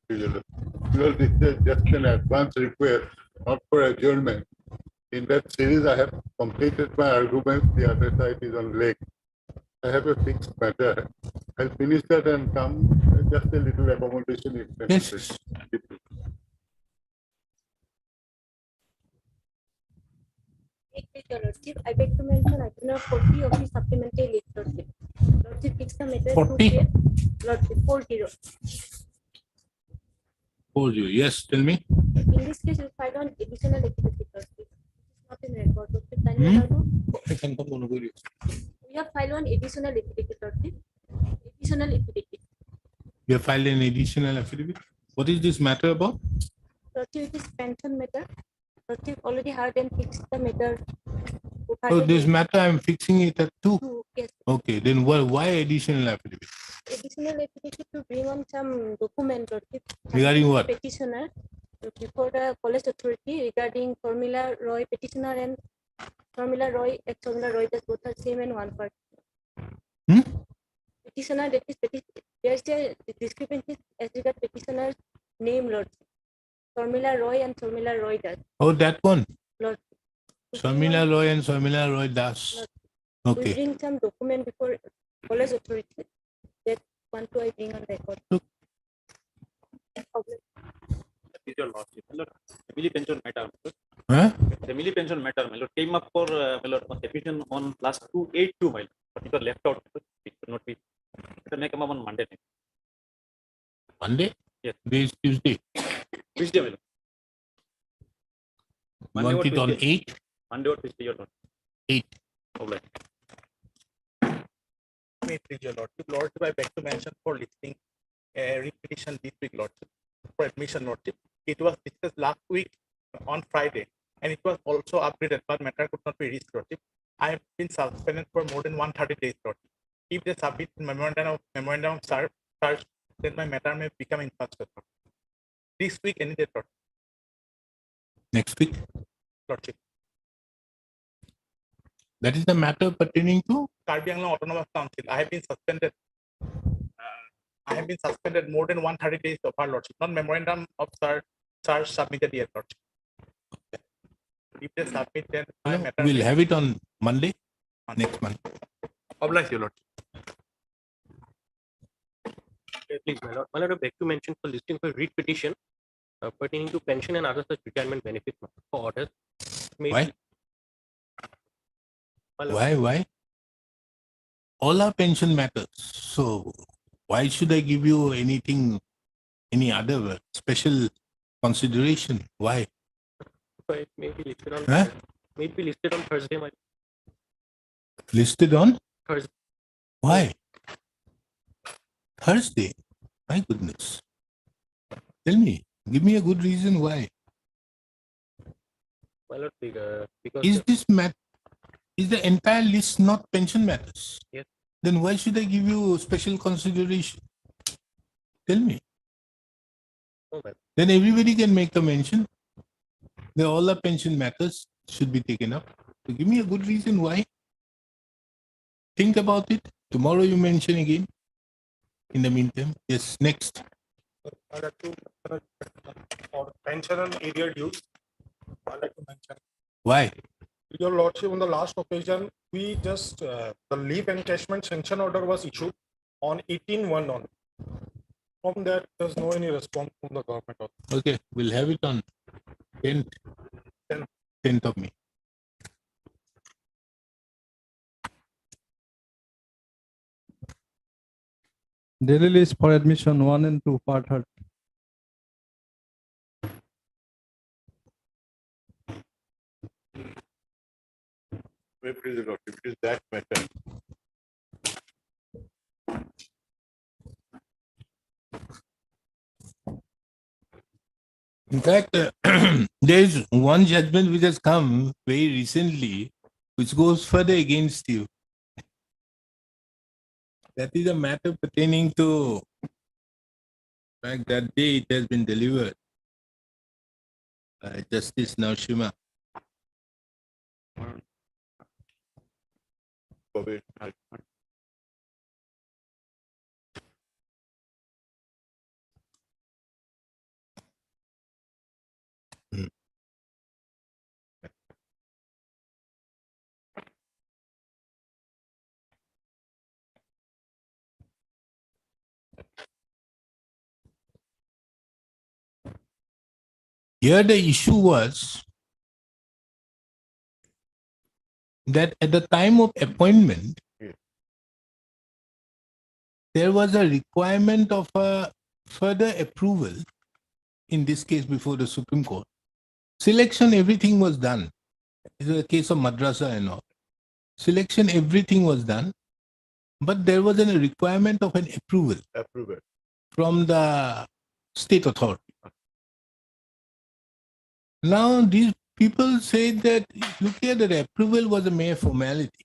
Procedural. Because this is just an advance request, not for adjournment. In that series, I have completed my arguments. The other side is on leg. I have a fixed matter. I'll finish that and come. Just a little accommodation if necessary. Yes. Your Lordship, I beg to mention item 40 of the supplementary list, Lordship. Lordship fix the matter 40? to Lordship 40. 40. Yes, tell me. In this case, you file on additional affidavit, Lordship. It's not in record, Lordship. Can you allow to? We have filed on additional affidavit, Lordship. Additional affidavit. You have filed an additional affidavit. What is this matter about? Lordship, it is pension matter. Lordship already heard and fixed the matter. Oh, this matter I'm fixing it at 2. Yes. Okay, then why additional affidavit? Additional affidavit to bring on some document, Lordship. Regarding what? Petitioner before the college authority regarding Formula Roy petitioner and Formula Roy and Formula Roy, just both are same and one part. Petitioner, that is there's a discrepancy as regard petitioner's name, Lord. Formula Roy and Formula Roy does. Oh, that one. Lord. Sharmila Roy and Sharmila Roy Das. Lord. We Okay. bring some document before college authority. That one to I bring on record. Your Lordship, family pension matter. Huh? Family pension matter, my lord, came up for petition on last 282, my lord, but it was left out. It could not be. It may come up on Monday. Monday? Yes. Today is Tuesday. Tuesday, my lord. You want it on 8? Monday or Tuesday, your lord. 8. Obliged. May please, your Lordship. Lordship, I beg to mention for listing a repetition this week, Lordship, for admission, Lordship. It was discussed last week on Friday, and it was also updated, but matter could not be reached, Lordship. I have been suspended for more than 130 days, Lordship. If they submit memorandum of search, then my matter may become influential. This week, any day, Lordship. Next week? Lordship. That is the matter pertaining to? Karbi Anglong Autonomous Council. I have been suspended. I have been suspended more than 130 days of our Lordship. Not memorandum of search submitted yet, Lordship. If they submit, then my matter we'll have it on Monday, next month. Oblige, your Lordship. Please, my lord. My lord, I beg to mention for listing for writ petition pertaining to pension and other such retirement benefits for orders. Why? Why? All our pension matters. So why should I give you anything, any other special consideration? Why? It may be listed on. Huh? May be listed on Thursday, my Listed on? Thursday. Why? Thursday? My goodness. Tell me. Give me a good reason why. My lord, because Is this is the entire list not pension matters? Yes. Then why should I give you special consideration? Tell me. oh, well, Then everybody can make a mention. All the pension matters should be taken up. So give me a good reason why. Think about it. Tomorrow you mention again. In the meantime, yes, next. For pension and area dues, I'd like to mention. Why? Your Lordship, on the last occasion, we just, the leave encashment sanction order was issued on 18/1 on. From that, there's no any response from the government. Okay, we'll have it on 10th of May. Daily list for admission 1 and 2, part 3rd. It is that matter. In fact, there is one judgment which has come very recently, which goes further against you. That is a matter pertaining to the fact that day it has been delivered by Justice Narshima. Here the issue was that at the time of appointment, there was a requirement of a further approval, in this case before the Supreme Court. Selection, everything was done. This is a case of madrasa and all. Selection, everything was done, but there was a requirement of an approval from the state authority. Now, these people say that, look here, that approval was a mere formality.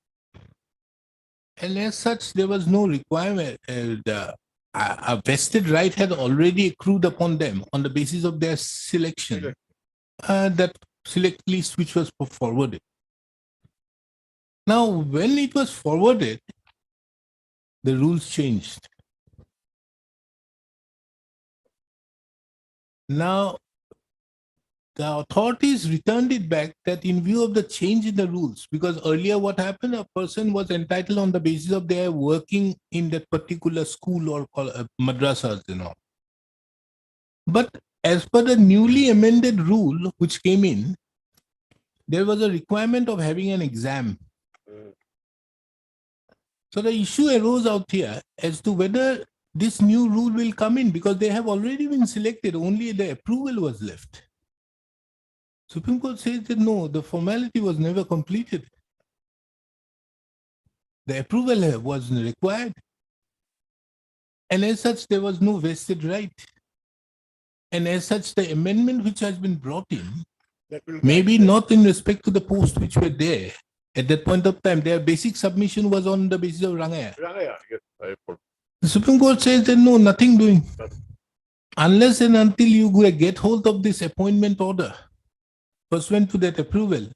And as such, there was no requirement. A vested right had already accrued upon them on the basis of their selection, that select list which was forwarded. Now, when it was forwarded, the rules changed. Now, the authorities returned it back that in view of the change in the rules, because earlier what happened, a person was entitled on the basis of their working in that particular school or madrasas and all. But as per the newly amended rule which came in, there was a requirement of having an exam. So the issue arose out here as to whether this new rule will come in, because they have already been selected, only the approval was left. Supreme Court says that no, the formality was never completed. The approval was required. And as such, there was no vested right. And as such, the amendment which has been brought in, maybe not in respect to the posts which were there at that point of time, their basic submission was on the basis of Rangaya. The Supreme Court says that no, nothing doing. Unless and until you get hold of this appointment order, pursuant to that approval,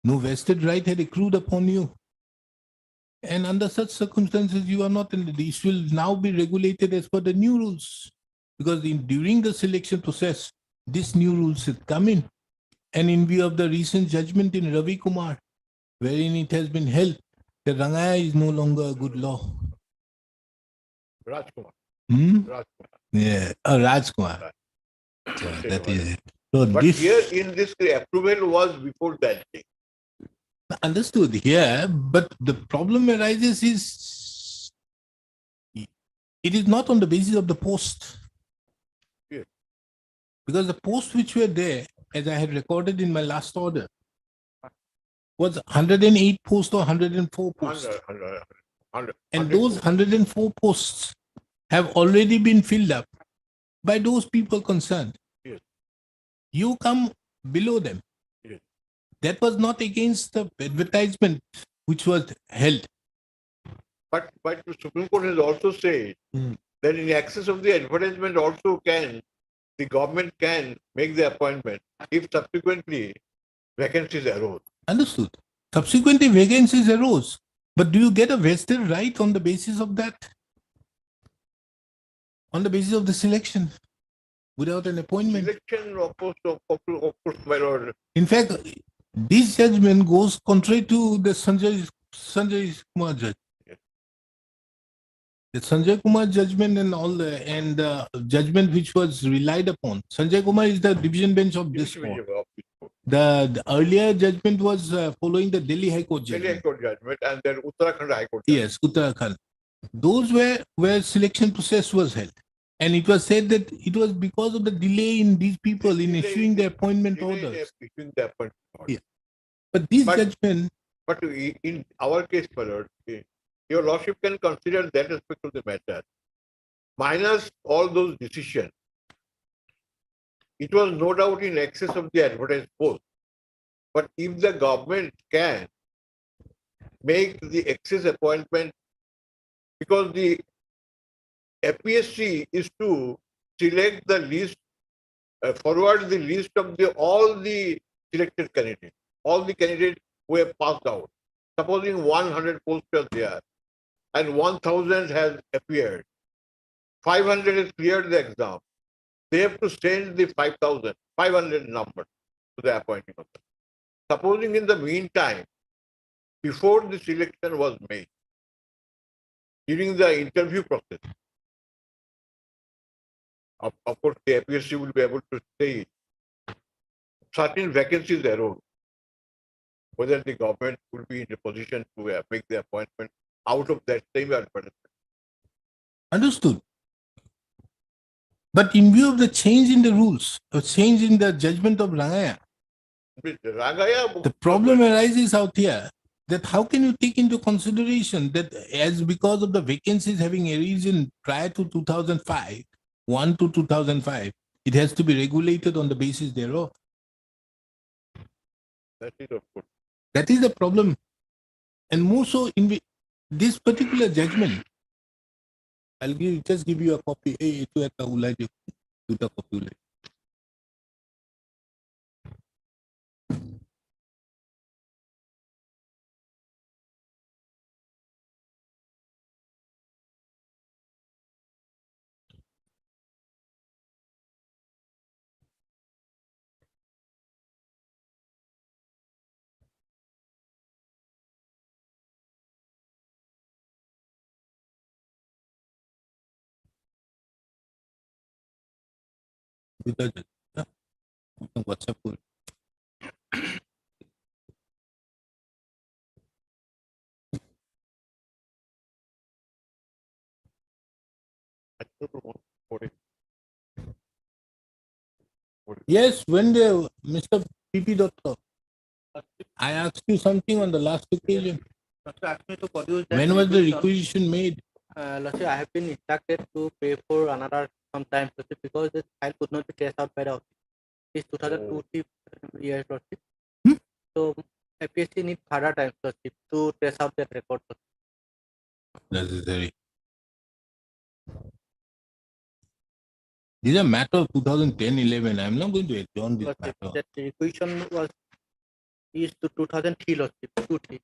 no vested right had accrued upon you. And under such circumstances, you are not in the issue will now be regulated as per the new rules. Because during the selection process, these new rules had come in. And in view of the recent judgment in Ravi Kumar, wherein it has been held that Rangaya is no longer a good law. Rajkumar. Rajkumar. Yeah, Rajkumar. So that is it. So But this, here in this approval was before that thing. understood here, but the problem arises is it is not on the basis of the post. Yes. Because the posts which were there, as I had recorded in my last order, was 108 posts or 104 posts. 100. And those 104 posts have already been filled up by those people concerned. Yes. You come below them. Yes. That was not against the advertisement which was held. But the Supreme Court has also said that in excess of the advertisement also the government can make the appointment if subsequently vacancies arose. Understood. Subsequently, vacancies arose. But do you get a vested right on the basis of that? On the basis of the selection, without an appointment? Election of course, my lord. In fact, this judgment goes contrary to the Sanjay Kumar judgment. Yes. The Sanjay Kumar judgment and all the judgment which was relied upon. Sanjay Kumar is the division bench of this court. The earlier judgment was following the Delhi High Court judgment. Delhi High Court judgment and then Uttarakhand High Court judgment. Yes, Uttarakhand. Those were where selection process was held. And it was said that it was because of the delay in these people in issuing the appointment orders. Yeah. But this judgment... But in our case, my lord, your lordship can consider that aspect of the matter. Minus all those decisions, it was no doubt in excess of the advertised post. But if the government can make the excess appointment, because the FPSC is to select the list, forward the list of all the selected candidates, all the candidates who have passed out. Supposing 100 posts are there and 1,000 has appeared, 500 has cleared the exam. They have to send the 5,000, 500 number the appointing of them. Supposing in the meantime, before the selection was made, during the interview process, of course, the APSC will be able to say certain vacancies arose, whether the government will be in a position to make the appointment out of that same advertisement. Understood. But in view of the change in the rules, or change in the judgment of Rangaya, Rangaya, the problem arises out here that how can you take into consideration that as because of the vacancies having arisen prior to 2005, 1 to 2005, it has to be regulated on the basis thereof. that is of course. That is the problem. And more so in this particular judgment, I'll just give you a copy. Itu একটা উলাই দিও, দুটা copy উলাই। দুটা judgment, WhatsApp করে। Yes, when the Mr. PP Doctor, I asked you something on the last occasion. Asked me to produce that When was the requisition. requisition made? Let's say I have been instructed to pay for another some time because the file could not be traced out by the office. It's 2002 years Lordship. So APSC needs further time Lordship to trace out that record. Necessary. These are matter of 2010-11. I'm not going to adjourn this Lordship, matter. that requisition was is to 2003 Lordship, 2-3.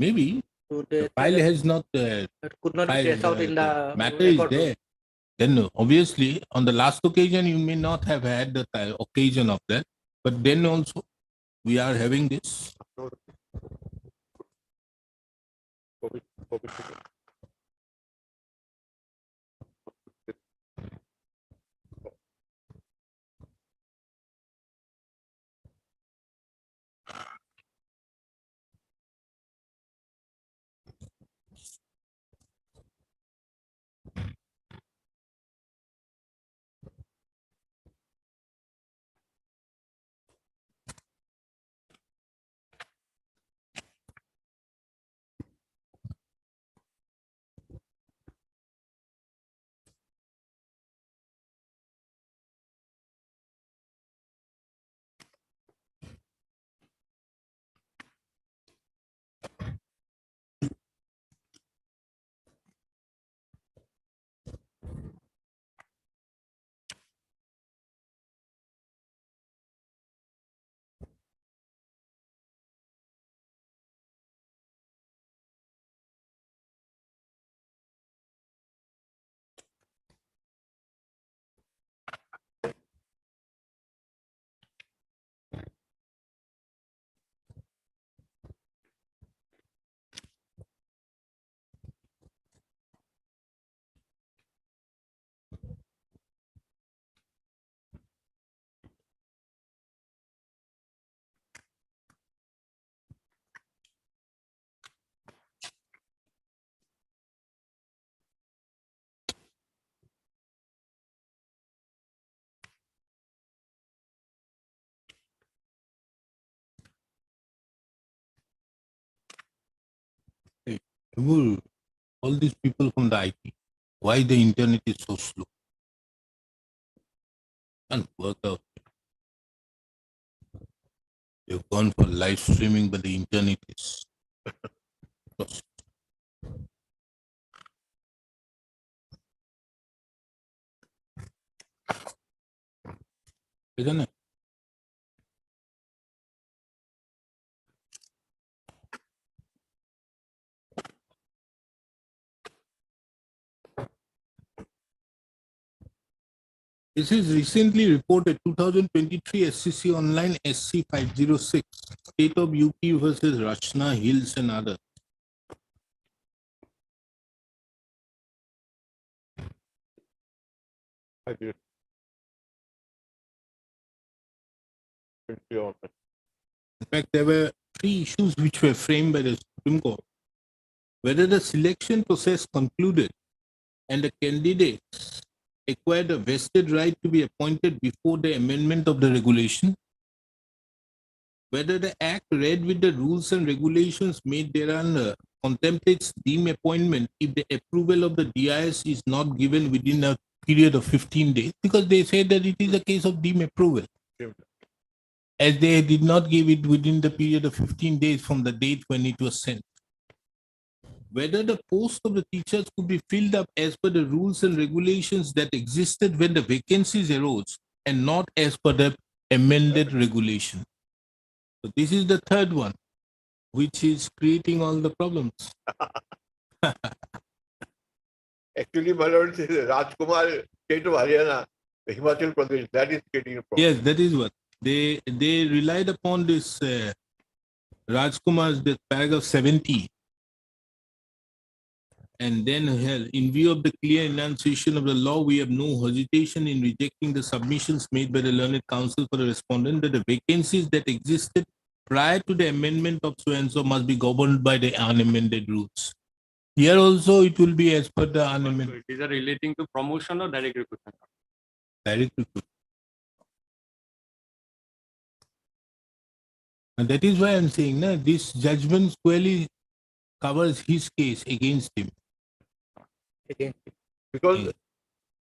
Maybe So the file has not. it could not be File, traced out in the matter is record room. there. Then obviously on the last occasion you may not have had the occasion of that, but then also we are having this. All these people from the IT, why the internet is so slow? Can't work out. They've gone for live streaming, but the internet is so slow. Isn't it? This is recently reported 2023 SCC Online SC 506, State of UP versus Rachna Hills and others. I did. In fact, there were three issues which were framed by the Supreme Court. Whether the selection process concluded and the candidates acquired a vested right to be appointed before the amendment of the regulation, whether the Act read with the rules and regulations made thereunder contemplates deemed appointment if the approval of the DIS is not given within a period of 15 days, because they say that it is a case of deemed approval, as they did not give it within the period of 15 days from the date when it was sent. Whether the post of the teachers could be filled up as per the rules and regulations that existed when the vacancies arose and not as per the amended regulation. So this is the third one, which is creating all the problems. Actually, my lord, Rajkumar, state of Haryana, Himachal Pradesh, that is creating a problem. Yes, that is what. They relied upon this Rajkumar's, the paragraph 70. And then in view of the clear enunciation of the law, we have no hesitation in rejecting the submissions made by the learned counsel for the respondent that the vacancies that existed prior to the amendment of so-and-so must be governed by the unamended rules. Here also it will be as per the unamended. These are relating to promotion or direct recruitment? Direct recruitment. And that is why I'm saying this judgment squarely covers his case against him. Because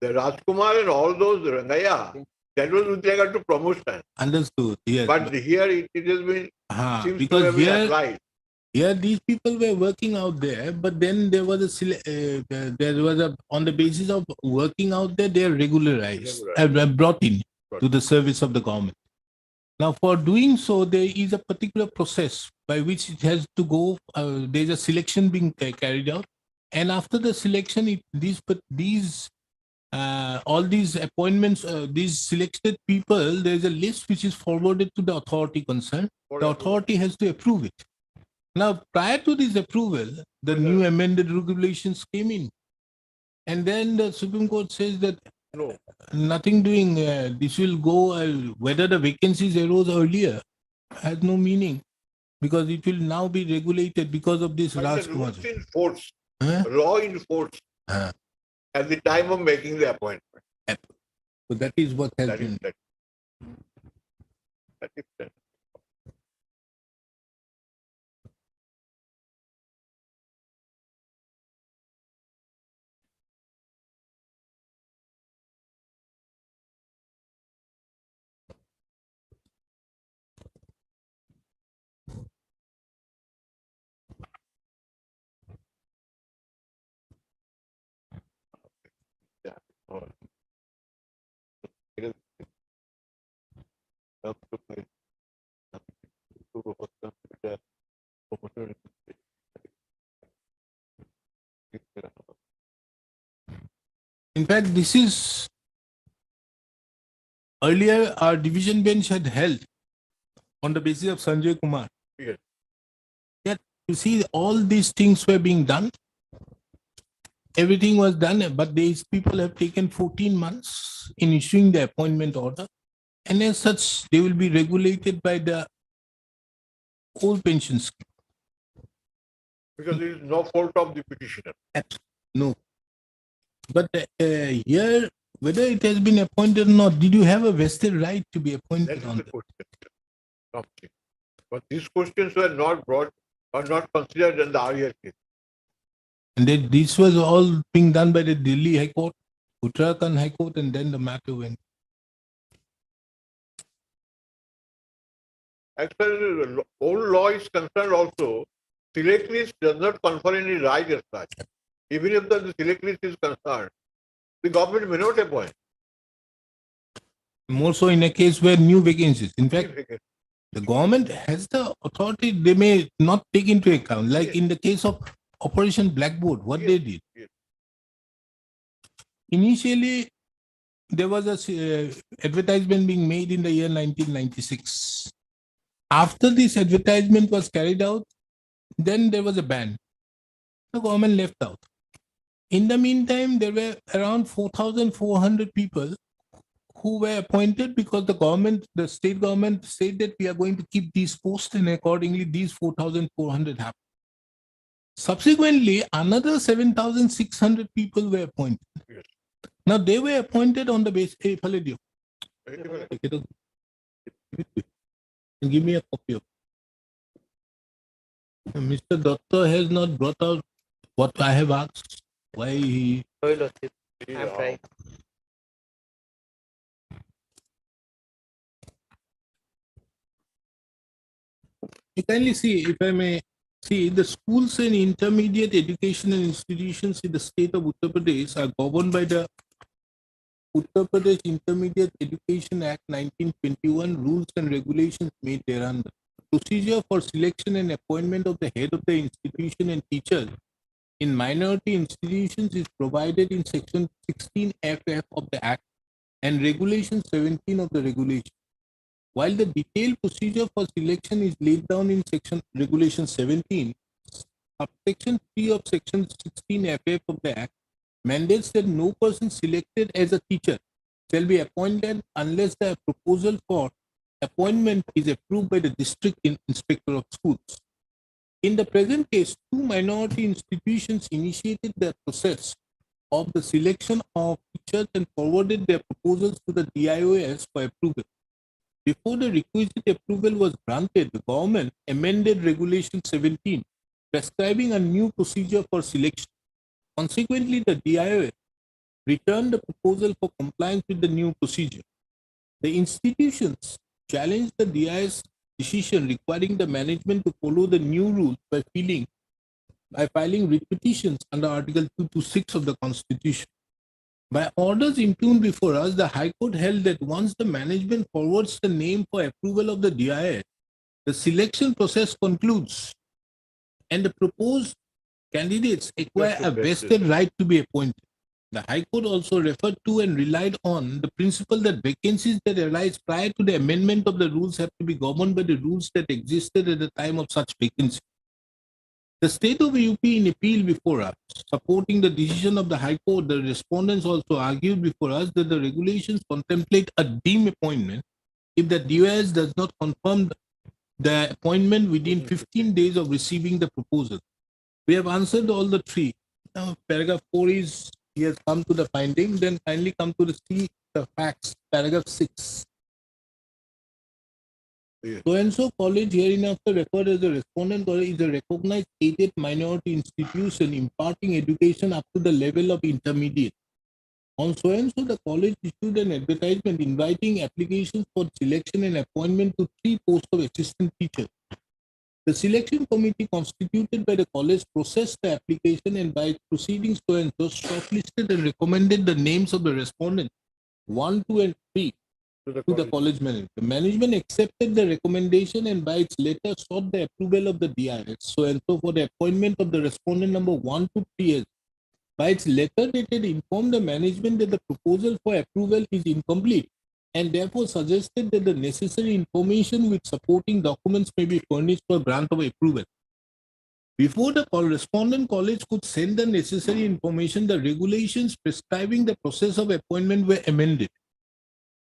the Rajkumar and all those Rangaya, that was with regard to promotion. Understood, yes. But here it has been, seems because to have been applied. Here these people were working out there, but then there was a on the basis of working out there, they are regularized, brought in to the service of the government. Now, for doing so, there is a particular process by which it has to go. There's a selection being carried out, and after the selection, all these appointments, these selected people, there's a list which is forwarded to the authority concerned. The authority has to approve it. Now, prior to this approval, the new amended regulations came in, and then the Supreme Court says that nothing doing. This will go whether the vacancies arose earlier has no meaning, because it will now be regulated because of this last one. In force, law in force at the time of making the appointment. So that is what has been. That is that. In fact, this is earlier our division bench had held on the basis of Sanjay Kumar. Yes. Yet, you see, all these things were being done. Everything was done, but these people have taken 14 months in issuing the appointment order. And as such, they will be regulated by the old pension scheme. Because there is no fault of the petitioner. No. But here, whether it has been appointed or not, did you have a vested right to be appointed That is on the that? question. But these questions were not brought or not considered in the earlier case. And then this was all being done by the Delhi High Court, Uttarakhand High Court, and then the matter went. As far as the old law is concerned also, select list does not confer any right as such. Even if the select list is concerned, the government may not appoint. More so in a case where new vacancies. In fact, the government has the authority, they may not take into account, like in the case of Operation Blackboard, what they did. Yes. Initially, there was a advertisement being made in the year 1996. After this advertisement was carried out, then there was a ban. The government left out. In the meantime, there were around 4,400 people who were appointed because the state government said that we are going to keep these posts, and accordingly, these 4,400 happened. Subsequently, another 7,600 people were appointed. Yes. Now, they were appointed on the basis. Hey, Paladio, give me a copy of it. Mr. Datta has not brought out what I have asked. Why he. Sorry, Lordship. I'm trying. You kindly see, if I may see, the schools and intermediate educational institutions in the state of Uttar Pradesh are governed by the Uttar Pradesh Intermediate Education Act 1921, rules and regulations made thereunder. Procedure for selection and appointment of the head of the institution and teachers in minority institutions is provided in section 16FF of the Act and regulation 17 of the regulation. While the detailed procedure for selection is laid down in regulation 17, subsection 3 of section 16FF of the Act mandates that no person selected as a teacher shall be appointed unless the proposal for appointment is approved by the district inspector of schools. In the present case, two minority institutions initiated the process of the selection of teachers and forwarded their proposals to the DIOS for approval. Before the requisite approval was granted, the government amended Regulation 17, prescribing a new procedure for selection. Consequently, the DIOS returned the proposal for compliance with the new procedure. The institutions challenged the DIOS decision requiring the management to follow the new rules by filing petitions under Article 226 of the Constitution. By orders impugned before us, the High Court held that once the management forwards the name for approval of the DIS, the selection process concludes and the proposed candidates acquire a vested right to be appointed. The High Court also referred to and relied on the principle that vacancies that arise prior to the amendment of the rules have to be governed by the rules that existed at the time of such vacancy. The state of UP in appeal before us, supporting the decision of the High Court, the respondents also argued before us that the regulations contemplate a deemed appointment if the DOS does not confirm the appointment within 15 days of receiving the proposal. We have answered all the three. Now, paragraph 4 is, he has come to the finding, then finally come to the facts, paragraph 6. So-and-so college hereinafter referred as a respondent college is a recognized aided minority institution imparting education up to the level of intermediate. On so-and-so, the college issued an advertisement inviting applications for selection and appointment to 3 posts of assistant teachers. The selection committee constituted by the college processed the application and by proceedings so-and-so shortlisted and recommended the names of the respondents 1, 2, and 3 to the college management. The management accepted the recommendation and by its letter sought the approval of the DIS. So-and-so for the appointment of the respondent number 1 to 3 by its letter dated informed the management that the proposal for approval is incomplete and therefore suggested that the necessary information with supporting documents may be furnished for grant of approval. Before the correspondent college could send the necessary information, the regulations prescribing the process of appointment were amended.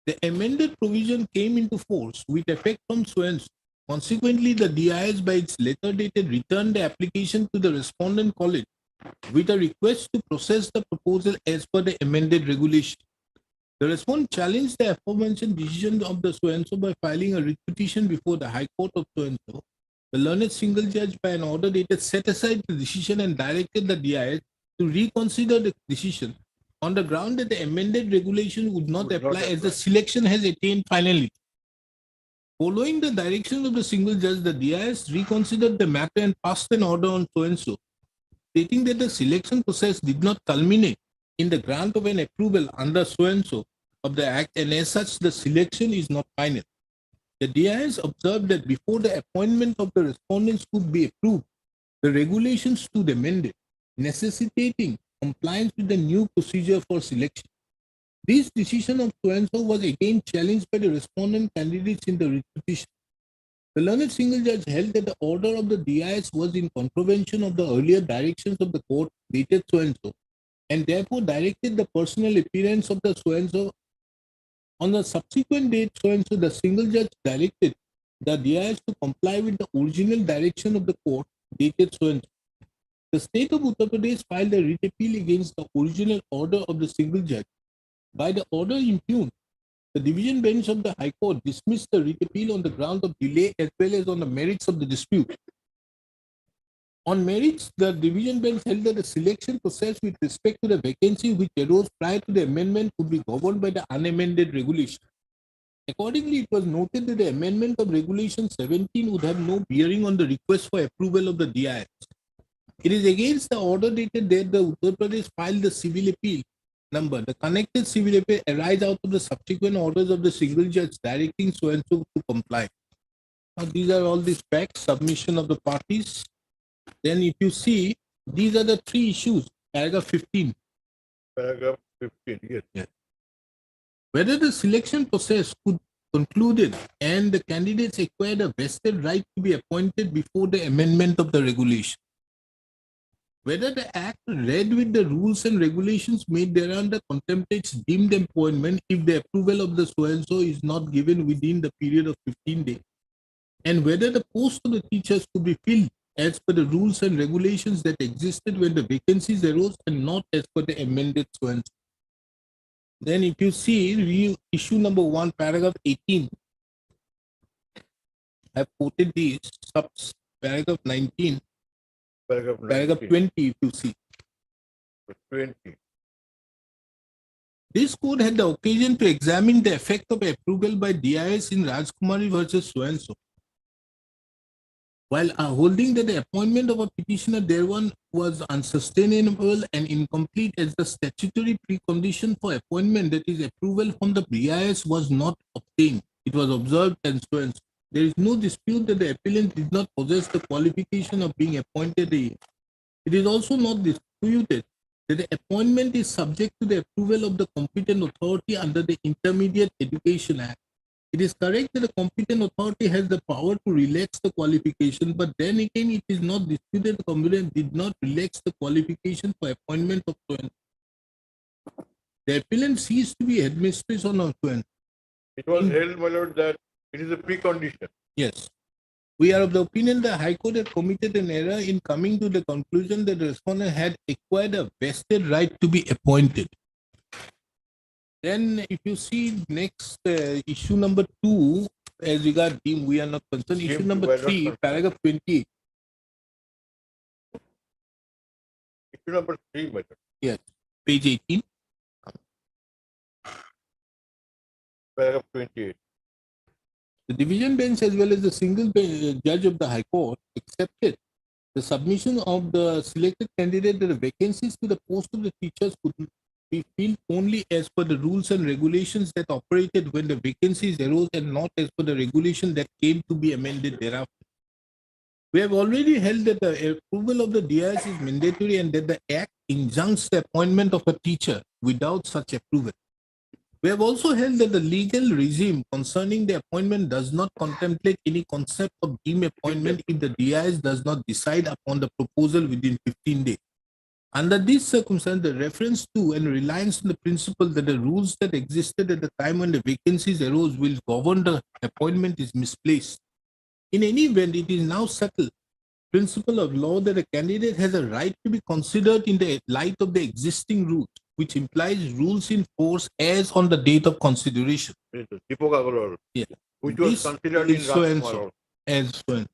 The amended provision came into force with effect from so-and-so. Consequently, the DIS by its letter dated returned the application to the respondent college with a request to process the proposal as per the amended regulation. The respondent challenged the aforementioned decision of the so-and-so by filing a petition before the High Court of so-and-so. The learned single judge by an order dated set aside the decision and directed the DIS to reconsider the decision on the ground that the amended regulation would not apply as the selection has attained finality. Following the direction of the single judge, the DIS reconsidered the matter and passed an order on so-and-so, stating that the selection process did not culminate in the grant of an approval under so-and-so of the Act, and as such, the selection is not final. The DIS observed that before the appointment of the respondents could be approved, the regulations stood amended, necessitating compliance with the new procedure for selection. This decision of so-and-so was again challenged by the respondent candidates in the writ petition. The learned single judge held that the order of the DIS was in contravention of the earlier directions of the court dated so-and-so, and therefore directed the personal appearance of the so-and-so. On the subsequent date so-and-so, the single judge directed the DIS to comply with the original direction of the court dated so-and-so. The state of Uttar Pradesh filed a writ appeal against the original order of the single judge. By the order impugned, the division bench of the High Court dismissed the writ appeal on the ground of delay as well as on the merits of the dispute. On merits, the division bench held that the selection process with respect to the vacancy which arose prior to the amendment would be governed by the unamended regulation. Accordingly, it was noted that the amendment of Regulation 17 would have no bearing on the request for approval of the DIS. It is against the order dated that the Uttar Pradesh filed the civil appeal number. The connected civil appeal arise out of the subsequent orders of the single judge directing so-and-so to comply. Now, these are all the facts, submission of the parties. Then if you see, these are the three issues, paragraph 15. Paragraph 15, yes. Whether the selection process could concluded and the candidates acquired a vested right to be appointed before the amendment of the regulation. Whether the act read with the rules and regulations made thereunder contemplates deemed appointment if the approval of the so-and-so is not given within the period of 15 days. And whether the post of the teachers could be filled as per the rules and regulations that existed when the vacancies arose and not as per the amended so-and-so. Then if you see review issue number 1, paragraph 18, I have quoted these subs, paragraph 19, paragraph 20, if you see. 20. This court had the occasion to examine the effect of approval by DIS in Rajkumari versus so-and-so. While holding that the appointment of a petitioner thereon was unsustainable and incomplete as the statutory precondition for appointment, that is approval from the DIS was not obtained. It was observed and so. There is no dispute that the appellant did not possess the qualification of being appointed. It is also not disputed that the appointment is subject to the approval of the competent authority under the Intermediate Education Act. It is correct that the competent authority has the power to relax the qualification, but then again, it is not disputed the competent did not relax the qualification for appointment of so-and-so. The appellant ceased to be headmistress on a so-and-so. It was held, my lord, that it is a precondition. Yes. We are of the opinion the High Court had committed an error in coming to the conclusion that the respondent had acquired a vested right to be appointed. Then if you see next issue number 2, as regard deem, we are not concerned. Issue number 3, paragraph 20. Issue number 3, my lord. Yes, page 18. Paragraph 28. The division bench as well as the single judge of the High Court accepted the submission of the selected candidate that the vacancies to the post of the teachers could be filled only as per the rules and regulations that operated when the vacancies arose and not as per the regulation that came to be amended thereafter. We have already held that the approval of the DIS is mandatory and that the Act injuncts the appointment of a teacher without such approval. We have also held that the legal regime concerning the appointment does not contemplate any concept of deemed appointment if the DIS does not decide upon the proposal within 15 days. Under this circumstance, the reference to and reliance on the principle that the rules that existed at the time when the vacancies arose will govern the appointment is misplaced. In any event, it is now settled principle of law that a candidate has a right to be considered in the light of the existing rules, which implies rules in force as on the date of consideration. Yeah. Which was considered in so as so.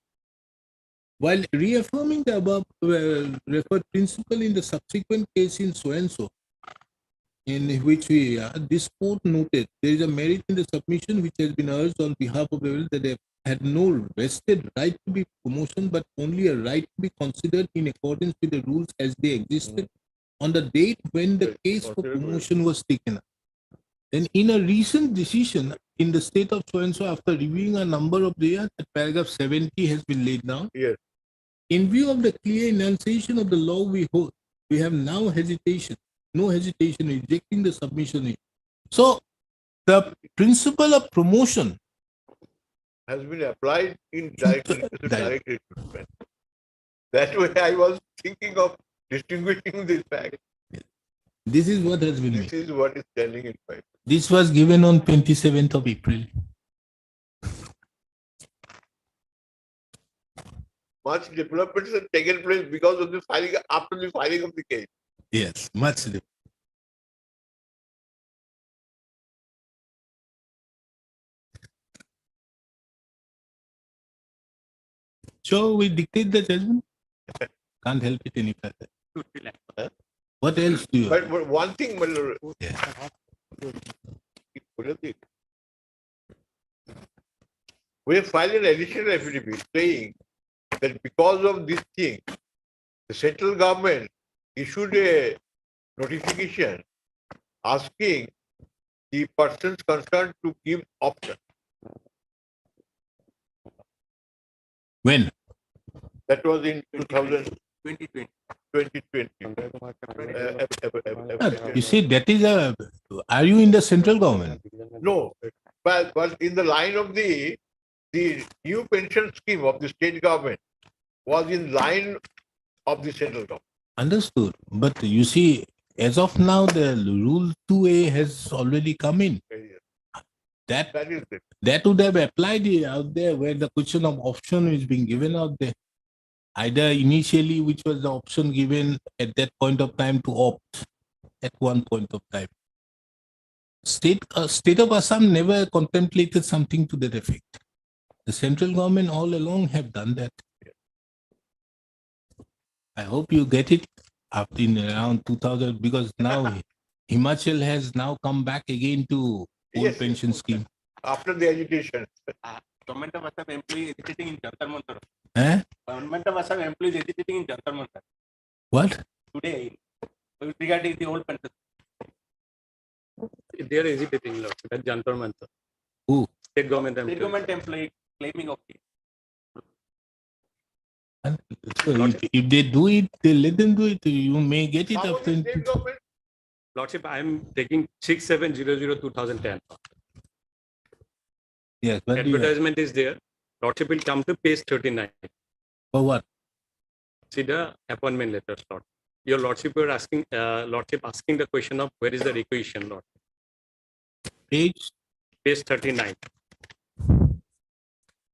While reaffirming the above referred principle in the subsequent case in so-and-so, in which we this court noted there is a merit in the submission which has been urged on behalf of the that they had no vested right to be promotion, but only a right to be considered in accordance with the rules as they existed on the date when the case for promotion was taken up. Then in a recent decision in the state of so-and-so, after reviewing a number of the paragraph 70 has been laid down. Yes. In view of the clear enunciation of the law we hold, we have now no hesitation in rejecting the submission So the principle of promotion, has been applied in direct Direct. recruitment. That way I was thinking of distinguishing this fact. this is what has been This made. is what is standing in fact. This was given on 27th of April. Much developments have taken place because of the filing, after the filing of the case. Yes, much. So we dictate the judgment. Can't help it any further. What else do you? But one thing, Yeah. we have filed an additional affidavit saying that because of this thing, the central government issued a notification asking the persons concerned to give option. When? That was in 2020. 2020. You see, that is a. Are you in the central government? No, but in the line of the new pension scheme of the state government was in line of the central government. Understood. But you see, as of now, the rule 2A has already come in. That That is it. that would have applied out there where the question of option is being given out there. Either initially, which was the option given at that point of time to opt at one point of time. State of Assam never contemplated something to that effect. The central government all along have done that. I hope you get it up in around 2000 because now Himachal has now come back again to old Yes. pension scheme. After the agitation. Government of Assam employees agitating in Jantar Mantar. Eh? Government of Assam employees agitating in Jantar Mantar. What? Today, regarding the old pension. They are agitating, Lord, at Jantar Mantar. Who? State government employee. State government employee claiming of it. So if they do it, they let them do it. You may get it How was after. the state government? Lordship, I am taking 6700-2010. Yes, but you have- Advertisement is there. Lordship will come to page 39. for what? See the appointment letter slot. Your Lordship were asking, Lordship asking the question of where is the requisition, Lord? Page Page 39.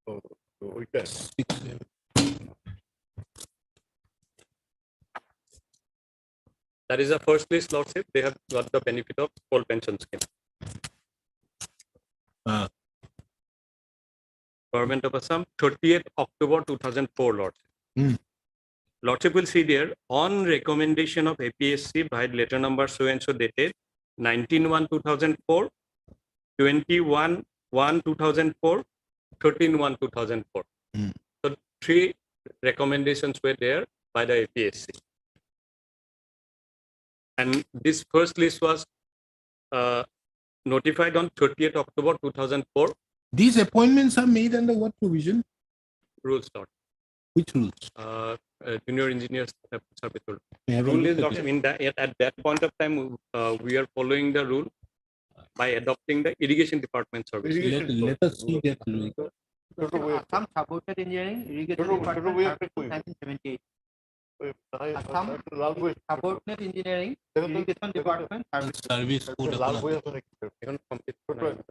Oh, we can. 6. That is the first list, Lordship. They have got the benefit of full pension scheme. Government of Assam, 30th October 2004, Lordship. Hmm. Lordship will see there, on recommendation of APSC by letter number so and so dated 19/1/2004, 21/1/2004, 13/1/2004. Hmm. So 3 recommendations were there by the APSC. And this first list was notified on 30th October 2004. These appointments are made under what provision? Rules, Lord. Which rules? Junior engineers service rule. We have a Rule look is at not it. in that at that point of time. We are following the rule by adopting the irrigation department service. Let us see that rule. Assam supported engineering irrigation department 1978. Assam supported engineering irrigation department Service code of conduct.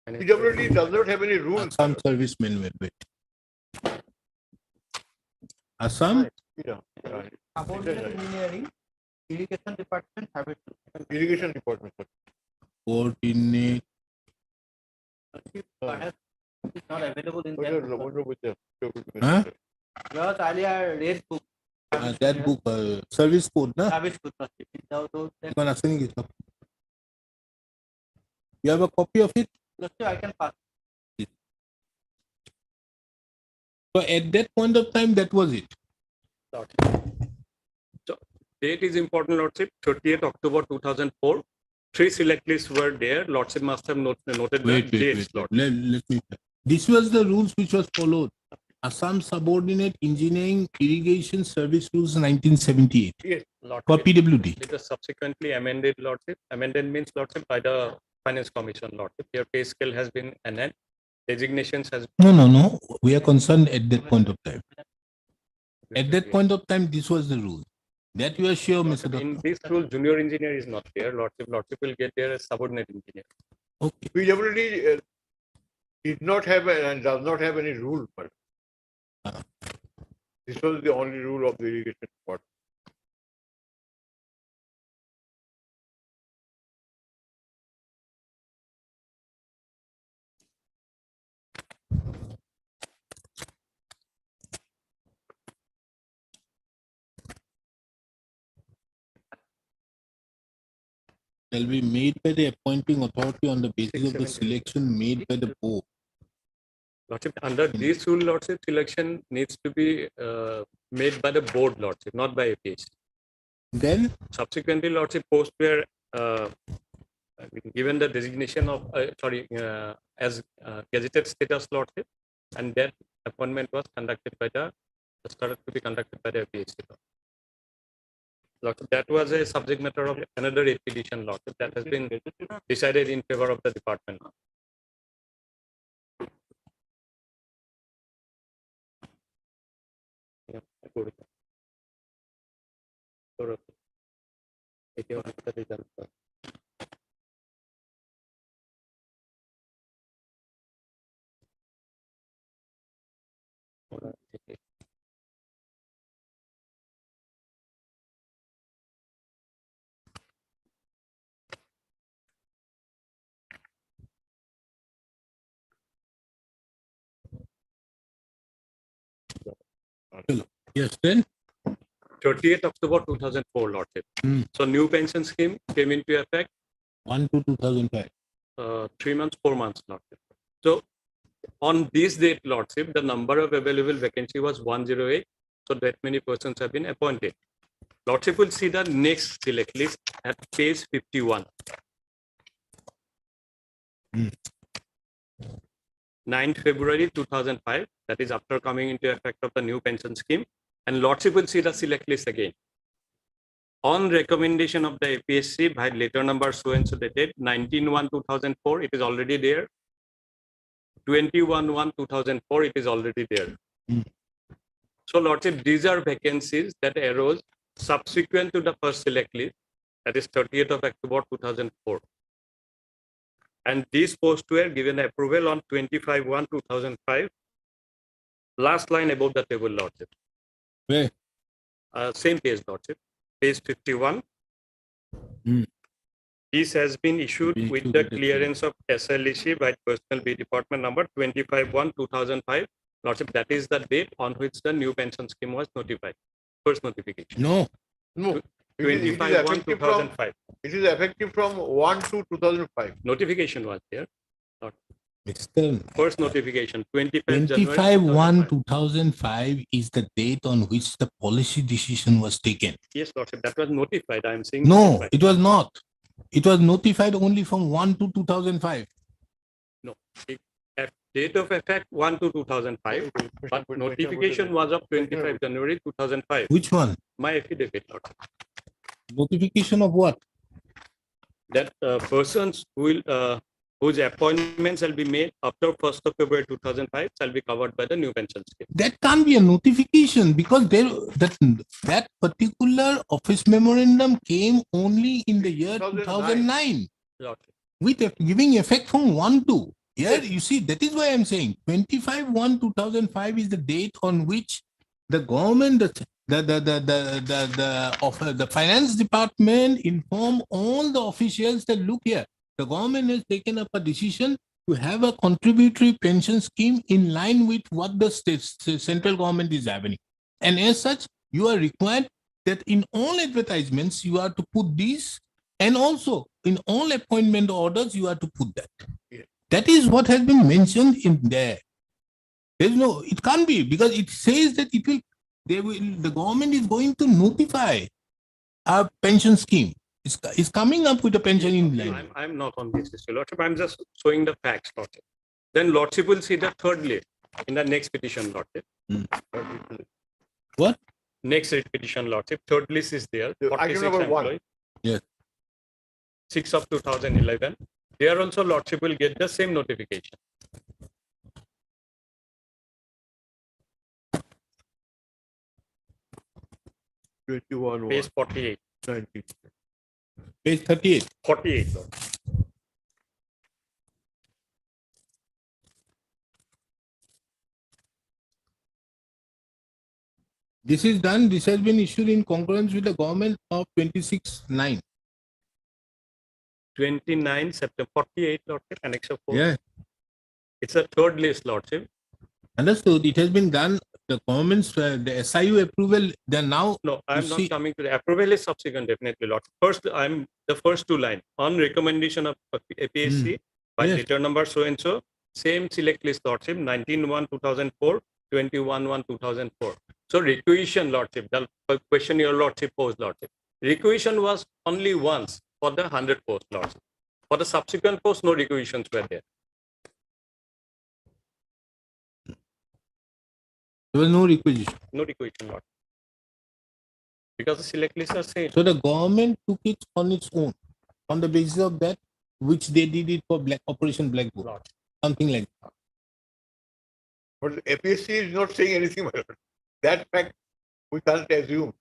PWD does not have any rules. Assam servicemen were wait. Assam Yeah. supported engineering irrigation department service. Irrigation department. coordinate. Perhaps it's not available in What that are- book. what are with them? Huh? Yours earlier red book. That book, service code, na? Service book. Without those, then You can assign it. You have a copy of it? I can pass. So at that point of time, that was it. So date is important, Lordship. 30th October 2004. 3 select lists were there. Lordship must have noted the Wait, dates, Lord. Let me. This was the rules which was followed Assam Subordinate Engineering Irrigation Service Rules 1978 Yes, Lordship. for PWD. It was subsequently amended, Lordship. Amended means, Lordship, by the Finance Commission, Lordship. Your pay scale has been enhanced. Designations has. No. We are concerned at that point of time. At that point of time, this was the rule. That you are sure, Mr. Lordship, in Doctor? this rule, junior engineer is not there, Lordship. Lordship will get there as subordinate engineer. Okay. PWD did not have and does not have any rule. But this was the only rule of the irrigation department. Shall be made by the appointing authority on the basis of the 678. selection made by the board. Lordship, under this rule, Lordship, selection needs to be made by the board, Lordship, not by APS. Then Subsequently, Lordship, post were given the designation of, as gazetted status, Lordship, and that appointment was started to be conducted by the APS. Lordship, that was a subject matter of another expedition, Lordship, that has been decided in favor of the department. Yeah, I go with that. Sure, okay. It was the result, sir. Okay. yes, then 30th October 2004, Lordship. So new pension scheme came into effect 1 to 2005. 3 months, 4 months, Lordship. So on this date, Lordship, the number of available vacancy was 108. So that many persons have been appointed. Lordship will see the next select list at page 51. 9th February 2005, that is after coming into effect of the new pension scheme, and Lordship will see the select list again. On recommendation of the APSC by letter number so and so dated 19/1/2004, it is already there. 21/1/2004, it is already there. So Lordship, these are vacancies that arose subsequent to the first select list, that is 30th of October 2004. And these posts were given approval on 25/1/2005. Last line above the table, Lordship. Where? Same page, Lordship. Page 51. This has been issued Be with issued the with the clearance of SLEC by Personal B Department number 25/1/2005. Lordship, that is the date on which the new pension scheme was notified. First notification. No. No. It is 25/1/2005. It is effective from 1 to 2005. Notification was there. Mr. First notification, 25 January 25/1 2005. 2005 is the date on which the policy decision was taken. Yes, Lordship, that was notified. I am saying. No, notified. it was not. It was notified only from 1 to 2005. No. Date of effect 1 to 2005, but notification was of 25 January 2005. Which one? My affidavit, Lordship. Notification of what? That persons who will whose appointments shall be made after 1st of February 2005 shall be covered by the new pension scheme. That can't be a notification because that particular office memorandum came only in the year 2009 Lordship. with giving effect from 1 to. Here, you see, that is why I'm saying 25/1/2005 is the date on which the government, the finance department informed all the officials that look here, the government has taken up a decision to have a contributory pension scheme in line with what the central government is having. And as such, you are required that in all advertisements, you are to put these, and also in all appointment orders, you are to put that. That is what has been mentioned in there. There's no, it can't be because it says that the government is going to notify a pension scheme. It's coming up with a pension in line. I'm not on this issue, Lordship. I'm just showing the facts, Lordship. Then Lordship will see the third list in the next petition, Lordship. What? Next repetition, Lordship. Third list is there. So, item 46 number one. employees. Yes. 6 of 2011. There also Lordship will get the same notification. Page 48. Page 38. 48. Lord. This is done. This has been issued in concurrence with the government of 26/9. 29 September 48, Lordship. Annexure 4. Yeah. It's a third list, Lordship. Understood. It has been done. The government's the SIU approval. Then now. No, I'm not see- coming to the approval is subsequent, definitely, Lord. First, I'm the first two line on recommendation of APSC by Yes. letter number so and so. Same select list, Lordship. 19/1/2004, 21/1/2004. So requisition, Lordship. The question your Lordship posed, Lordship. Requisition was only once for the 100 posts, Lordship. For the subsequent posts, no requisitions were there. There was no requisition. No requisition, Lord. Because the select list are same. So the government took it on its own, on the basis of that, which they did it for Operation Black Book, Lord. something like that. But the APSC is not saying anything about it. That fact we can't assume.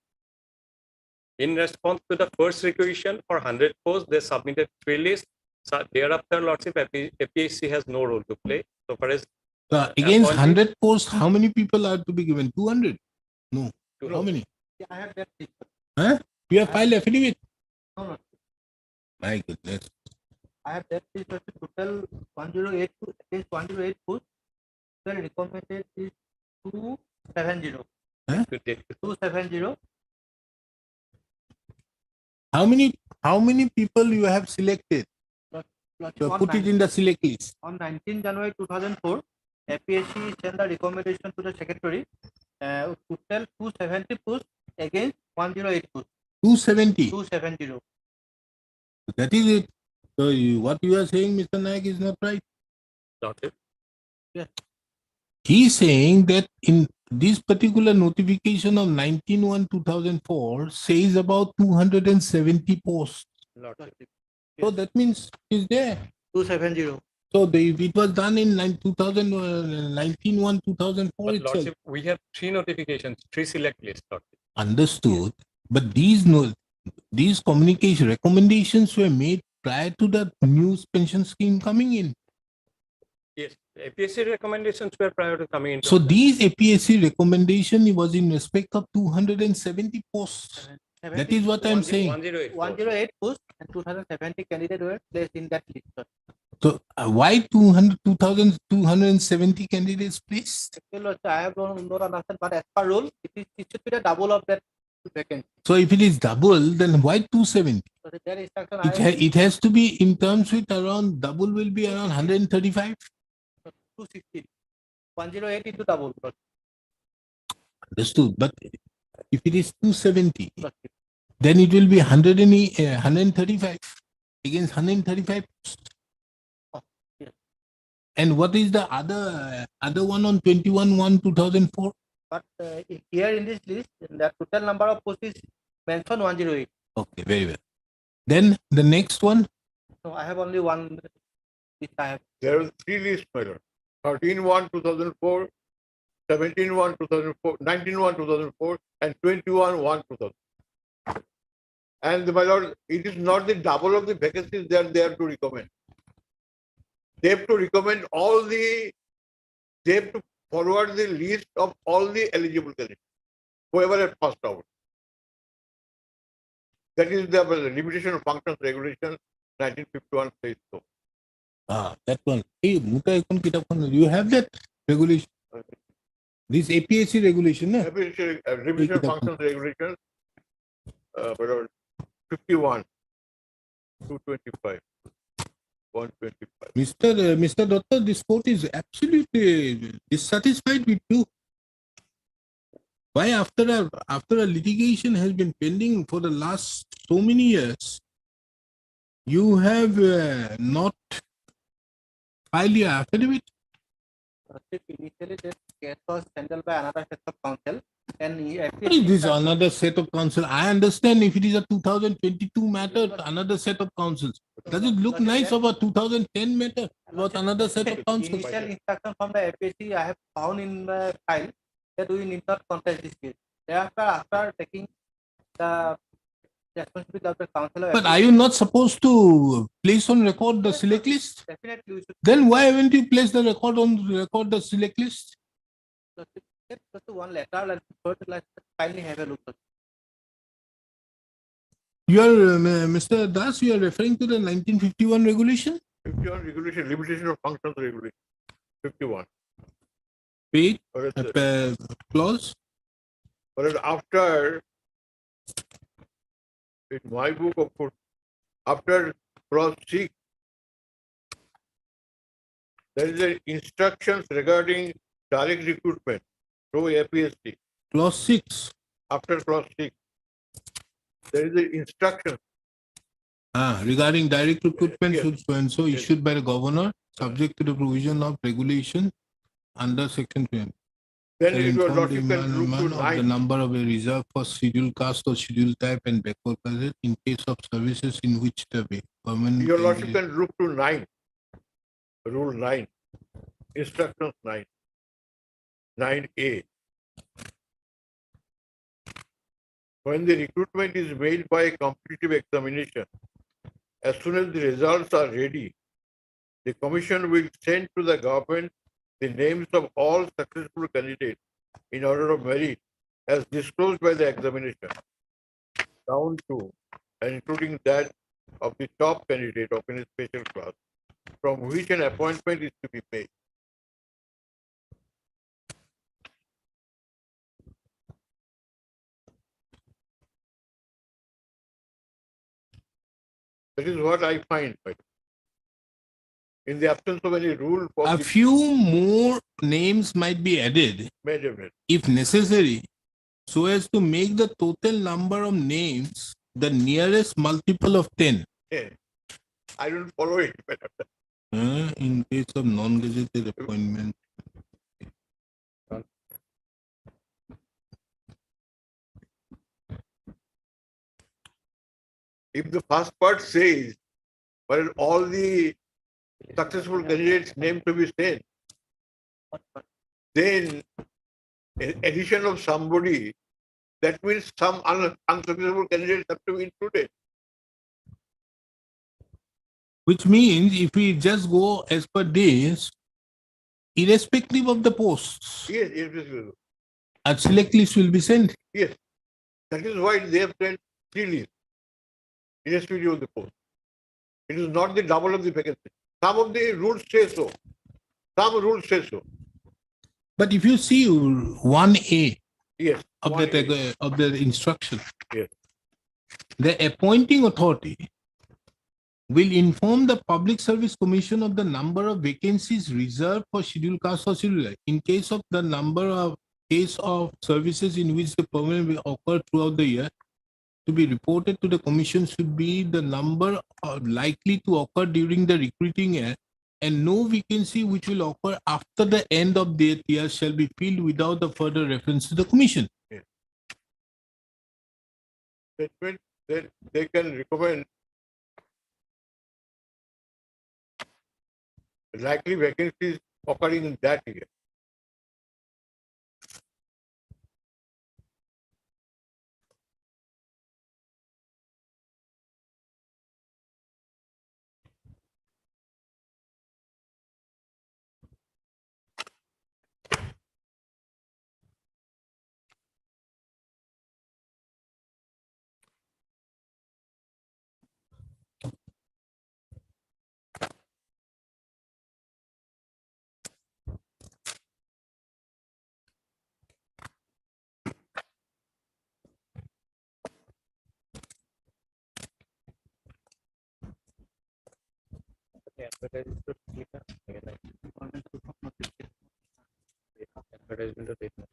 In response to the first requisition for 100 posts, they submitted 3 lists. So thereafter, Lordship, APSC has no role to play. So far as So against appointing- 100 posts, how many people are to be given? 200? No. How many? Yeah, I have that. Huh? You have filed affidavit? No, no. My goodness. I have that is total 108 against 108 posts. The recommended is 270. to take 270. How many people you have selected? So On put it in the select list. On 19 January 2004, APSC sent the recommendation to the secretary. Total 270 posts against 108 posts. 270. 270. That is it. So what you are saying, Mr. Naik, is not right. Lordship. He is saying that in this particular notification of 19/1/2004 says about 270 posts. Lordship. So that means it's there. 270. So if it was done in 19/1/2004 But itself. Lordship, we have 3 notifications, 3 select lists, Lordship. Understood. But these communication recommendations were made prior to the new pension scheme coming in. Yes, APSC recommendations were prior to coming in. So these APSC recommendation was in respect of 270 posts. That is what I'm saying. 108. 108 posts and 2070 candidates were placed in that list. So why 2,270 candidates placed? Actually, I have not understand, but as per rule, it should be the double of that vacancy. So if it is double, then why 270? So that instruction It has to be in terms with around double will be around 135. 260. 108 into double. Understood. But if it is 270, then it will be 135 against 135. Yes. And what is the other one on 21/1/2004? But here in this list, the total number of posts is mentioned 108. Okay, very well. Then the next one. So I have only one list. I have. There are 3 lists, my lord. 13/1/2004, 17/1/2004, 19/1/2004, and 21/1/2004. And my lord, it is not the double of the vacancies they are there to recommend. They have to recommend they have to forward the list of all the eligible candidates, whoever has passed out. That is the limitation of functions regulation 1951 says so. That one. Hey, you have that regulation. This APSC regulation, na? Limitation of functions regulation, my lord, 51, 225, 125. Mr. Doctor, this court is absolutely dissatisfied with you. Why after a litigation has been pending for the last so many years, you have not filed your affidavit? Initially, case was handled by another set of counsel, and What is this another set of counsel? I understand if it is a 2022 matter, another set of counsels. Does it look nice of a 2010 matter about another set of counsels? Initial instruction from the APSC I have found in the file that we need not contest this case. Thereafter, after taking the responsibility of the counsel, But are you not supposed to place on record the select list? definitely we should. Then why haven't you placed the record the select list? Just one letter, like first, like finally have a look. You are, Mr. Das, you are referring to the 1951 regulation? 51 regulation, limitation of functions regulation. 51. Page, Whereas clause? whereas after, in my book, of course, after clause 6, there is a instructions regarding direct recruitment through APSC. Clause 6. After clause 6, there is an instruction. Regarding direct recruitment Yes. should so and so issued by the governor, subject to the provision of regulation under section 10. Then Shall it was inform not the you can look man to of the 9. number of a reserve for scheduled caste or scheduled type and backward classes in case of services in which the government. Your lordship can look to 9. Rule 9. Instructions 9. 9A. When the recruitment is made by a competitive examination, as soon as the results are ready, the commission will send to the government the names of all successful candidates in order of merit as disclosed by the examination, down to and including that of the top candidate of any special class, from which an appointment is to be made. That is what I find. In the absence of any rule for A few more names might be added measurement. if necessary, so as to make the total number of names the nearest multiple of 10. Yeah. I don't follow it. In case of non-gazetted appointment. If the first part says, but all the successful candidates name to be sent, then in addition of somebody, that means some unsuccessful candidates have to be included. Which means if we just go as per this, irrespective of the posts, Yes, yes, a select list will be sent. yes. That is why they have sent 3 lists, irrespective of the post. It is not the double of the vacancy. Some of the rules say so. Some rules say so. But if you see 1A Yes. of 1A. of the instruction, Yes. the appointing authority will inform the Public Service Commission of the number of vacancies reserved for scheduled caste or scheduled type. In case of the number of case of services in which the permanent will occur throughout the year, to be reported to the commission should be the number likely to occur during the recruiting year, and no vacancy which will occur after the end of the year shall be filled without a further reference to the commission. Yes. That means that they can recommend likely vacancies occurring in that year. Advertisement.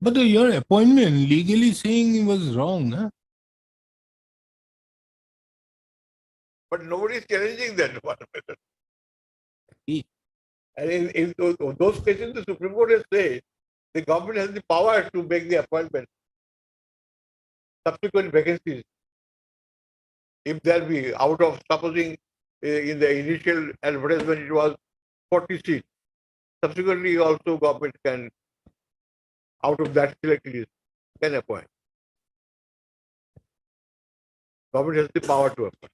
But your appointment legally saying it was wrong, huh? But nobody is challenging that one. Yeah. And in those cases, the Supreme Court has said the government has the power to make the appointment. Subsequent vacancies, if there be out of, supposing in the initial advertisement it was 40 seats, subsequently also government can, out of that select list, can appoint. Government has the power to appoint.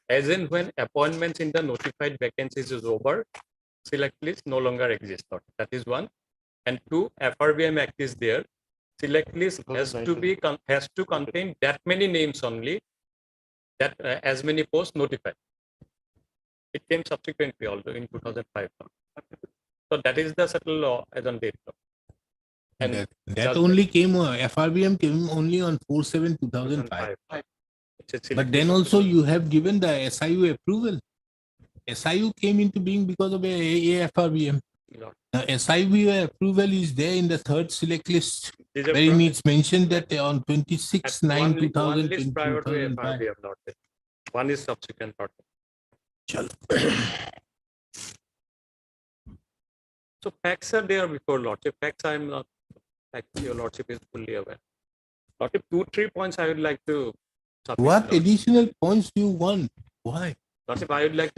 As in when appointments in the notified vacancies is over, select list no longer exists. That is one. And two, FRBM Act is there. Select list has to contain that many names only, that as many posts notified. It came subsequently also in 2005. So that is the settled law as on date law. And that only came, FRBM came only on 4/7/2005. But then also you have given the SIU approval. SIU came into being because of AFRBM. Now, SIU approval is there in the third select list, wherein it's mentioned that on 26/9/2005. One is subsequent. So facts are there before Lordship. Facts I am not, your Lordship is fully aware. Lordship, 2-3 points I would like to submit. What additional points do you want? Why? Lordship, I would like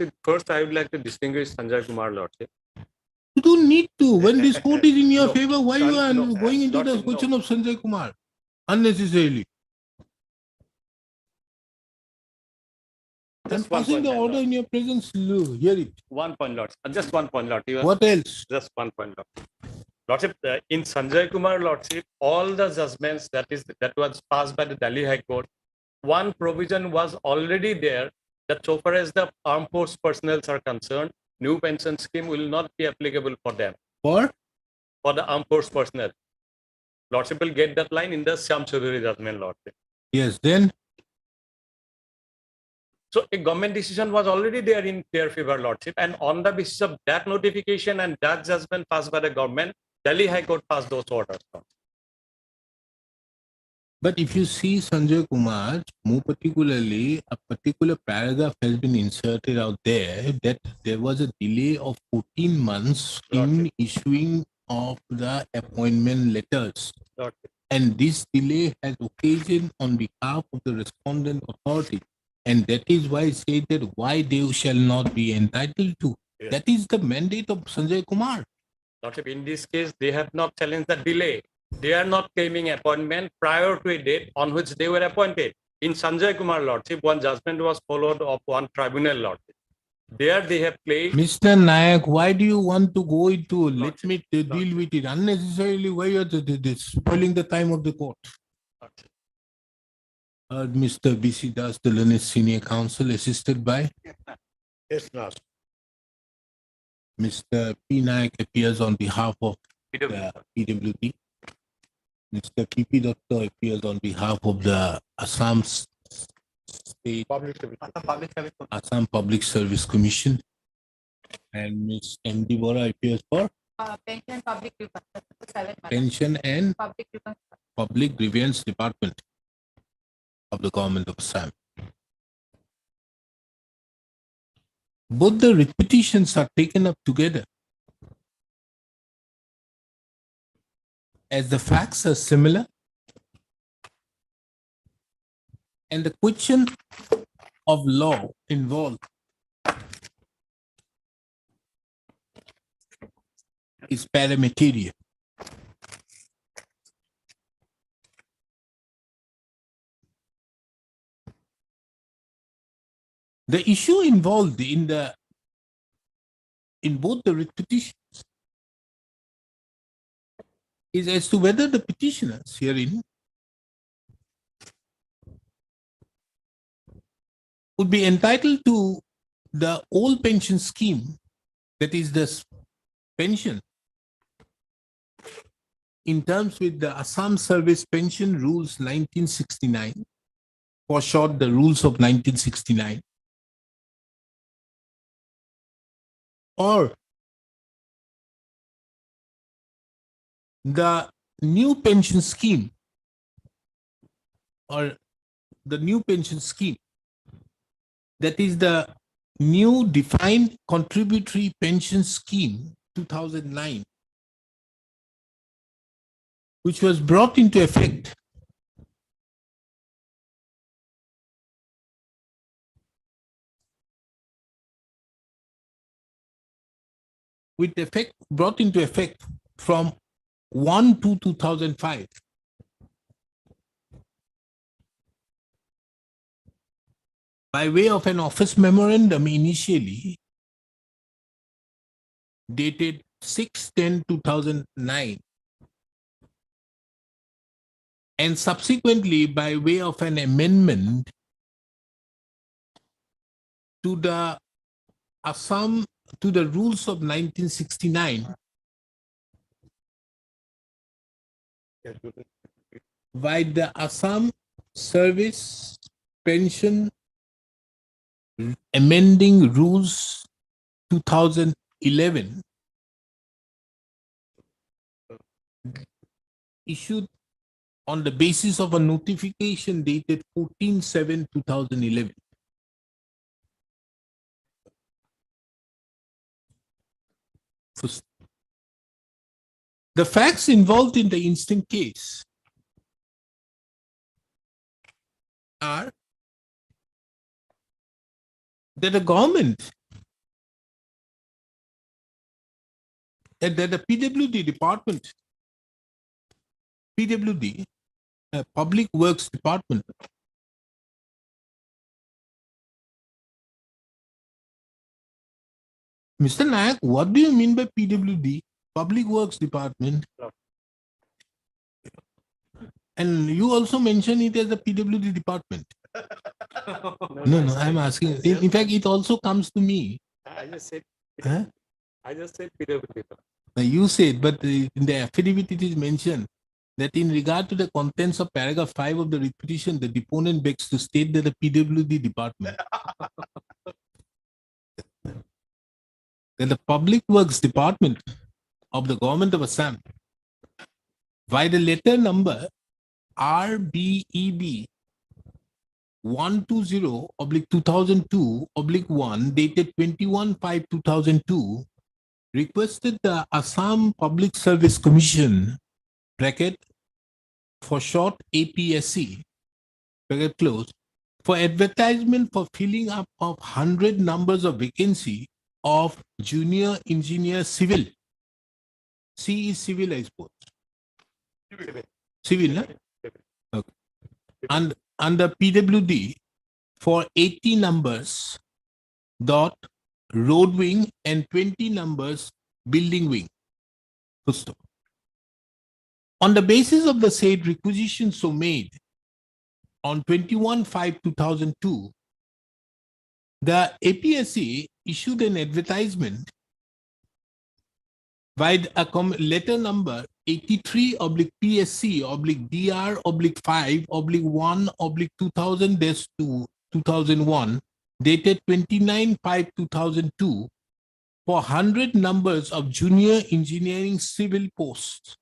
to distinguish Sanjay Kumar, Lordship. You don't need to. When this court is in your No, favor, why you are no, going into the Lordship, question no. of Sanjay Kumar unnecessarily? I'm Just one passing point, the Lord. order in your presence. Hear it. 1 point, Lord. Just 1 point, Lord. What else? Just 1 point, Lord. Lordship, in Sanjay Kumar, Lordship, all the judgments that was passed by the Delhi High Court, one provision was already there that so far as the armed force personnel are concerned, new pension scheme will not be applicable for them. For the armed force personnel. Lordship will get that line in the Syam Chaudhary judgment, Lordship. yes, then So a government decision was already there in their favor, Lordship, and on the basis of that notification and that judgment passed by the government, Delhi High Court passed those orders. but if you see Sanjay Kumar, more particularly, a particular paragraph has been inserted out there that there was a delay of 14 months in issuing of the appointment letters. Lordship. And this delay has occasioned on behalf of the respondent authority. And that is why I stated why they shall not be entitled to. Yes. That is the mandate of Sanjay Kumar. Lordship, in this case, they have not challenged the delay. They are not claiming appointment prior to a date on which they were appointed. In Sanjay Kumar, Lordship, one judgment was followed of one tribunal, Lordship. There they have claimed. Mr. Nayak, why do you want to go into, let me deal with it unnecessarily? Why you are spoiling the time of the court? Mr. B.C. Das, the learned senior counsel, assisted by Yes, no. Mr. P. Nayak appears on behalf of the PWD. Mr. P.P. Dutta appears on behalf of the Assam State Assam Public Service Commission. And Ms. M.D. Bora appears for Pension public grievance. Pension and Public grievance. Public Grievance Department of the Government of Assam. Both the petitions are taken up together, as the facts are similar and the question of law involved is paramaterial. The issue involved in both the writ petitions is as to whether the petitioners herein would be entitled to the old pension scheme, that is the pension in terms with the Assam Service Pension Rules 1969, for short, the rules of 1969, or the new pension scheme, or the new pension scheme, that is the new defined contributory pension scheme 2009, which was brought into effect brought into effect from 1/2/2005. By way of an office memorandum initially dated 6/10/2009, and subsequently by way of an amendment to the Assam, to the rules of 1969 by the Assam Service Pension Amending Rules 2011, issued on the basis of a notification dated 14/7/2011. The facts involved in the instant case are that the government, that the PWD department, Public Works Department, Mr. Nayak, what do you mean by PWD, Public Works Department? And you also mention it as the PWD department. No, I'm asking. In fact, it also comes to me. I just said, Huh? I just said PWD. You said, but in the affidavit it is mentioned that in regard to the contents of paragraph 5 of the repetition, the deponent begs to state that the PWD department, that the Public Works Department of the government of Assam, by the letter number RBEB 120/2002/1 dated 21/5/2002, requested the Assam Public Service Commission bracket for short APSC bracket close for advertisement for filling up of 100 numbers of vacancy of junior engineer civil. C is civil, I suppose. Civil, no? Okay. And under PWD for 80 numbers dot road wing and 20 numbers building wing. On the basis of the said requisition so made on 21/5/2002, the APSC issued an advertisement by a letter number 83/PR/5/1/2000-2001 dated 29/5/2002 for 100 numbers of junior engineering civil posts.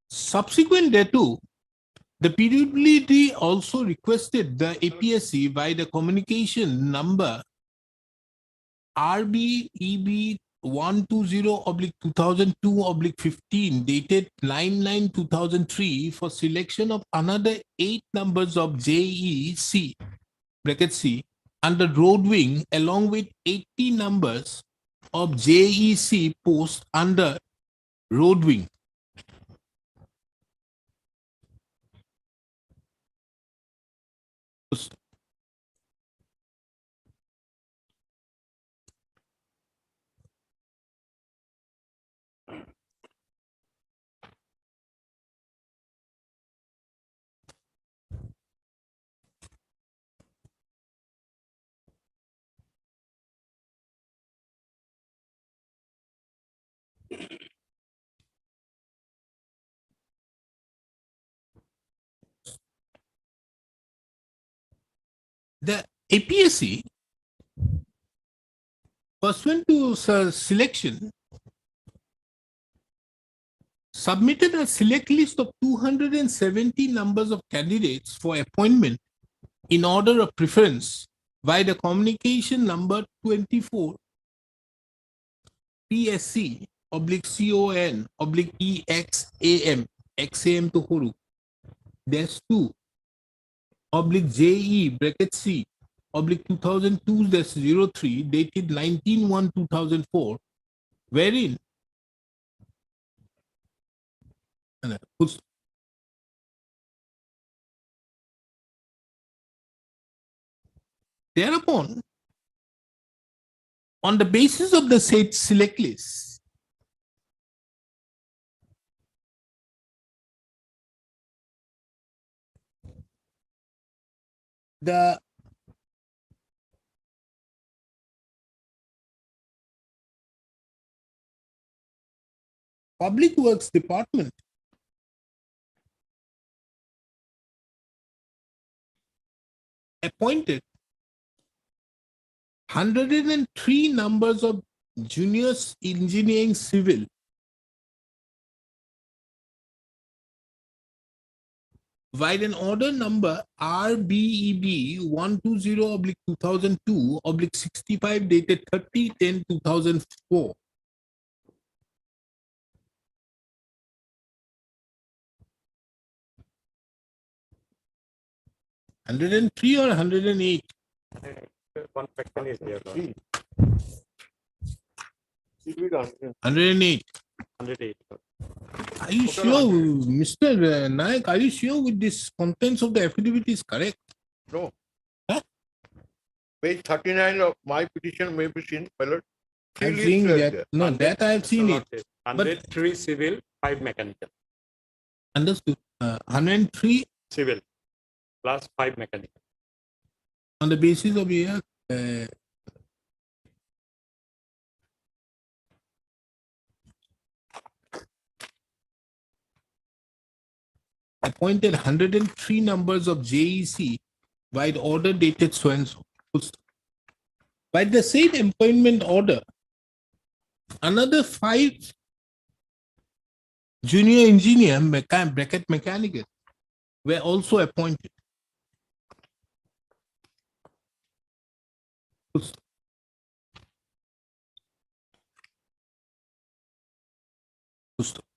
Subsequent thereto, the PWD also requested the APSC by the communication number RBEB 120/2002/15 dated 9/9/2003 for selection of another 8 numbers of JEC bracket C under road wing along with 80 numbers of JEC post under road wing. The APSC, pursuant to selection, submitted a select list of 270 numbers of candidates for appointment in order of preference by the communication number 24 PSC /CON EXAM XAM to Horu -2 JE (C) 2002-03 dated 19/1/2004, wherein thereupon, on the basis of the said select list, the Public Works Department appointed 103 numbers of juniors engineering civil via an order number RBEB 120/2002/65 dated 30/10/2004. (103 or 108? One section is there. 108. 108. Are you sure, Mr. Naik, are you sure with this contents of the affidavit is correct? No. Huh? Page 39 of my petition may be seen, my lord. Three I'm lists seeing were that. there. No, that I have seen it. 103 civil, 5 mechanical. Understood. 103 Civil plus 5 mechanical. on the basis of here. Appointed 103 numbers of JEC by the order dated so and so. By the said appointment order, another 5 junior engineer bracket mechanical were also appointed.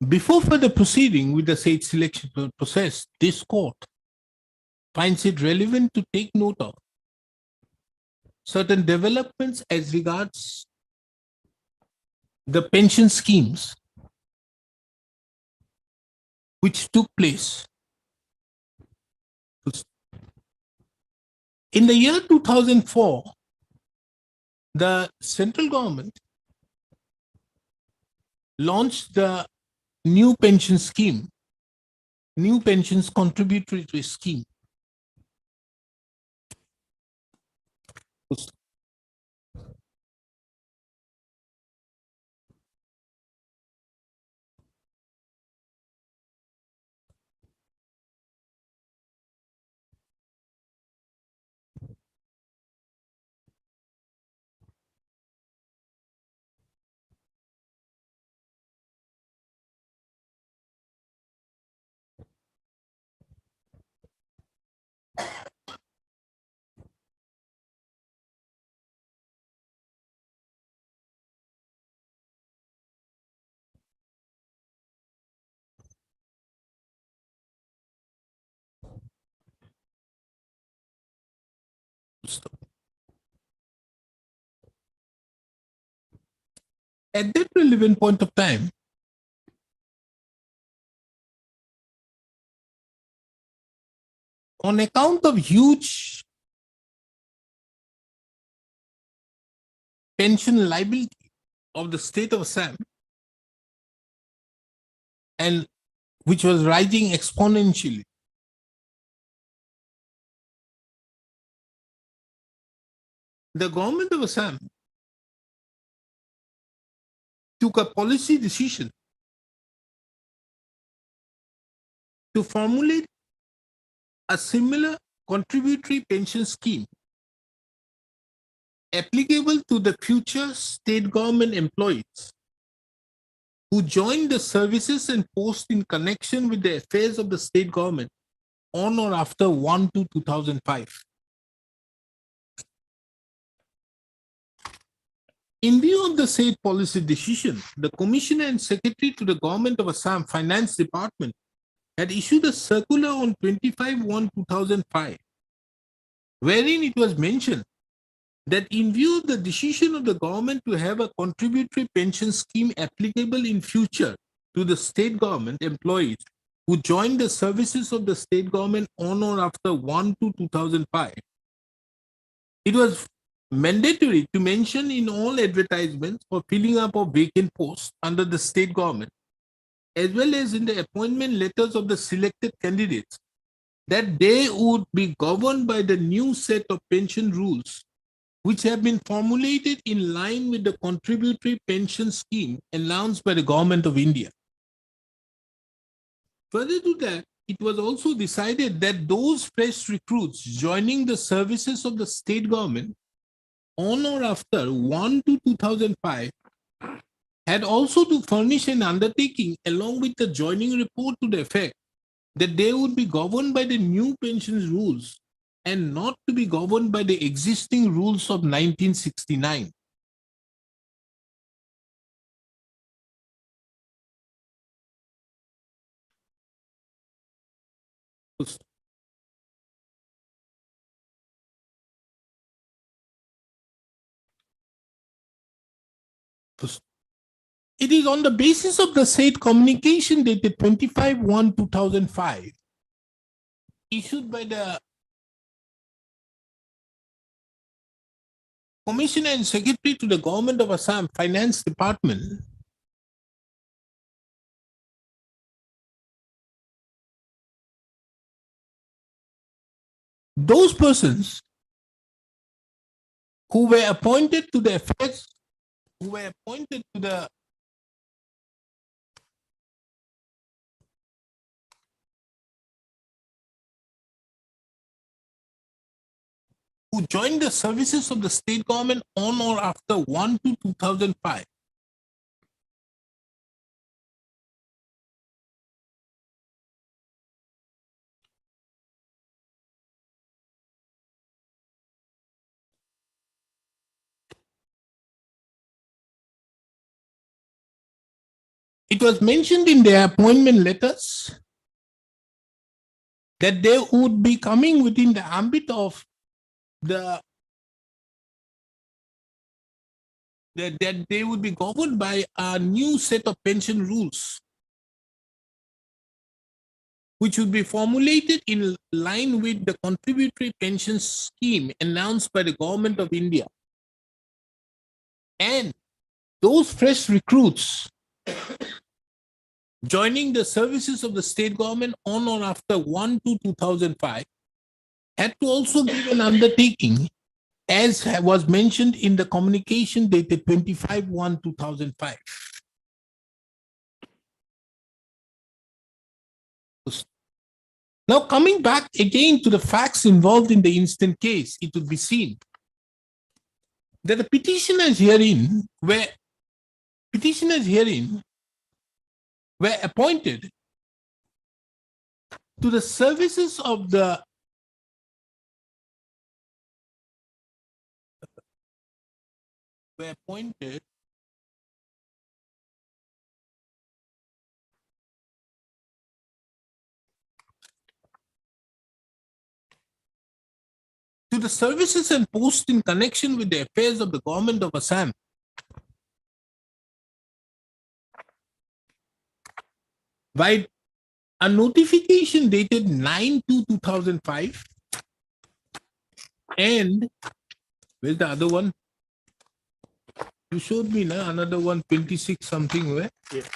Before further proceeding with the said selection process, this court finds it relevant to take note of certain developments as regards the pension schemes which took place. In the year 2004, the central government launched the new pension scheme, new pensions contributory scheme. At that relevant point of time, on account of huge pension liability of the state of Assam, and which was rising exponentially, the government of Assam took a policy decision to formulate a similar contributory pension scheme applicable to the future state government employees who join the services and post in connection with the affairs of the state government on or after 1/2/2005. In view of the said policy decision, the Commissioner and Secretary to the Government of Assam Finance Department had issued a circular on 25/1/2005, wherein it was mentioned that in view of the decision of the government to have a contributory pension scheme applicable in future to the state government employees who join the services of the state government on or after 1/2/2005, it was mandatory to mention in all advertisements for filling up of vacant posts under the state government, as well as in the appointment letters of the selected candidates, that they would be governed by the new set of pension rules, which have been formulated in line with the contributory pension scheme announced by the Government of India. Further to that, it was also decided that those fresh recruits joining the services of the state government on or after 1/2/2005 had also to furnish an undertaking along with the joining report to the effect that they would be governed by the new pensions rules and not to be governed by the existing rules of 1969. It is on the basis of the said communication dated 25/1/2005, issued by the Commissioner and Secretary to the Government of Assam Finance Department, those persons who were appointed to the affairs, who were appointed to the who joined the services of the state government on or after 1/2/2005. It was mentioned in their appointment letters that they would be coming within the ambit of that they would be governed by a new set of pension rules, which would be formulated in line with the contributory pension scheme announced by the Government of India. And those fresh recruits joining the services of the state government on or after 1/2/2005 had to also give an undertaking, as was mentioned in the communication dated 25/1/2005. Now, coming back again to the facts involved in the instant case, it would be seen that the petitioners herein were appointed to the services of the services and posts in connection with the affairs of the Government of Assam by a notification dated 9/2/2005, and where's the other one? You showed me another one, 26 something where? Yes,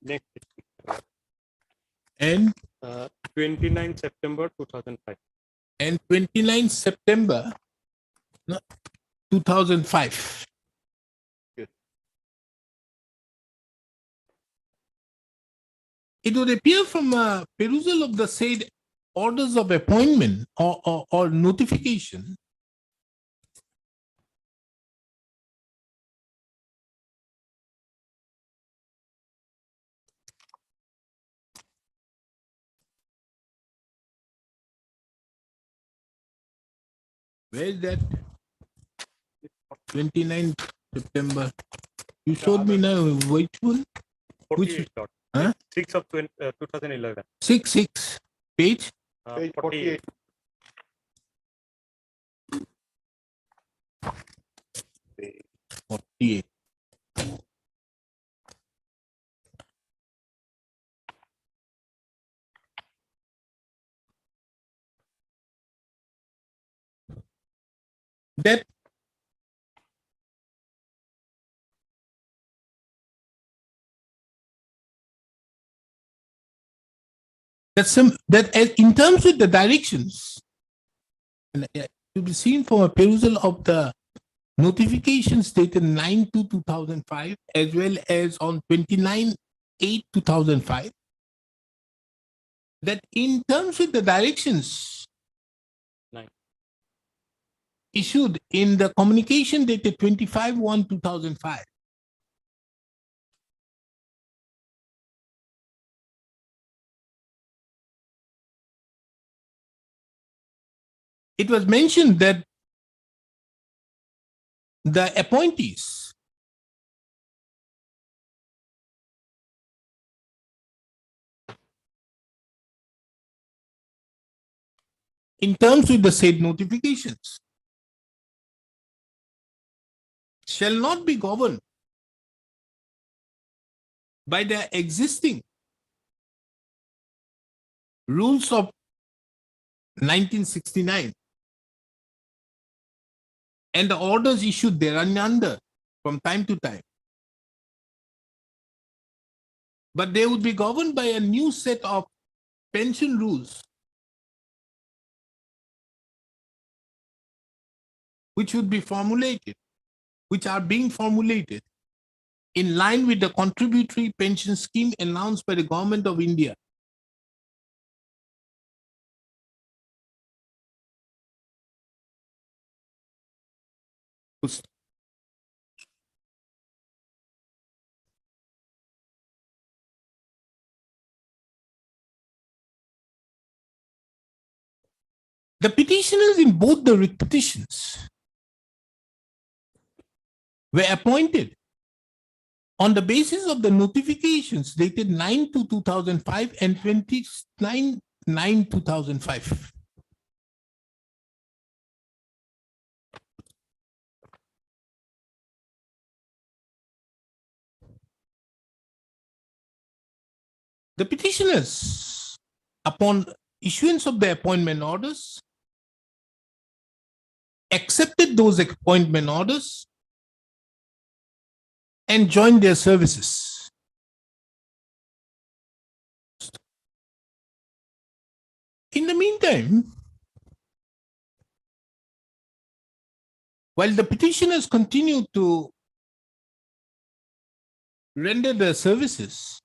next. And 29 September 2005. And 29 September 2005. Yes. It would appear from a perusal of the said orders of appointment or notification Where is that? 29th September. You showed me now which one? 48, Lord. Huh? 6 of 2011. 6 page. Page 48. Page 48. That in terms of the directions, and to be seen from a perusal of the notifications dated 9/2/2005 as well as on 29/8/2005, that in terms of the directions issued in the communication dated 25/1/2005, it was mentioned that the appointees in terms with the said notifications shall not be governed by the existing rules of 1969 and the orders issued thereunder from time to time, but they would be governed by a new set of pension rules which would be formulated, which are being formulated in line with the contributory pension scheme announced by the Government of India. The petitioners in both the petitions were appointed on the basis of the notifications dated 9/2/2005 and 29/9/2005. The petitioners, upon issuance of the appointment orders, accepted those appointment orders and joined their services. In the meantime, while the petitioners continue to render their services,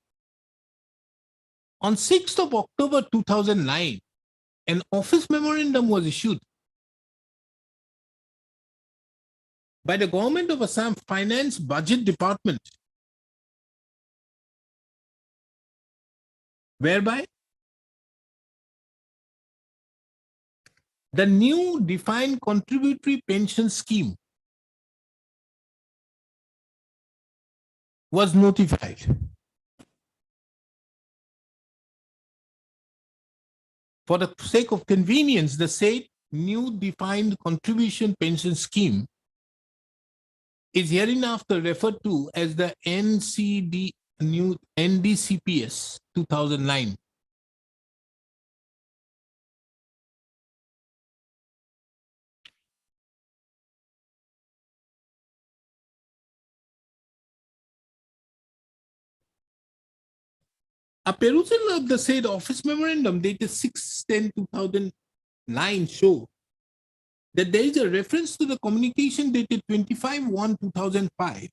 on 6th of October 2009, an office memorandum was issued by the Government of Assam Finance Budget Department, whereby the new defined contributory pension scheme was notified. For the sake of convenience, the said new defined contribution pension scheme is hereinafter referred to as the NDCPS 2009. A perusal of the said office memorandum dated 6/10/2009 show that there is a reference to the communication dated 25/1/2005,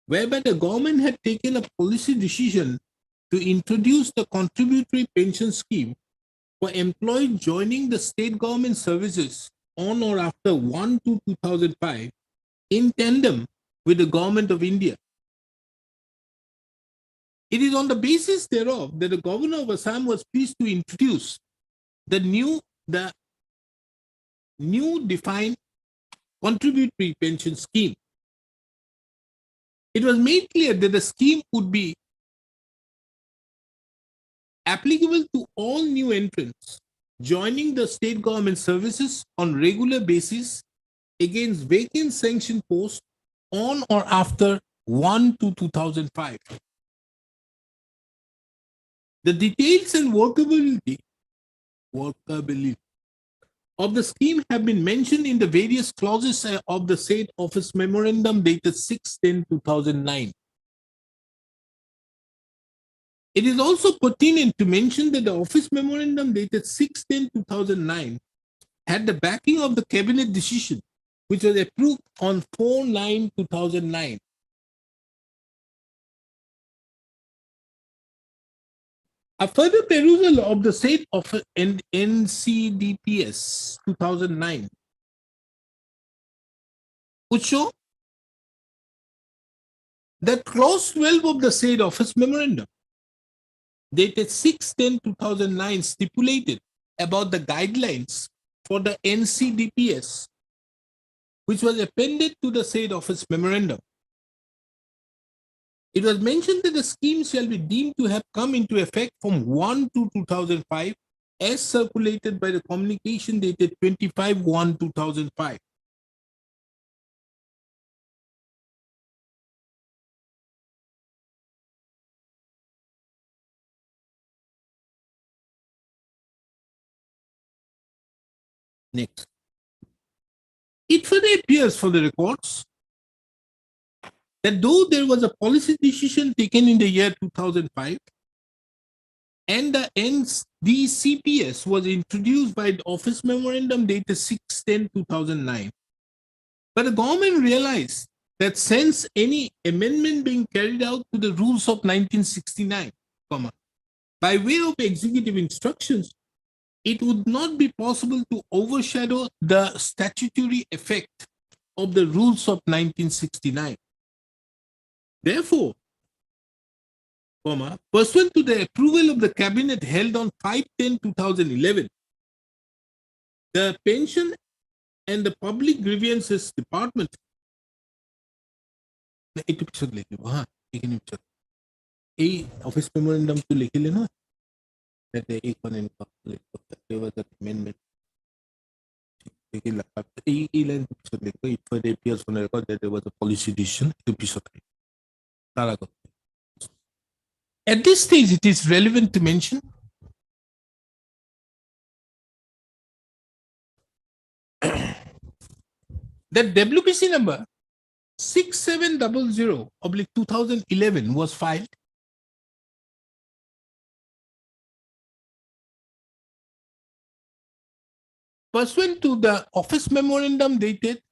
whereby the government had taken a policy decision to introduce the contributory pension scheme for employees joining the state government services on or after 1/2/2005 in tandem with the Government of India. It is on the basis thereof that the Governor of Assam was pleased to introduce the new defined contributory pension scheme. It was made clear that the scheme would be applicable to all new entrants joining the state government services on regular basis against vacant sanction posts on or after 1/2/2005. The details and workability of the scheme have been mentioned in the various clauses of the said office memorandum dated 6/10/2009. It is also pertinent to mention that the office memorandum dated 6/10/2009 had the backing of the cabinet decision, which was approved on 4/9/2009. A further perusal of the said of NCDPS 2009 would show that clause 12 of the said office memorandum dated 6/10/2009 stipulated about the guidelines for the NCDPS, which was appended to the said office memorandum. It was mentioned that the scheme shall be deemed to have come into effect from 1/2/2005 as circulated by the communication dated 25/1/2005. Next. It further appears for the records that though there was a policy decision taken in the year 2005 and the NDCPS was introduced by the office memorandum dated 6/10/2009, but the government realized that since any amendment being carried out to the rules of 1969, by way of executive instructions, it would not be possible to overshadow the statutory effect of the rules of 1969. Therefore, pursuant to the approval of the cabinet held on 5/10/2011, the pension and the public grievances department office memorandum to likhile na that there was an amendment. It further appears on the record that there was a policy decision to be certain. At this stage, it is relevant to mention that WBC number 6700/2011 was filed pursuant to the office memorandum dated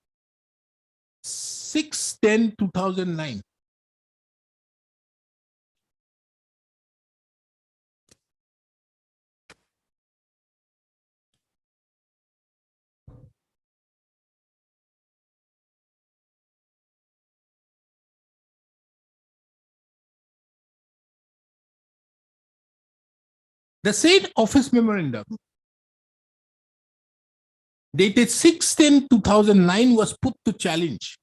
6/10/2009. The said office memorandum dated 6/10/2009 was put to challenge.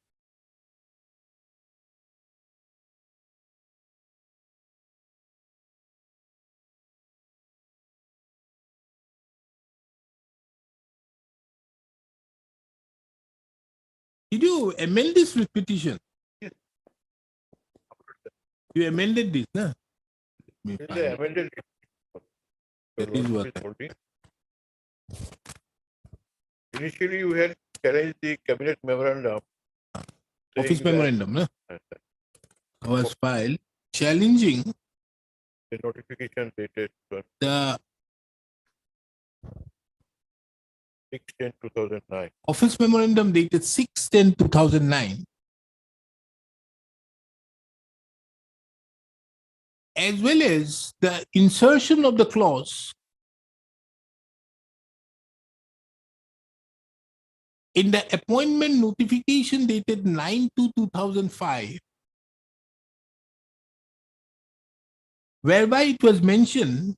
Did you amend this with petition? Yes. You amended this, no? They amended it. That is what. Initially, you had challenged the cabinet memorandum. Office saying that memorandum, no? Was filed challenging the notification dated the 6/10/2009. office memorandum dated 6/10/2009, as well as the insertion of the clause in the appointment notification dated 9/2/2005, whereby it was mentioned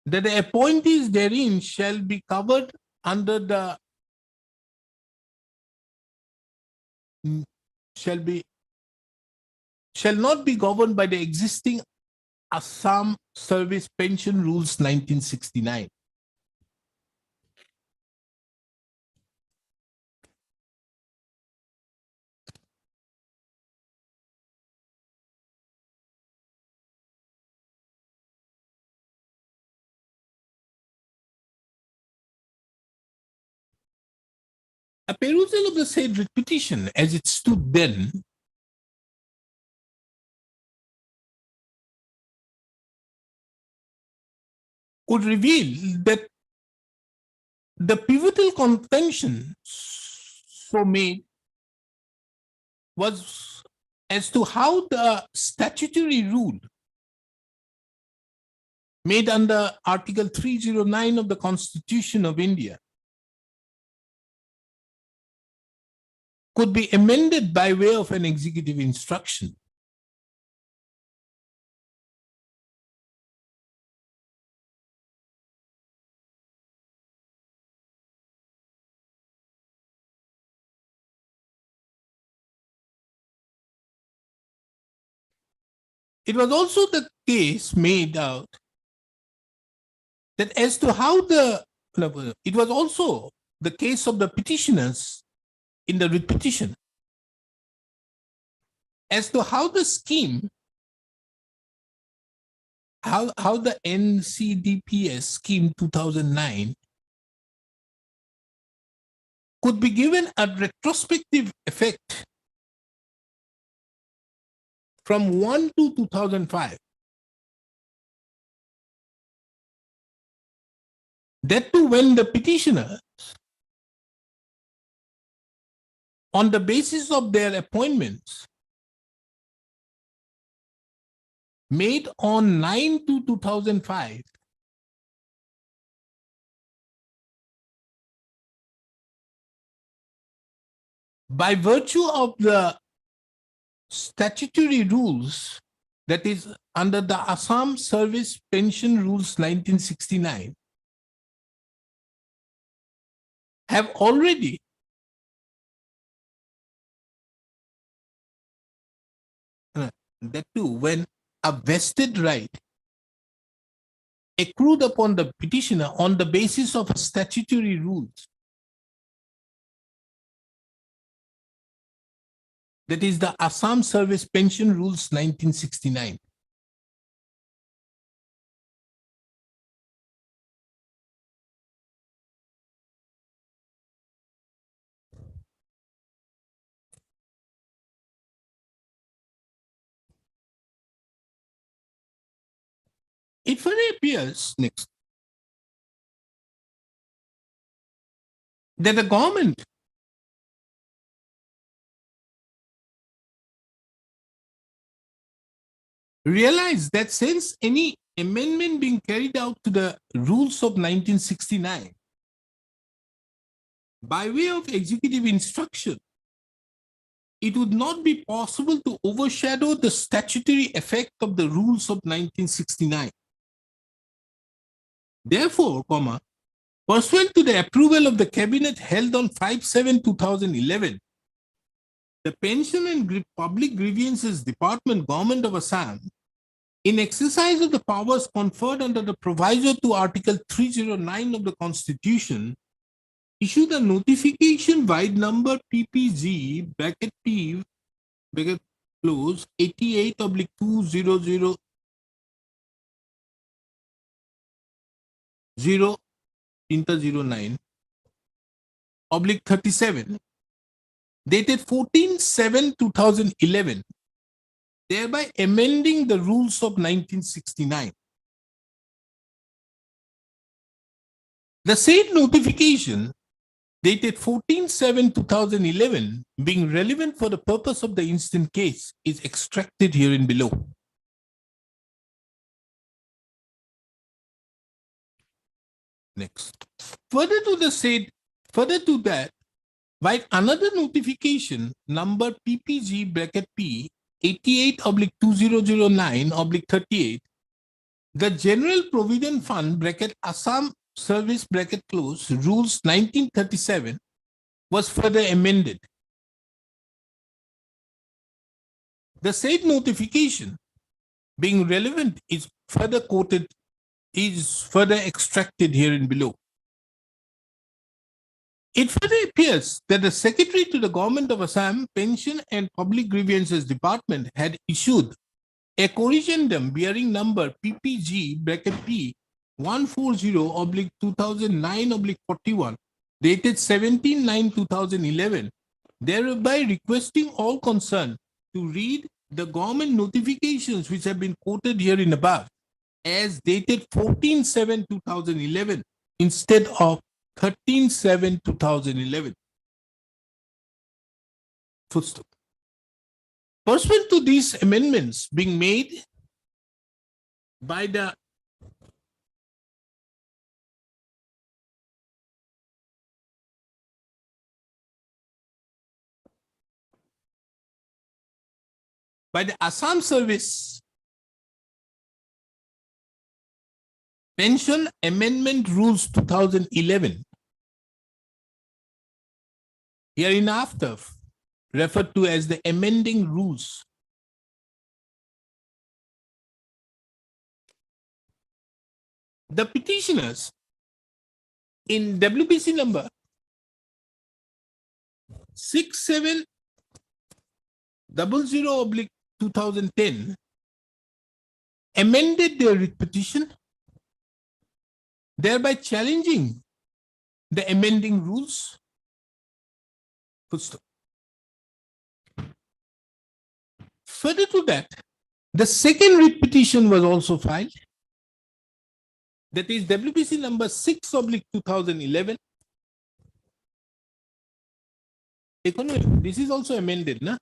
that the appointees therein shall be covered under the shall not be governed by the existing Assam Service Pension Rules 1969. A perusal of the said petition as it stood then would reveal that the pivotal contention so made was as to how the statutory rule made under Article 309 of the Constitution of India could be amended by way of an executive instruction. It was also the case made out that as to how it was also the case of the petitioners in the writ petition as to how the scheme, how the NCDPS scheme 2009 could be given a retrospective effect from 1 to 2005. That too when the petitioners, on the basis of their appointments made on 9 to 2005, by virtue of the statutory rules, that is under the Assam Service Pension Rules 1969, have already that too when a vested right accrued upon the petitioner on the basis of statutory rules, that is the Assam Service Pension Rules 1969. It further appears next that the government realized that since any amendment being carried out to the rules of 1969 by way of executive instruction, it would not be possible to overshadow the statutory effect of the rules of 1969. Therefore, pursuant to the approval of the Cabinet held on 5/7/2011, the Pension and Public Grievances Department, Government of Assam, in exercise of the powers conferred under the proviso to Article 309 of the Constitution, issued a notification wide number PPG bracket P bracket close 88/2000 0/09/37 dated 14/7/2011, thereby amending the rules of 1969. The said notification dated 14/7/2011 being relevant for the purpose of the instant case is extracted herein below. Next. Further to that, while another notification number PPG bracket P 88/2009/38, the General Provident Fund bracket Assam Service bracket close rules 1937 was further amended. The said notification being relevant is further quoted, is further extracted herein below. It further appears that the Secretary to the Government of Assam Pension and Public Grievances Department had issued a corrigendum bearing number PPG P 140/2009/41 dated 17/9/2011, thereby requesting all concerned to read the government notifications which have been quoted herein above as dated 14/7/2011 instead of 13/7/2011. Footstep. Pursuant to these amendments being made by the Assam Service Pension Amendment Rules 2011, hereinafter referred to as the amending rules. The petitioners in WBC number 6700/2010 amended their writ petition, thereby challenging the amending rules. Further to that, the second writ petition was also filed. That is WBC number 6/2011. This is also amended, na?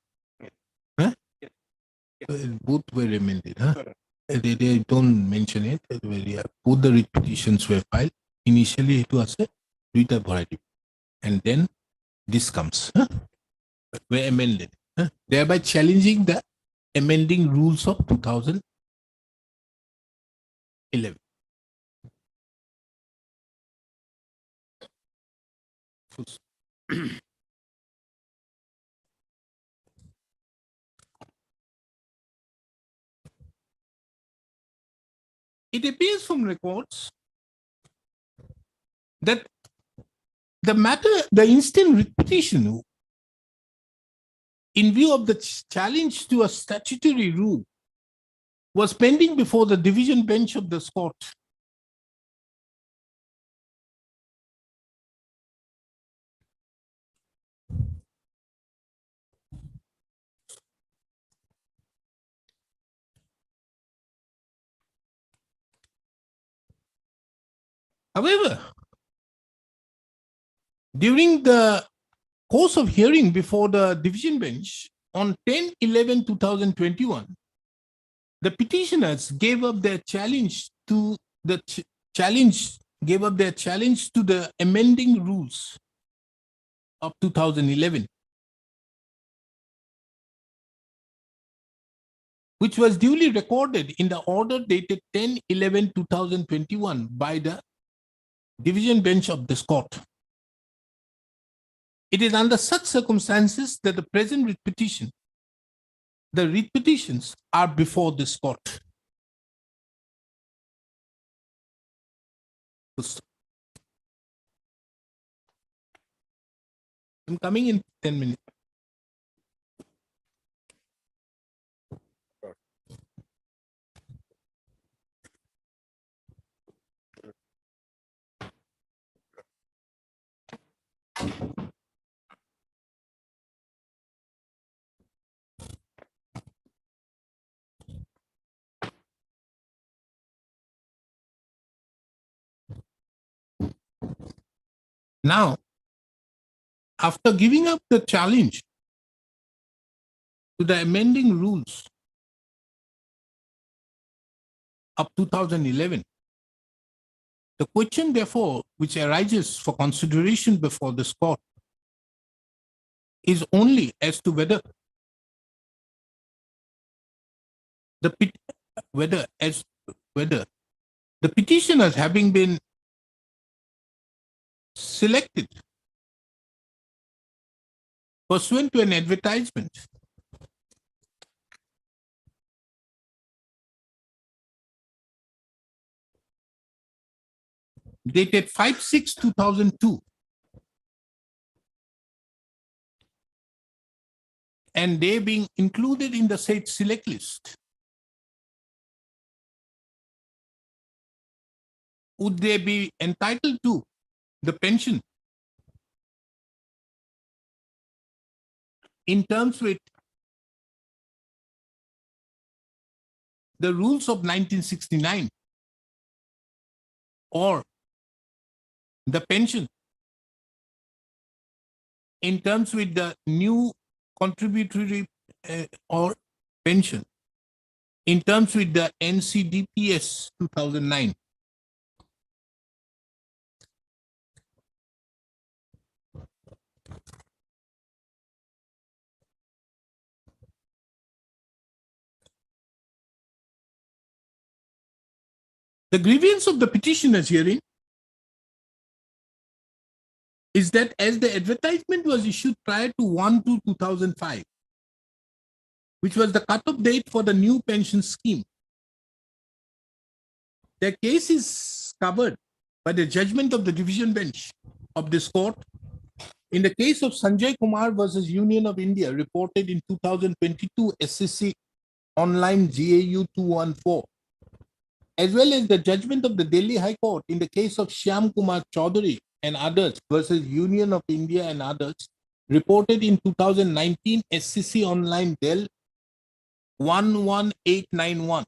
Huh? Both were amended, huh? They don't mention it. Both the writ petitions were filed. Initially, it was a writ variety, and then this comes, huh? Were amended, huh? Thereby challenging the amending rules of 2011. It appears from records that the instant writ petition, in view of the challenge to a statutory rule, was pending before the division bench of the court. However, during the course of hearing before the division bench on 10/11/2021, the petitioners gave up their challenge to the amending rules of 2011, which was duly recorded in the order dated 10/11/2021 by the division bench of this court. It is under such circumstances that the present writ petition, the writ petitions are before this court. I'm coming in 10 minutes. Now, after giving up the challenge to the amending rules of 2011, the question, therefore, which arises for consideration before this court is only as to whether the petitioners, having been selected pursuant to an advertisement dated 5/6/2002, and they being included in the said select list, would they be entitled to the pension in terms with the rules of 1969, or the pension in terms with the new contributory or pension in terms with the NCDPS 2009? The grievance of the petitioners herein is that as the advertisement was issued prior to 1/2/2005, which was the cutoff date for the new pension scheme, their case is covered by the judgment of the division bench of this court in the case of Sanjay Kumar versus Union of India, reported in 2022 SCC Online GAU 214, as well as the judgment of the Delhi High Court in the case of Shyam Kumar Chaudhary and others versus Union of India and others, reported in 2019 SCC Online Del 11891.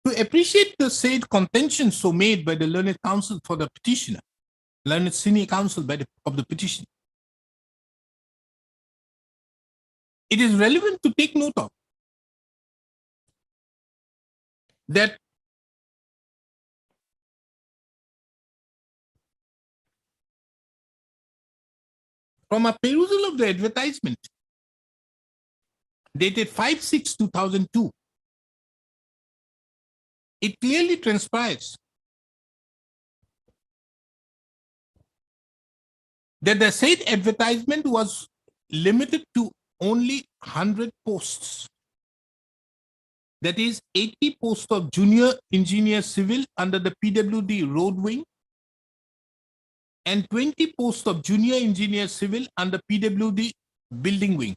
To appreciate the said contention so made by the learned counsel for the petitioner, learned senior counsel of the petition, it is relevant to take note of that from a perusal of the advertisement dated 5/6/2002, it clearly transpires that the said advertisement was limited to only 100 posts. That is 80 posts of junior engineer civil under the PWD road wing and 20 posts of junior engineer civil under PWD building wing.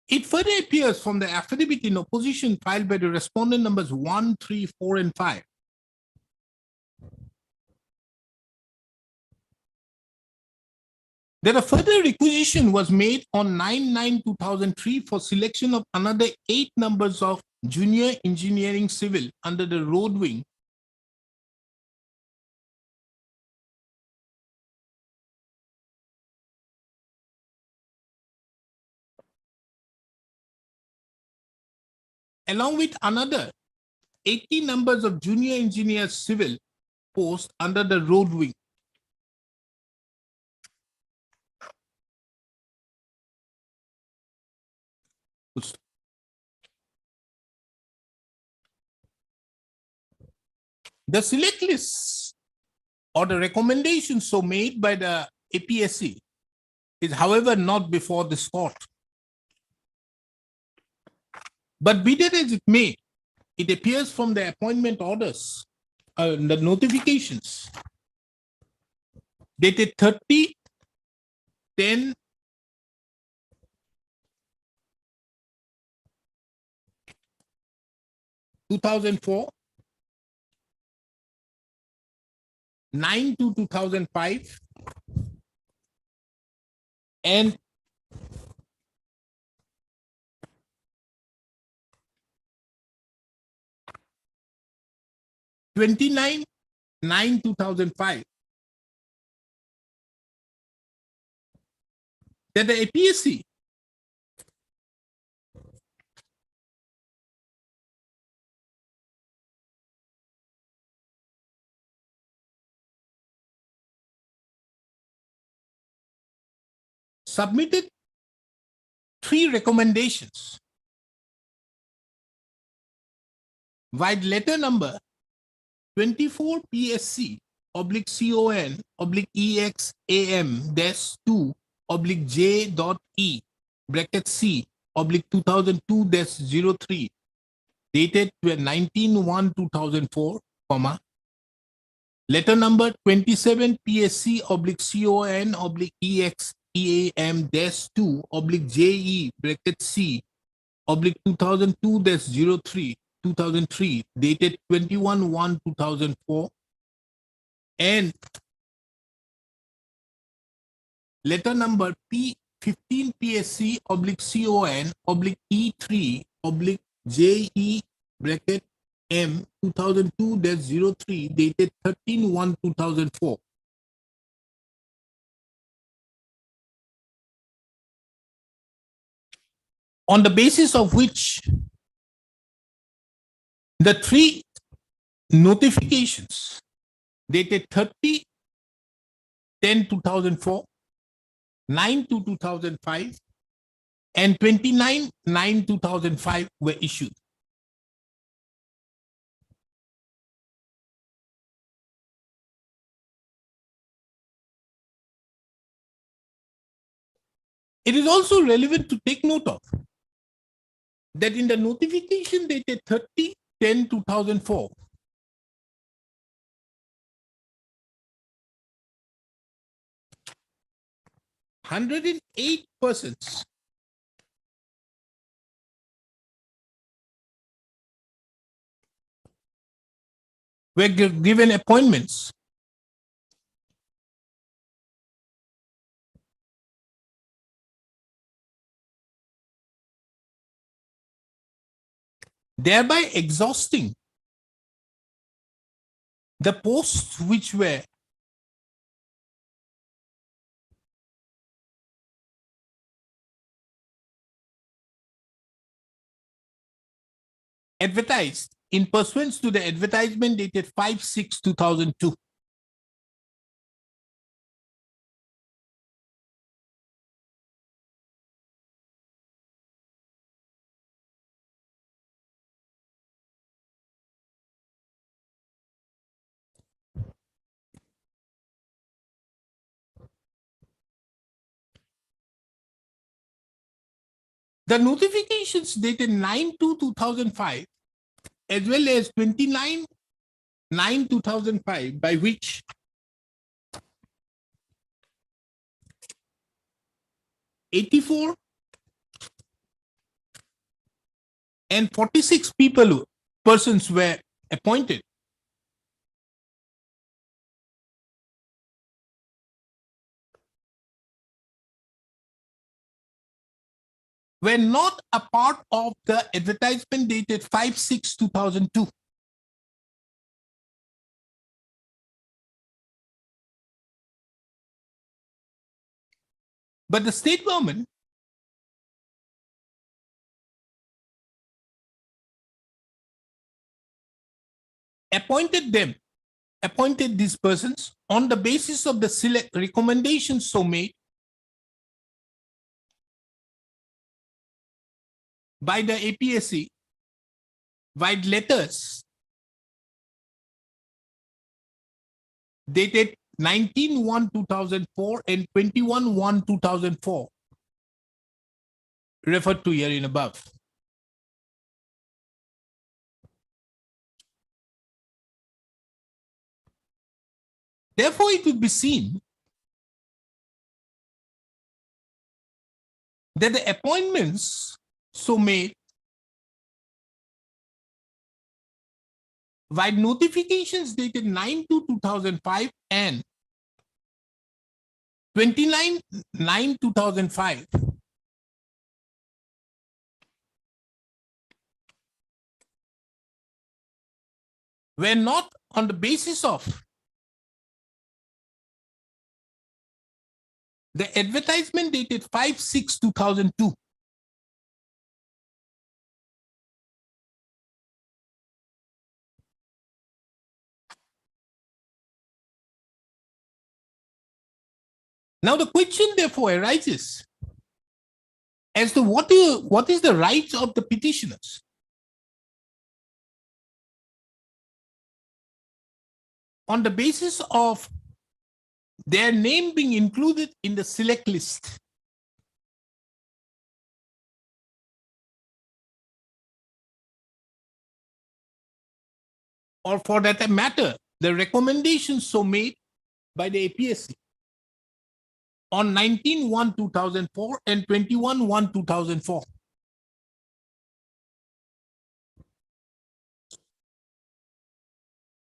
It further appears from the affidavit in opposition filed by the respondent numbers 1, 3, 4, and 5 that a further requisition was made on 9/9/2003 for selection of another 8 numbers of junior engineering civil under the road wing along with another 80 numbers of junior engineer civil posts under the road wing. The select lists or the recommendations so made by the APSC is, however, not before this court. But be that as it may, it appears from the appointment orders, the notifications dated 30/10/2004, 9/2/2005, and 29/9/2005 that the APSC submitted 3 recommendations. While letter number 24 PSC oblique CON oblique EXAM dash 2 oblique J dot E bracket C oblique 2002 dash 03 dated 19/1/2004, comma, letter number 27 PSC oblique CON oblique EXEAM dash 2 oblique JE bracket C oblique 2002 dash 03 2003 dated 21/1/2004, and letter number P15 PSC oblique CON oblique E3 oblique JE bracket M 2002-03 dated 13/1/2004. On the basis of which the 3 notifications dated 30/10/2004, 9/2/2005, and 29/9/2005 were issued. It is also relevant to take note of that in the notification dated 30/10/2004, 108 persons were given appointments thereby exhausting the posts which were advertised in pursuance to the advertisement dated 5/6/2002. The notifications dated 9/2/2005 as well as 29/9/2005 by which '84 and 46 persons were appointed. Were not a part of the advertisement dated 5/6/2002. But the state government appointed these persons on the basis of the select recommendations so made by the APSC, by letters dated 19/1/2004 and 21/1/2004 referred to herein above. Therefore, it would be seen that the appointments so made by notifications dated 9/2/2005 and 29/9/2005 were not on the basis of the advertisement dated 5/6/2002. Now the question therefore arises as to what is the rights of the petitioners. On the basis of their name being included in the select list. Or for that matter, the recommendations so made by the APSC on 19/1/2004 and 21/1/2004.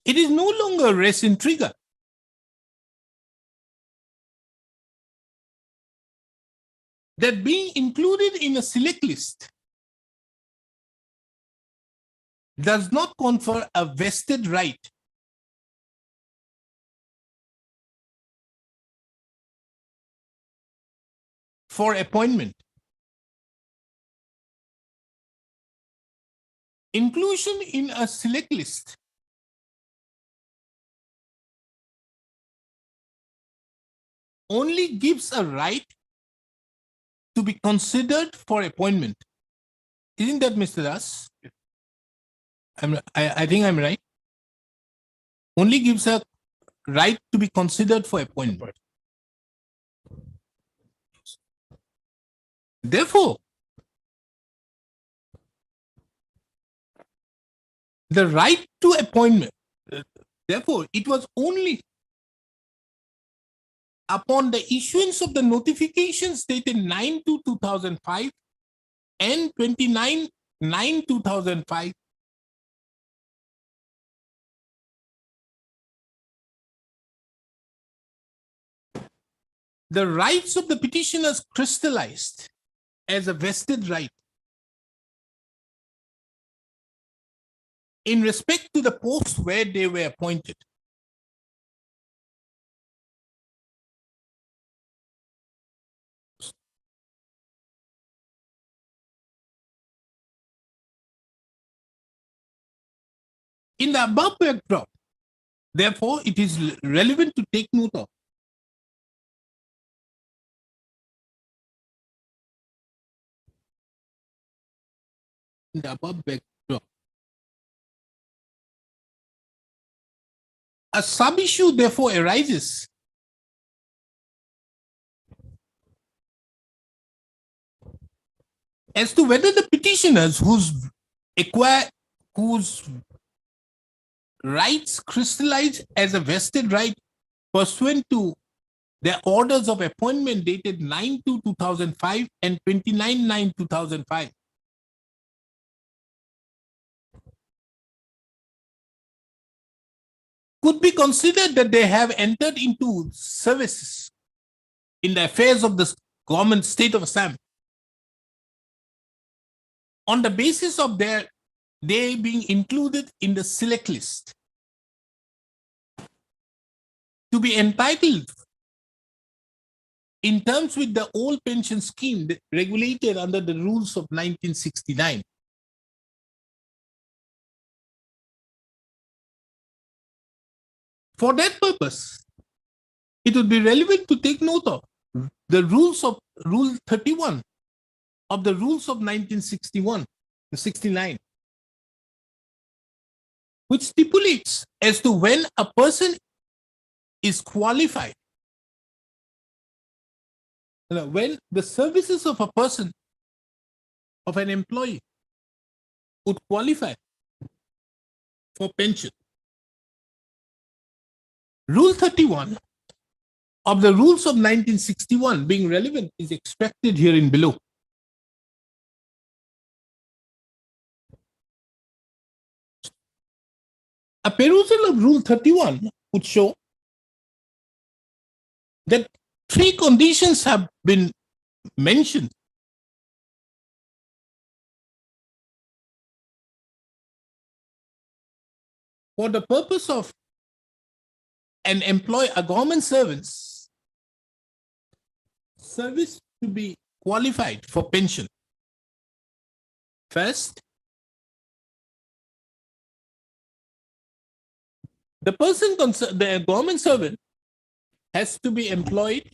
It is no longer res intriga. That being included in a select list does not confer a vested right for appointment. Inclusion in a select list only gives a right to be considered for appointment. Isn't that, Mr. Das? I think I'm right. Only gives a right to be considered for appointment. Therefore, the right to appointment, therefore, it was only upon the issuance of the notifications dated 9/2/2005 and 29/9/2005 the rights of the petitioners crystallized as a vested right in respect to the post where they were appointed. In the above backdrop, therefore, it is relevant to take note of the above backdrop. A sub-issue therefore arises as to whether the petitioners whose rights crystallize as a vested right pursuant to their orders of appointment dated 9/2/2005 and 29/9/2005 could be considered that they have entered into services in the affairs of the government state of Assam on the basis of they being included in the select list to be entitled in terms with the old pension scheme regulated under the rules of 1969. For that purpose, it would be relevant to take note of the rules of Rule 31 of the rules of 1969, which stipulates as to when a person is qualified, when the services of a person, of an employee, would qualify for pension. Rule 31 of the rules of 1961 being relevant is extracted herein below. A perusal of Rule 31 would show that 3 conditions have been mentioned for the purpose of a government servant's service to be qualified for pension. First, the government servant has to be employed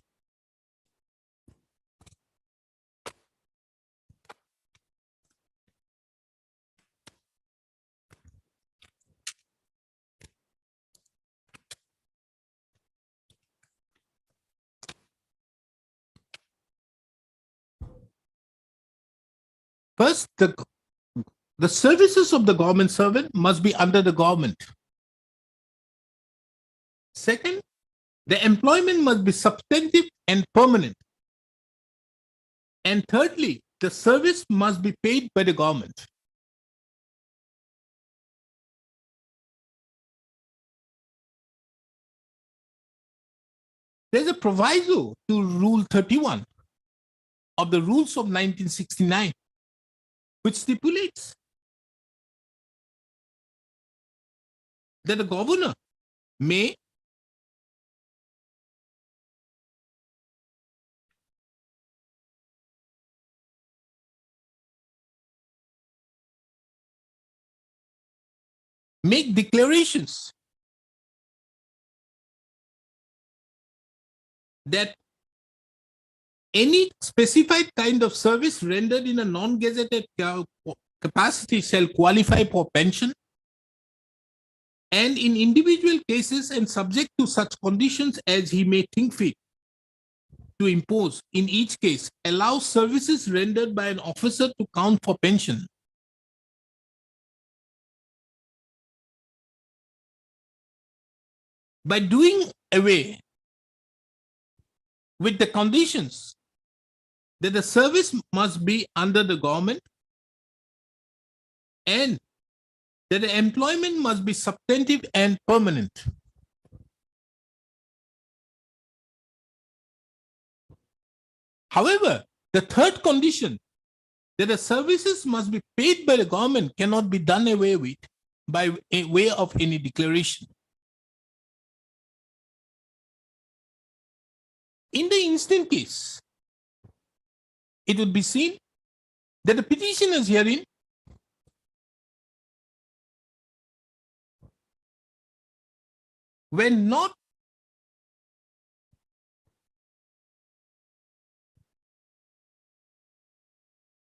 First, the services of the government servant must be under the government. Second, the employment must be substantive and permanent. And thirdly, the service must be paid by the government. There's a proviso to Rule 31 of the Rules of 1969, which stipulates that the governor may make declarations that any specified kind of service rendered in a non-gazetted capacity shall qualify for pension, and in individual cases and subject to such conditions as he may think fit to impose in each case, allow services rendered by an officer to count for pension. By doing away with the conditions that the service must be under the government and that the employment must be substantive and permanent. However, the third condition, that the services must be paid by the government, cannot be done away with by way of any declaration. In the instant case, it would be seen that the petitioners herein were not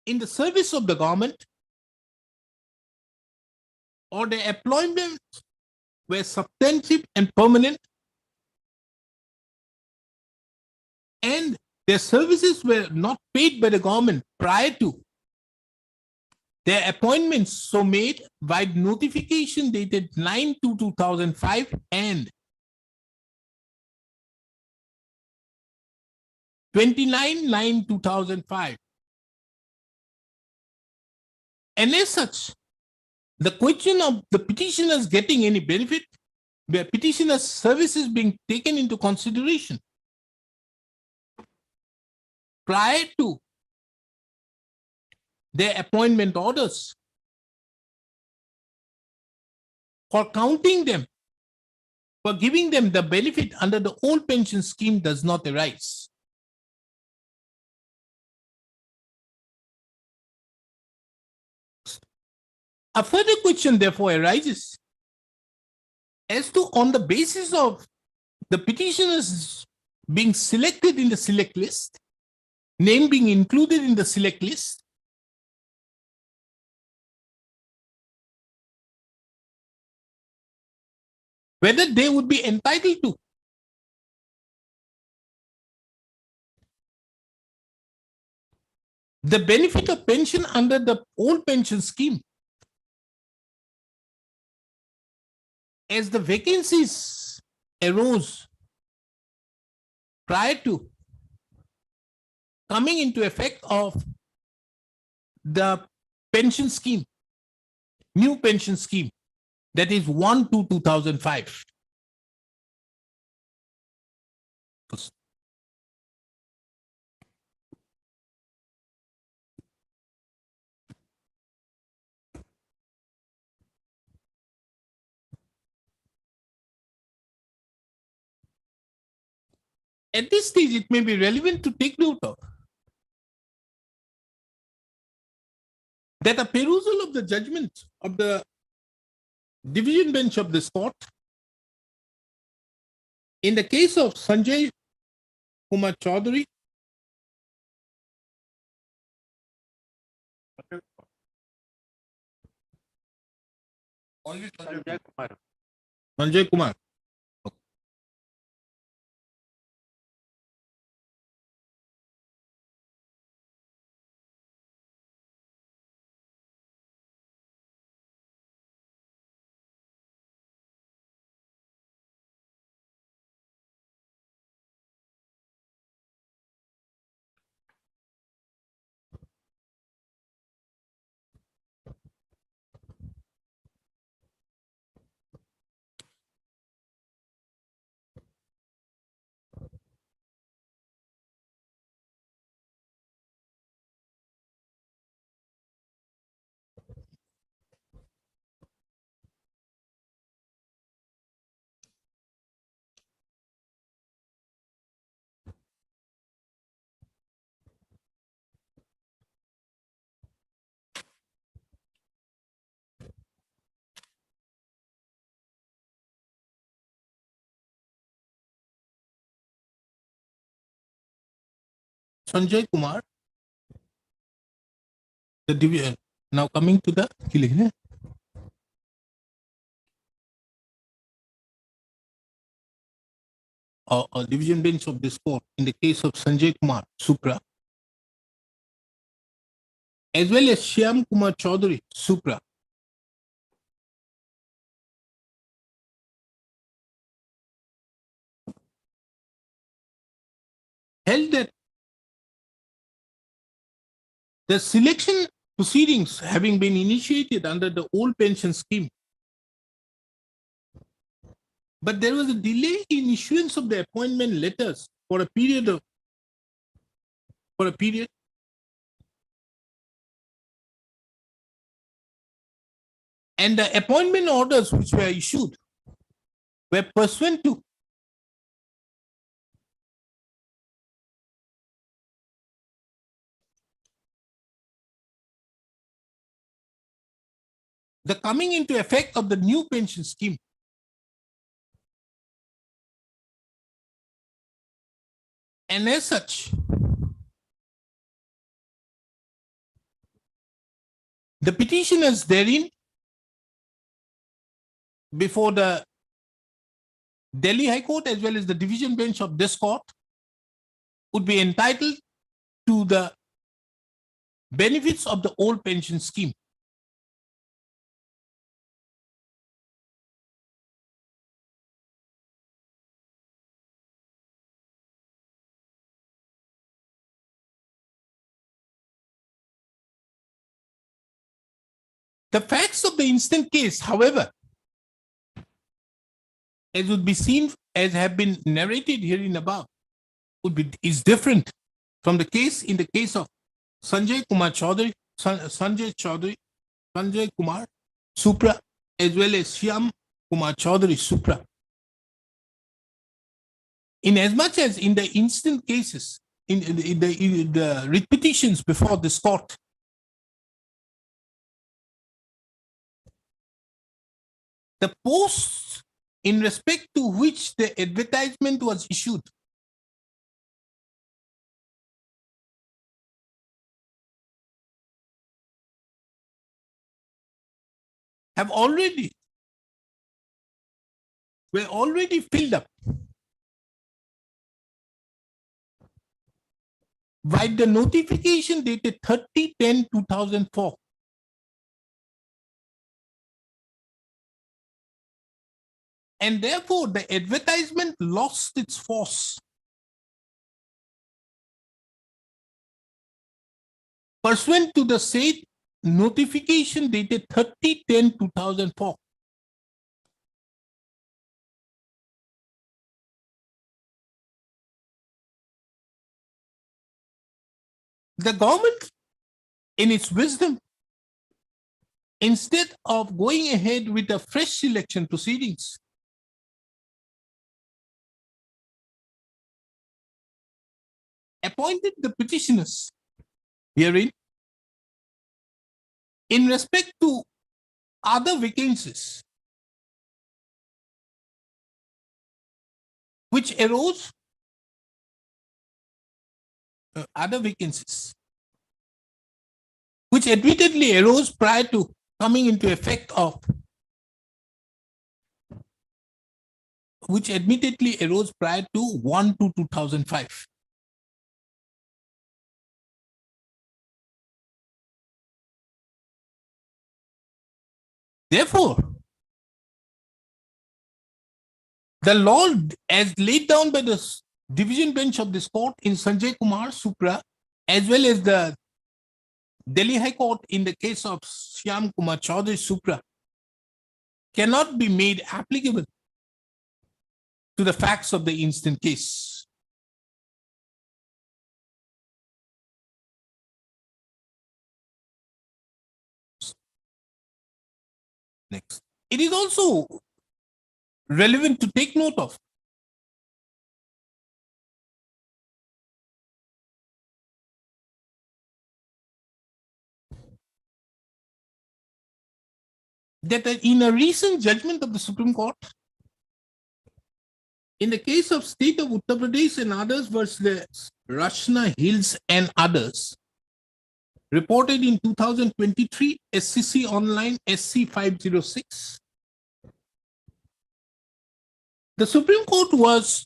in the service of the government, or their employment were substantive and permanent, and their services were not paid by the government prior to their appointments so made by notification dated 9/2/2005 and 29/9/2005. And as such, the question of the petitioners getting any benefit, the petitioners' services being taken into consideration prior to their appointment orders, for counting them, for giving them the benefit under the old pension scheme does not arise. A further question therefore arises as to, on the basis of the petitioners being selected in the select list, name being included in the select list, whether they would be entitled to the benefit of pension under the old pension scheme, as the vacancies arose prior to coming into effect of the pension scheme, new pension scheme, that is 1/2/2005. At this stage, it may be relevant to take note of that a perusal of the judgment of the division bench of this court in the case of Sanjay Kumar Chaudhary Only Sanjay Kumar. Sanjay Kumar. Sanjay Kumar, the division. Now coming to the division bench of this court in the case of Sanjay Kumar Supra, as well as Shyam Kumar Chaudhary Supra, held that the selection proceedings having been initiated under the old pension scheme, but there was a delay in issuance of the appointment letters for a period, and the appointment orders which were issued were pursuant to the coming into effect of the new pension scheme. And as such, the petitioners therein before the Delhi High Court as well as the division bench of this court would be entitled to the benefits of the old pension scheme. The facts of the instant case, however, as would be seen, as have been narrated herein above, is different from the case in the case of Sanjay Kumar Chaudhary, Sanjay Kumar Supra, as well as Shyam Kumar Chaudhary Supra. In as much as in the instant cases, in the writ petitions before this court, the posts in respect to which the advertisement was issued were already filled up by the notification dated 30/10/2004. And therefore, the advertisement lost its force. Pursuant to the said notification dated 30/10/2004. The government, in its wisdom, instead of going ahead with the fresh selection proceedings, appointed the petitioners herein in respect to other vacancies which arose, which admittedly arose prior to coming into effect of, which admittedly arose prior to 1/2/2005. Therefore, the law as laid down by the division bench of this court in Sanjay Kumar Supra, as well as the Delhi High Court in the case of Shyam Kumar Chaudhary Supra, cannot be made applicable to the facts of the instant case. Next. It is also relevant to take note of that in a recent judgment of the Supreme Court, In the case of state of Uttar Pradesh and others versus Rashna Hills and others, reported in 2023 SCC Online SC 506, the Supreme Court was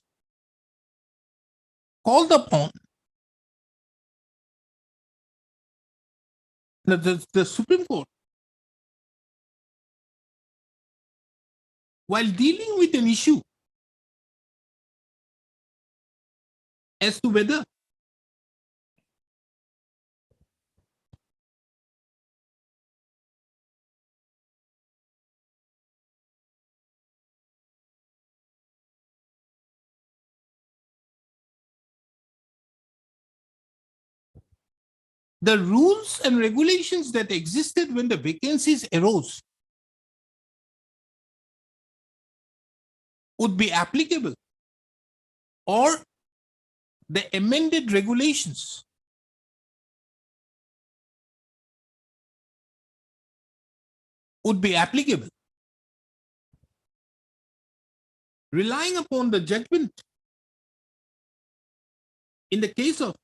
called upon, the Supreme Court, while dealing with an issue as to whether the rules and regulations that existed when the vacancies arose would be applicable, or the amended regulations would be applicable, relying upon the judgment in the case of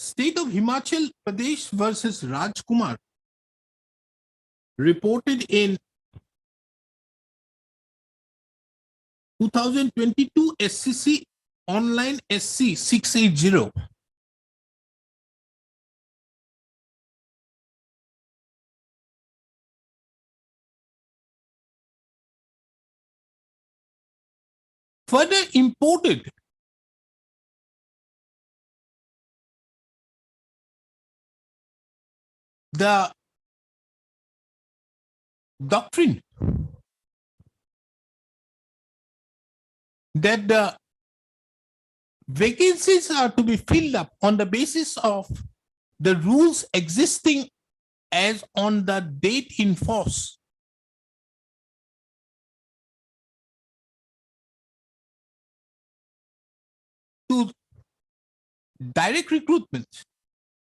State of Himachal Pradesh versus Rajkumar, reported in 2022 SCC Online SC 680. Further imported the doctrine that the vacancies are to be filled up on the basis of the rules existing as on the date in force. To direct recruitment,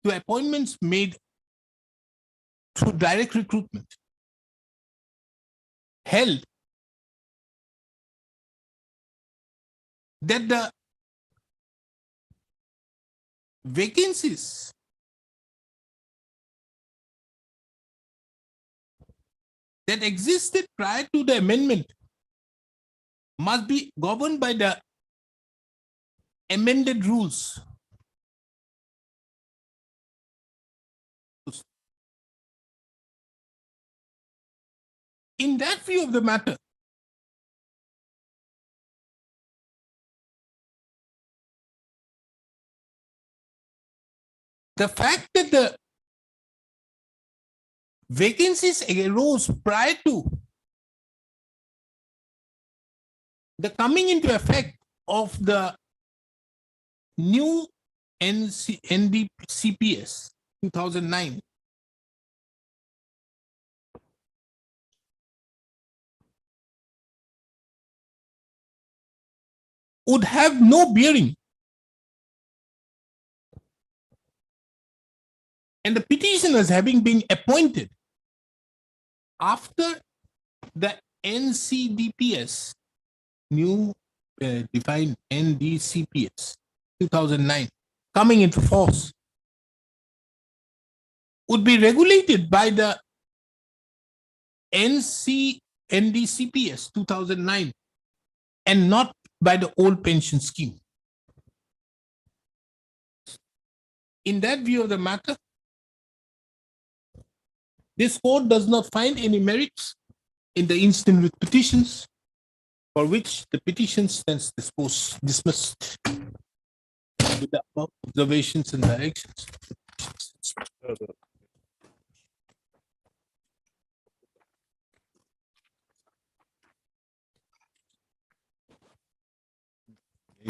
to appointments made through direct recruitment, held that the vacancies that existed prior to the amendment must be governed by the amended rules. In that view of the matter, the fact that the vacancies arose prior to the coming into effect of the new NDCPS 2009 would have no bearing, and the petitioners having been appointed after the NCDPS, new defined NDCPS 2009 coming into force, would be regulated by the NDCPS 2009 and not by the old pension scheme. In that view of the matter, this court does not find any merits in the instance with petitions, for which the petition stands dismissed with the above observations and directions.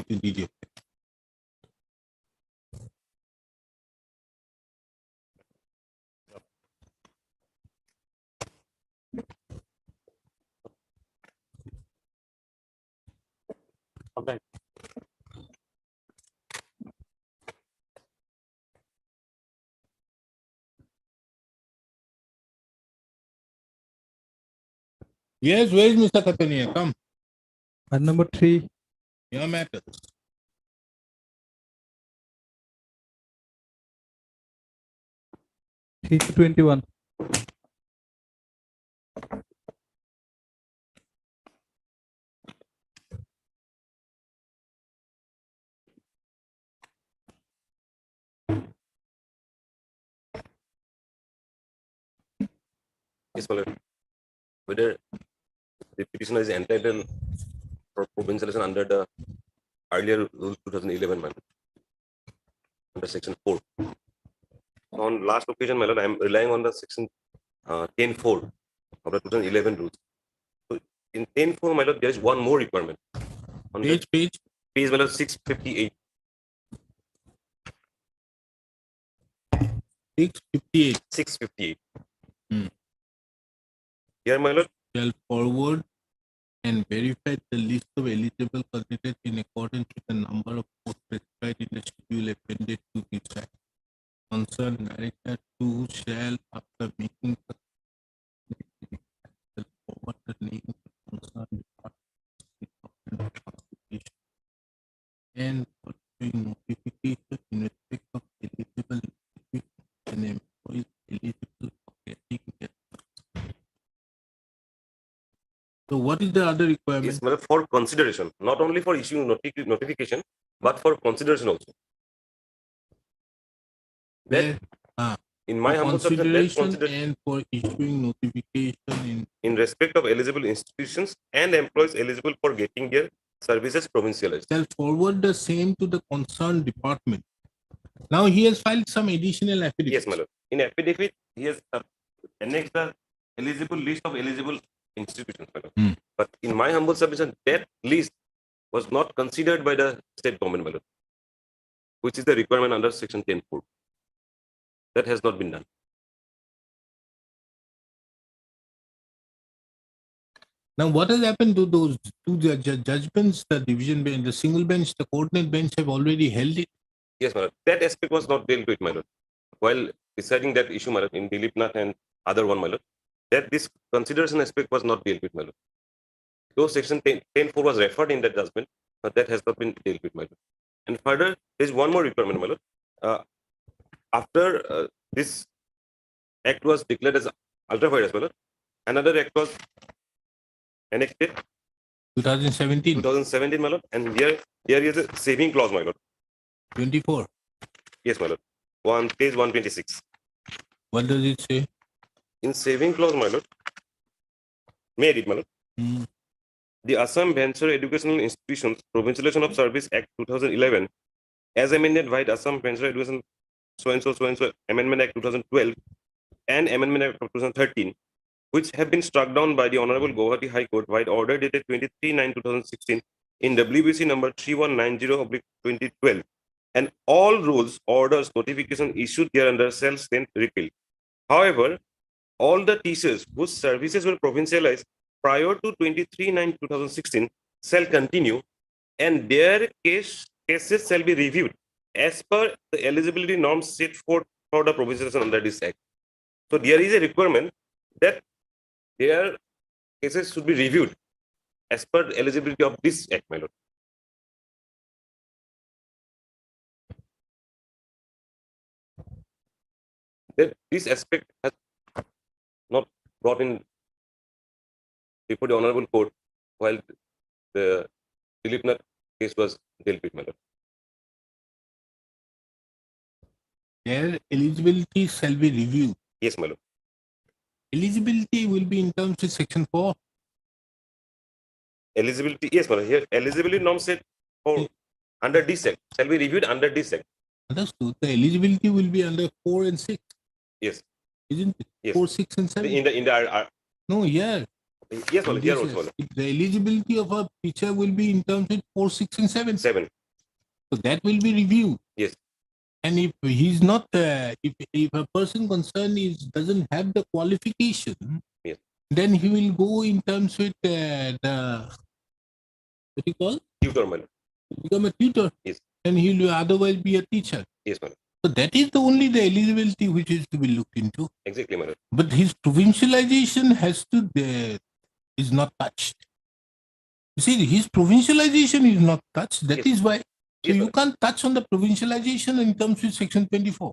DJ. Okay. Yes, where is Mr. Katania? Come, File number 3, your matters. three to 21. Yes, my lord. Whether the petitioner is entitled for provincialization under the earlier rule 2011, man, under section 4. On last occasion, my lord, I am relying on the section 10.4 of the 2011 rules. So in 10.4, my lord, there is one more requirement. On Page. page, my lord, 658. 658. 658. Hmm. Here, my lord, Shall forward and verify the list of eligible candidates in accordance with the number of posts specified in the schedule appended to this act. Concerned director who shall, after making shall forward the name of the concerned department of transportation and pursuing notification in respect of eligible and employees eligible for getting their. So what is the other requirement? is, my lord, for consideration, not only for issuing notification, but for consideration also. That, Where, in my humble submission, that consideration and for issuing notification in respect of eligible institutions and employees eligible for getting their services provincialized. shall forward the same to the concerned department. Now he has filed some additional affidavit. Yes, my lord. In affidavit, he has annexed the eligible list of eligible institutions, my lord. Hmm. But in my humble submission, that list was not considered by the state government, my lord, which is the requirement under section 10.4. That has not been done. Now what has happened to those two judgments, the division bench, the single bench, the coordinate bench have already held it? Yes, my lord. That aspect was not dealt with, my lord. While deciding that issue, my lord, in Dilip Nath and other one, my lord, that this consideration aspect was not dealt with, my lord. Though section 10.4 was referred in that judgment, but that has not been dealt with, my lord. And further, there is one more requirement, my lord. After this act was declared as ultra vires, my lord, another act was enacted 2017. My lord, and here is a saving clause, my lord. 24. Yes, my lord. Page 126. What does it say? In saving clause, my lord, may I read, my lord? Hmm. The Assam Venture Educational Institutions Provincialization of Service Act 2011, as amended by the Assam Venture Education so and so Amendment Act 2012 and Amendment Act of 2013, which have been struck down by the Honorable Guwahati High Court by order dated 23/9/2016 in WBC number 3190/2012, and all rules, orders, notification issued hereunder shall stand repealed. However, all the teachers whose services were provincialized prior to 23/9/2016 shall continue, and their cases shall be reviewed as per the eligibility norms set forth for the provincialization under this act. So there is a requirement that their cases should be reviewed as per the eligibility of this act, my lord. That this aspect has not brought in before the honorable court while the Dilip Nath case was dealt with, my lord. Their eligibility shall be reviewed. Yes, my lord. Eligibility will be in terms with section 4. Eligibility, yes, my lord. Here, eligibility norm set for under this act shall be reviewed under this act. Understood. The eligibility will be under 4 and 6. Yes. Isn't it? Yes. 4, 6, and 7. In the No, yeah. yes, my lord. Here also, my lord. The eligibility of a teacher will be in terms with 4, 6, and 7. 7. So that will be reviewed. Yes. And if he's not, if a person concerned doesn't have the qualification, yes, then he will go in terms with the what you call tutor, my lord. Become a tutor. Yes. And he will otherwise be a teacher. Yes, my lord. So that is only the eligibility which is to be looked into. Exactly, my lord. But his provincialization has to is not touched. You see, his provincialization is not touched. That is why. So Yes, you sir. can't touch on the provincialization in terms with section 24.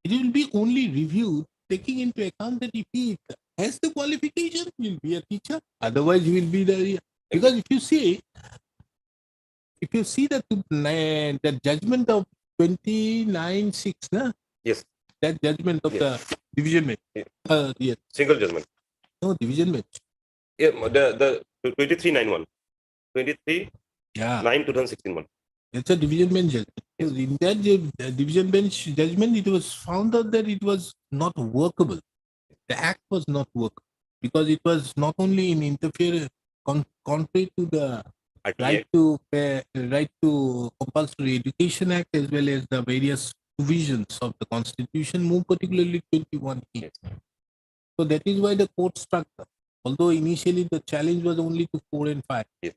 It will be only reviewed taking into account that if he has the qualification, he will be a teacher. Otherwise, he will be the, because if you see that the judgment of 29-6, Yes. that judgment of Yes. the division bench. Yeah. Yes. Single judgment. No, division bench. Yeah, the 2391. 23 Yeah. 9 2016 one. It's a division bench judgment. So in that division bench judgment, it was found out that it was not workable. The act was not workable because it was not only in interfere contrary to the RTA. right to compulsory education act as well as the various provisions of the constitution, more particularly 21A. So that is why the court struck them. Although initially the challenge was only to 4 and 5. Yes.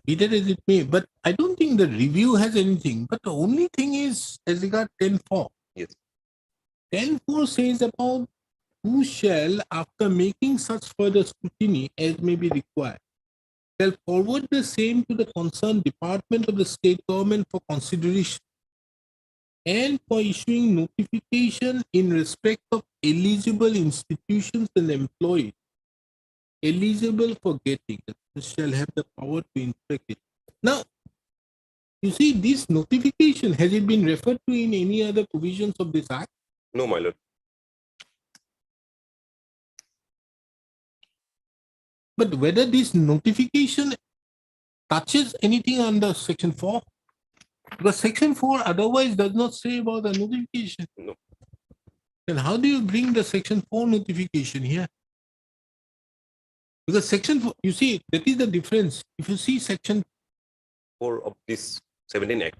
Be that as it may, but I don't think the review has anything. But the only thing is as regard 10.4. Yes. 10.4 says about who shall, after making such further scrutiny as may be required, shall forward the same to the concerned department of the state government for consideration and for issuing notification in respect of eligible institutions and employees eligible for getting it shall have the power to inspect it. Now, you see, this notification, has it been referred to in any other provisions of this act? No, my lord. But whether this notification touches anything under section 4? Because section 4 otherwise does not say about the notification. No. Then how do you bring the section 4 notification here? Because section 4, you see, that is the difference. If you see section 4 of this 17 Act,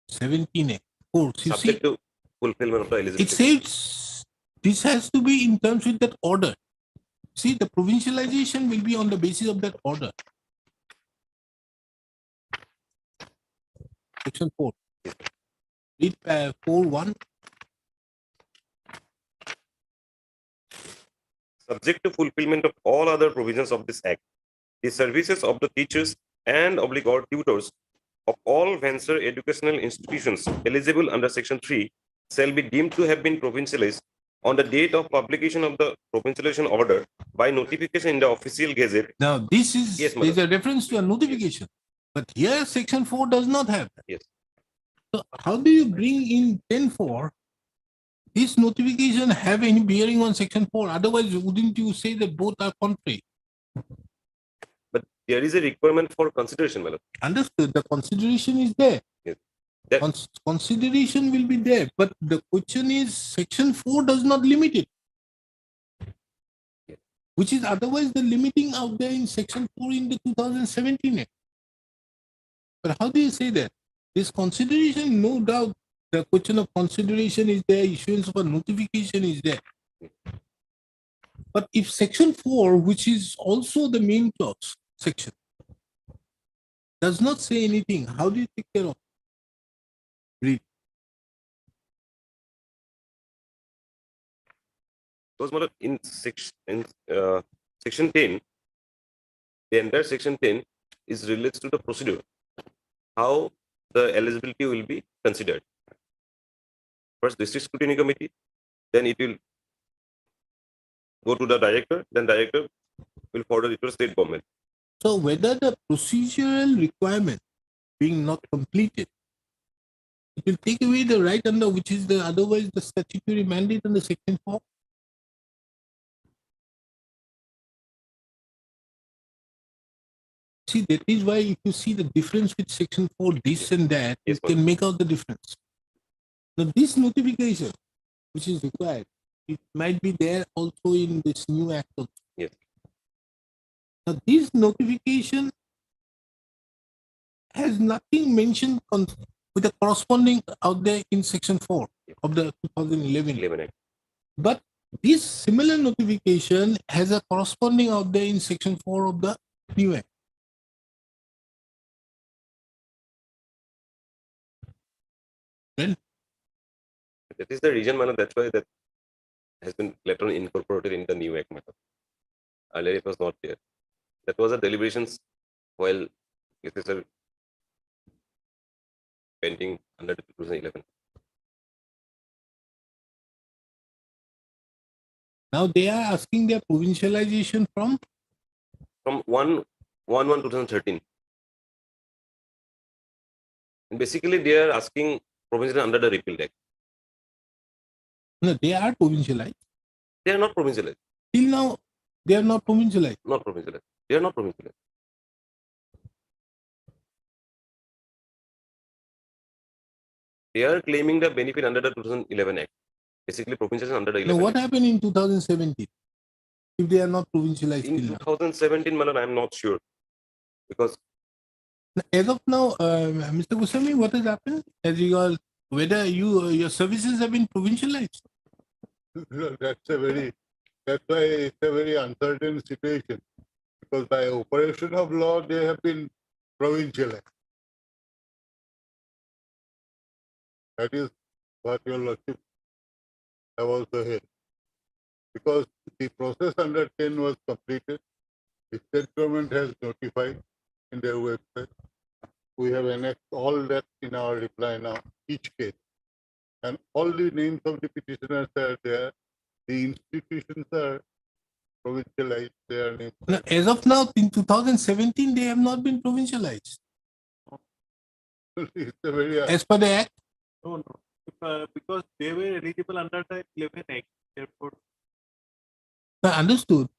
17 Act, 4, you see, subject to fulfillment of the eligibility. it says this has to be in terms with that order. See, the provincialization will be on the basis of that order. Section 4. Read 4.1. Subject to fulfillment of all other provisions of this Act, the services of the teachers and or tutors of all venture educational institutions eligible under Section 3 shall be deemed to have been provincialized on the date of publication of the provincialization order by notification in the official gazette. Now, this is Yes, there's a reference to a notification, but here section 4 does not have that. Yes. So, how do you bring in 10.4? This notification have any bearing on section 4? Otherwise, wouldn't you say that both are contrary? But there is a requirement for consideration, my lord. Understood. The consideration is there. Yes. That, Consideration will be there, but the question is section 4 does not limit it. Yes. Which is otherwise the limiting out there in section 4 in the 2017 Act. But how do you say that? This consideration, no doubt, the question of consideration is there, issuance of a notification is there. But if section 4, which is also the main clause section, does not say anything, how do you take care of it? Read. Because my lord, in section 10, the entire section 10 is related to the procedure, how the eligibility will be considered. First, district scrutiny committee, then it will go to the director, then director will forward it to the state government. So whether the procedural requirement being not completed, it will take away the right under which is the otherwise the statutory mandate under section 4. See, that is why if you see the difference with section 4, this and that, Yes, you can make out the difference. Now, this notification, which is required, it might be there also in this new act. Yes. Now, this notification has nothing mentioned with the corresponding out there in section 4 of the 2011 Act. But this similar notification has a corresponding out there in section 4 of the new act. Well, that is the reason, man. That's why that has been later on incorporated in the new act method. Earlier it was not there. That was a deliberations while cases are pending under 2011. Now they are asking their provincialization from From 1/1/2013. And basically they are asking provincial under the repeal act. no, they are provincialized. They are not provincialized. Till now, they are not provincialized. Not provincialized. They are not provincialized. They are claiming the benefit under the 2011 Act. Basically, provincialization under the Now, 11 what Act. happened in 2017 if they are not provincialized In till now? 2017, Malan, I am not sure. Because As of now, Mr. Goswami, what has happened? As you all, whether your services have been provincialized? That's why it's a very uncertain situation. Because by operation of law, they have been provincialized. That is what your lordship have also heard. Because the process under 10 was completed, the state government has notified in their website. We have annexed all that in our reply now, each case. And all the names of the petitioners are there. The institutions are provincialized, their names. Now, as of now, in 2017, they have not been provincialized. It's a very As per the Act, No, no. Because they were eligible under the 11 Act, therefore. I understood.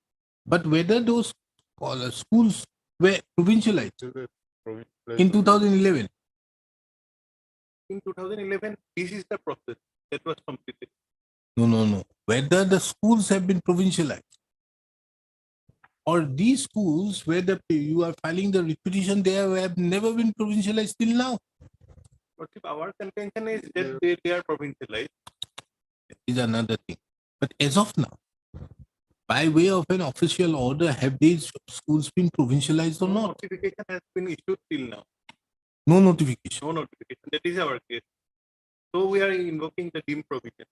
But whether those schools were provincialized in 2011? In 2011, this is the process that was completed. No. Whether the schools have been provincialized or these schools where you are filing the repetition, they have never been provincialized till now. But if our contention is that they are provincialized. Is another thing. But as of now, by way of an official order, have these schools been provincialized or No not? notification has been issued till now. No notification. No notification. That is our case. So we are invoking the deemed provision.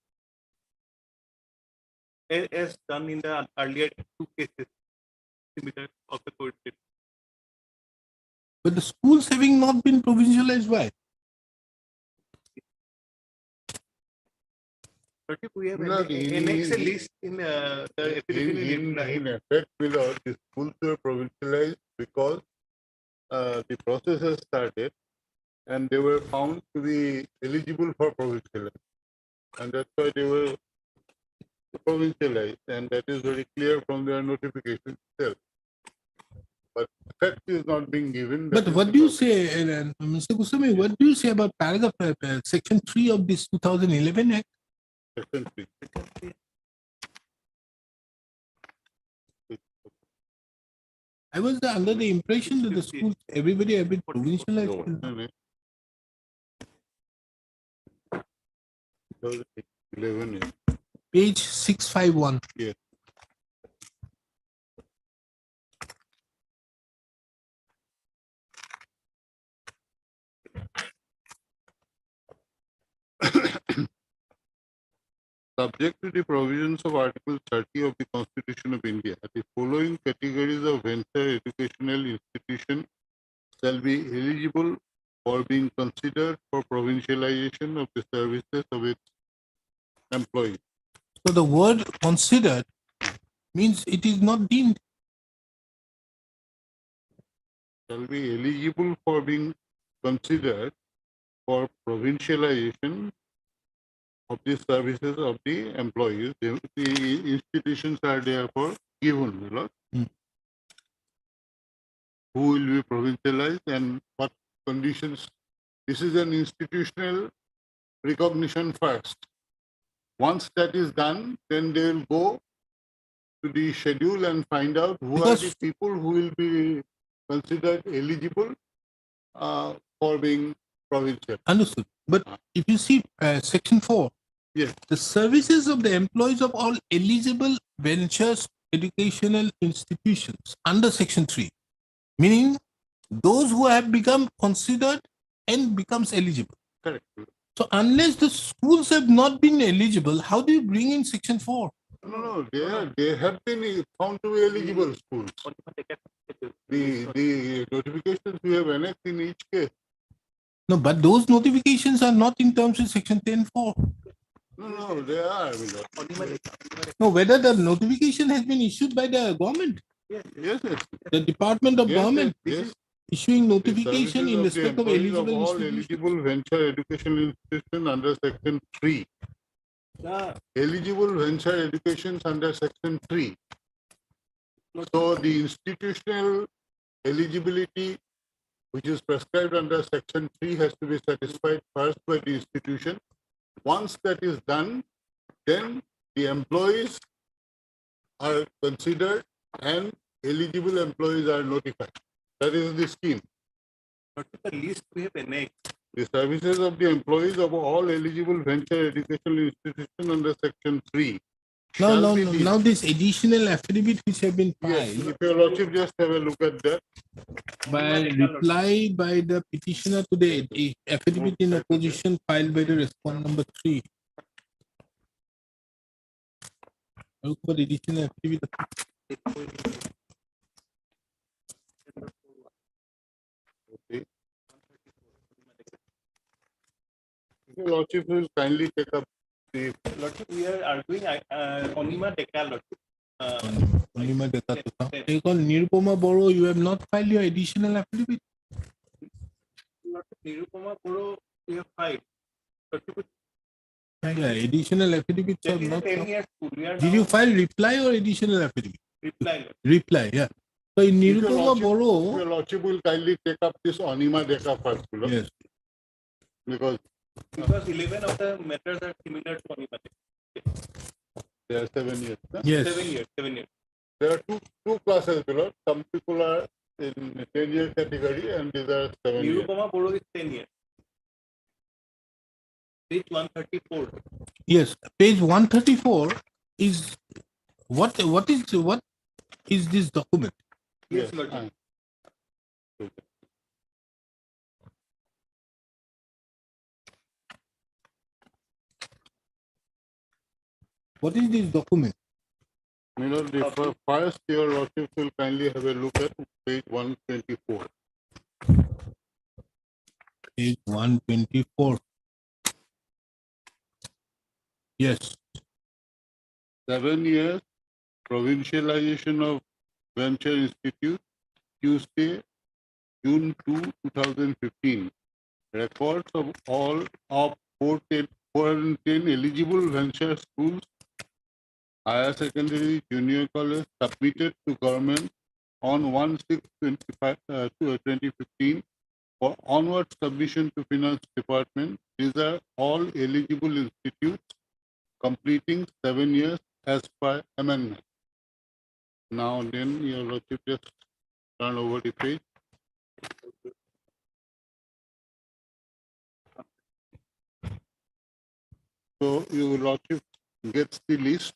As done in the earlier two cases similar of the court. But the schools having not been provincialized, why? But if we have No, annexed a list in the affidavit in effect, below, the schools were provincialized because the process has started and they were found to be eligible for provincialization. And that's why they were provincialized, and that is very clear from their notification itself. But effect is not being given. But what do you say, Mr. Goswami, what do you say about paragraph section 3 of this 2011 Act? Section 3. I was under the impression that the schools, everybody have been provincialized. No. 2011, Page 651. yes. Subject to the provisions of Article 30 of the Constitution of India, the following categories of venture educational institution shall be eligible for being considered for provincialization of the services of its employees. So the word considered means it is not deemed. Shall be eligible for being considered for provincialization of the services of the employees. The institutions are therefore given, my lord. Who will be provincialized and what conditions. This is an institutional recognition first. Once that is done, then they will go to the schedule and find out who are the people who will be considered eligible for being provincial. Understood. But if you see section 4, yes, the services of the employees of all eligible ventures educational institutions under section 3, meaning those who have become considered and becomes eligible. Correct. So unless the schools have not been eligible, how do you bring in section 4? No, they have been found to be eligible schools. The notifications we have annexed in each case. No, but those notifications are not in terms of section 10.4. No, they are. No, whether the notification has been issued by the government, Yes. the Department of Government Yes. issuing The notification in services of the respect of employees of eligible all institutions. eligible venture educational institutions under section 3. Eligible venture educations under section 3. So the institutional eligibility which is prescribed under section 3 has to be satisfied first by the institution. Once that is done, then the employees are considered and eligible employees are notified. That is the scheme. What is the list we have annexed? The services of the employees of all eligible venture educational institutions under section 3. Now this additional affidavit which have been Yes, filed if your lordship just have a look at that. by reply by the petitioner to the affidavit in opposition filed by the respondent number 3. Look for additional affidavit. Okay. If your lordship will kindly take up the Lordship, we are arguing Onima Deka, Lordship. Onima Deka to some. Take on Nirupoma Boro, you have not filed your additional affidavit. Lordship, Nirupoma Boro, we have filed. Lordship, Yeah, additional affidavits that are is a not. 10-year school. We are Did you file reply or additional affidavit? reply? Reply, yeah. So in If your Nirupoma lordship- Boro, Your lordship will kindly take up this Onima Deka first. yes. Because 11 of the matters are similar to Onima Deka. they are 7 years. Huh? Yes. 7 years. There are two classes below. Some people are in 10-year category and these are 7 years. Nirupoma Boro is 10 years. Page 134. Yes, page 134 is what is this document? Yes, Lordship. What is this document? First, your lordship will kindly have a look at page 124. Page 124. Yes. 7 years provincialization of venture institute, Tuesday, June 2, 2015. Records of all of 410 eligible venture schools, higher secondary, junior college submitted to government on 1/6/2015 for onward submission to finance department. These are all eligible institutes completing 7 years as per amendment. Now then, your lordship just turn over the page. So your lordship gets the list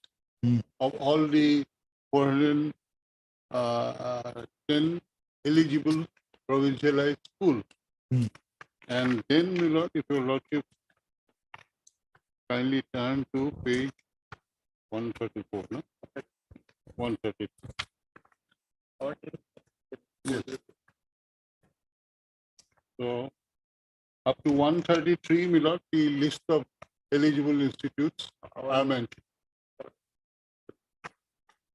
of all the 410 eligible provincialized schools. And then, my lord, if your lordship kindly turn to page 134, no? 133. Yes. So up to 133, my lord, the list of eligible institutes are mentioned.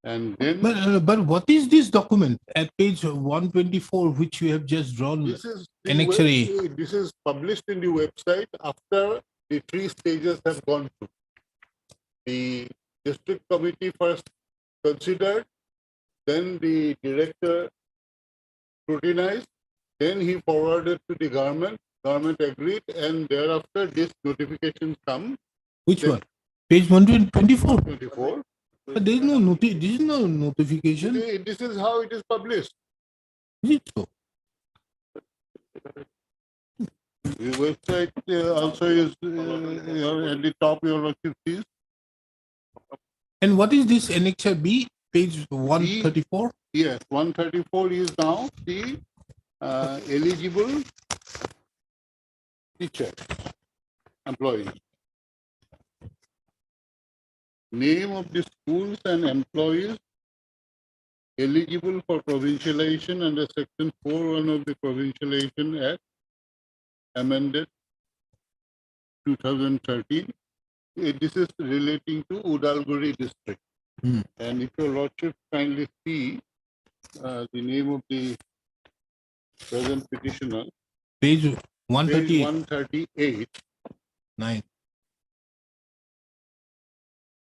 And then But what is this document at page 124 which you have just drawn? this is Annexure A. this is published in the website after the 3 stages have gone through. The district committee first considered, then the director scrutinized, then he forwarded to the government agreed, and thereafter this notification come. Which one? Page 124. 24. But there is no notification. This is how it is published. Is it so? The website also is at the top, your lordship sees. And what is this annexure B? Page 134? Yes, 134 is now the eligible teacher employees. name of the schools and employees eligible for provincialization under section 4(1) of the Provincialization Act, amended 2013. This is relating to Udalguri district. Hmm. And if your lordship kindly see the name of the present petitioner, Page page 138. 138. 9.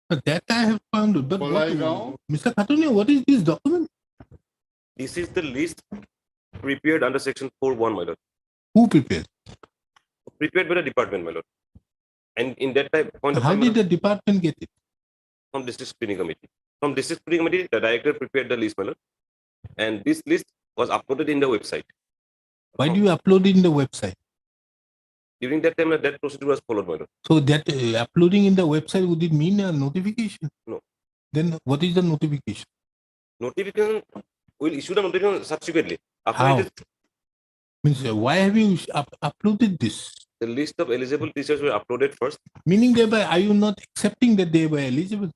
But that I have found. But what, Polaigaon. Mr. Khatunia, what is this document? This is the list prepared under section 4(1), my lord. Who prepared? Prepared by the department, my lord. And in that point of How time, my did lord, the department get it? from district screening committee. From district screening committee, the director prepared the list, my lord. And this list was uploaded in the website. Why do you upload it in the website? During that time, that procedure was followed, my lord. So that uploading in the website, would it mean a notification? No. Then what is the notification? Notification will issue the notification subsequently. After How? it is, Means why have you uploaded this? the list of eligible teachers were uploaded first. Meaning thereby, are you not accepting that they were eligible?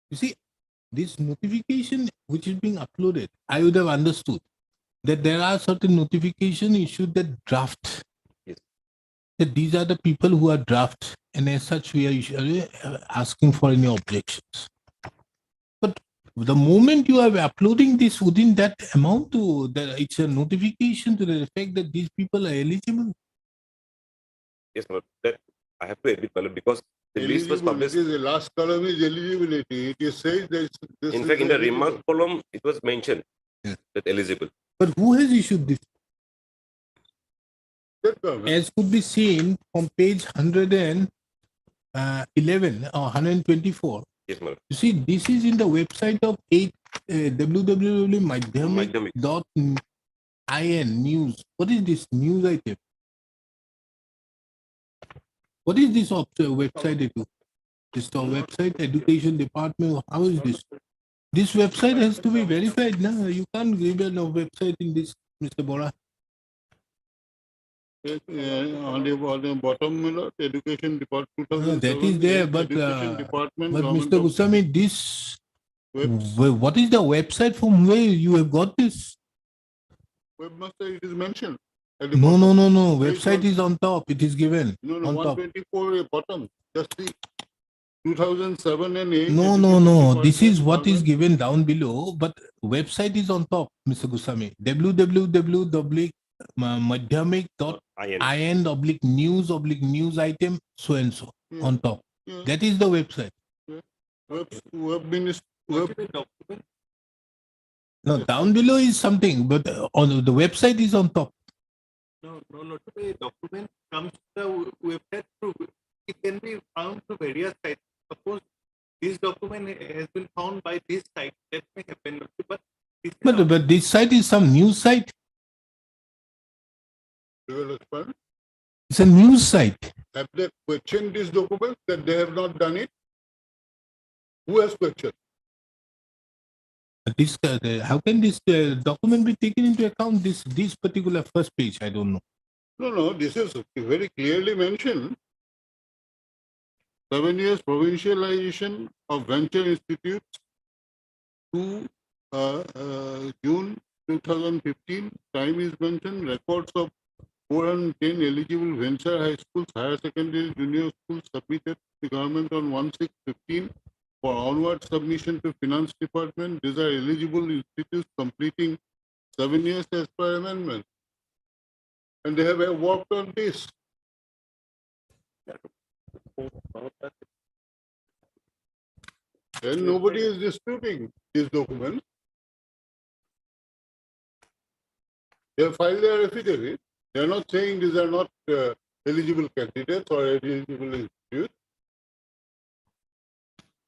You see, this notification which is being uploaded, I would have understood that there are certain notification issued that draft. Yes. That these are the people who are draft, and as such, we are asking for any objections. But the moment you are uploading this within that amount to that, it's a notification to the effect that these people are eligible. Yes, my lord. That I have to admit, my lord, because the list was published. The last column is eligibility. It is says that this In is fact, in the eligible. remark column, it was mentioned Yeah. that eligible. But who has issued this? State government. As could be seen from page 111 or 124. Yes, my lord. You see, this is in the website of www.madhyamik.in news. What is this news item? What is this website? This website, education department. How is this? This website has to be verified. No, you can't give a website in this, Mr. Bora. On the bottom, my lord, education department. That is there, but Education department. Government Mr. of Goswami, this Webs- what is the website from where you have got this? Webmaster, it is mentioned. At the No, bottom. no, no, no. Page Website is on top. It is given No, no, on top. 124 bottom. Just see. 2007 and 8. No, no, no. This is what is given down below, but website is on top, Mr. Goswami. www.madhyamik.in/news/news item so and so Yeah. on top. Yeah. That is the website. Web. No, down below is something, but on the website is on top. No, the document comes to the website through, it can be found through various sites. Suppose this document has been found by this site, that may happen, but this is But this site is some news site. You will explain. It's a news site. Have they questioned this document that they have not done it? Who has questioned? This, how can this document be taken into account? This particular first page, I don't know. No, this is very clearly mentioned. 7 years provincialization of venture institutes to June 2015. Time is mentioned. Records of 410 eligible venture high schools, higher secondary, junior schools submitted to the government on 1/6/15 for onward submission to finance department. These are eligible institutes completing 7 years as per amendment. And they have worked on this. And nobody is disputing these documents. They have filed their affidavit. They are not saying these are not eligible candidates or eligible institutes.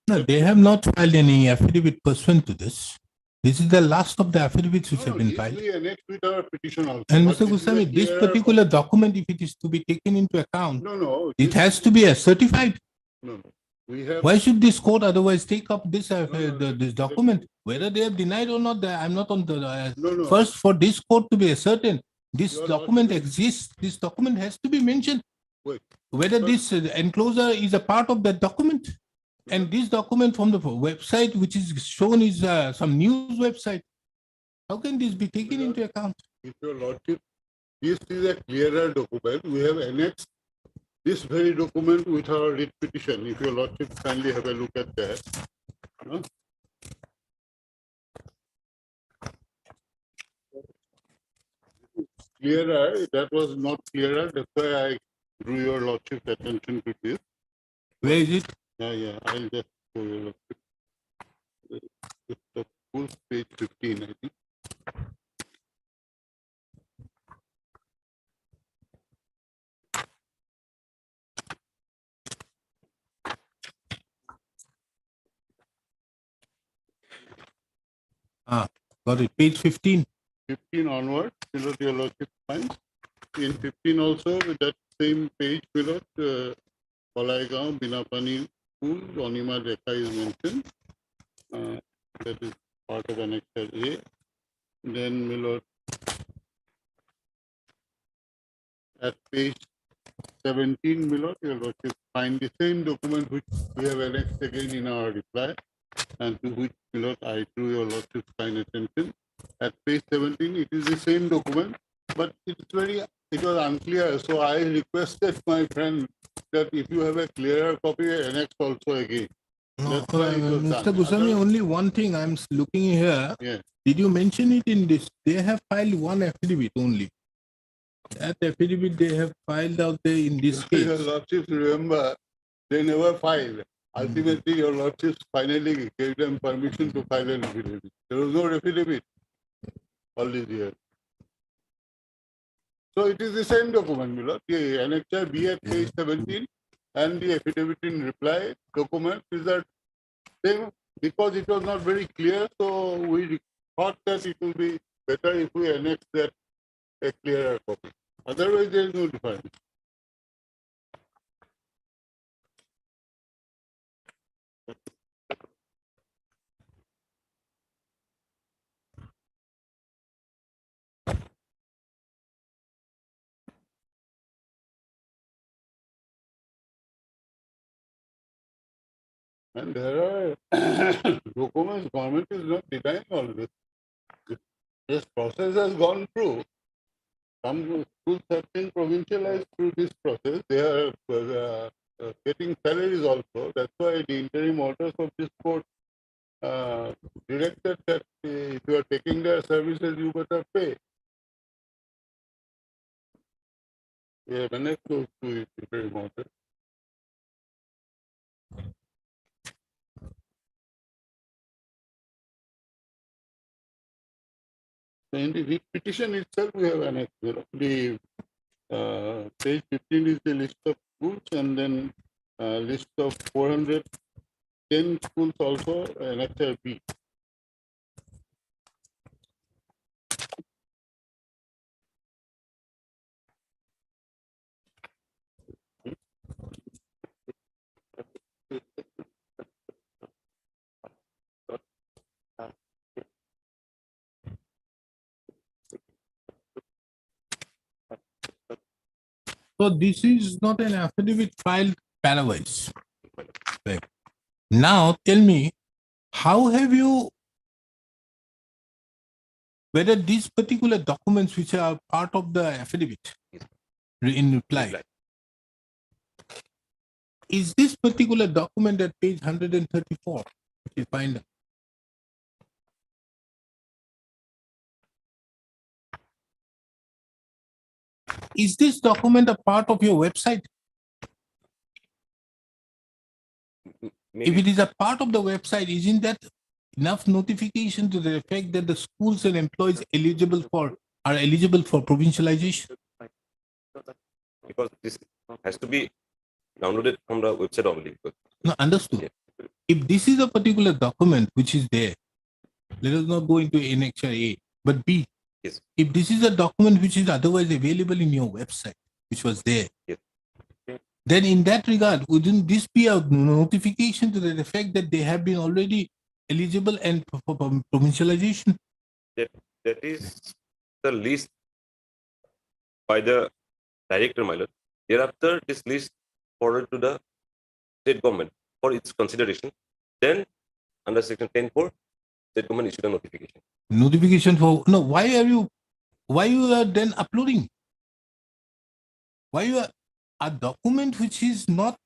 No, they have not filed any affidavit pursuant to this. This is the last of the affidavits which have been Yes, filed. we annexed with our petition also. And But Mr. this is Goswami, a this clear- particular document, if it is to be taken into account, No, it has to be certified. no. We have. Why should this court otherwise take up this no, this document? Whether they have denied or not, I'm not on the. No. First, for this court to be certain, this You are document not- exists. This document has to be mentioned. Wait. Whether this enclosure is a part of that document. And this document from the website, which is shown, is some news website. How can this be taken into account? If your lordship, this is a clearer document. We have annexed this very document with our writ petition. If your lordship kindly have a look at that. No? Clearer, that was not clearer. That's why I drew your lordship's attention to this. Where is it? Yeah, I'll just show your lordship. It's the full page 15, I think. Got it. Page 15. 15 onward, below your lordship finds. In 15 also, with that same page below, Palaigaon, Binapani School, Onima Rekha is mentioned. That is part of Annexure A. Then below, at page 17 below, your lordship find the same document which we have annexed again in our reply, and to which below I drew your lordship's kind attention. At page 17, it is the same document, but it was unclear. So I requested my friend that if you have a clearer copy, annex also again. No, That's why it was Mr. done. Goswami, Other- only one thing I'm looking here. Yeah. Did you mention it in this? They have filed one affidavit only. That affidavit they have filed out there in this Your case. lordships, remember, they never filed. Ultimately, your lordships finally gave them permission to file an affidavit. There was no affidavit all these years. So it is the same document, below. The annexure B at page 17 and the affidavit in reply document is that same, because it was not very clear, so we thought that it will be better if we annex that a clearer copy. Otherwise, there is no difference. And there are documents, government is not denying all this. This process has gone through. Some schools have been provincialized through this process. They are getting salaries also. That's why the interim orders of this court directed that if you are taking their services, you better pay. We have annexed those to interim orders. So in the writ petition itself, we have annexed the page 15 is the list of schools, and then list of 410 schools also annexure B. So this is not an affidavit filed pairwise. Right. Now tell me, how have you, whether these particular documents which are part of the affidavit in reply, is this particular document at page 134, which you find? Is this document a part of your website? If it is a part of the website, isn't that enough notification to the effect that the schools and employees are eligible for provincialization? Because this has to be downloaded from the website only. No, understood. If this is a particular document which is there, let us not go into annexure A, but B. Yes. If this is a document which is otherwise available in your website, which was there, Yes. then in that regard, wouldn't this be a notification to the effect that they have been already eligible and for provincialization? That is the list by the director, my lord. Thereafter, this list forwarded to the state government for its consideration, then under section 10(4), state government issued a notification. Notification for, no, why you are then uploading? Why you are a document which is not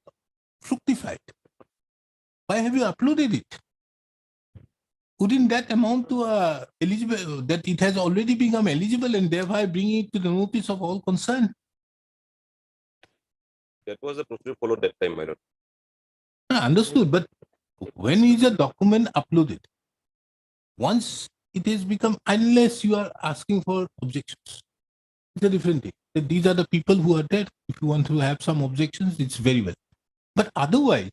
fructified? Why have you uploaded it? Wouldn't that amount to a eligible, that it has already become eligible and thereby bringing it to the notice of all concerned? That was the procedure followed that time, my lord. Understood, but when is a document uploaded? Once it has become, unless you are asking for objections, it's a different thing. That these are the people who are there. If you want to have some objections, it's very well. But otherwise,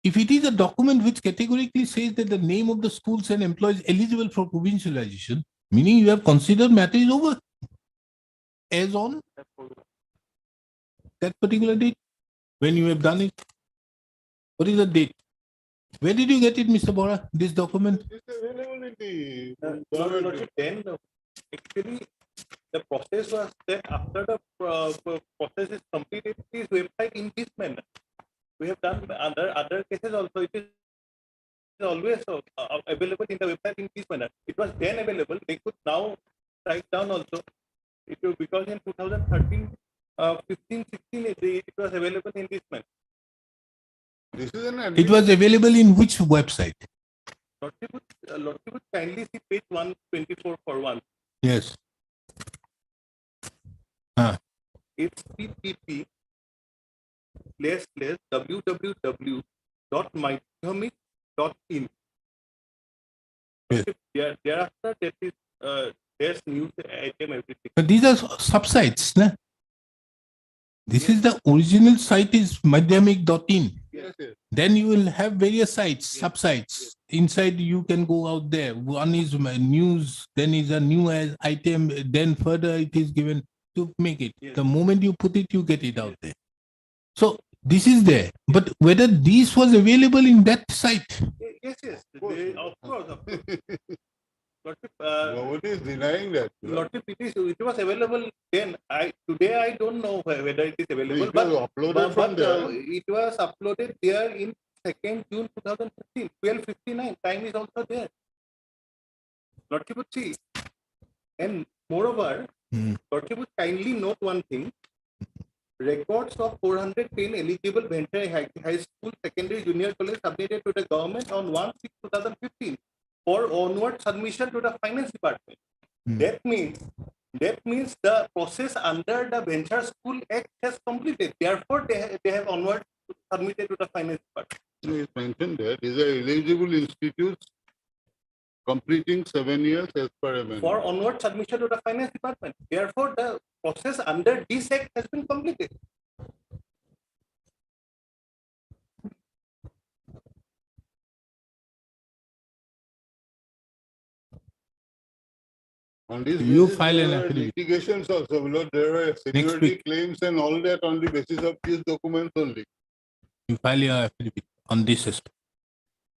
if it is a document which categorically says that the name of the schools and employees eligible for provincialization, meaning you have considered matter is over as on that particular date when you have done it. What is the date? Where did you get it, Mr. Bora, this document? It's available in the. Then actually the process was that after the process is completed, it is website in this manner. We have done other cases also. It is always available in the website in this manner. It was then available. They could now write down also. It was because in 2013, 15, 16, it was available in this manner. This is an. It was available in which website? Lordship would kindly see page 124 for one. Yes. http://www.mydhyamic.in. Yes. Thereafter, that is there's news item everything. But these are subsites, na? This is the original site is madhyamik.in. Yes, yes. Then you will have various sites, subsites. Inside you can go out there. One is news, then is a new item, then further it is given to make it. Yes. The moment you put it, you get it out there. So this is there. But whether this was available in that site? Yes, yes. Of course. Lordship, Nobody is denying that. Lordship, it was available then. Today I don't know whether it is available, It was uploaded from there. it was uploaded there in 2nd June 2015, 12:59. Time is also there. Lordship would see. And moreover, Lordship would kindly note one thing. Records of 410 eligible venture high school, secondary, junior college submitted to the government on 1/6/2015 for onward submission to the finance department. That means the process under the Venture School Act has completed. Therefore, they have onward submitted to the finance department. It's mentioned there. These are eligible institutes completing 7 years as per amendment. For onward submission to the finance department. Therefore, the process under this act has been completed. On this You basis, file there an were affidavit. litigations also, below. There were security week. claims and all that on the basis of these documents only. You file your affidavit on this system.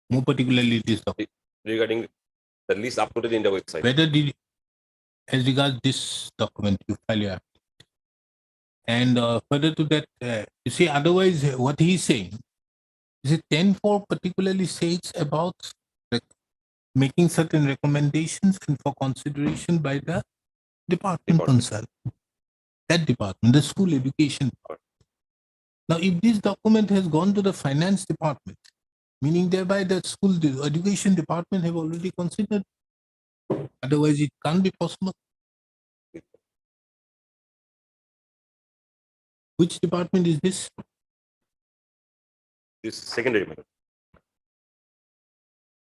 More particularly this document. Regarding the list uploaded in the website. Whether did, as regards this document, you file your affidavit. And further to that, you see, otherwise, what he is saying is it 10(4) particularly says about making certain recommendations and for consideration by the department concerned. That department, the school education department. Now, if this document has gone to the finance department, meaning thereby the school education department have already considered, otherwise it can't be possible. Which department is this? This secondary matter.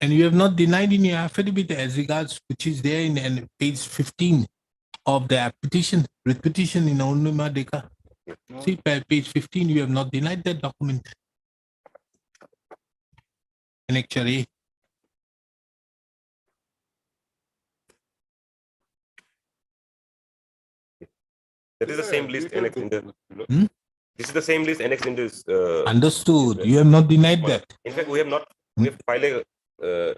And you have not denied in your affidavit as regards, which is there in page 15 of the petition, repetition in Onuma Deka. See, page 15, you have not denied that document. Annexure A. That is the same list annexed in the. This is the same list annexed in this. Understood. You have not denied that. In fact, we have not. We have filed a.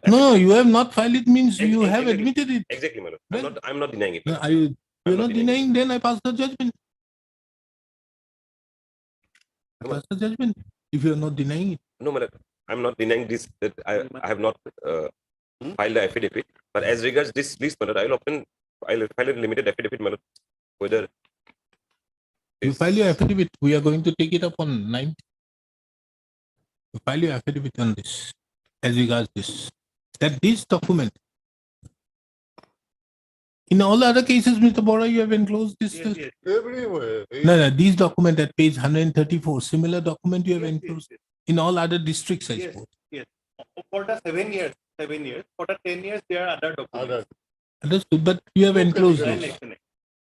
No, you have not filed it means you have admitted it. Exactly, madam. I'm not denying it. No, you're not denying, then I pass the judgment. I pass the judgment if you're not denying it. No, madam. I'm not denying this, that I have not filed the affidavit, but as regards this list, my lord, I'll file a limited affidavit, my lord, whether You this- file your affidavit. We are going to take it up on 9th. You file your affidavit on this as regards this. That this document. In all other cases, Mr. Bora, you have enclosed this. Yes, yes. Everywhere. No, these document at page 134, similar document you have Yes, yes, enclosed yes. in all other districts, I Yes, suppose. yes. For the 7 years, for the 10 years, there are other documents. Other. Understood, but you have Okay, enclosed okay. this.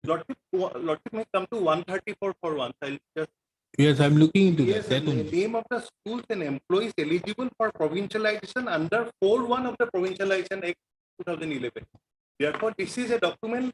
Lordship may come to 134 for once. I'll just. Yes, I'm looking into Yes, that. the Only. name of the schools and employees eligible for provincialization under 4.1 of the Provincialization Act 2011. Therefore, this is a document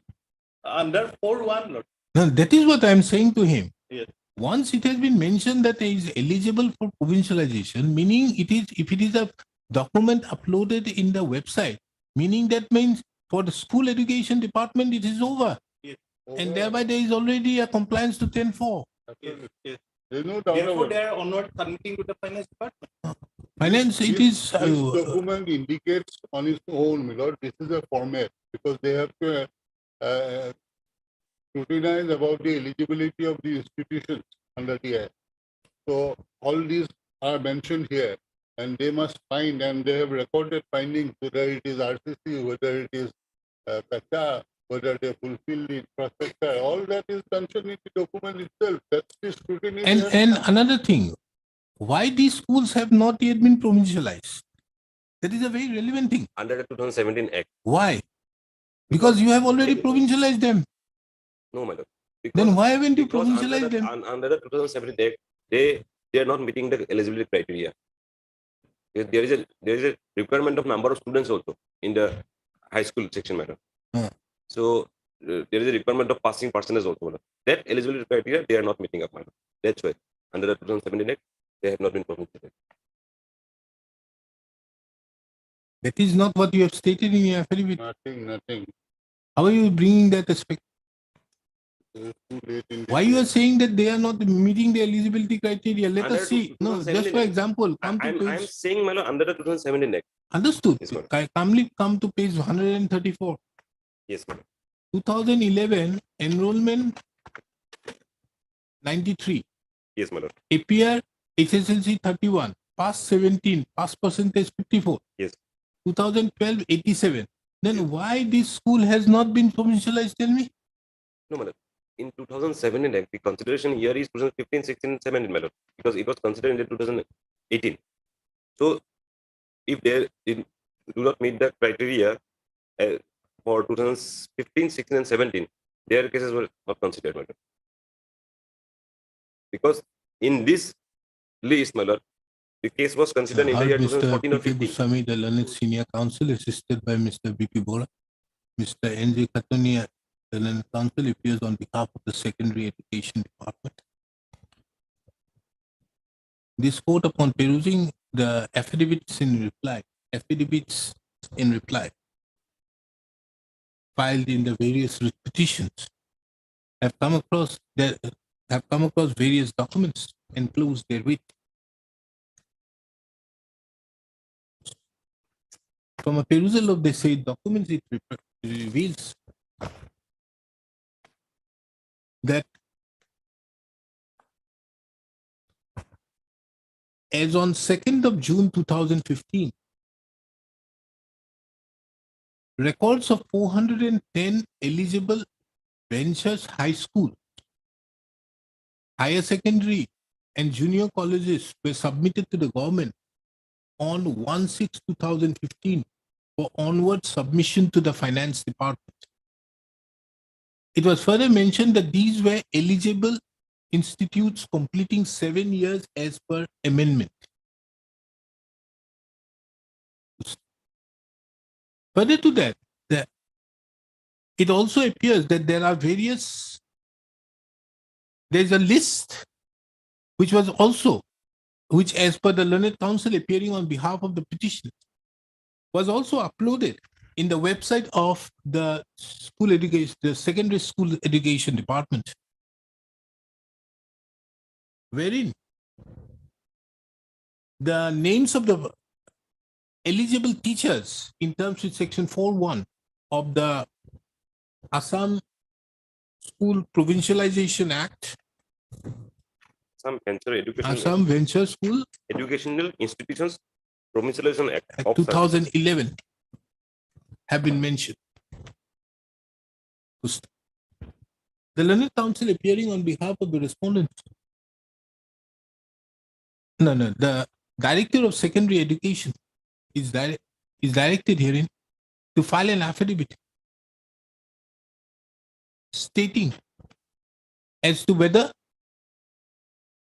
under 4.1. Lord. No, that is what I'm saying to him. Yes. Once it has been mentioned that it is eligible for provincialization, meaning it is, if it is a document uploaded in the website, meaning that means for the school education department, it is over. Yes. And thereby there is already a compliance to 10.4. Yes, yes. There's no doubt Therefore, about they it. are onward submitting to the finance department. Finance, it This is. document indicates on its own, my lord, this is a format, because they have to scrutinize about the eligibility of the institutions under the Act. So all these are mentioned here, and they must find, and they have recorded findings, whether it is RCC, whether it is PATA, whether they fulfill the prospectus, all that is mentioned in the document itself. That's the scrutiny. they have And done. another thing, why these schools have not yet been provincialized? That is a very relevant thing. under the 2017 Act. Why? Because you have already provincialized them. No, my lord. Then why haven't you because under provincialized them? under the 2017 Act, they are not meeting the eligibility criteria. There is a requirement of number of students also in the high school section, madam. So there is a requirement of passing percentage also, madam. That eligibility criteria they are not meeting up, madam. That's why under the 2017 Act they have not been provincialized. That is not what you have stated in your affidavit. Nothing. How are you bringing that aspect? It's too late in the Why you day. are saying that they are not meeting the eligibility criteria? Let Under us see. No, just 2017 for example, come to I'm page. saying, madam, under the 2017 Act. Understood. Yes, madam. Come to page 134. Yes, madam. 2011 enrollment 93. Yes, madam. APR SSLC 31. Pass 17. Pass percentage 54. Yes. 2012 87. Then why this school has not been provincialized? Tell me. No, madam. In 2017 Act, the consideration year is 2015, 16, 17, madam, because it was considered in the 2018. So, if they do not meet the criteria for 2015, 16, and 17, their cases were not considered, madam. Because in this list, madam, the case was considered in the year Mr. 2014 or P.K. 15. Goswami, the learned senior counsel, assisted by Mr. B.P. Bora. Mr. N.J. Khatonia, the learned counsel, appears on behalf of the Secondary Education Department. This court, upon perusing the affidavits in reply, filed in the various petitions, have come across various documents enclosed therewith. From a perusal of the said documents, it reveals that as on 2nd of June 2015, records of 410 eligible Benchers High School, higher secondary and junior colleges were submitted to the government on 1/6/2015 for onward submission to the finance department. It was further mentioned that these were eligible institutes completing 7 years as per amendment. Further to that, it also appears that there are there's a list which as per the learned counsel appearing on behalf of the petition, was also uploaded in the website of the school education, the secondary school education department, wherein the names of the eligible teachers in terms with section 4.1 of the Assam School Provincialization Act, Some venture education, Assam Venture School educational institutions, Provincialization Act Act of 2011 have been mentioned. The Learned Council appearing on behalf of the respondent. No, the Director of Secondary Education is directed herein to file an affidavit stating as to whether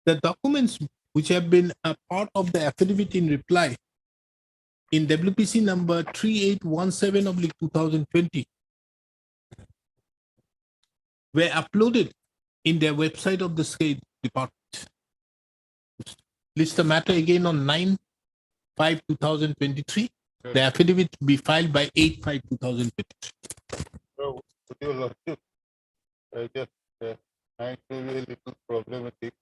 the documents which have been a part of the affidavit in reply in WPC number 3817/2020 were uploaded in their website of the state department. List the matter again on 9/5/2023. The affidavit be filed by 8/5/2023. So, would you love to? I just find to be a little problematic.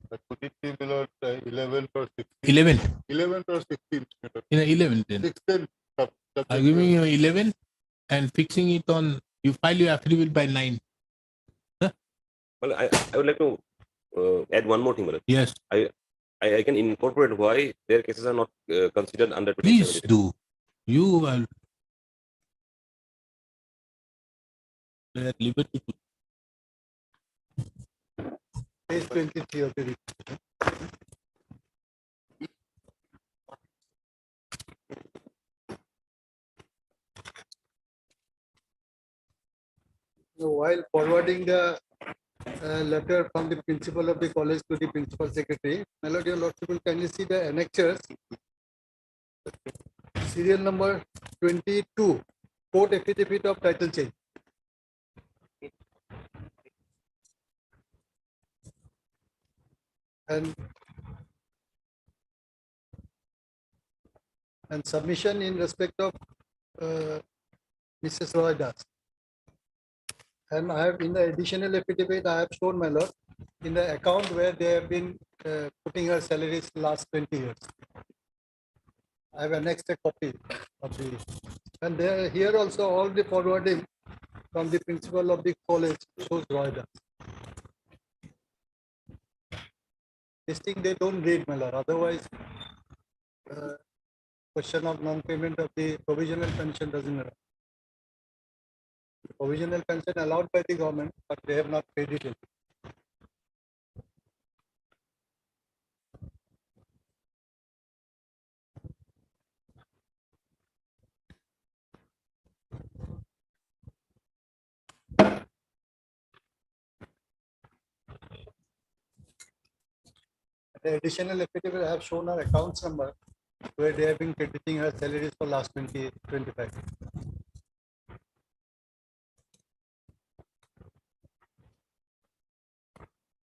But could it be below 11 or 16? 11. 11 or 16? In 11 then. 16. I'm giving you 11 and fixing it on, you file your affidavit by 9. Well, I would like to add one more thing. Malad. Yes, I can incorporate why their cases are not considered under please 27. do. You are at liberty to. Page 23 of the report. So while forwarding the letter from the principal of the college to the principal secretary, my lord, your lordship will kindly see the annexures. Serial number 22, court affidavit of title change. And submission in respect of Mrs. Roy Das. And I have in the additional affidavit, I have shown, my lord, in the account where they have been putting her salaries last 20 years. I have annexed a copy of the, and there here also all the forwarding from the principal of the college shows Roy Das. This thing they don't read, my lord. Otherwise, question of non-payment of the provisional pension doesn't arise. Provisional pension allowed by the government, but they have not paid it in. The additional affidavit I have shown our accounts number where they have been crediting her salaries for last 2025.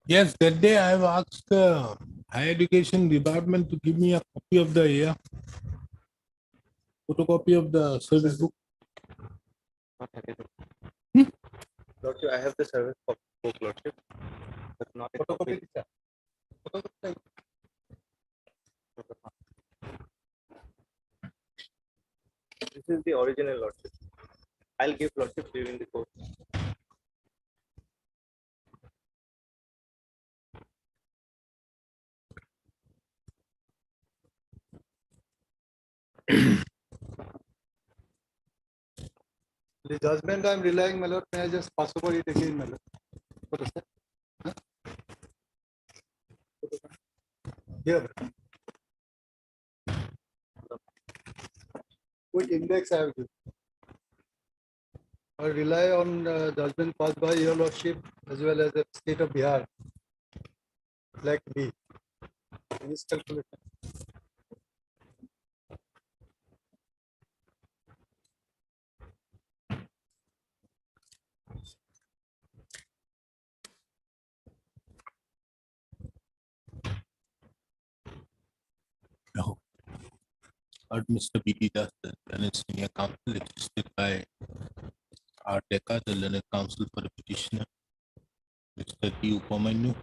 Yes, that day I have asked the higher education department to give me a copy of the photocopy of the service book. Lordship, I have the service book, Lordship, but not a copy. This is the original, Lordship. I'll give Lordship during the course. The judgment I am relying, my lord, may I just pass over it again, my lord? What is that? Huh? Here. Which index I have given? I rely on judgment passed by your lordship as well as the state of Bihar. Like B. This calculation. No. Or Mr. B.D. Das, the Learned Senior Counsel, assisted by R. Deca, the Learned Counsel for the petitioner, Mr. T. Upamanu,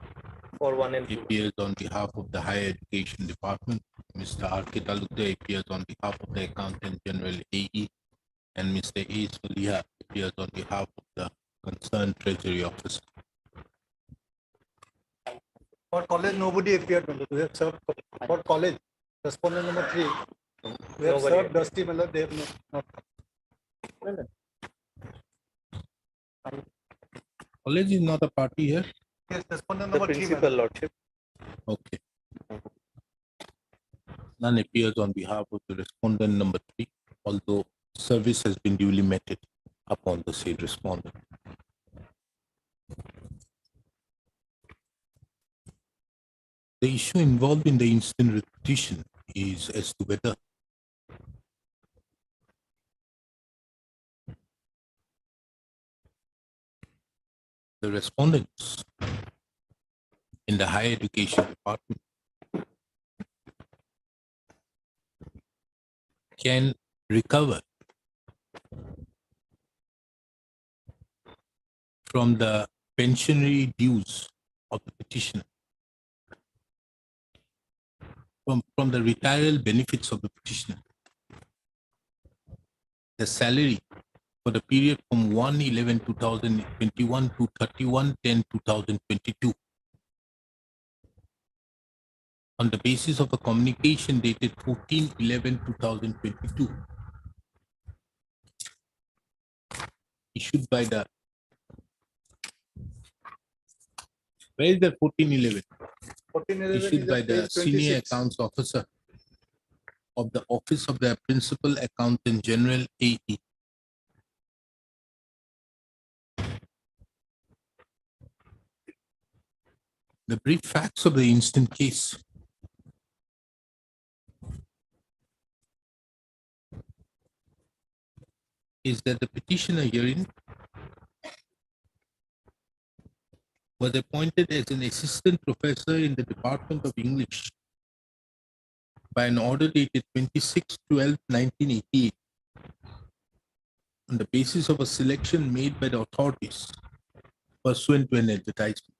for 1 and 2. appears on behalf of the Higher Education Department. Mr. R.K. Talukder appears on behalf of the Accountant General AE, and Mr. A. Soliha appears on behalf of the concerned Treasury Officer. For college, nobody appeared. We have served for college. Respondent number 3. We have Nobody served Dusty Miller. They have not. College is not a party here. Yes, respondent The number 3. principal, Lordship. Okay. None appears on behalf of the respondent number 3, although service has been duly meted upon the said respondent. The issue involved in the instant repetition is as to whether the respondents in the higher education department can recover from the pensionary dues of the petitioner, from the retirement benefits of the petitioner, the salary for the period from 1/11/2021 to 31/10/2022 on the basis of a communication dated 14/11/2022 issued by the, where is the 14/11? 1411 Issued is by at the page senior 26. accounts officer of the Office of the Principal Accountant General AE. The brief facts of the instant case. Is that the petitioner herein was appointed as an assistant professor in the Department of English by an order dated 26/12/1988 on the basis of a selection made by the authorities pursuant to an advertisement.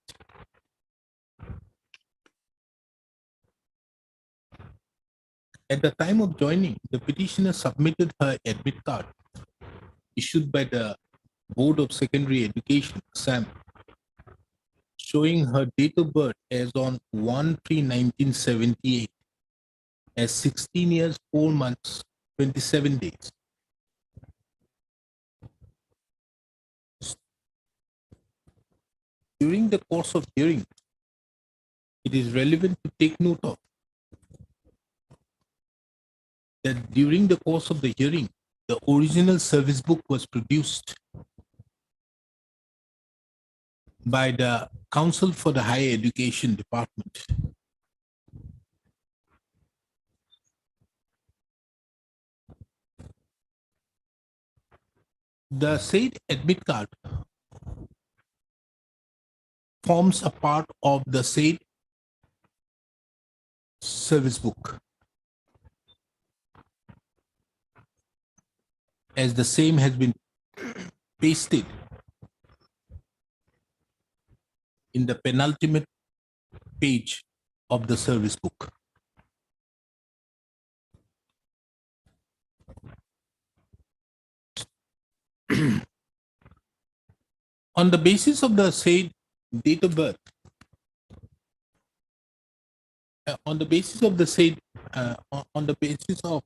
At the time of joining, the petitioner submitted her admit card issued by the Board of Secondary Education, SAM, showing her date of birth as on 1/3/1978 as 16 years, 4 months, 27 days. During the course of hearing, it is relevant to take note of that during the course of the hearing, the original service book was produced by the Council for the Higher Education Department. The said admit card forms a part of the said service book, as the same has been pasted in the penultimate page of the service book. On the basis of the said date of birth, on the basis of the said, on the basis of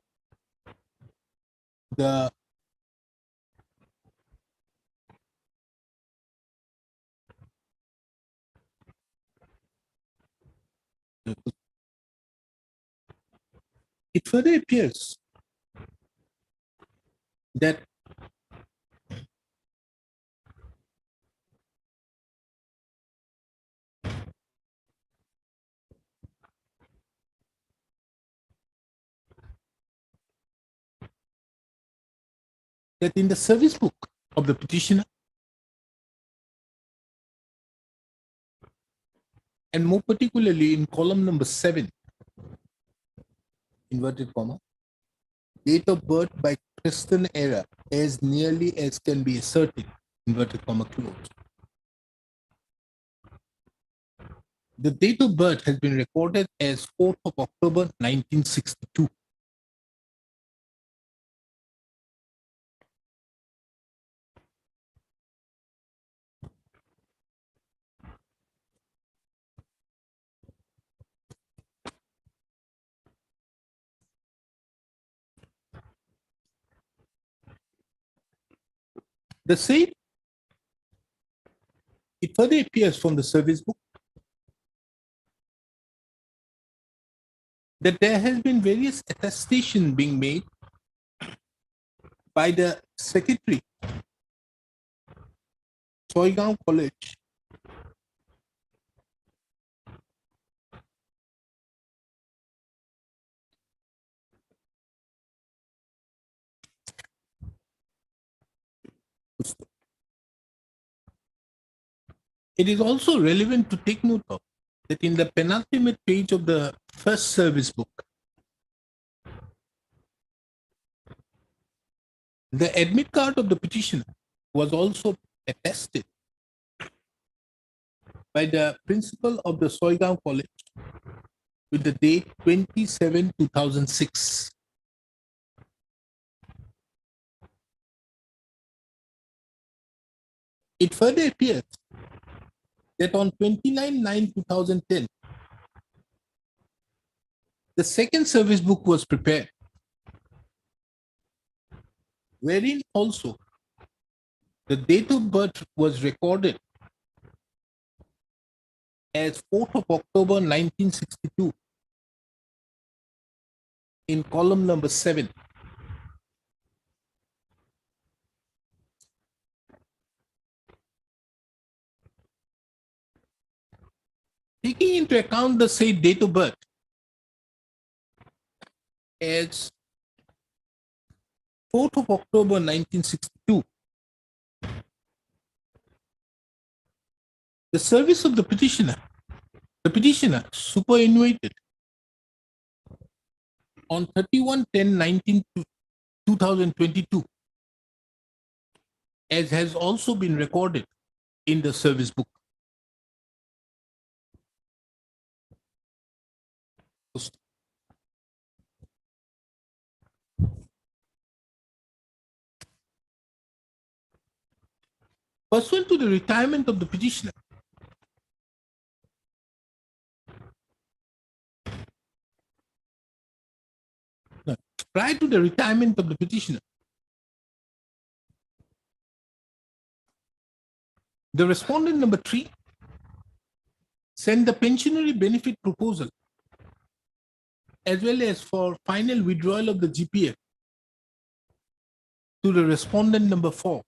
the it further appears that in the service book of the petitioner, and more particularly in column number 7, inverted comma, date of birth by Christian era as nearly as can be asserted, inverted comma closed. The date of birth has been recorded as 4th of October 1962. The same, it further appears from the service book that there has been various attestation being made by the secretary, Soigaon College, it is also relevant to take note of that in the penultimate page of the first service book, the admit card of the petitioner was also attested by the principal of the Soigaon College with the date 27/2006. It further appears that on 29/9/2010, the second service book was prepared, wherein also the date of birth was recorded as 4th of October 1962 in column number 7. Taking into account the said date of birth as 4th of October 1962, the service of the petitioner superannuated on 31/10/2022, as has also been recorded in the service book. Pursuant to the retirement of the petitioner, prior to the retirement of the petitioner, the respondent number 3 sent the pensionary benefit proposal as well as for final withdrawal of the GPF to the respondent number 4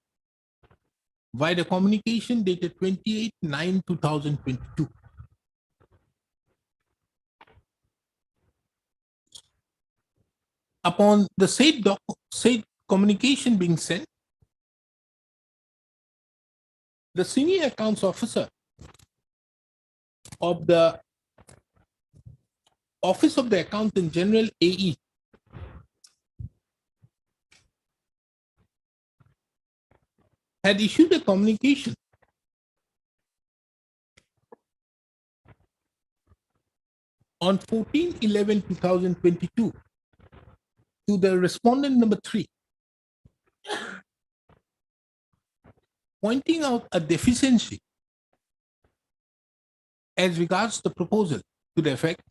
via the communication dated 28/9/2022. Upon the said communication being sent, the senior accounts officer of the Office of the Accountant General AE had issued a communication on 14/11/2022 to the respondent number 3, pointing out a deficiency as regards the proposal to the effect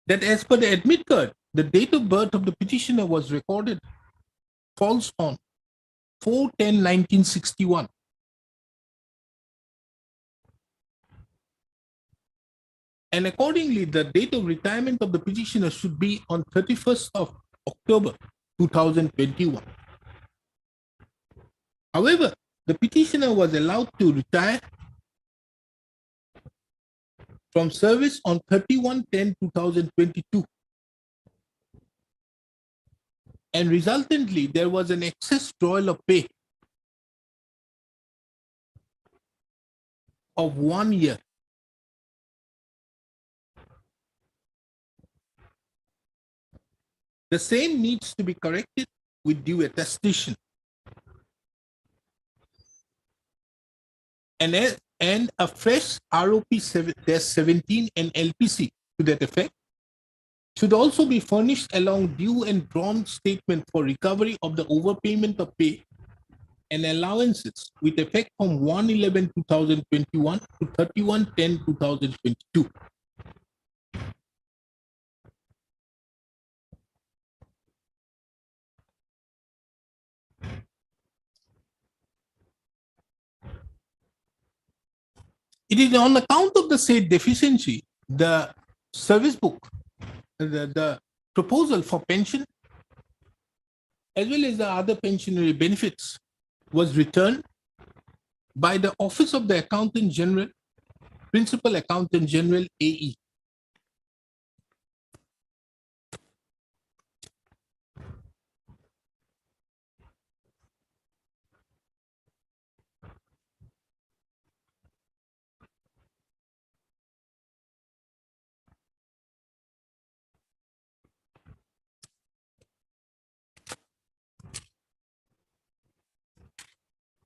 that as per the admit card, the date of birth of the petitioner was recorded falls on 4/10/1961. And accordingly, the date of retirement of the petitioner should be on 31st of October 2021. However, the petitioner was allowed to retire from service on 31/10/2022. And resultantly, there was an excess withdrawal of pay of 1 year. The same needs to be corrected with due attestation. And and a fresh ROP 17 and LPC to that effect should also be furnished along due and drawn statement for recovery of the overpayment of pay and allowances with effect from 1/11/2021 to 31/10/2022. It is on account of the said deficiency, the service book, the proposal for pension, as well as the other pensionary benefits, was returned by the Office of the Accountant General, Principal Accountant General AE.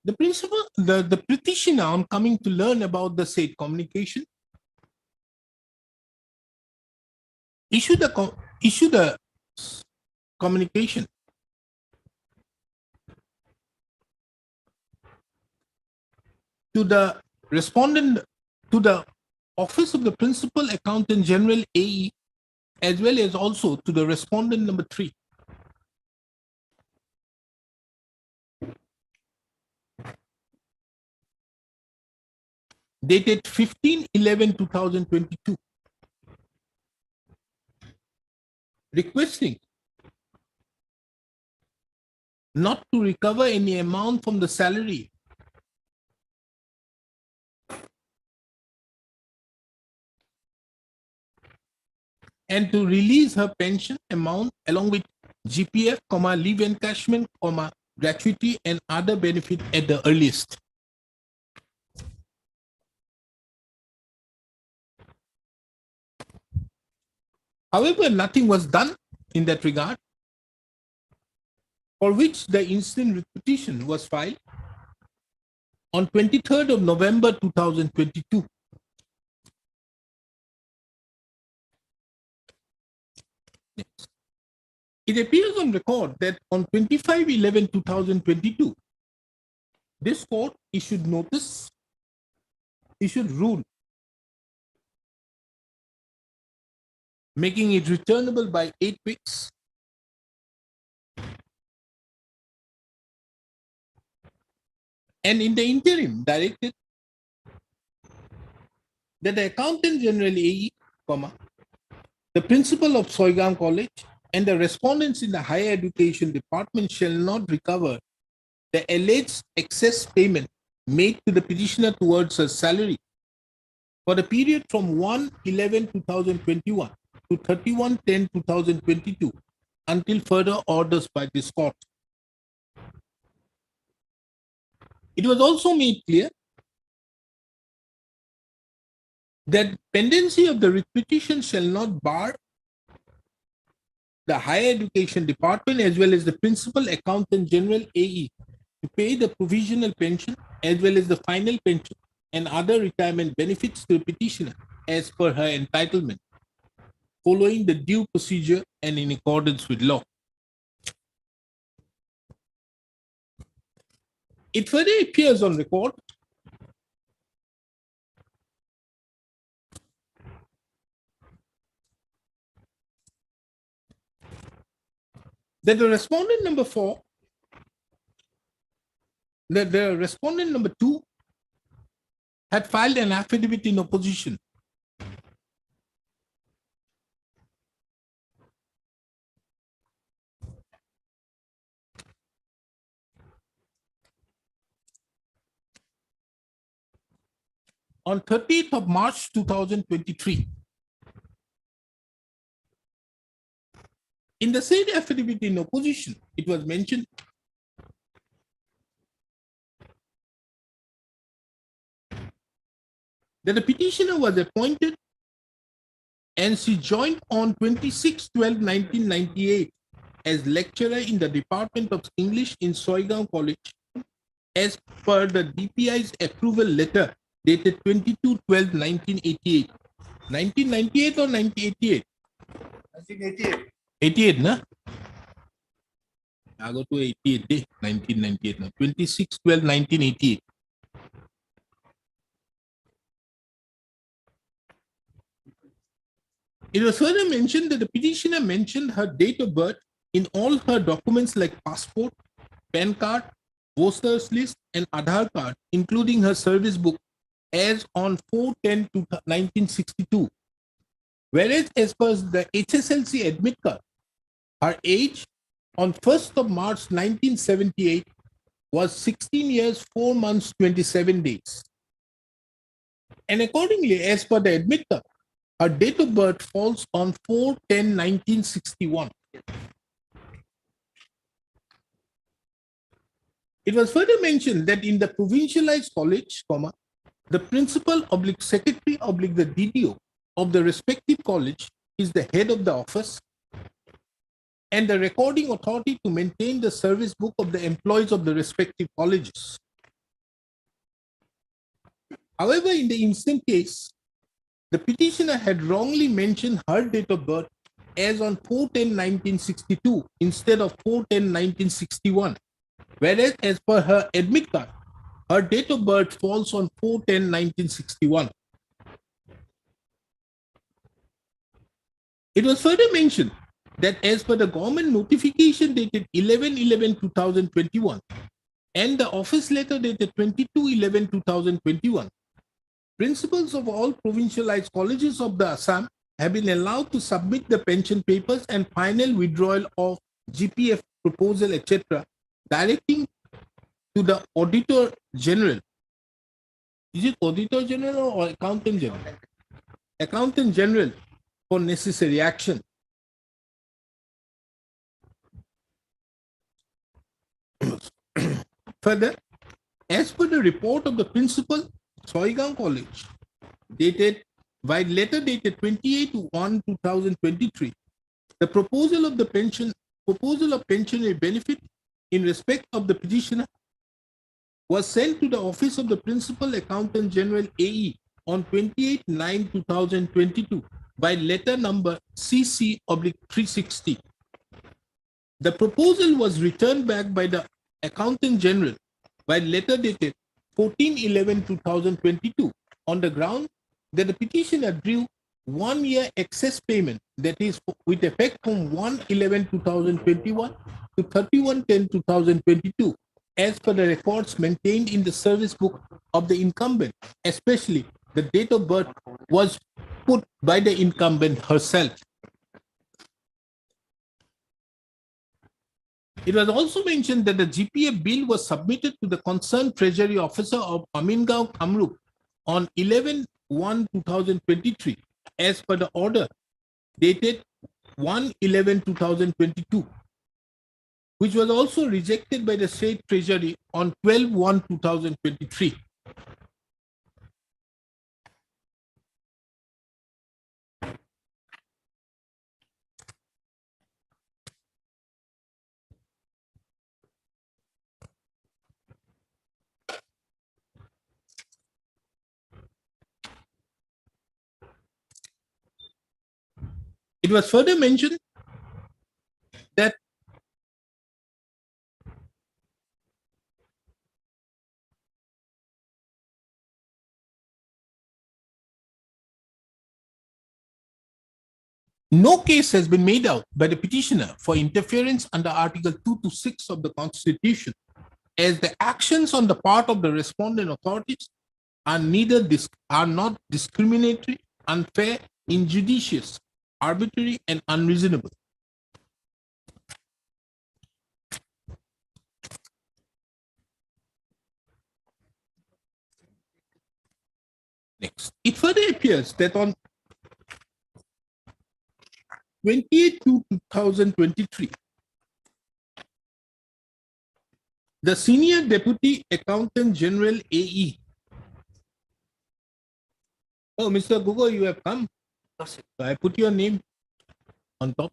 The petitioner, on coming to learn about the said communication, issued a communication to the respondent, to the Office of the Principal Accountant General AE, as well as also to the respondent number 3. Dated 15/11/2022, requesting not to recover any amount from the salary and to release her pension amount along with GPF, leave encashment, gratuity and other benefit at the earliest. However, nothing was done in that regard, for which the instant petition was filed on 23rd of November 2022. Next. It appears on record that on 25/11/2022, this court issued rule making it returnable by 8 weeks. And in the interim, directed that the Accountant General AE, the principal of Soigam College and the respondents in the higher education department shall not recover the alleged excess payment made to the petitioner towards her salary for the period from 1/11/2021 to 31/10/2022 until further orders by this court. It was also made clear that pendency of the requisition shall not bar the higher education department as well as the principal accountant general AE to pay the provisional pension as well as the final pension and other retirement benefits to the petitioner as per her entitlement, following the due procedure and in accordance with law. It further appears on record that the respondent number 4, that the respondent number 2 had filed an affidavit in opposition on 30th of March 2023. In the said affidavit in opposition, it was mentioned that the petitioner was appointed and she joined on 26/12/1998 as lecturer in the Department of English in Soigam College as per the DPI's approval letter dated 22/12/1988. 1998 or 1988? 1988. 88, na? I go to 88 day, 1998. Na. 26/12/1988. It was further mentioned that the petitioner mentioned her date of birth in all her documents like passport, PAN card, voters list, and Aadhaar card, including her service book, as on 4/10/1962. Whereas as per the HSLC admit card, her age on 1st of March 1978 was 16 years, 4 months, 27 days. And accordingly, as per the admit card, her date of birth falls on 4/10/1961. It was further mentioned that in the provincialized college, the principal / secretary / the DDO of the respective college is the head of the office and the recording authority to maintain the service book of the employees of the respective colleges. However, in the instant case, the petitioner had wrongly mentioned her date of birth as on 4/10/1962 instead of 4/10/1961, whereas as per her admit card, her date of birth falls on 4/10/1961. It was further mentioned that as per the government notification dated 11/11/2021 and the office letter dated 22/11/2021, principals of all provincialized colleges of the Assam have been allowed to submit the pension papers and final withdrawal of GPF proposal, etc., directing to the Auditor General. Is it Auditor General or Accountant General? Accountant General for necessary action. Further, as per the report of the principal, Soigang College, dated by letter dated 28/1/2023, the proposal of pensionary benefit in respect of the petitioner was sent to the office of the Principal Accountant General AE on 28/9/2022 by letter number CC/360. The proposal was returned back by the Accountant General by letter dated 14/11/2022 on the ground that the petitioner drew 1 year excess payment, that is with effect from 1/11/2021 to 31/10/2022, as per the records maintained in the service book of the incumbent, especially the date of birth was put by the incumbent herself. It was also mentioned that the GPF bill was submitted to the concerned Treasury Officer of Amingao, Kamrup on 11/1/2023 as per the order dated 1/11/2022, which was also rejected by the State Treasury on 12/1/2023. It was further mentioned that no case has been made out by the petitioner for interference under Article 2 to 6 of the Constitution, as the actions on the part of the respondent authorities are not discriminatory, unfair, injudicious, arbitrary, and unreasonable. Next, it further appears that on 28/2/2023, the Senior Deputy Accountant General AE. Oh, Mr. Google, you have come. So I put your name on top.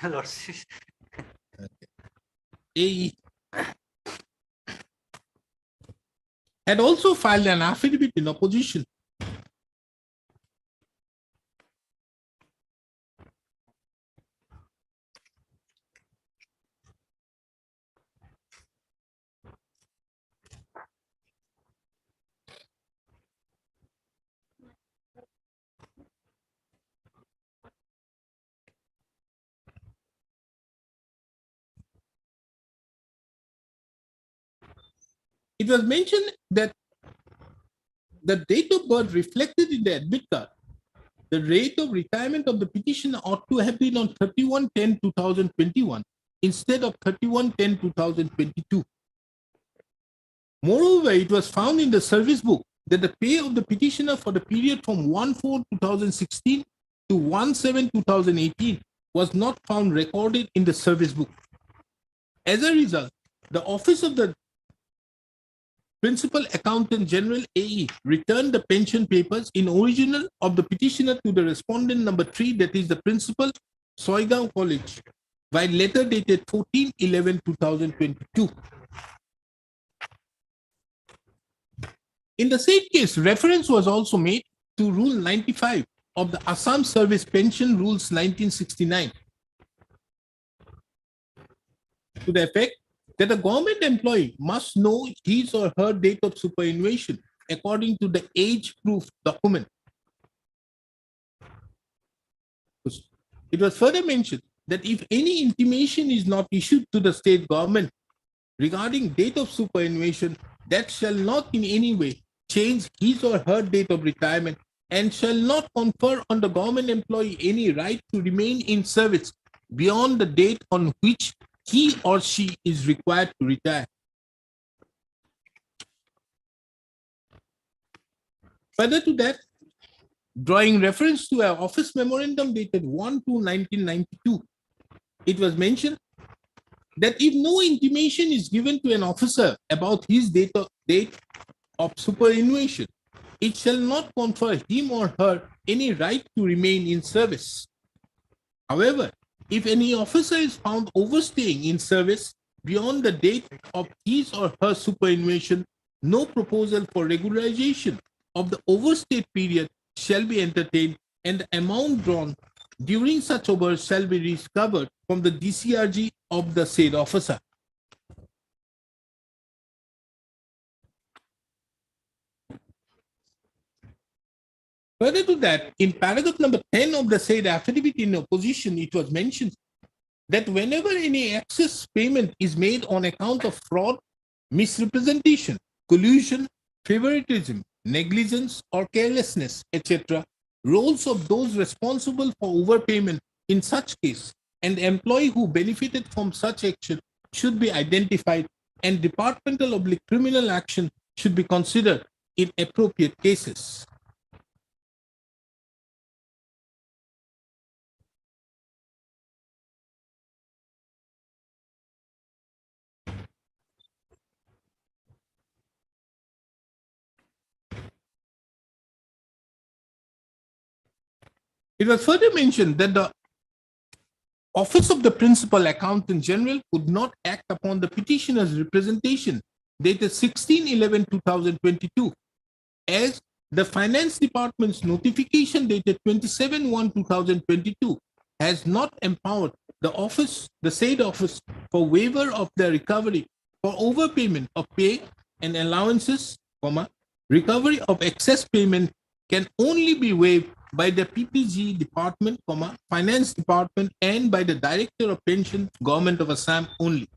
Lordship. AE. had also filed an affidavit in opposition. It was mentioned that the date of birth reflected in the admit card, the rate of retirement of the petitioner ought to have been on 31/10/2021 instead of 31/10/2022. Moreover, it was found in the service book that the pay of the petitioner for the period from 1/4/2016 to 1/7/2018 was not found recorded in the service book. As a result, the Office of the Principal Accountant General AE returned the pension papers in original of the petitioner to the respondent number 3, that is the principal, Soigao College, by letter dated 14/11/2022. In the said case, reference was also made to Rule 95 of the Assam Service Pension Rules 1969 to the effect that a government employee must know his or her date of superannuation according to the age proof document. It was further mentioned that if any intimation is not issued to the state government regarding date of superannuation, that shall not in any way change his or her date of retirement and shall not confer on the government employee any right to remain in service beyond the date on which he or she is required to retire. Further to that, drawing reference to our office memorandum dated 1/2/1992, it was mentioned that if no intimation is given to an officer about his date of superannuation, it shall not confer him or her any right to remain in service. However, if any officer is found overstaying in service beyond the date of his or her superannuation, no proposal for regularization of the overstayed period shall be entertained, and the amount drawn during such over shall be recovered from the DCRG of the said officer. Further to that, in paragraph number 10 of the said affidavit in opposition, it was mentioned that whenever any excess payment is made on account of fraud, misrepresentation, collusion, favoritism, negligence, or carelessness, etc., roles of those responsible for overpayment in such case and the employee who benefited from such action should be identified, and departmental or criminal action should be considered in appropriate cases. It was further mentioned that the Office of the Principal Accountant General could not act upon the petitioner's representation dated 16/11/2022, as the Finance Department's notification dated 27/1/2022 has not empowered the said office for waiver of the recovery for overpayment of pay and allowances, recovery of excess payment can only be waived by the PPG department, finance department, and by the director of pension, government of Assam only.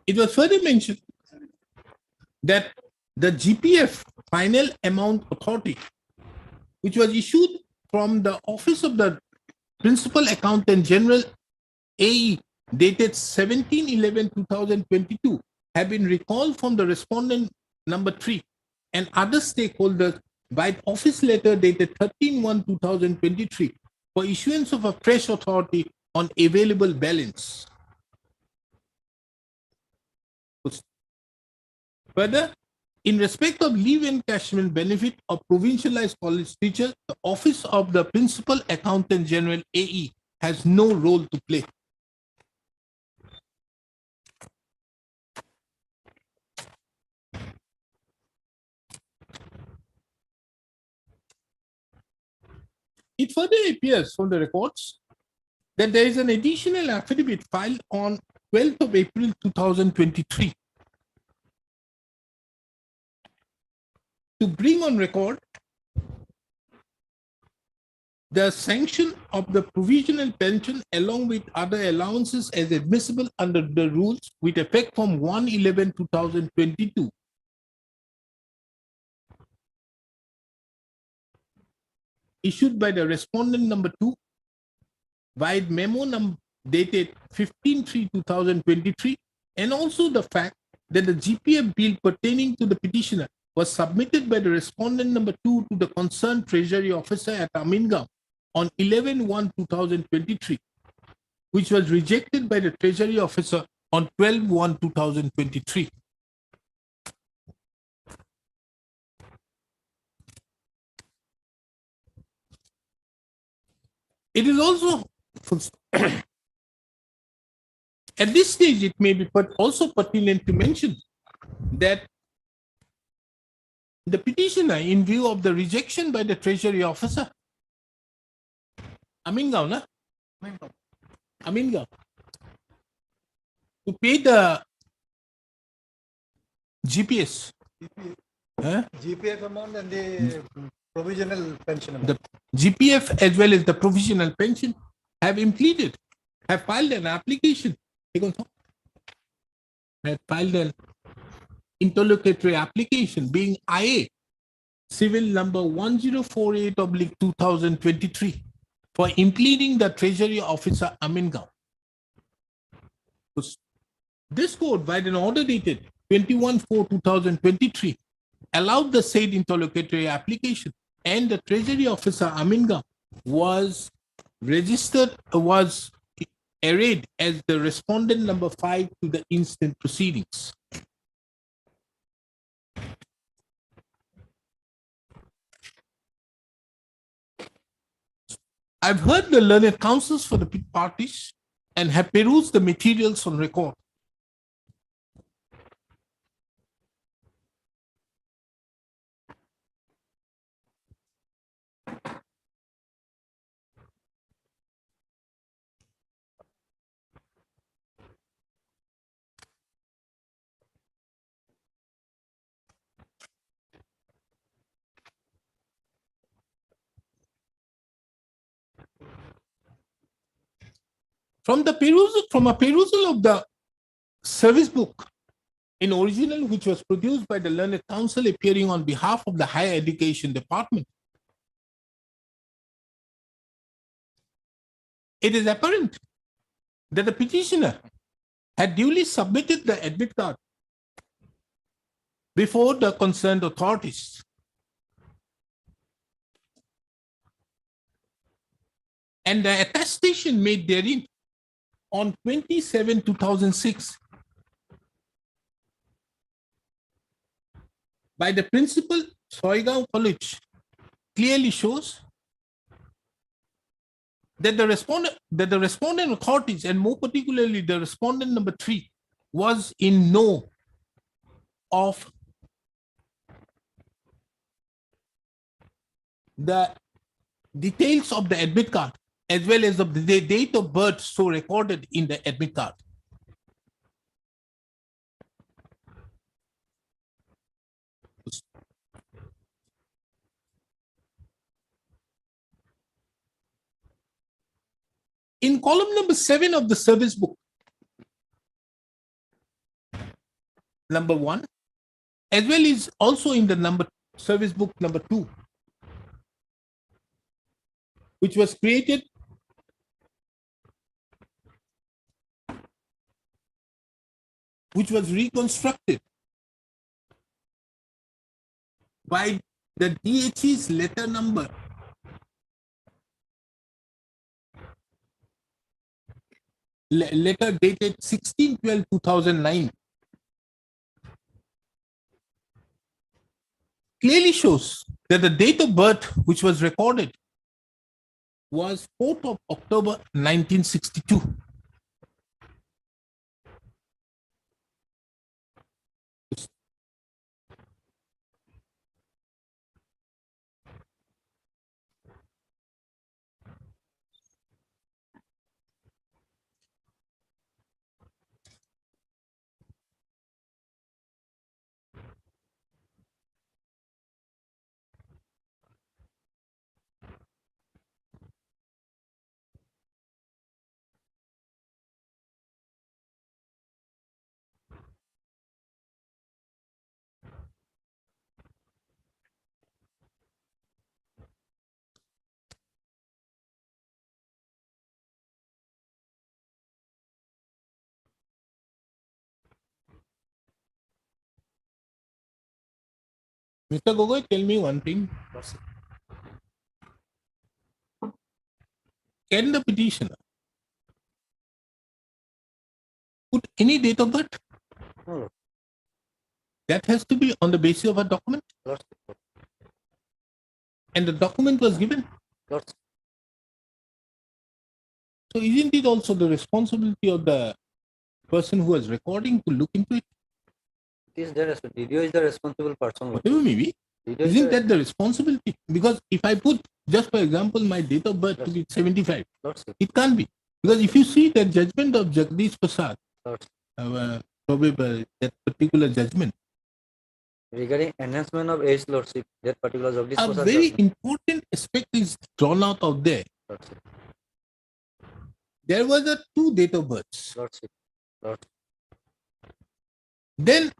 It was further mentioned that the GPF final amount authority, which was issued from the Office of the Principal Accountant General AE dated 17/11/2022, have been recalled from the respondent number 3 and other stakeholders by office letter dated 13/1/2023 for issuance of a fresh authority on available balance. Further, in respect of leave encashment benefit of provincialized college teachers, the Office of the Principal Accountant General AE has no role to play. It further appears from the records that there is an additional affidavit filed on 12th of April 2023 to bring on record the sanction of the provisional pension along with other allowances as admissible under the rules with effect from 1/11/2022. Issued by the respondent number 2 by memo dated 15/3/2023, and also the fact that the GPF bill pertaining to the petitioner was submitted by the respondent number 2 to the concerned treasury officer at Amingam on 11/1/2023, which was rejected by the treasury officer on 12/1/2023. It is also at this stage, it may be also pertinent to mention that the petitioner, in view of the rejection by the treasury officer, Amingam, to pay the GPS, GPF amount and the provisional pension amount. the GPF as well as the provisional pension have filed an application, have filed an interlocutory application being IA civil number 1048/2023 for impleading the treasury officer Amingam. This court, by an order dated 21/4/2023, allowed the said interlocutory application, and the treasury officer Amingam was arrayed as the respondent number 5 to the instant proceedings. I've heard the learned counsels for the parties and have perused the materials on record. From a perusal of the service book in original, which was produced by the learned counsel appearing on behalf of the Higher Education Department, it is apparent that the petitioner had duly submitted the admit card before the concerned authorities. And the attestation made therein on 27/2006 by the principal Soigaon College clearly shows that the respondent authorities, and more particularly the respondent number 3, was in know of the details of the admit card as well as of the date of birth so recorded in the admit card. In column number 7 of the service book, number 1, as well as also in the service book number 2, which was created which was reconstructed by the DHE's letter number letter dated 16/12/2009 clearly shows that the date of birth which was recorded was 4th of October 1962. Mr. Gogoi, tell me one thing. Can the petitioner put any date of birth? No, That has to be on the basis of a document. Lordship. And the document was given. Lordship. So isn't it also the responsibility of the person who was recording to look into it? It is their responsibility. DDO is the responsible person. Whatever may be. DDO is Isn't the that the responsibility? Because if I put, just for example, my date of birth to be 75, Lordship. it can't be. Because if you see the judgment of Jagdish Prasad, Lordship. probably that particular judgment, Regarding enhancement of age, Lordship, that particular job. a very important aspect is drawn out of there. Lordship. There was a 2 date of births. Lordship. Lordship. Then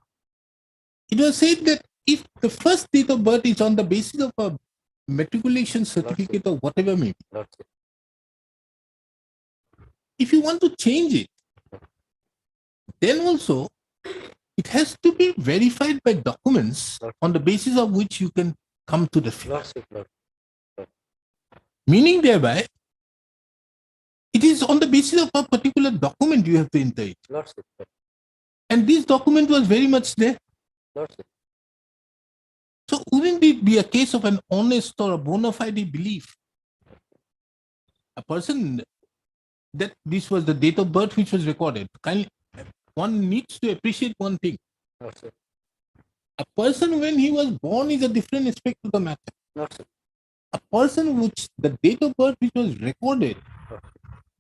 it was said that if the first date of birth is on the basis of a matriculation certificate or whatever may be, Lordship. if you want to change it, then also it has to be verified by documents on the basis of which you can come to the figure. Lordship. Lordship. Meaning thereby, it is on the basis of a particular document you have to enter it. Lordship. And this document was very much there. Lordship. So wouldn't it be a case of an honest or a bona fide belief? A person that this was the date of birth which was recorded. One needs to appreciate one thing. Lordship. A person when he was born is a different aspect of the matter. Lordship. A person which the date of birth which was recorded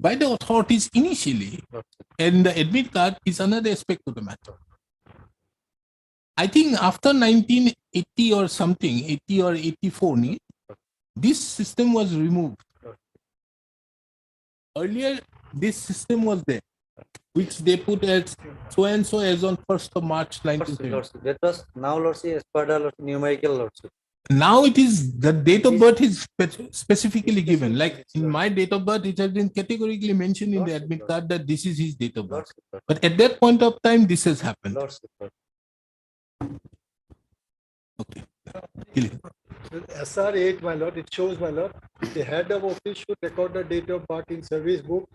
by the authorities initially and the admit card is another aspect of the matter. I think after 1980 or something, 80 or 84, this system was removed. Earlier, this system was there, which they put as so and so as on 1st of March 1970. Lordship. That was now, Lordship, as per the numerical, Lordship. Now it is the date of birth is specifically given. Like in my date of birth, it has been categorically mentioned in the admit card that this is his date of birth. But at that point of time, this has happened. Okay. SR 8, my lord, it shows, my lord, the head of office should record the date of birth in service book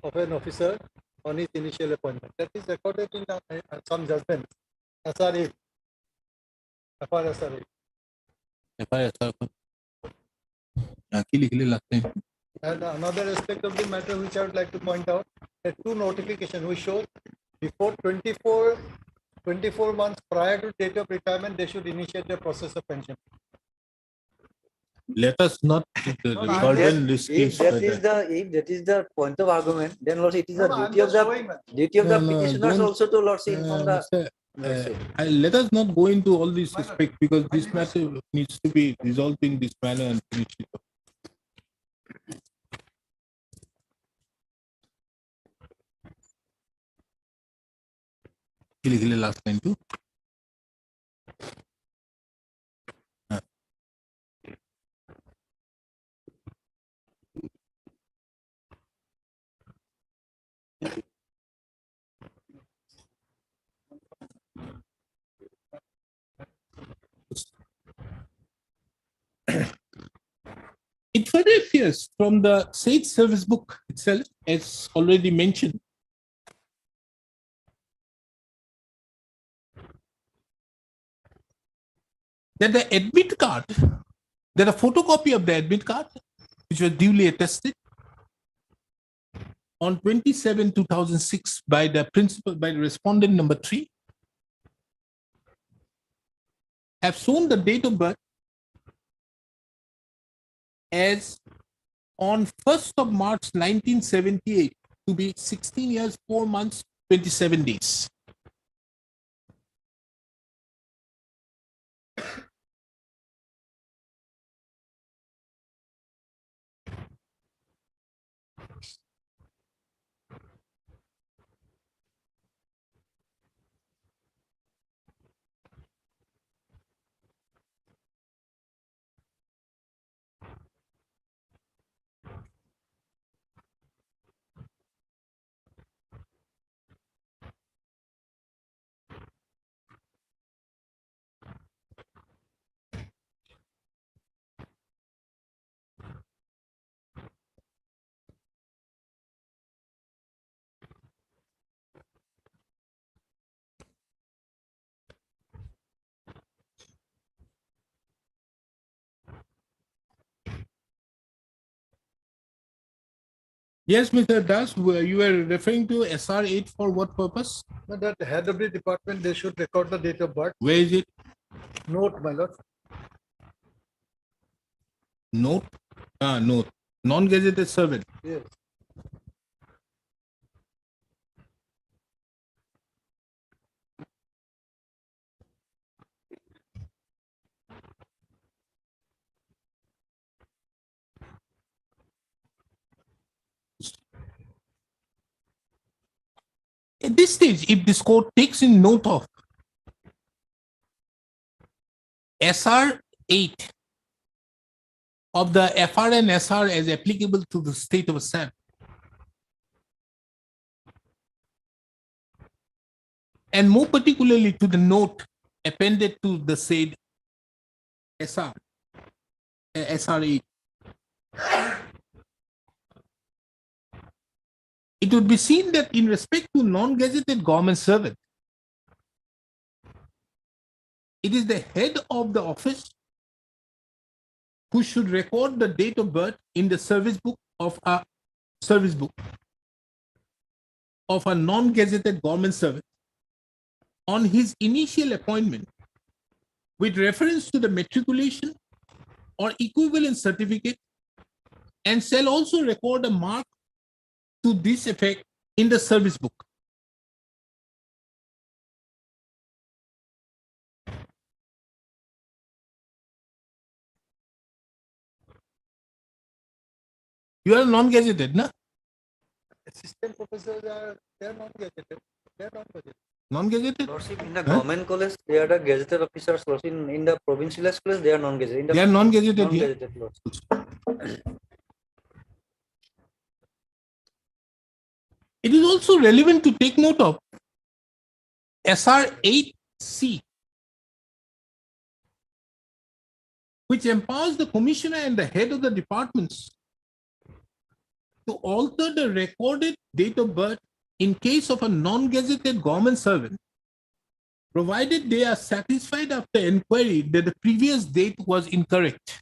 of an officer on his initial appointment. That is recorded in some judgment. SR 8. FR SR 8. And another aspect of the matter which I would like to point out, that 2 notifications which show before 24 months prior to date of retirement, they should initiate the process of pension. Let us not burden this case. If that is the point of argument, then Lordship, it is the duty of the petitioners also to Lordship inform the. Let us not go into all this respect because this matter needs to be resolved in this manner and finished it up. Last line too. It further appears from the State Service Book itself, as already mentioned, that the admit card, that a photocopy of the admit card, which was duly attested on 27/2006 by the principal, by the respondent number 3, have shown the date of birth as on 1st of March 1978 to be 16 years, 4 months, 27 days. Yes, Mr. Das, you were referring to SR8 for what purpose? No, that head of the department, they should record the date of birth. Where is it? Note, my lord. Note? Note. Non-gazetted servant. Yes. At this stage, if this court takes in note of SR8 of the FR and SR as applicable to the state of Assam, and more particularly to the note appended to the said SR8, it would be seen that in respect to non-gazetted government servant, it is the head of the office who should record the date of birth in the service book of a non-gazetted government servant on his initial appointment with reference to the matriculation or equivalent certificate, and shall also record a mark to this effect in the service book. You are non-gazetted, no? Assistant professors are, they are non-gazetted. They are non-gazetted. Non-gazetted? Lordship, in the government college, they are the gazetted officers. Lordship, in the provincialized college, they are non-gazetted. They are non-gazetted here. Non-gazetted, Lordship. It is also relevant to take note of SR8C, which empowers the commissioner and the head of the departments to alter the recorded date of birth in case of a non-gazetted government servant, provided they are satisfied after inquiry that the previous date was incorrect.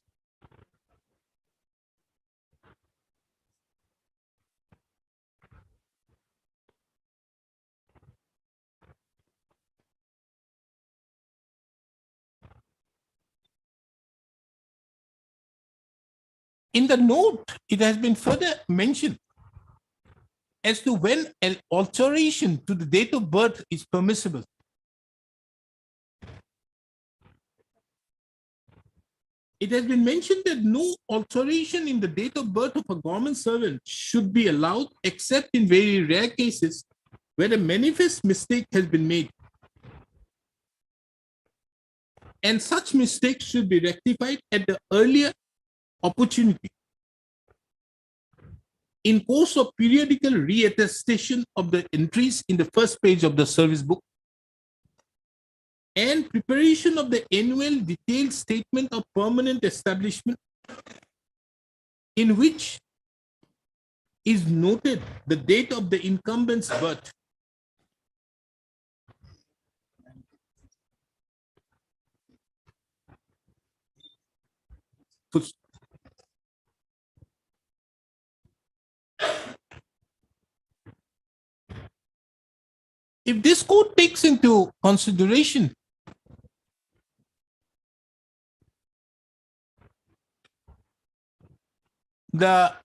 In the note, it has been further mentioned as to when an alteration to the date of birth is permissible. It has been mentioned that no alteration in the date of birth of a government servant should be allowed except in very rare cases where a manifest mistake has been made. And such mistakes should be rectified at the earlier opportunity in course of periodical reattestation of the entries in the first page of the service book and preparation of the annual detailed statement of permanent establishment, in which is noted the date of the incumbent's birth. If this court takes into consideration the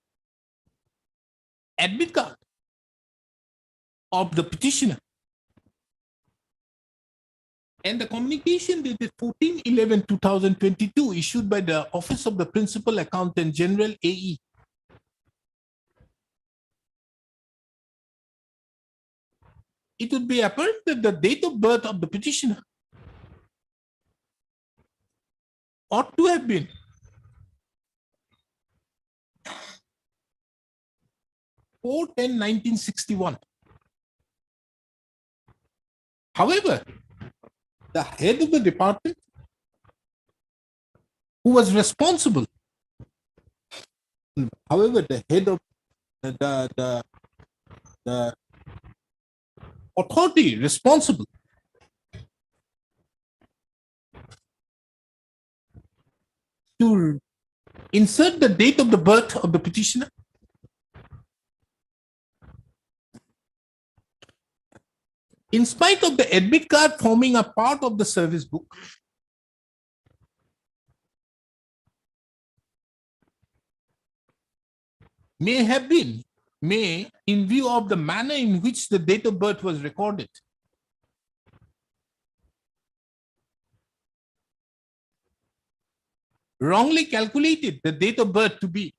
admit card of the petitioner and the communication dated 14/11/2022 issued by the Office of the Principal Accountant General AE, it would be apparent that the date of birth of the petitioner ought to have been April 10, 1961. However, the head of the department who was responsible, the head of the authority responsible to insert the date of the birth of the petitioner in spite of the admit card forming a part of the service book, may, in view of the manner in which the date of birth was recorded, wrongly calculated the date of birth to be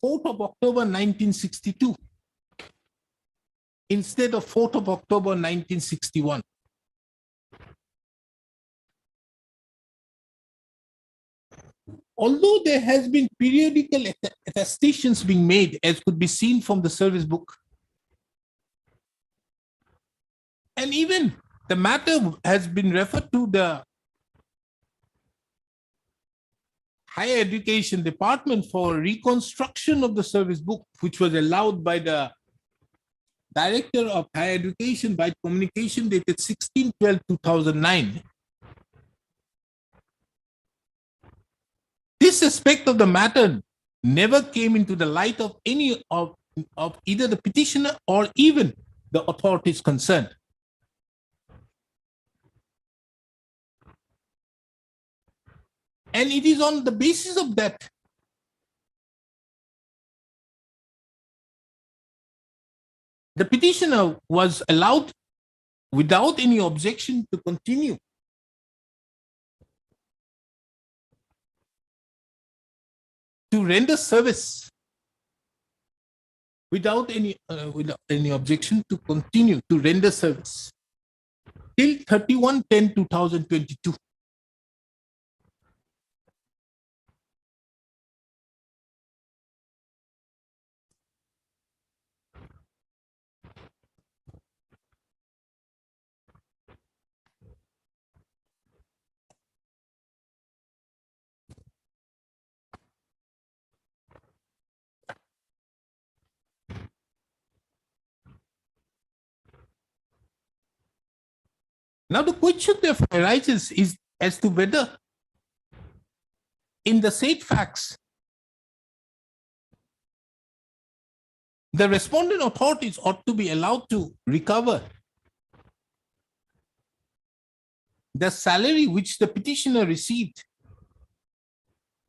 4th of October 1962 instead of 4th of October 1961. Although there has been periodical attestations being made, as could be seen from the service book, and even the matter has been referred to the Higher Education Department for reconstruction of the service book, which was allowed by the Director of Higher Education by communication dated 16/12/2009. This aspect of the matter never came into the light of any of either the petitioner or even the authorities concerned. And it is on the basis of that the petitioner was allowed without any objection to continue to render service without any objection to continue to render service till 31/10/2022. Now the question therefore arises is as to whether in the said facts, the respondent authorities ought to be allowed to recover the salary which the petitioner received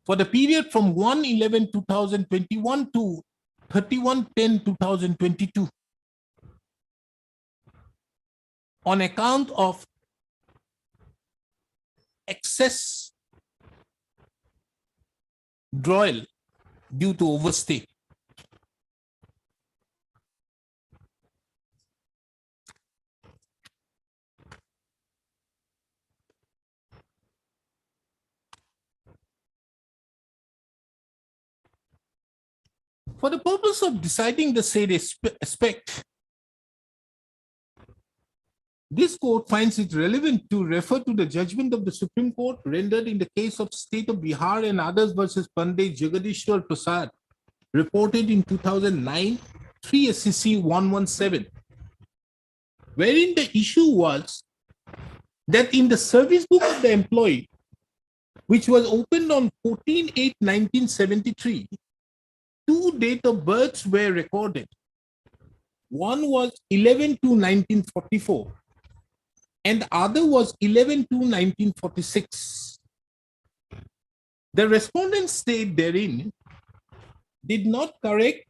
for the period from 1/11/2021 to 31/10/2022 on account of excess drawal due to overstay. For the purpose of deciding the said aspect, this court finds it relevant to refer to the judgment of the Supreme Court rendered in the case of State of Bihar and others versus Pandey Jagadishwar Prasad, reported in 2009, 3 SCC 117, wherein the issue was that in the service book of the employee, which was opened on 14/8/1973, two date of births were recorded. One was 11/2/1944 and the other was 11/2/1946. The respondent state therein did not correct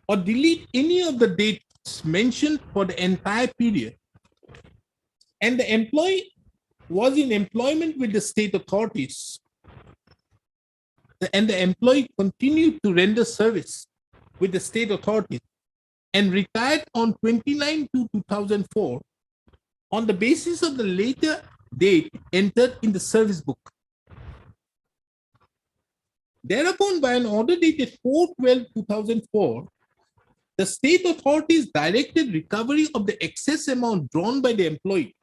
or delete any of the dates mentioned for the entire period, and the employee was in employment with the state authorities, and the employee continued to render service with the state authorities and retired on 29/2/2004 on the basis of the later date entered in the service book. Thereupon, by an order dated 4/12/2004, the state authorities directed recovery of the excess amount drawn by the employee.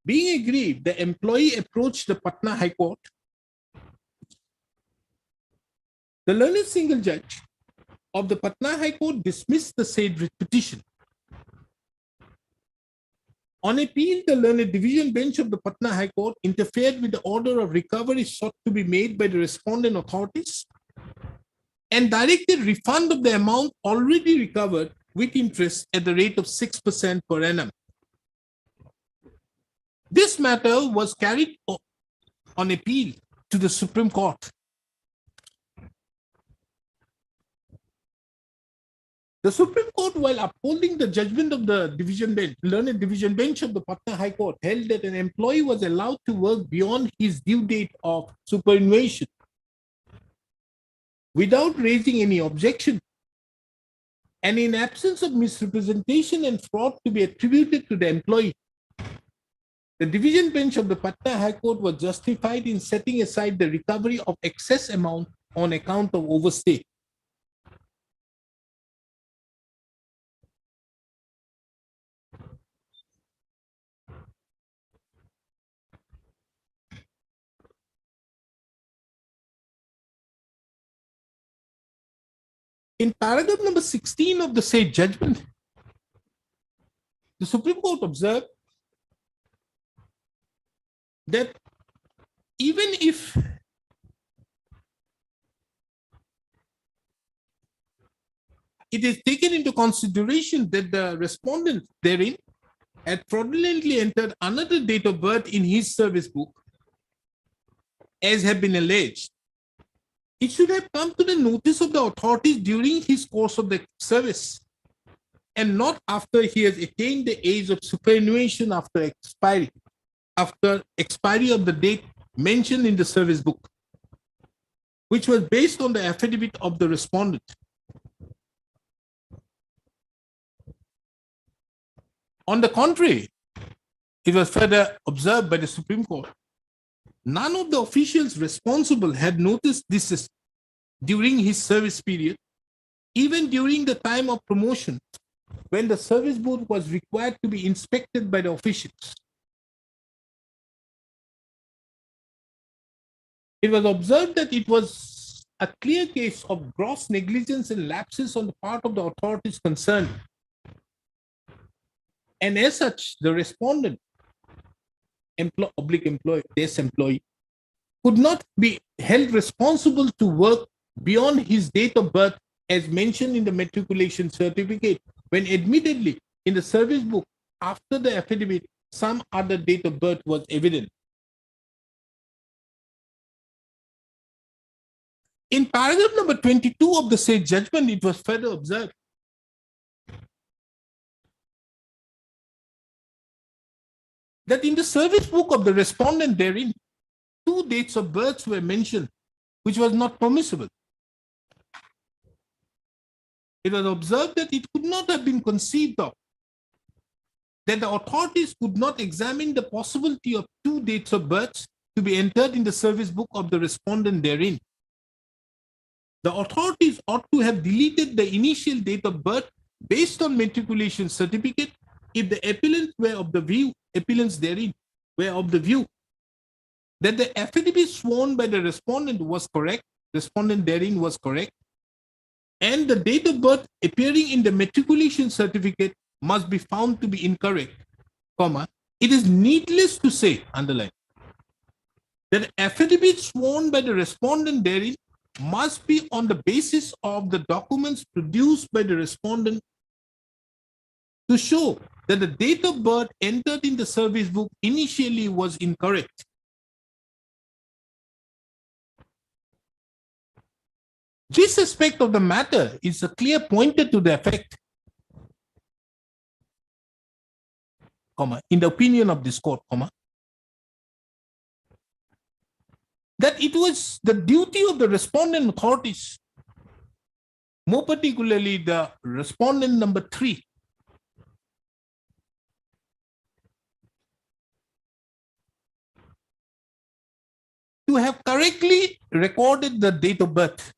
Being aggrieved, the employee approached the Patna High Court. The learned single judge of the Patna High Court dismissed the said petition. On appeal, the learned division bench of the Patna High Court interfered with the order of recovery sought to be made by the respondent authorities and directed refund of the amount already recovered with interest at the rate of 6% per annum. This matter was carried on appeal to the Supreme Court. The Supreme Court, while upholding the judgment of the division bench, learned division bench of the Patna High Court, held that an employee was allowed to work beyond his due date of superannuation without raising any objection, and in absence of misrepresentation and fraud to be attributed to the employee. The division bench of the Patna High Court was justified in setting aside the recovery of excess amount on account of overstay. In paragraph number 16 of the said judgment, the Supreme Court observed that even if it is taken into consideration that the respondent therein had fraudulently entered another date of birth in his service book, as have been alleged, it should have come to the notice of the authorities during his course of the service and not after he has attained the age of superannuation after expiry of the date mentioned in the service book, which was based on the affidavit of the respondent. On the contrary, it was further observed by the Supreme Court, none of the officials responsible had noticed this during his service period, even during the time of promotion, when the service book was required to be inspected by the officials. It was observed that it was a clear case of gross negligence and lapses on the part of the authorities concerned. And as such, the respondent, employee, could not be held responsible to work beyond his date of birth as mentioned in the matriculation certificate, when admittedly in the service book after the affidavit, some other date of birth was evident. In paragraph number 22 of the said judgment, it was further observed that in the service book of the respondent therein, two dates of birth were mentioned, which was not permissible. It was observed that it could not have been conceived of that the authorities could not examine the possibility of two dates of birth to be entered in the service book of the respondent therein. The authorities ought to have deleted the initial date of birth based on matriculation certificate if the appellants were of the view, appellants therein were of the view that the affidavit sworn by the respondent was correct, respondent therein was correct, and the date of birth appearing in the matriculation certificate must be found to be incorrect, comma, it is needless to say, underline, that affidavit sworn by the respondent therein must be on the basis of the documents produced by the respondent to show that the date of birth entered in the service book initially was incorrect. This aspect of the matter is a clear pointer to the effect, in the opinion of this court, that it was the duty of the respondent authorities, more particularly the respondent number 3, to have correctly recorded the date of birth.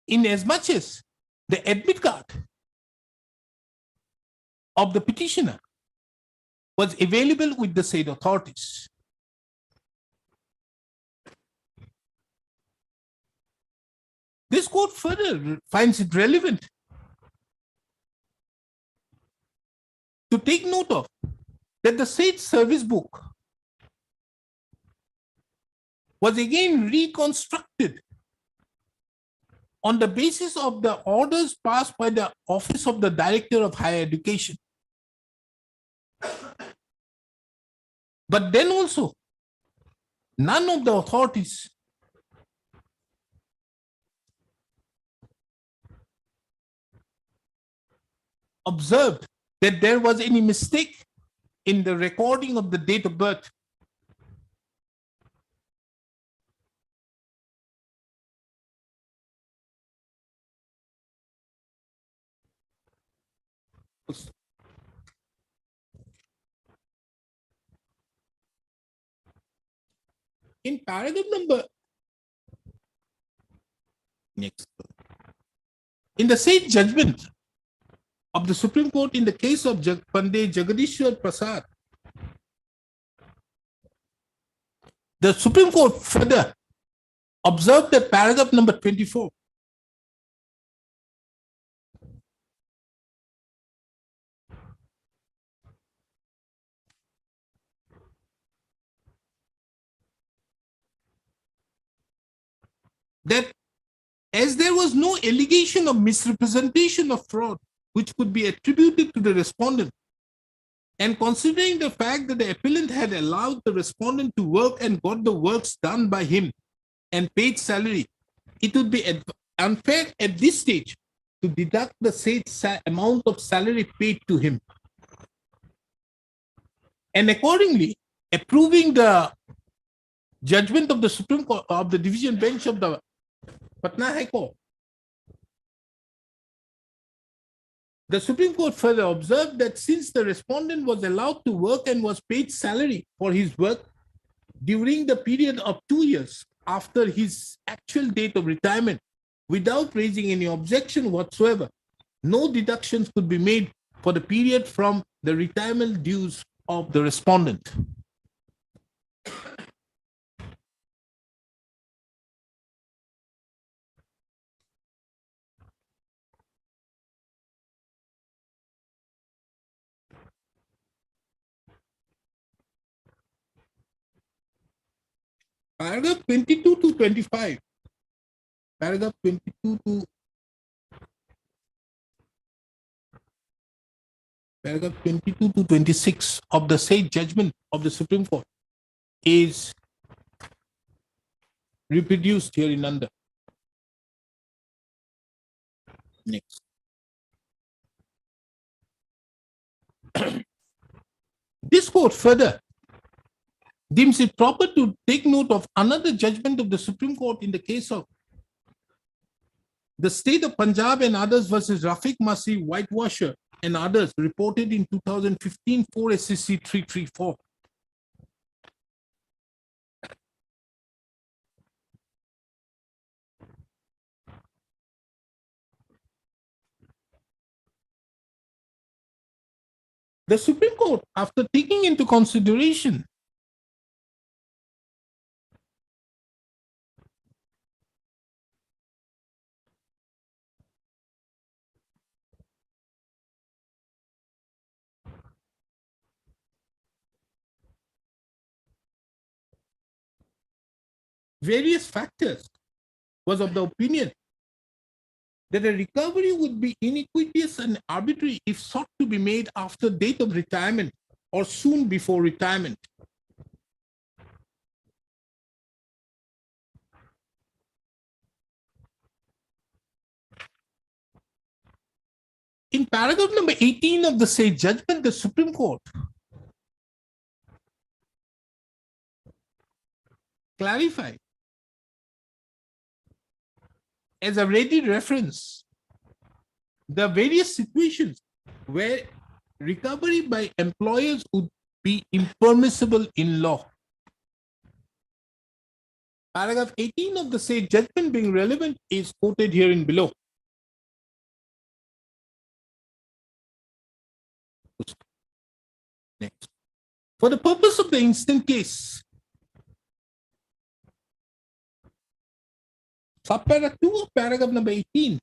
In as much as the admit card of the petitioner was available with the said authorities. This court further finds it relevant to take note of that the said service book was again reconstructed on the basis of the orders passed by the Office of the Director of Higher Education. But then also, none of the authorities observed that there was any mistake in the recording of the date of birth. In paragraph number next, in the said judgment of the Supreme Court in the case of Pandey Jagadishwar Prasad, the Supreme Court further observed that paragraph number 24 that as there was no allegation of misrepresentation of fraud which could be attributed to the respondent, and considering the fact that the appellant had allowed the respondent to work and got the works done by him and paid salary, it would be unfair at this stage to deduct the said amount of salary paid to him. And accordingly, approving the judgment of the Supreme Court of the Division Bench of the Patna High Court, the Supreme Court further observed that since the respondent was allowed to work and was paid salary for his work during the period of 2 years after his actual date of retirement without raising any objection whatsoever, no deductions could be made for the period from the retirement dues of the respondent. Paragraph 22 to 25. Paragraph 22 to paragraph 22 to 26 of the said judgment of the Supreme Court is reproduced here in under. Next. This court further deems it proper to take note of another judgment of the Supreme Court in the case of the state of Punjab and others versus Rafiq Masi, whitewasher, and others, reported in 2015 4 SCC 334. The Supreme Court, after taking into consideration various factors, was of the opinion that a recovery would be iniquitous and arbitrary if sought to be made after date of retirement or soon before retirement. In paragraph number 18 of the said judgment, the Supreme Court clarified as a ready reference the various situations where recovery by employers would be impermissible in law. Paragraph 18 of the said judgment being relevant is quoted herein below. Next. For the purpose of the instant case, subparagraph 2 of paragraph number 18,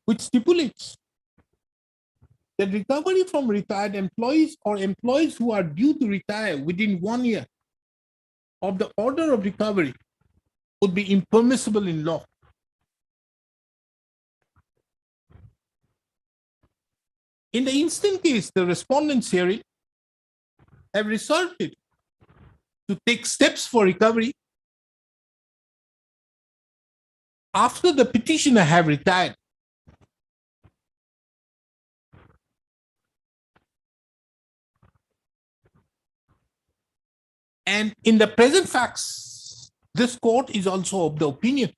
which stipulates that recovery from retired employees or employees who are due to retire within 1 year of the order of recovery would be impermissible in law. In the instant case, the respondents herein have resorted to take steps for recovery after the petitioner have retired. And in the present facts, this court is also of the opinion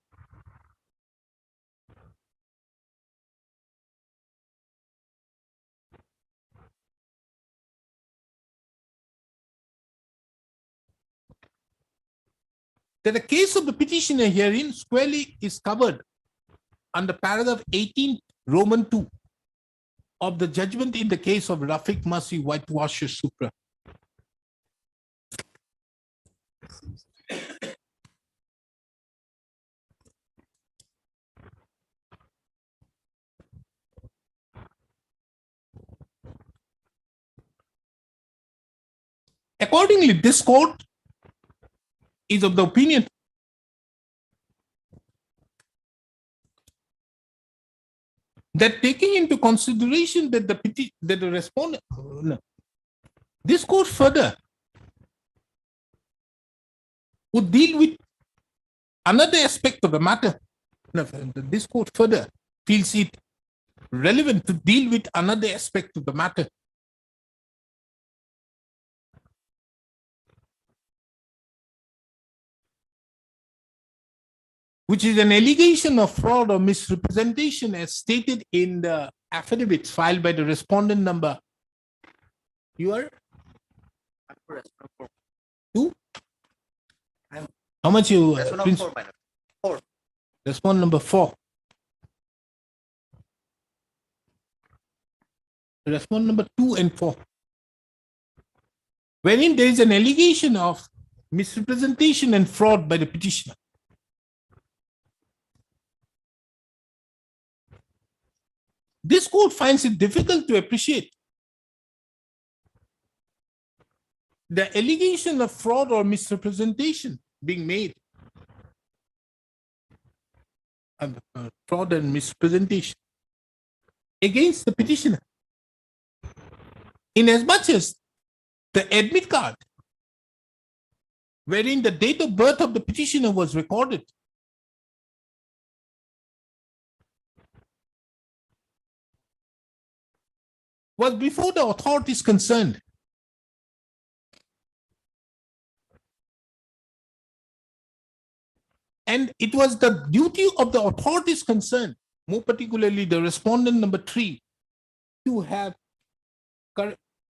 that the case of the petitioner herein squarely is covered under paragraph 18 Roman 2 of the judgment in the case of Rafiq Masi Whitewasher Supra. Accordingly, this court is of the opinion that taking into consideration that the respondent, this court further would deal with another aspect of the matter. This court further feels it relevant to deal with another aspect of the matter. Which is an allegation of fraud or misrepresentation as stated in the affidavits filed by the respondent number. You are? Two? How much you? Four. Respondent number 4. Respondent number 2 and 4. Wherein there is an allegation of misrepresentation and fraud by the petitioner. This court finds it difficult to appreciate the allegation of fraud or misrepresentation being made. Fraud and misrepresentation against the petitioner. Inasmuch as the admit card, wherein the date of birth of the petitioner was recorded, was before the authorities concerned. And it was the duty of the authorities concerned, more particularly the respondent number 3, to have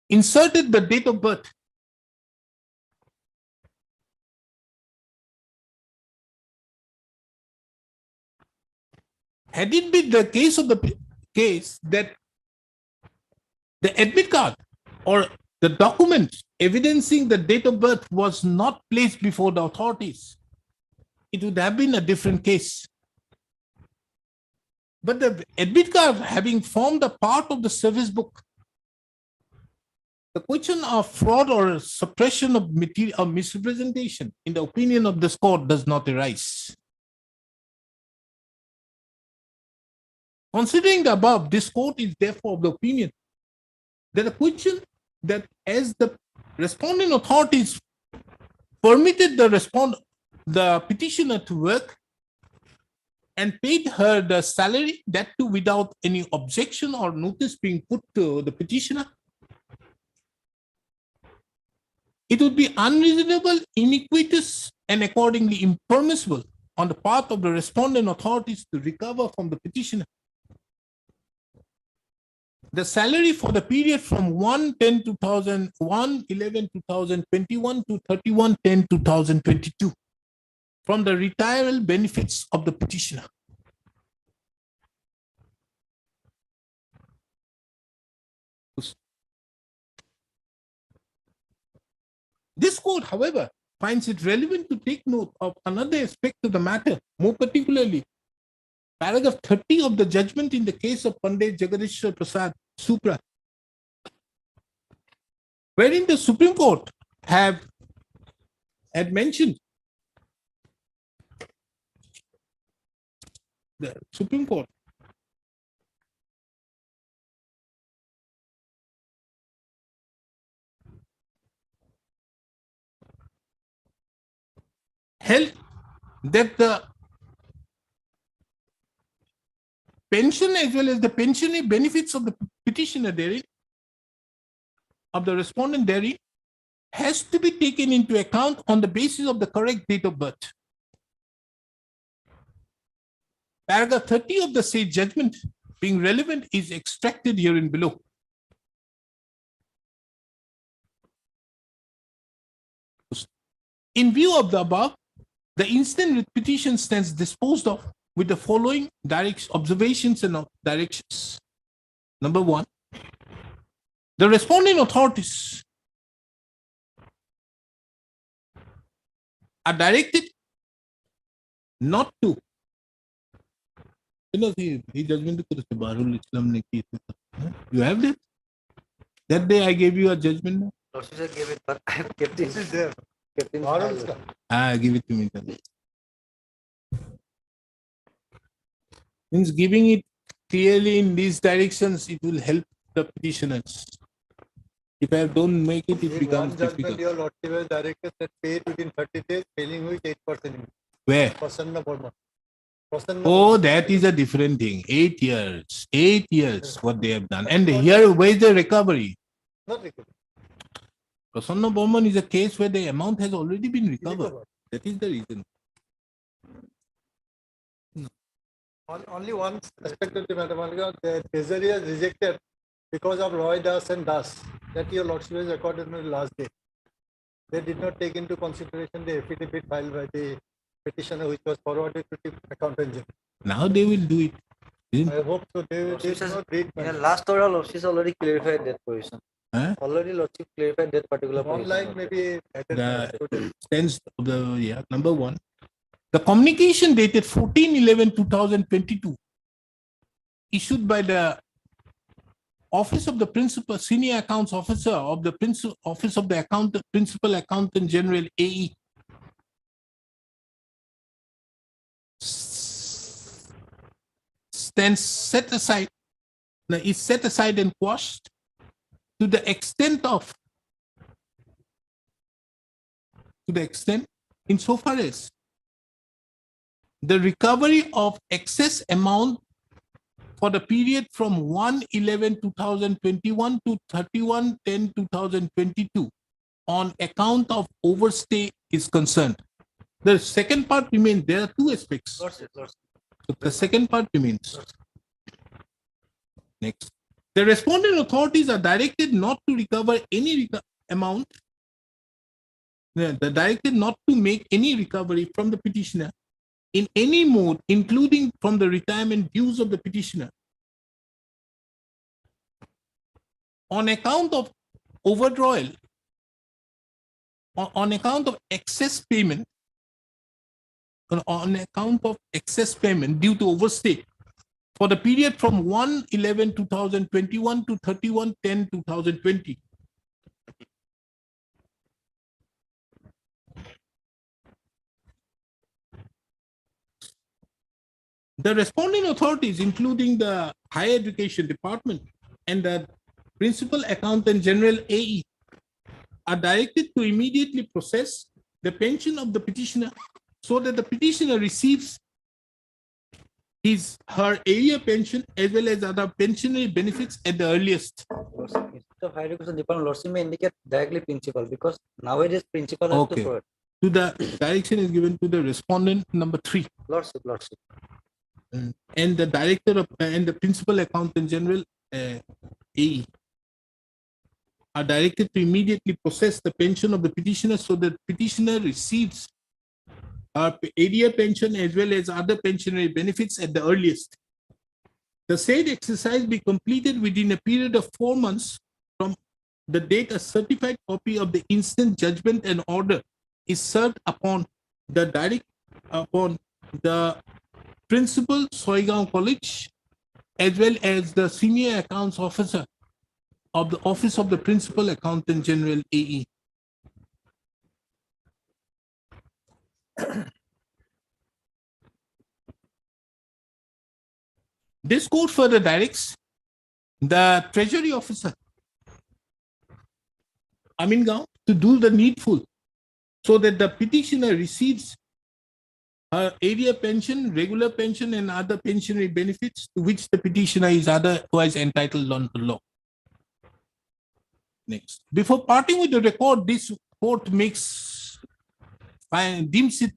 inserted the date of birth. Had it been the case of the case that the admit card or the document evidencing the date of birth was not placed before the authorities, it would have been a different case. But the admit card having formed a part of the service book The question of fraud or suppression of material or misrepresentation in the opinion of this court does not arise. Considering the above, this court is therefore of the opinion that the question that as the responding authorities permitted the petitioner to work and paid her the salary, that too without any objection or notice being put to the petitioner, it would be unreasonable, iniquitous, and accordingly impermissible on the part of the respondent authorities to recover from the petitioner the salary for the period from 1/11/2021 to 31/10/2022 from the retirement benefits of the petitioner. This court, however, finds it relevant to take note of another aspect of the matter, more particularly paragraph 30 of the judgment in the case of Pandit Jagadishwar Prasad Supra, wherein the Supreme Court had mentioned, the Supreme Court held that the pension as well as the pensionary benefits of the petitioner therein, of the respondent therein, has to be taken into account on the basis of the correct date of birth. Paragraph 30 of the said judgment being relevant is extracted herein below. In view of the above, the instant petition stands disposed of with the following observations and directions. Number one, the responding authorities are directed not to, he judgment you have that? That day I gave you a judgment. Officer gave it, but I have kept it. Kept in Give it to me. Means giving it clearly in these directions, it will help the petitioners. If I don't make it, it becomes difficult. Your lordship has directed that paid within 30 days, failing which 8%. Where? Oh, that is a different thing. 8 years. 8 years, what they have done. And here, where is the recovery? Not recovery. Prasanna Burman is a case where the amount has already been recovered. That is the reason. Only one aspect of the matter, the treasury has rejected because of Roy Das and Das that your lordship has accorded on the last day. They did not take into consideration the affidavit filed by the petitioner, which was forwarded to the accountant general. Now they will do it. I hope so. They will not read. Last oral, lordship already clarified that position. Huh? Already lordship clarified that particular position. Online maybe. The sense of the number one. The communication dated 14/11/2022 issued by the Office of the Principal Senior Accounts Officer of the Office of the Principal Accountant General AE stands set aside, is set aside and quashed to the extent insofar as the recovery of excess amount for the period from 1/11/2021 to 31/10/2022 on account of overstay is concerned. The second part remains. There are two aspects. So the second part remains. Next. The respondent authorities are directed not to recover any amount. They're directed not to make any recovery from the petitioner in any mode, including from the retirement dues of the petitioner, on account of overdrawal, on account of excess payment, due to overstay for the period from 1/11/2021 to 31/10/2020 The responding authorities, including the Higher Education Department and the Principal Accountant General AE, are directed to immediately process the pension of the petitioner so that the petitioner receives her area pension as well as other pensionary benefits at the earliest. Instead of Higher Education Department, Lordship may indicate directly principal because nowadays principal has to Okay. provide. To the direction is given to the respondent number 3. Lordship. And the director of and the principal accountant general AE are directed to immediately process the pension of the petitioner so that petitioner receives her area pension as well as other pensionary benefits at the earliest. The said exercise be completed within a period of 4 months from the date a certified copy of the instant judgment and order is served upon the principal Soigaon College as well as the senior accounts officer of the office of the principal accountant general AE. This code further directs the treasury officer Amingaon to do the needful so that the petitioner receives her area pension, regular pension, and other pensionary benefits to which the petitioner is otherwise entitled under law. Next. Before parting with the record, this court deems it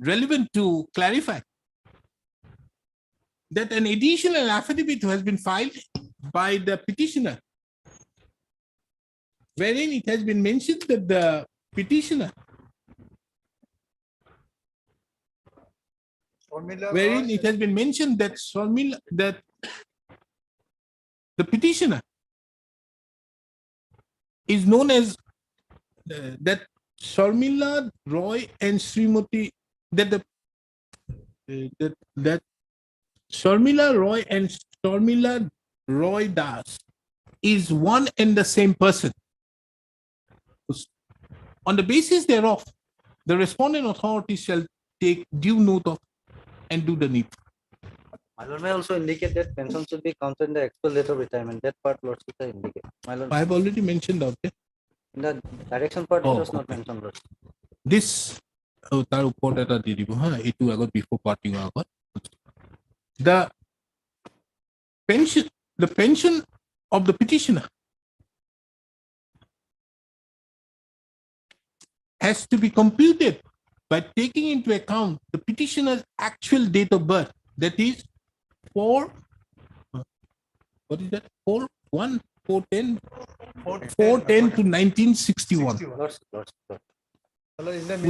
relevant to clarify that an additional affidavit has been filed by the petitioner, wherein it has been mentioned that the petitioner, that the petitioner is known as that Sharmila Roy and Srimati, that Sharmila Roy and Sharmila Roy Das is one and the same person. On the basis thereof, the respondent authority shall take due note of and do the needful. My lord may also indicate that pension should be counted in the actual date of retirement. That part Lordship will indicate. My lord, I have already mentioned out there. in the direction part, it was not Okay. mentioned, Lordship. This তাৰ ওপৰত এটা দি দিব হা এইটো আগত before parting আগত the pension of the petitioner has to be computed by taking into account the petitioner's actual date of birth, that is 4 410 to 1961,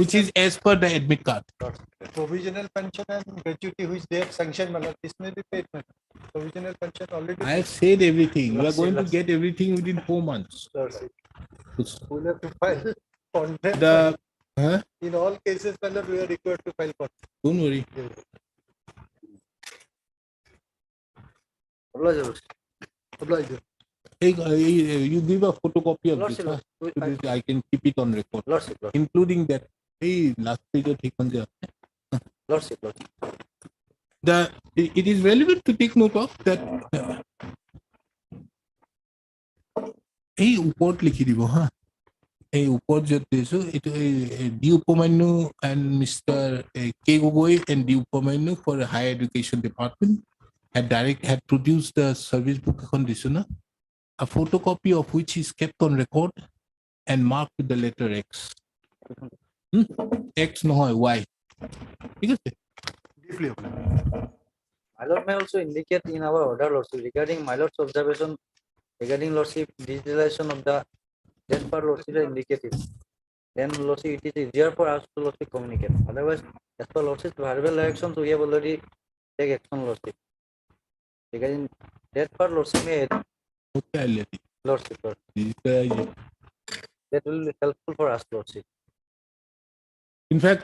which is as per the admit card. Provisional pension and gratuity which they have sanctioned, my lord, this may be paid. Provisional pension already. I have said everything. You are going to get everything within 4 months. We'll have to file contract. In all cases, my lord, we are required to file contract. Don't worry. Obliged. You give a photocopy of Lordship, this. Lordship. I can keep it on record, Lordship, Lordship. including that. Last page of Lordship. it is relevant to take note of that. এই ওপৰত লিখি দিব হা এই ওপৰত য'ত দিছো এইটো D Upamanyu and Mr. K. Gogoi and D. Upamanyu for the Higher Education Department had produced the service book এখন দিছো না, a photocopy of which is kept on record and marked with the letter X. X নহয় Y. ঠিক আছে? My lord may also indicate in our order, Lordship, regarding my lord's observation regarding Lordship digitalization of the that part Lordship is indicated. Then Lordship, it is easier for us to Lordship communicate. Otherwise, as per Lordship verbal actions, we have already take action, Lordship. Regarding that part Lordship may Lordship. That will be helpful for us, Lordship. In fact,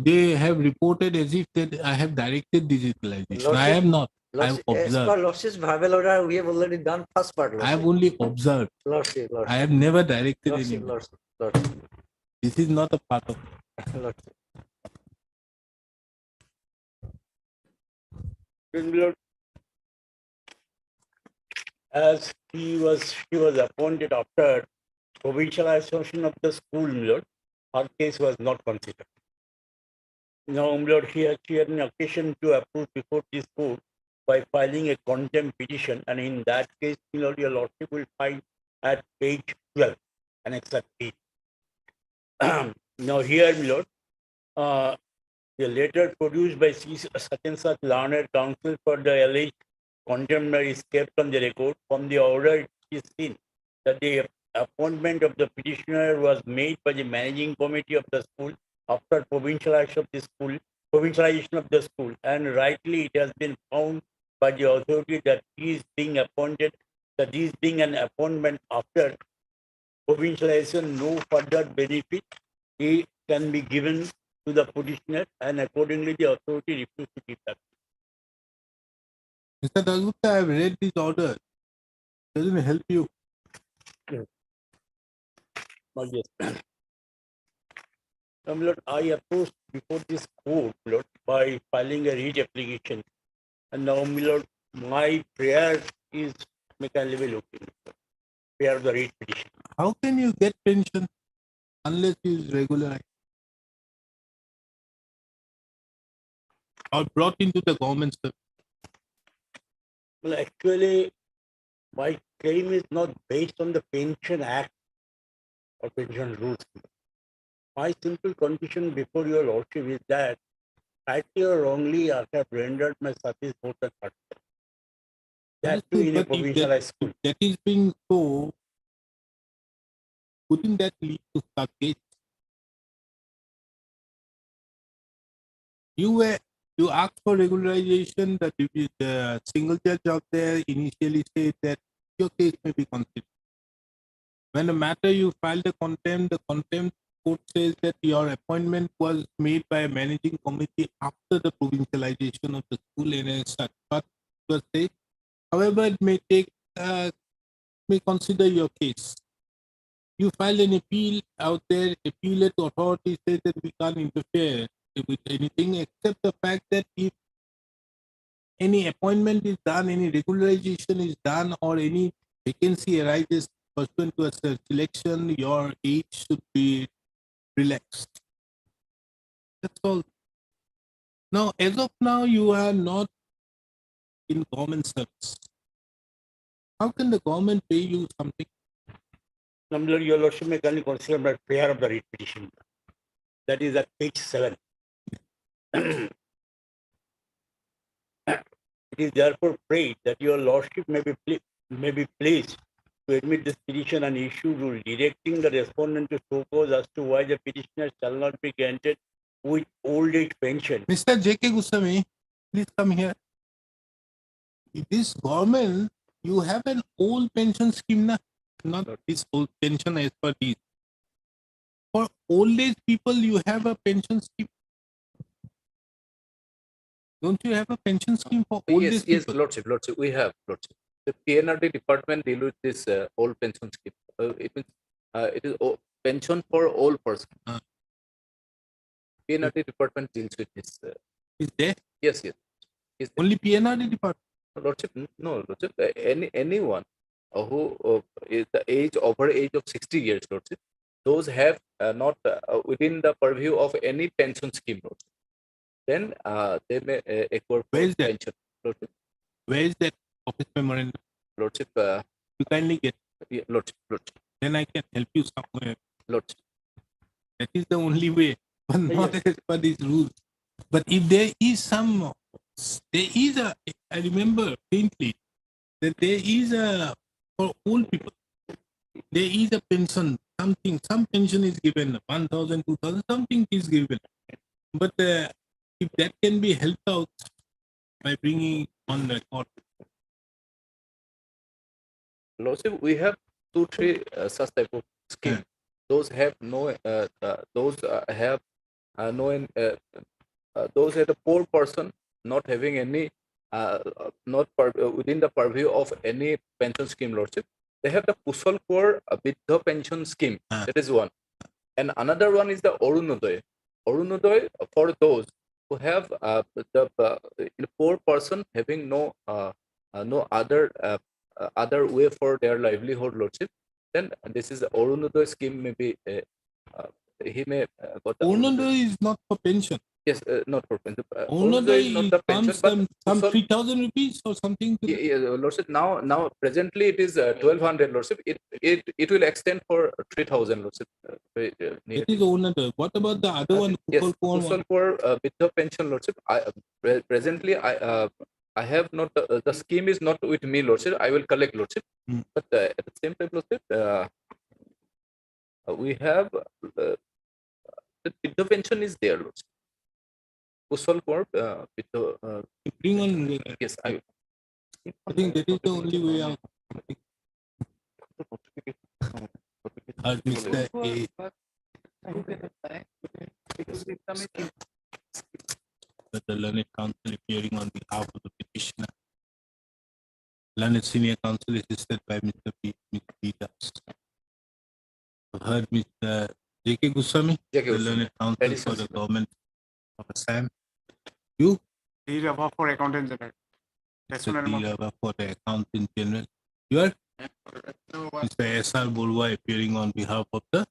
they have reported as if that I have directed digitalization. I am not. I have Lordship, as per observed. Lordship's verbal order, we have already done first part, I Lordship. have only observed. Lordship. I have never directed Lordship, anyone. Lordship. This is not a part of. Lordship. Lord, as she was appointed after provincialization of the school, Lord, her case was not considered. Now, Lord, she had an occasion to approve before this court by filing a contempt petition, and in that case, Lord, your Lordship will find at page 12, annex at 8. Now, here, Lord, the letter produced by such and such learned counsel for the alleged contemporary is kept on the record. From the order, it is seen that the appointment of the petitioner was made by the managing committee of the school after provincialization of the school, and rightly it has been found by the authority that he is being appointed, that this being an appointment after provincialization, no further benefit can be given to the petitioner, and accordingly the authority refused to give that. Mr. Dasgupta, I have read this order. Doesn't help you. Not yes. Lord, I approached before this court, Lord, by filing a writ application, and now, Lord, my prayer is mechanically looking. Prayer of the writ petition. How can you get pension unless you is regularized or brought into the government service? Well, actually, my claim is not based on the Pension Act or pension rules. My simple condition before your Lordship is that, rightly or wrongly, I have rendered my service more than 30. That too in a provincialized school. That is being so, wouldn't that lead to stargate? You asked for regularization, the single judge out there initially said that your case may be considered. When the matter you filed the contempt court says that your appointment was made by a managing committee after the provincialization of the school and as such. But was said, however, it may take may consider your case. You filed an appeal out there, appellate authority says that we can't interfere with anything except the fact that if any appointment is done, any regularization is done, or any vacancy arises pursuant to a selection, your age should be relaxed. That's all. Now, as of now, you are not in government service. How can the government pay you something? Your Lordship may kindly consider my prayer of the writ petition. That is at page 7. It is therefore prayed that your Lordship may be pleased to admit this petition and issue rule directing the respondent to show cause as to why the petitioner shall not be granted with old age pension. Mr. J.K. Goswami, please come here. In this government, you have an old pension scheme, not this old pension as per these. For old age people, you have a pension scheme. Don't you have a pension scheme for old age people? Yes, Lordship, we have, Lordship. The PNRD department deal with this old pension scheme. It means it is pension for old person. PNRD department deals with this. Is there? Yes. Is only PNRD department? Lordship, no, Lordship. Anyone who is the over age of 60 years, Lordship, those have not within the purview of any pension scheme, Lordship. Then they may acquire pension. Lordship. Where is that office memorandum? Lordship. You kindly get. Yeah, Lordship. Then I can help you somewhere. Lordship. That is the only way, but not as per these rules. But if there is I remember faintly that there is for old people, there is a pension, some pension is given, 1,000, 2,000, something is given. But if that can be helped out by bringing on record. Lordship, we have 2-3 such type of scheme. Those have no, those have a poor person not having any, within the purview of any pension scheme, Lordship. They have the Kusal Kaur Vidya pension scheme. That is one. And another one is the Arunodaya. Arunodaya for those who have the poor person having no other way for their livelihood, Lordship, then this is the Arunodaya scheme. Maybe he may got the Arunodaya is not for pension. Yes, not for pension. Arunodaya Is not the pension, comes but some 3,000 rupees or something. To Lordship, now presently it is 1,200, Lordship. It will extend for 3,000, Lordship. It is Arunodaya. What about the other one? Yes, Kusal for Vidya pension, Lordship. Presently I have not the scheme is not with me, Lordship. I will collect, Lordship. But at the same time, Lordship, we have the Vidya pension is there, Lordship. Kusal for Vidya. Bring on. Yes, I think that is the only way out. Mr. A. But the learned counsel appearing on behalf of the petitioner. Learned senior counsel assisted by Mr. B. Das. Heard Mr. J.K. Goswami, the learned counsel for the government of Assam. You? D. Rava for accountant general. Mr. D. Rava for the accountant general. You are? Mr. S.R. Burwa appearing on behalf of the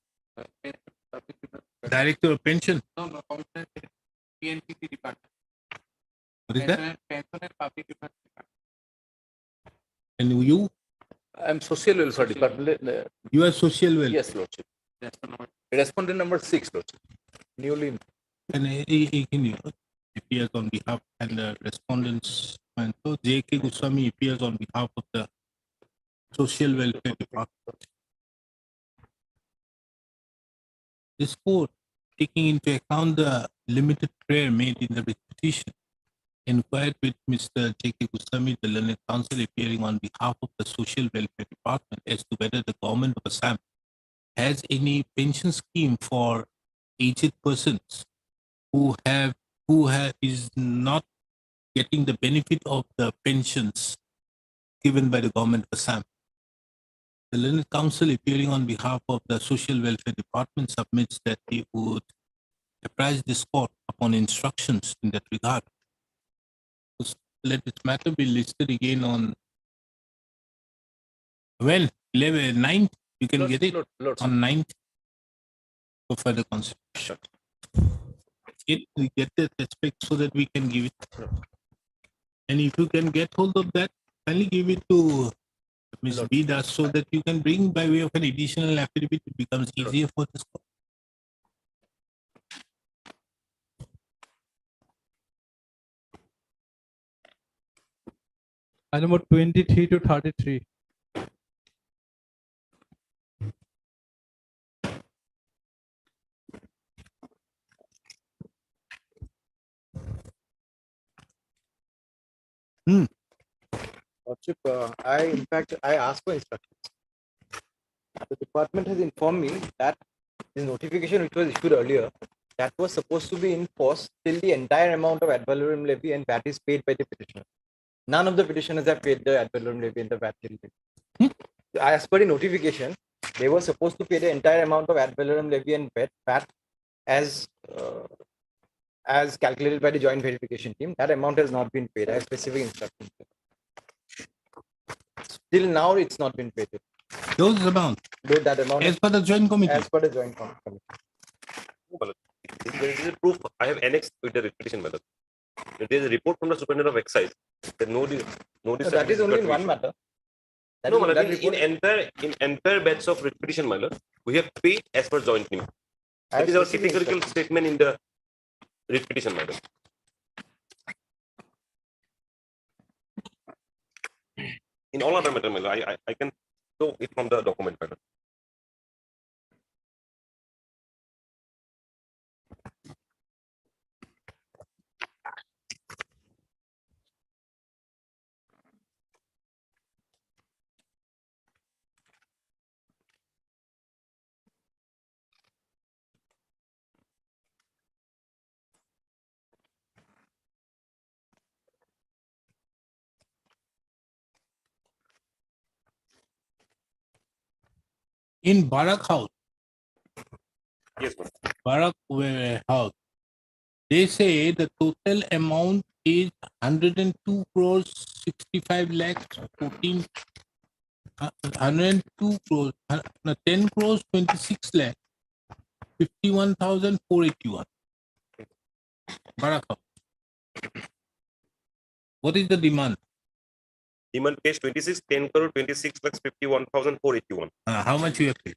Director of Pension. No, PNPC department. What is that? Pension and public department. And you? I'm social welfare department. You are social welfare? Yes, Lordship. Respondent number 6, Lordship. Newly. And he appears on behalf and the respondents. And so J.K. Goswami appears on behalf of the Social Welfare Department. This court, taking into account the limited prayer made in the petition, inquired with Mr. J.K. Goswami, the learned counsel appearing on behalf of the Social Welfare Department, as to whether the government of Assam has any pension scheme for aged persons who is not getting the benefit of the pensions given by the government of Assam. The learned counsel appearing on behalf of the Social Welfare Department submits that they would apprise this court upon instructions in that regard. Let this matter be listed again on when 9th. You can get it on 9th for further consideration. We get that aspect so that we can give it. And if you can get hold of that, kindly give it to Ms. Bida so that you can bring by way of an additional affidavit. It becomes easier for this court. Item number 23 to 33. Lordship, I asked for instructions. The department has informed me that the notification which was issued earlier, that was supposed to be in force till the entire amount of ad valorem levy and VAT is paid by the petitioner. None of the petitioners have paid the ad valorem levy and the VAT levy. As per the notification, they were supposed to pay the entire amount of ad valorem levy and VAT as calculated by the joint verification team. That amount has not been paid. I have specific instructions. Till now, it's not been paid. Those amount? That amount. As per the joint committee? As per the joint committee. There is a proof I have annexed with the petition matter. There is a report from the superintendent of excise that no that is only in one matter. No, in entire batch of petition matter, we have paid as per joint name. That is our categorical statement in the petition matter. In all other matter, I can show it from the document matter. In Barak House. Yes, ma'am. Barak House. They say the total amount is 102 crores 65 lakhs 14 102 crores 10 crores 26 lakhs 51,481. Baraka. What is the demand? Demand page 26, 10 crore 26 lakhs 51,481. How much you have paid?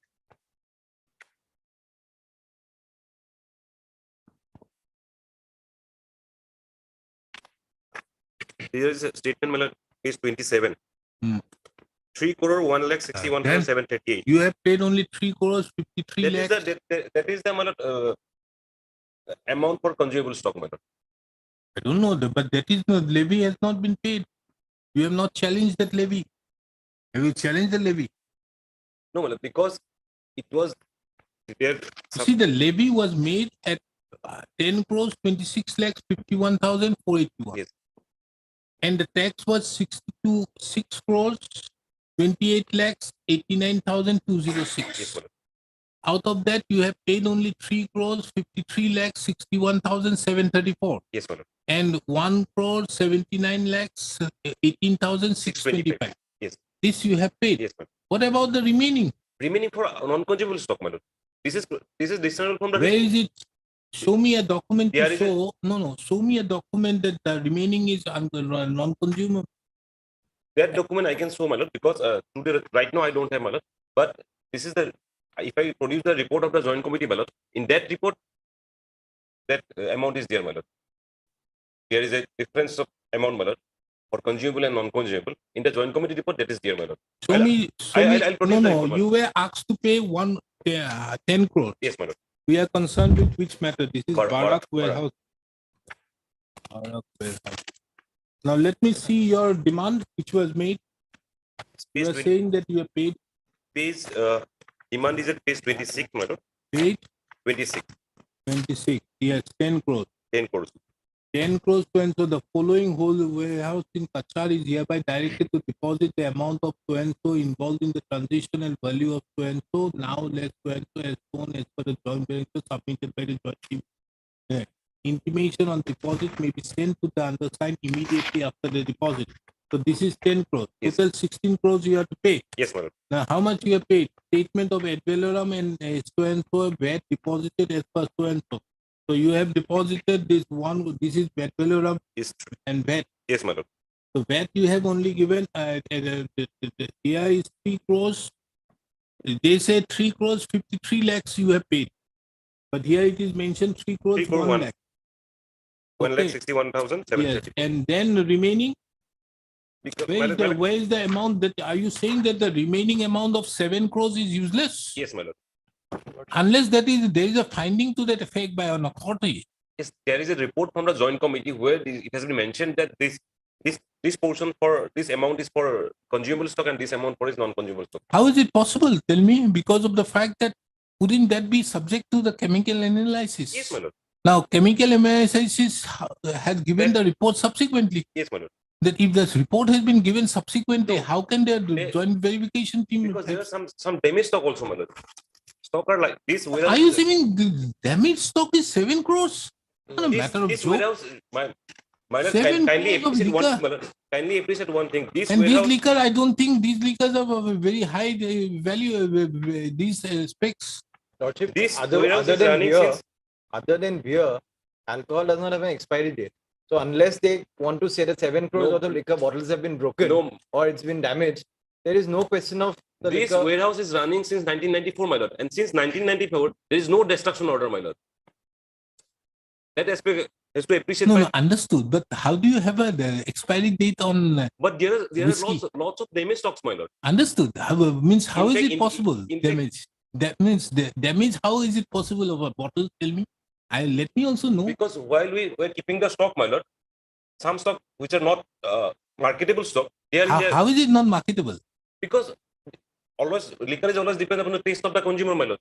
There is a statement, my lord, page 27. Hmm. 3 crore 1 lakh 61,738. You have paid only 3 crores 53 lakhs. That is the my lord, amount for consumable stock, my lord. I don't know, but that is the levy has not been paid. You have not challenged that levy. Have you challenged the levy? No, my lord, because it was there. See, the levy was made at 10 crores 26 lakhs 51,481. Yes. And the tax was 6 crores 28 lakhs 89,206. Yes, my lord. Out of that, you have paid only 3 crores 53 lakhs 61,734. Yes, my lord. And 1 crore 79 lakhs 18,625. Yes. This you have paid. Yes, ma'am. What about the remaining? Remaining for non-consumable stock, my lord. This is discernible from the. Where is it? Show me a document There to is show. No. Show me a document that the remaining is non-consumer. That document I can show, my lord, because today, right now I don't have, my lord. But this is the, if I produce the report of the joint committee, my lord, in that report, that amount is there, my lord. There is a difference of amount, my lord, for consumable and non-consumable. In the joint committee report, that is there, my lord. Show me. I'll produce the report, my You lord. were asked to pay 10 crores. Yes, my lord. We are concerned with which matter. This is Barak Barak warehouse. Barak warehouse. Now let me see your demand which was made. You are saying that you are paid. Page demand is at page 26, my lord. Paid 26. 26. Yes, 10 crores. 10 crores. 10 crores to and so the following whole warehouse in Kachar is hereby directed to deposit the amount of so and so involved in the transitional value of so and so, now less so and so as shown as per the joint venture submitted by the joint team. Intimation on deposit may be sent to the undersigned immediately after the deposit. So this is 10 crores. Yes. Total 16 crores you have to pay. Yes, my lord. Now how much you have paid? Statement of ad valorem and so and so VAT deposited as per so and so. So you have deposited this one, this is VAT valorem and VAT. Yes, my lord. So VAT you have only given, here is 3 crores. They say 3 crores 53 lakhs you have paid. But here it is mentioned 3 crores 3 crore 1 lakh. 1 lakh Okay. 61,730. Yes, and then the remaining, Because, where is the amount that, are you saying that the remaining amount of 7 crores is useless? Yes, my lord. Unless there is a finding to that effect by an authority. Yes, there is a report from the joint committee where it has been mentioned that this portion for this amount is for consumable stock and this amount for is non-consumable stock. How is it possible? Tell me, because of the fact that wouldn't that be subject to the chemical analysis? Yes, my lord. Now, chemical analysis has given the report subsequently. Yes, my lord. That if this report has been given subsequently, how can the joint verification team? Because there are some damaged stock also, my lord. Stock are like this. Are you saying the damaged stock is 7 crores? Not a matter of this joke. warehouse, my lord, 7 kindly crores of appreciate one, liquor. my lord, kindly appreciate one thing. This And warehouse, these liquor, I don't think these liquors are of a very high value, these specs. Lordship, this other warehouse is than running beer, since other than beer, alcohol does not have an expiry date. So unless they want to say that 7 crores No. worth of liquor bottles have been broken No. or it's been damaged, there is no question of the this liquor. warehouse is running since 1994, my lord. And since 1994, there is no destruction order, my lord. That aspect has to appreciate. No, understood. But how do you have the expiry date on? But there are whiskey? lots of damaged stocks, my lord. Understood. Means how In is fact- it possible? in fact- Damage. That means the damage. How is it possible of a bottle? Tell me. Let me also know. Because while we were keeping the stock, my lord, some stock which are not marketable stock, they are in there. How is it not marketable? Because always liquor is always depends upon the taste of the consumer, my lord.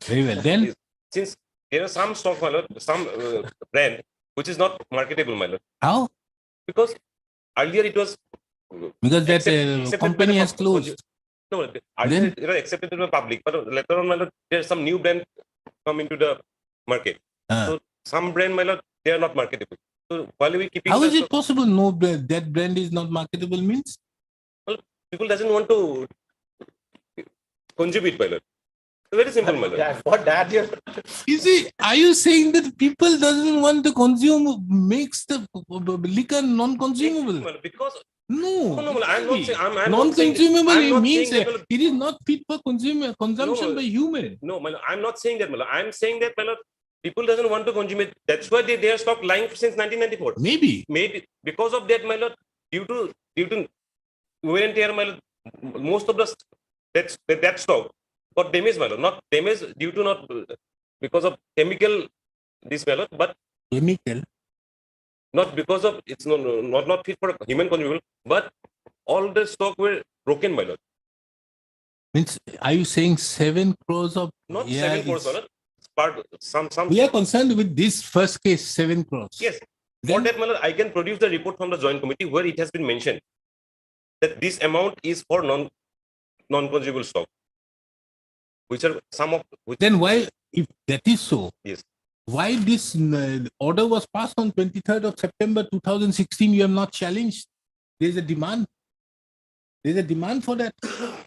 Very well. Then Since there are some stock, my lord, some brand which is not marketable, my lord. how? Because earlier it was Because that accepted by company the has closed. No, earlier it was accepted by the public, but later on, my lord, there's some new brand come into the market. So some brand, my lord, they are not marketable. So while we keeping How the is it stock, possible? No, that brand is not marketable means? well, people doesn't want to consume it, my lord. Very simple, my lord. Yeah, for that You see, are you saying that people doesn't want to consume makes the liquor non-consumable? Well, because No, no, it I'm can't not be. saying I'm not saying Non-consumable I'm it not means saying that, my lord. it is not fit for consumption No, by human. No, my lord, I'm not saying that, my lord. I'm saying that, my lord, people doesn't want to consume it. That's why they are stock lying since 1994. Maybe. Maybe because of that, my lord, due to wear and tear, my lord, most of the that stock got damaged, my lord. Not damaged due to not because of chemical this, my lord, but Chemical. not because of it's not fit for human consumable, but all the stock were broken, my lord. Means, are you saying 7 crores of? Not Yeah, 7 crores, my lord. Part some. we are concerned with this first case, 7 crores. Yes. Then- For that, my lord, I can produce the report from the joint committee where it has been mentioned that this amount is for non-consumable stock, which are some of which. Then why, if that is so, Yes. why this order was passed on 23rd of September 2016? You have not challenged. There's a demand. There's a demand for that.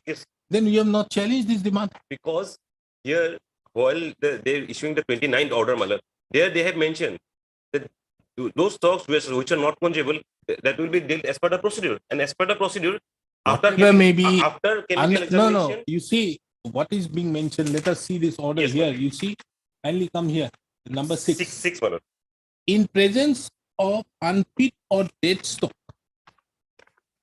Yes. Then you have not challenged this demand. Because here, while they're issuing the 29th order, my lord, there they have mentioned that those stocks which are not consumable, that will be dealt as per the procedure. And as per the procedure, after chemical examination. No. You see what is being mentioned. Let us see this order Yes, here. You see, kindly come here. Number 6. Six, my lord. In presence of unfit or dead stock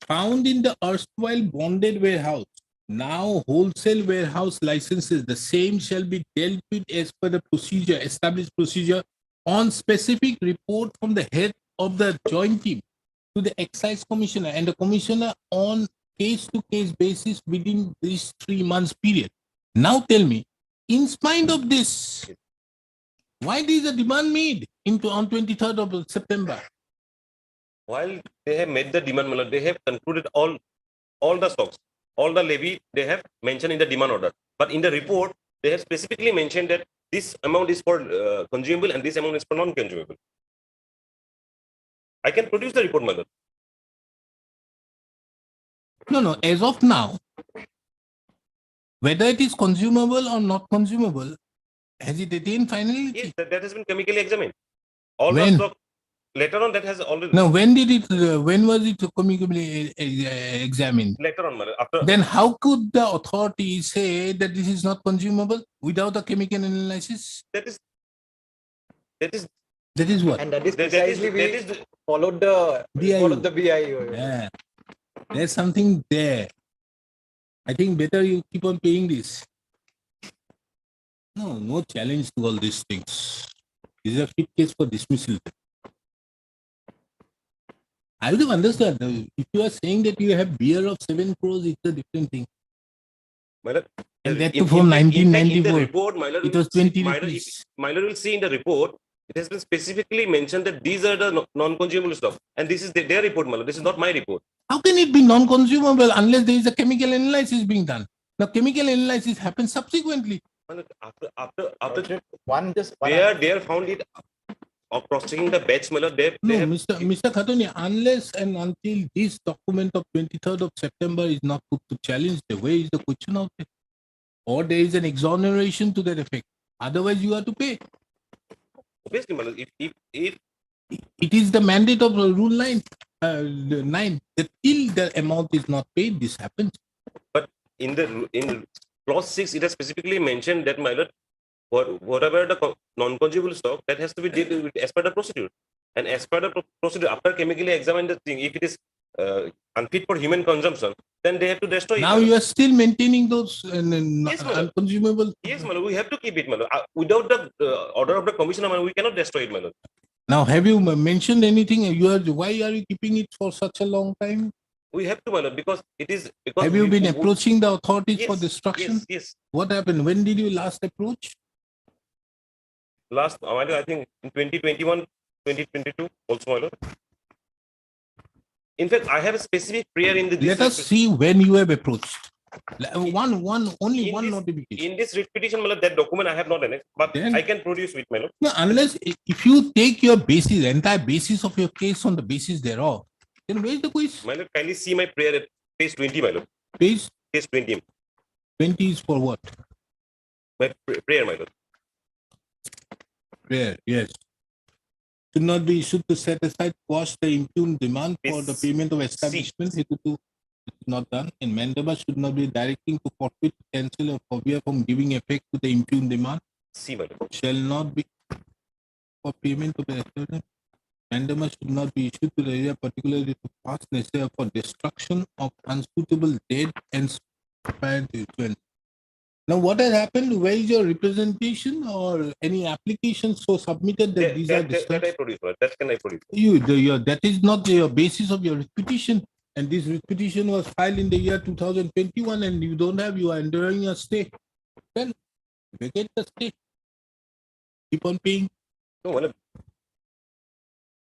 found in the erstwhile bonded warehouse, now wholesale warehouse licenses, the same shall be dealt with as per the procedure, established procedure, on specific report from the head of the joint team to the excise commissioner and the commissioner on case-to-case basis within this 3 months period. Now tell me, in spite of this, why there is a demand made on 23rd of September? While they have made the demand, my lord, they have concluded all the stocks, all the levy they have mentioned in the demand order. But in the report, they have specifically mentioned that this amount is for consumable and this amount is for non-consumable. I can produce the report, my lord. No. As of now, whether it is consumable or not consumable, has it attained finality? Yes, that has been chemically examined. All When? the stock later on that has already. Now, when was it chemically examined? Later on, my lord, after. Then how could the authority say that this is not consumable without a chemical analysis? That is what? And that is precisely we followed the report of the BIO. Yeah. There's something there. I think better you keep on paying this. No challenge to all these things. This is a fit case for dismissal. I would have understood. If you are saying that you have beer of 7 crores, it's a different thing. My lord, And that in- too from in fact, in the 1994. report, my lord, It was 20 my lord, rupees. my lord will see in the report, it has been specifically mentioned that these are the non-consumable stock. And this is their report, my lord. This is not my report. How can it be non-consumable unless there is a chemical analysis being done? Now, chemical analysis happens subsequently. My lord, after They are found it of processing the batch, my lord, they No, have. Mr. Khatoni, unless and until this document of 23rd of September is not put to challenge, where is the question out there? Or there is an exoneration to that effect. Otherwise, you have to pay. Obviously, my lord, if It is the mandate of Rule 9, that till the amount is not paid, this happens. But in clause 6, it has specifically mentioned that, my lord, whatever the non-consumable stock, that has to be dealt with as per the procedure. And as per the procedure, after chemically examine the thing, if it is unfit for human consumption, then they have to destroy Now it. you are still maintaining those Yes, my lord. unconsumable. Yes, my lord, we have to keep it, my lord. Without the order of the commissioner, my lord, we cannot destroy it, my lord. Now, have you mentioned anything? Why are you keeping it for such a long time? We have to, my lord, because it is. Because Have you been approaching the authorities for Yes, destruction? Yes. What happened? When did you last approach? Last, I think in 2021, 2022, also, my lord. In fact, I have a specific prayer in the. Let us see when you have approached. Only In one this- notification. In this writ petition, my lord, that document I have not annexed, but Then- I can produce with my lord. No, unless if you take your basis, entire basis of your case on the basis thereof, then where is the quiz? My lord, kindly see my prayer at page 20, my lord. Page Page 20. 20 is for what? My prayer, my lord. Prayer, yes. Should not be issued to set aside, quash the impugned demand for the payment of establishment hitherto not done, and mandaba should not be directing to forfeit, cancel, or forbear from giving effect to the impugned demand. See, my lord. Shall not be for payment of the establishment. Mandaba should not be issued to the area particularly to pass necessary for destruction of unsuitable dead and expired equipment. Now, what has happened? Where is your representation or any application so submitted that these are That I discharged? produce, my lord. That can I produce. That is not your basis of your petition, and this petition was filed in the year 2021, and you don't have, you are enduring a stay. Then vacate the stay. Keep on paying. No, my lord.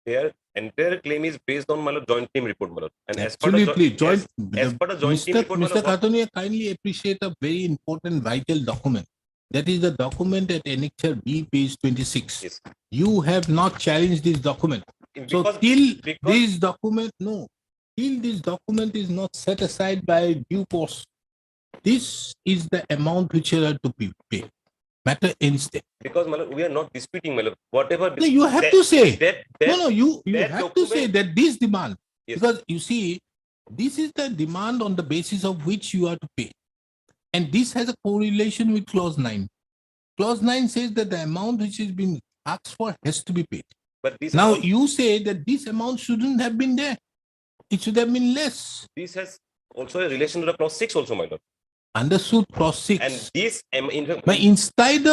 Their entire claim is based on my lord joint team report, my lord. And Absolutely, as per the joint team report, my Mr. lord, what- Khatonia, kindly appreciate a very important vital document. That is the document at Annexure B, page 26. Yes. You have not challenged this document. So Because- till because- this document, no, till this document is not set aside by due course, this is the amount which you have to be paid. Matter instead. because my lord, we are not disputing, my lord. Whatever. No, you have that- to say. That, No, you that have to say document- that this demand, Yes. because you see, this is the demand on the basis of which you are to pay. And this has a correlation with clause 9. Clause 9 says that the amount which is being asked for has to be paid. But this Now has, you say that this amount shouldn't have been there. It should have been less. this has also a relation to the clause 6 also, my lord. Understood clause 6. And this, in fact, But in spite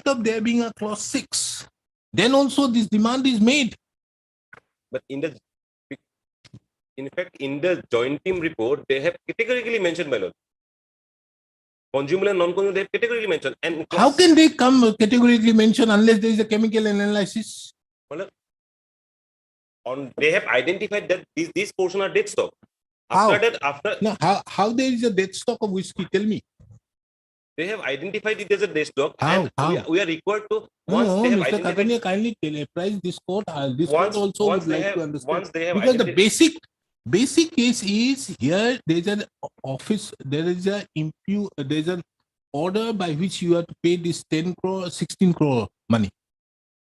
of there being a clause 6, then also this demand is made. but in fact, in the joint team report, they have categorically mentioned, my lord. Consumable and non-consumable, they have categorically mentioned. And How can they come categorically mention unless there is a chemical analysis? Well, they have identified that this portion are dead stock. How? After No, how there is a dead stock of whiskey? Tell me. they have identified it as a dead stock, How? and How? we are required to No, they have Mr. identified. Katania, kindly apprise this court. This court also once would they like have- to understand. once they have Because the identified- basic case is here. There is an office. There is an order by which you have to pay this 10 crore, 16 crore money,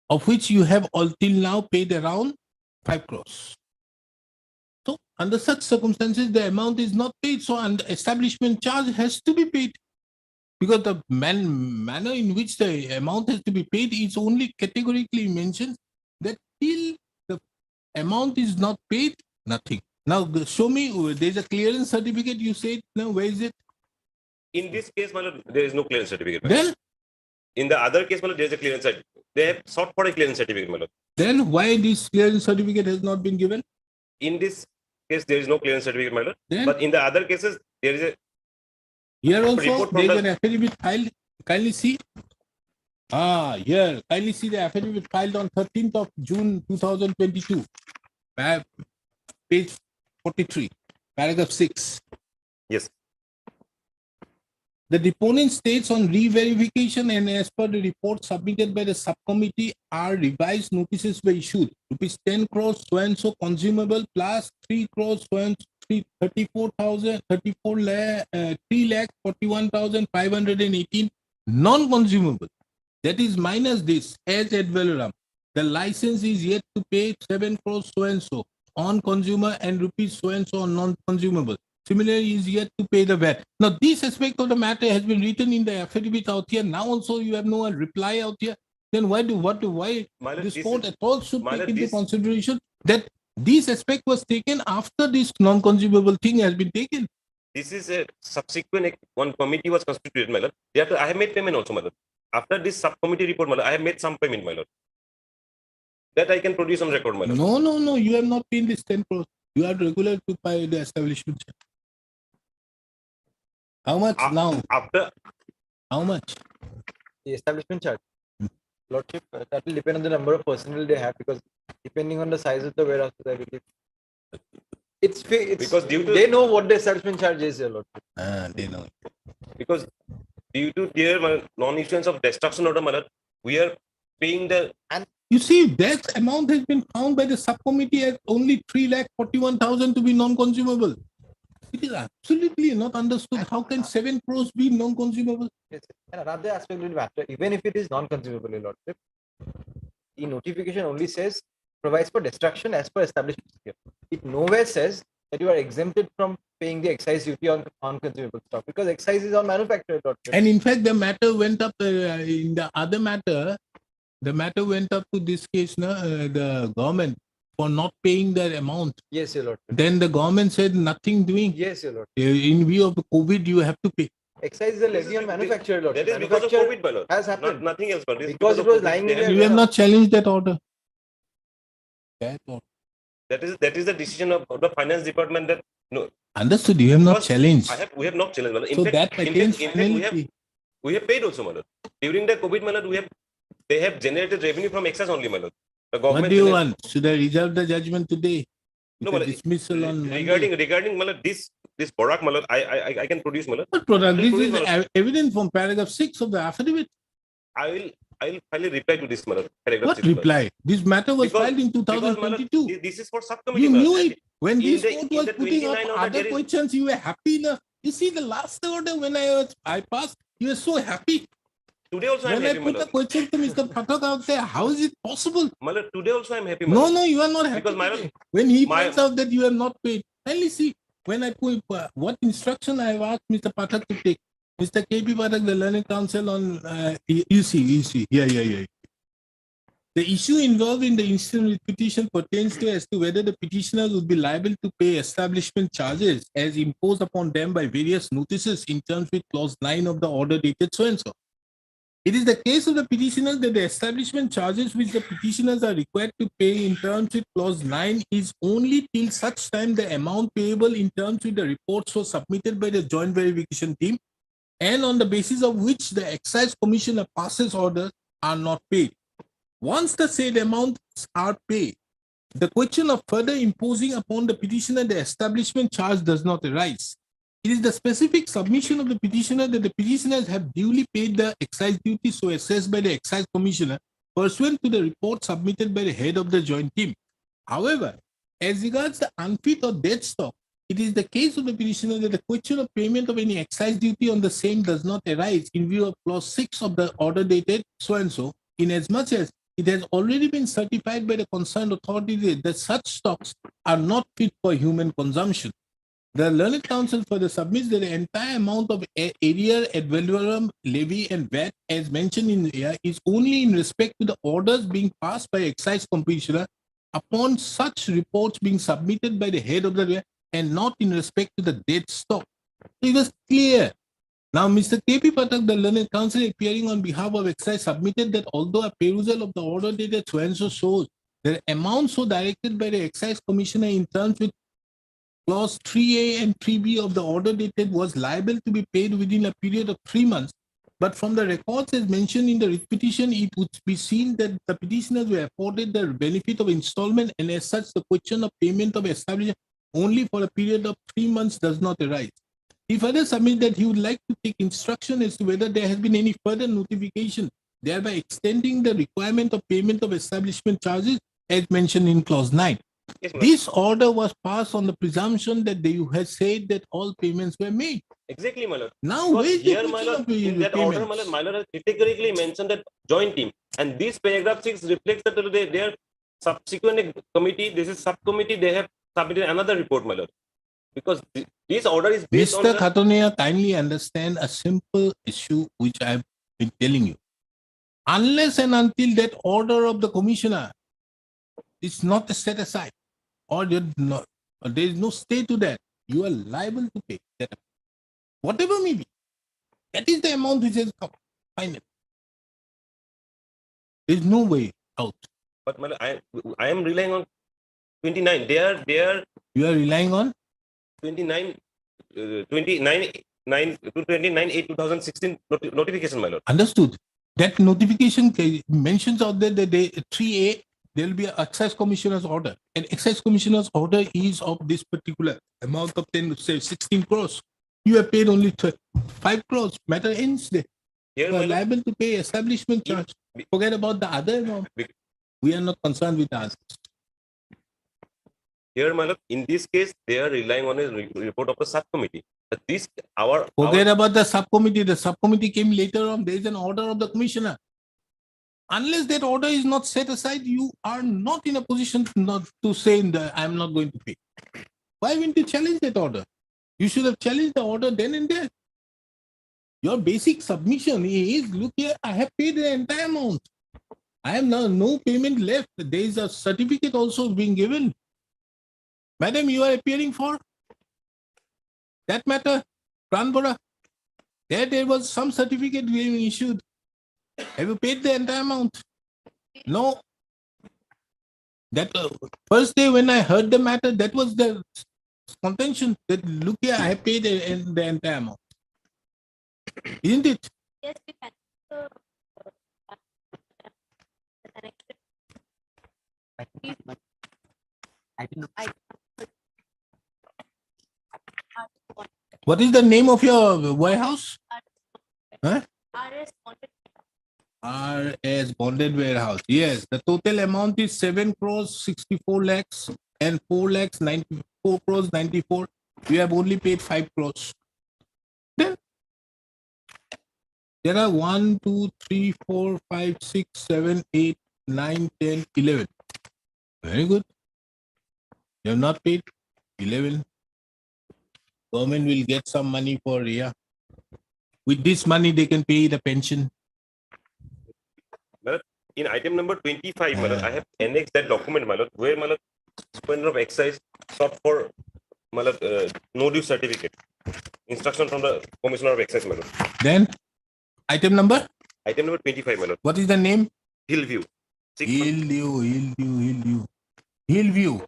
of which you have all till now paid around 5 crores. So under such circumstances, the amount is not paid. So an establishment charge has to be paid. Because the manner in which the amount has to be paid is only categorically mentioned that till the amount is not paid, nothing. Now show me, there's a clearance certificate you said, now where is it? In this case, my lord, there is no clearance certificate. my lord. Then, In the other case, my lord, there is a clearance certificate. They have sought for a clearance certificate, my lord. then why this clearance certificate has not been given? In this case, there is no clearance certificate, my lord. Then? But in the other cases, there is a Here also, report from there's the- an affidavit filed. Kindly see. Here, kindly see the affidavit filed on 13th of June 2022. Page 43, paragraph 6. Yes. The deponent states on re-verification and as per the report submitted by the subcommittee are revised notices were issued. Rupees 10 crores so and so consumable plus 3 crores so and 3,41,518 non-consumable. That is minus this as ad valorem. The license is yet to pay 7 crores so and so on consumer and rupees so and so on non-consumable. Similarly, is yet to pay the VAT. Now, this aspect of the matter has been written in the affidavit out here. Now also you have no reply out here. Then why My lord, this this court is- at all should my take lord, into this- consideration that this aspect was taken after this non-consumable thing has been taken. This is a subsequent one committee was constituted, my lord. I have made payment also, my lord. After this subcommittee report, my lord, I have made some payment, my lord. That I can produce on record, my lord. No, you have not paid this 10 crores. You are regular to pay the establishment. How much now? After How much? The establishment charge. Lordship, that will depend on the number of personnel they have because depending on the size of the warehouse, I believe. it's Because due to they know what the establishment charge is, your lordship. They know. because due to their non-issuance of destruction order, my lord, we are paying the You see, that amount has been found by the subcommittee as only 3,41,000 to be non-consumable. It is absolutely not understood. How can 7 crores be non-consumable? Yes, and another aspect will matter, even if it is non-consumable, your lordship, the notification only says provides for destruction as per establishment here. It nowhere says that you are exempted from paying the excise duty on consumable stock, because excise is on manufacturer, lordship. And in fact, the matter went up in the other matter. The matter went up to this case, the government for not paying that amount. Yes, your lordship. Then the government said nothing doing. Yes, your lordship. In view of the COVID, you have to pay. Excise is a levy on manufacturer, lordship. that is because of Manufacturer COVID, my lord. has happened. Nothing else, but Because it was lying in You have not challenged that order. That is the decision of the finance department that no. Understood. You have not Because challenged. we have not challenged. My lord. So that against we have paid also, my lord. During the COVID, my lord, they have generated revenue from excess only, my lord. The government. What do you want? Should I reserve the judgment today? No, With my a dismissal on regarding my lord, this product, my lord, I can produce, my lord. What product? I will This is produce, my lord. evident from paragraph 6 of the affidavit. I will finally reply to this, my lord. Paragraph What 6, my lord. reply? This matter was Because- filed in because, my lord, 2022. this is for subcommittee. You my knew lord. it. When In this the- court in was the putting up 29 order, other there is- questions, you were happy enough. You see, the last order when I passed, you were so happy. Today also I am When I happy, my put a lord. question to Mr. Pathak out there, how is it possible? My lord, today also I am happy, my No, lord. no, you are not happy. Because my lord, today. When he my- points out that you have not paid, kindly see, when I put what instruction I have asked Mr. Pathak to take. Mr. KP Pathak, the Learning Council on, you see, yeah. The issue involved in the instant petition pertains to as to whether the petitioners would be liable to pay establishment charges as imposed upon them by various notices in terms with clause 9 of the order dated so and so. It is the case of the petitioners that the establishment charges which the petitioners are required to pay in terms with clause 9 is only till such time the amount payable in terms with the reports was submitted by the joint verification team and on the basis of which the excise commissioner passes orders are not paid. Once the said amounts are paid, the question of further imposing upon the petitioner the establishment charge does not arise. It is the specific submission of the petitioner that the petitioners have duly paid the excise duty so assessed by the excise commissioner pursuant to the report submitted by the head of the joint team. However, as regards the unfit or dead stock, it is the case of the petitioner that the question of payment of any excise duty on the same does not arise in view of clause 6 of the order dated so and so, inasmuch as it has already been certified by the concerned authority that such stocks are not fit for human consumption. The Learned Council further submits that the entire amount of area ad valorem levy and VAT as mentioned in here is only in respect to the orders being passed by excise commissioner upon such reports being submitted by the head of the and not in respect to the dead stock. So it was clear. Now, Mr. KP Pathak, the Learned Council, appearing on behalf of excise, submitted that although a perusal of the order dated so and so shows the amount so directed by the excise commissioner in terms with clause 3A and 3B of the order dated was liable to be paid within a period of 3 months. But from the records as mentioned in the petition, it would be seen that the petitioners were afforded the benefit of installment and as such the question of payment of establishment only for a period of 3 months does not arise. He further submits that he would like to take instruction as to whether there has been any further notification, thereby extending the requirement of payment of establishment charges as mentioned in clause 9. Yes, This order was passed on the presumption that you had said that all payments were made. exactly, my lord. Now, Because where is the here, my question lord, of in that order, my lord has categorically mentioned that joint team, and this paragraph 6 reflects that their subsequent committee, this is subcommittee, they have submitted another report, my lord. Because this order is based on Mr. the, Khatonia, kindly understand a simple issue which I have been telling you. Unless and until that order of the commissioner is not set aside, or there is no stay to that, you are liable to pay that amount. Whatever may be. That is the amount which has come. Finally. There is no way out. but my lord, I am relying on 29. They are You are relying on 29, 29/8/2016 notification, my lord. understood. That notification mentions out there that they 3A there will be an excise commissioner's order. And excise commissioner's order is of this particular amount of 10, say 16 crores. You have paid only 5 crores. Matter ends there. Here, You my are lord, liable to pay establishment charge. Forget about the other amount. We are not concerned with the others. here, my lord, in this case, they are relying on a report of the subcommittee. But this, Forget about the subcommittee. The subcommittee came later on. There is an order of the commissioner. Unless that order is not set aside, you are not in a position not to say I am not going to pay. Why wouldn't you challenge that order? You should have challenged the order then and there. Your basic submission is, look here, I have paid the entire amount. I have now no payment left. There is a certificate also being given. Madam, you are appearing for that matter, Pranbora. There was some certificate being issued. Have you paid the entire amount? No. That first day when I heard the matter, that was the contention that look here, I have paid the entire amount. Isn't it? Yes, we can. So, What is the name of your warehouse? Huh? RS bonded warehouse. Yes, the total amount is 7 crores 64 lakhs and 4 lakhs 94 crores 94. We have only paid 5 crores. Then there are 1, 2, 3, 4, 5, 6, 7, 8, 9, 10, 11. Very good. You have not paid 11. Government will get some money for with this money they can pay the pension. in item number 25, my lord, I have annexed that document, my lord, where my lord, Superintendent of Excise sought for my lord, no due certificate. Instruction from the Commissioner of Excise, my lord. Then item number? Item number 25, my lord. What is the name? Hillview. Hillview.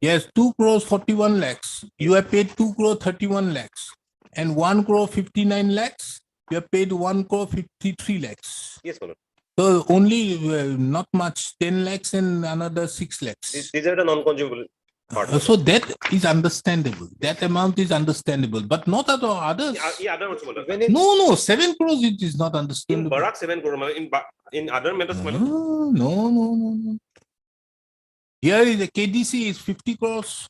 Yes, 2 crores 41 lakhs. You have paid 2 crore 31 lakhs. And 1 crore 59 lakhs. You have paid 1 crore 53 lakhs. Yes, my lord. So only not much, 10 lakhs and another 6 lakhs. These are the non-consumable part. So that is understandable. That amount is understandable, but not at all others. Yeah, other ones, my lord. No, 7 crores it is not understandable. In Barak 7 crore, my lord. In other matters, my lord. No. Here is the KDC is 50 crores,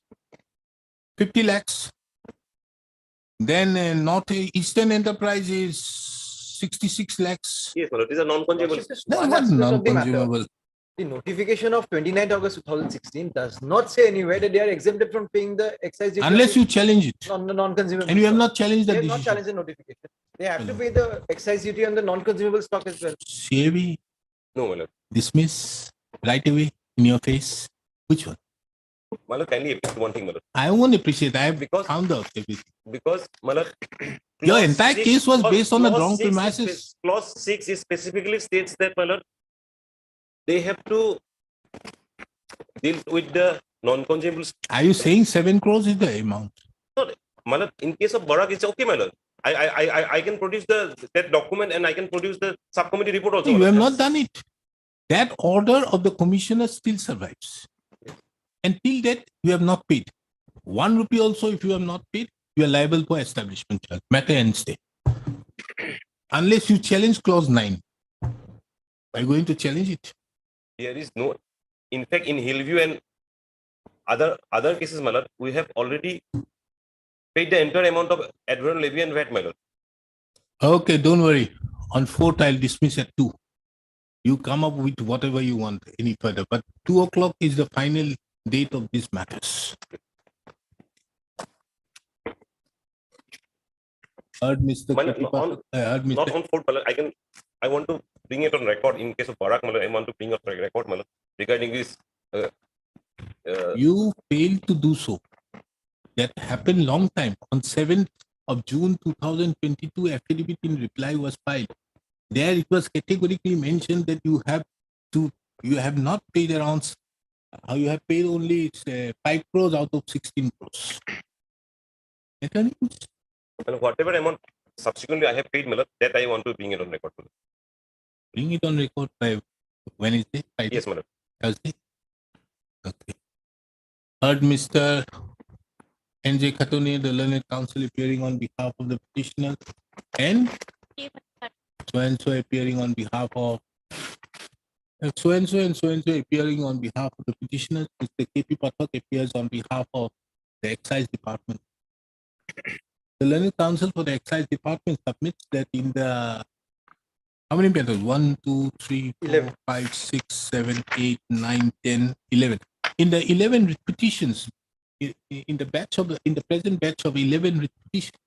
50 lakhs. Then North Eastern Enterprise is 66 lakhs. Yes, my lord. These are non-consumable. That's not non-consumable. The notification of 29th August 2016 does not say anywhere that they are exempted from paying the excise duty. Unless you challenge it. On the non-consumable. And you have not challenged the They have not decision. challenged the notification. They have to pay the excise duty on the non-consumable stock as well. CAV, No, my lord. dismiss right away in your face. Which one? My lord, kindly appreciate one thing, my lord. I won't appreciate. I have Because- found out everything. Because, my lord, Your clause entire 6 case was based on the clause wrong 6 is premises. Clause 6 is specifically states that, my lord, they have to deal with the non-consumable. Are you saying 7 crores is the amount? My lord, in case of Barak, it's okay, my lord. I can produce that document and I can produce the subcommittee report also. You my have lord. not done it. That order of the commissioner still survives. Until that, you have not paid. 1 rupee also, if you have not paid, you are liable for establishment charge. Matter ends there. Unless you challenge clause 9. Are you going to challenge it? There is no, in fact, in Hillview and other cases, my lord, we have already paid the entire amount of advance levy and VAT, my lord. Okay, don't worry. On 4th, I'll dismiss at 2. You come up with whatever you want any further. But 2 o'clock is the final date of these matters. Heard Mr. My lord, Kutipa- heard Mr. Not on 4th, my lord. I want to bring it on record in case of Barak, my lord. I want to bring up a record, my lord, regarding this. You failed to do so. That happened long time. On 7th of June 2022, affidavit in reply was filed. There it was categorically mentioned that you have not paid around, you have paid only 5 crores out of 16 crores. And whatever amount subsequently I have paid, my lord, that I want to bring it on record. Bring it on record by Wednesday, Friday, Yes, my lord. Thursday. Okay. Heard Mr. N.J. Khatuni, the learned counsel appearing on behalf of the petitioner, and so appearing on behalf of so and so appearing on behalf of the petitioner. Mr. K.P. Pathak appears on behalf of the excise department. The learned counsel for the excise department submits that in the how many matters? 1, 2, 3, 4, 5, 6, 7, 8, 9, 10, 11. In the 11 petitions, in the present batch of 11 petitions,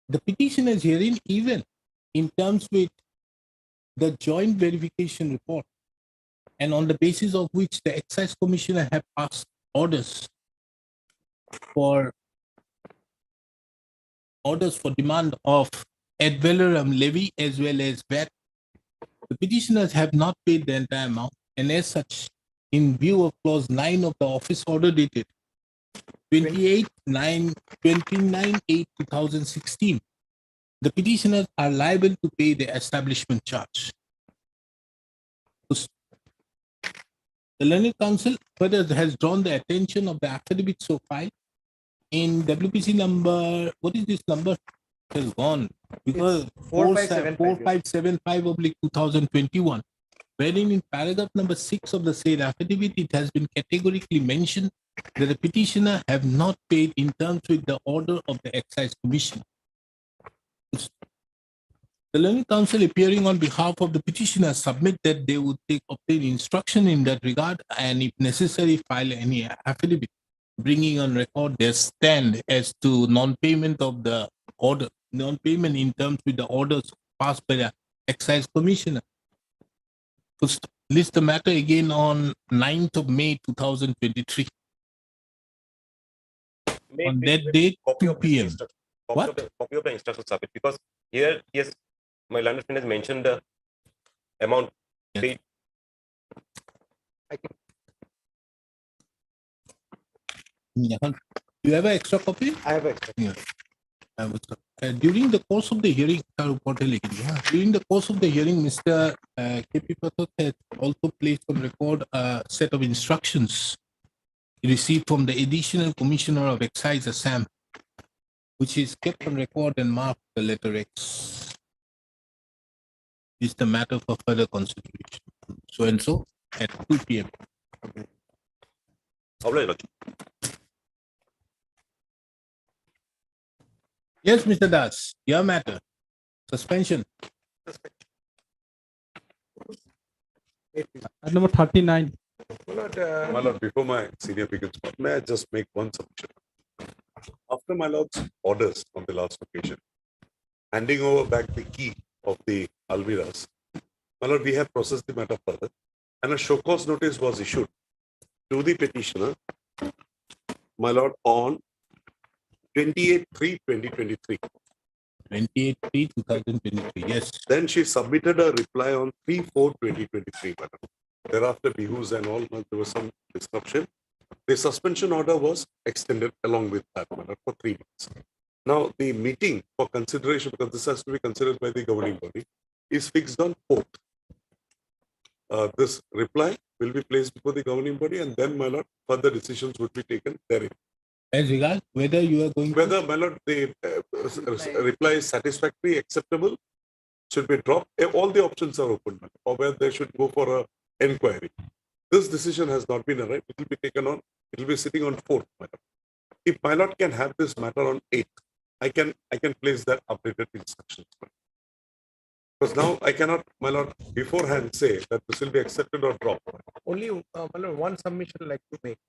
the petitioners herein, even in terms with the joint verification report, and on the basis of which the excise commissioner have passed orders for demand of ad valorem levy as well as VAT, the petitioners have not paid the entire amount, and as such, in view of clause 9 of the office order dated 29/8/2016, the petitioners are liable to pay the establishment charge. The learned counsel further has drawn the attention of the affidavit so filed in WPC number, what is this number? It has gone because 4575/2021, wherein in paragraph number 6 of the said affidavit, it has been categorically mentioned that the petitioner have not paid in terms with the order of the excise commission. The learned counsel appearing on behalf of the petitioner submit that they would obtain instruction in that regard, and if necessary, file any affidavit bringing on record their stand as to non-payment of the order, non-payment in terms with the orders passed by the excise commissioner. List the matter again on 9th of May 2023. On that date, 2 p.m. What? Copy of the instruction submit, because here, yes, my learned friend has mentioned the amount paid. You have an extra copy? I have extra. Yeah. During the course of the hearing, Mr. K.P. Pathak has also placed on record a set of instructions received from the Additional Commissioner of Excise, Assam, which is kept on record and marked the letter X. Is the matter for further consideration. So and so at 2 p.m. Yes, Mr. Das, your matter. Suspension. Number 39. My lord, before my senior begins, may I just make one submission? After my lord's orders on the last occasion, handing over back the key of the Almiras, my lord, we have processed the matter further, and a show cause notice was issued to the petitioner, my lord, on 28/3/2023. 28/3/2023, yes. Then she submitted a reply on 3/4/2023, madam. Thereafter, behooves and all, there was some disruption. The suspension order was extended along with that, madam, for 3 months. Now, the meeting for consideration, because this has to be considered by the governing body, is fixed on 4th. This reply will be placed before the governing body, and then, my lord, further decisions would be taken therein. As regards whether you are going whether, my lord, the reply is satisfactory, acceptable, should be dropped. All the options are open, madam, or whether they should go for a inquiry. This decision has not been arrived. It will be taken on. It will be sitting on 4th, madam. If my lord can have this matter on 8th, I can place that updated instructions. Because now I cannot, my lord, beforehand say that this will be accepted or dropped. Only my lord, one submission I'd like to make.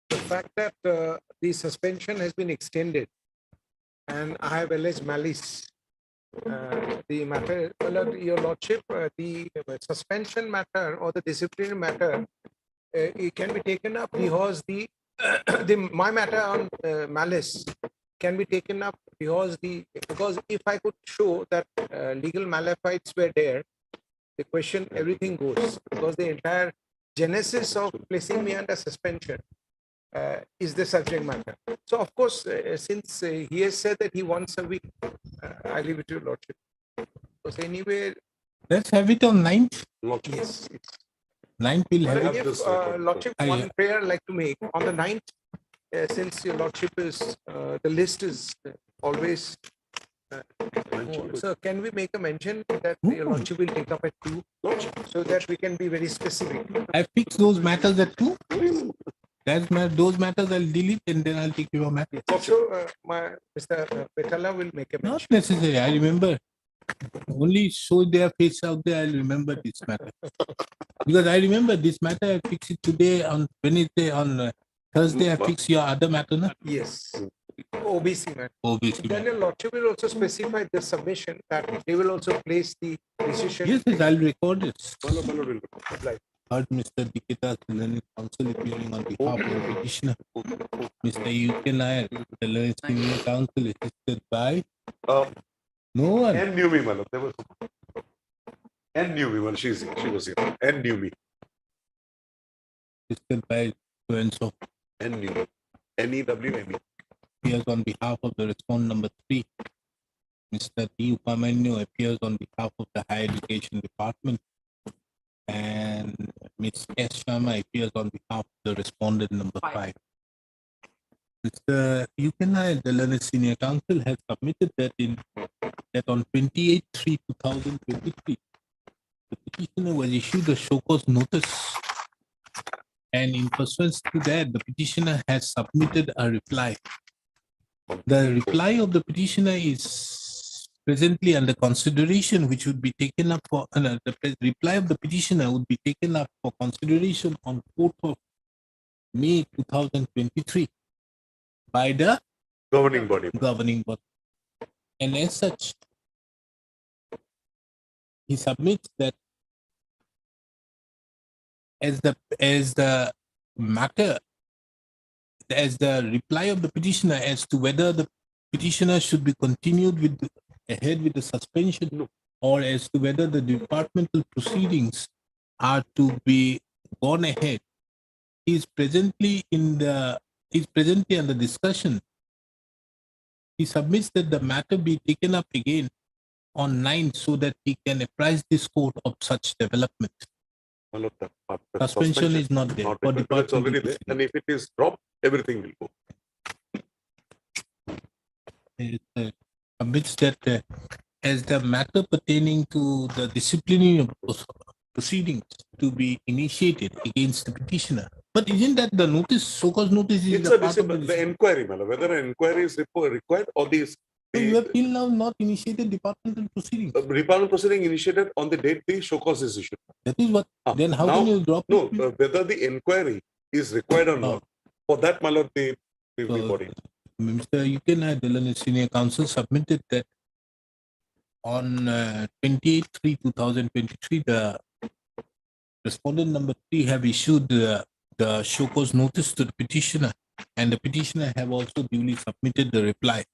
The fact that the suspension has been extended and I have alleged malice. The matter, my lord, your lordship, the suspension matter or the disciplinary matter, it can be taken up because my matter on malice can be taken up because if I could show that legal malefites were there, the question, everything goes, because the entire genesis of placing me under suspension is the subject matter. So of course, since he has said that he wants a week, I leave it to your lordship. Because anyway, let's have it on 9th. Yes. Ninth will But have. if, Lordship, one prayer I'd like to make on the 9th, since your Lordship is, the list is always. So can we make a mention that your Lordship will take up at 2, so that we can be very specific? I fix those matters at 2. Those matters I'll delete and then I'll take your matter. Also, Mr. Petala will make a mention. Not necessary. I remember. Only show their face out there, I'll remember this matter. Because I remember this matter, I fix it today on Wednesday, on Thursday, I fix your other matter. Na? Yes. OBC matter. OBC Then your Lordship will also specify the submission that they will also place the decision. Yes, yes, I'll record it. Right. Heard Mr. Dikita's learned counsel appearing on behalf of the petitioner. Mr. U.K. Nair, the learned senior counsel, assisted by no one. And knew me, my lord. There was and knew me, well, she was here. And knew me. Assisted by so and so. And knew me. NEWME. Appears on behalf of the respondent number 3. Mr. D. Upamanyu appears on behalf of the Higher Education Department. And Ms. S. Sharma appears on behalf of the respondent number 5. Mr. Yukenai, the learned senior counsel, has submitted that on 28/3/2023, the petitioner was issued a show cause notice. And in pursuance to that, the petitioner has submitted a reply. The reply of the petitioner is presently under consideration, which would be taken up for the reply of the petitioner would be taken up for consideration on 4th of May 2023 by the governing body. And as such, he submits that as the reply of the petitioner as to whether the petitioner should be continued ahead with the suspension, or as to whether the departmental proceedings are to be gone ahead, is presently under discussion. He submits that the matter be taken up again on 9th so that he can apprise this court of such development. Suspension is not there. But it's already there. And if it is dropped, everything will go. It submits that as the matter pertaining to the disciplinary proceedings to be initiated against the petitioner. But isn't that the notice, so-called notice is It's the part of the inquiry, whether an inquiry is required or these. You have till now not initiated departmental proceedings. Departmental proceeding initiated on the date the show cause is issued. That is what. Then how can you drop it? No, whether the inquiry is required or not. For that, my lord, the body. Mr. Yukenai, the learned senior counsel, submitted that on 28/3/2023, the respondent number 3 have issued the show cause notice to the petitioner, and the petitioner have also duly submitted the reply.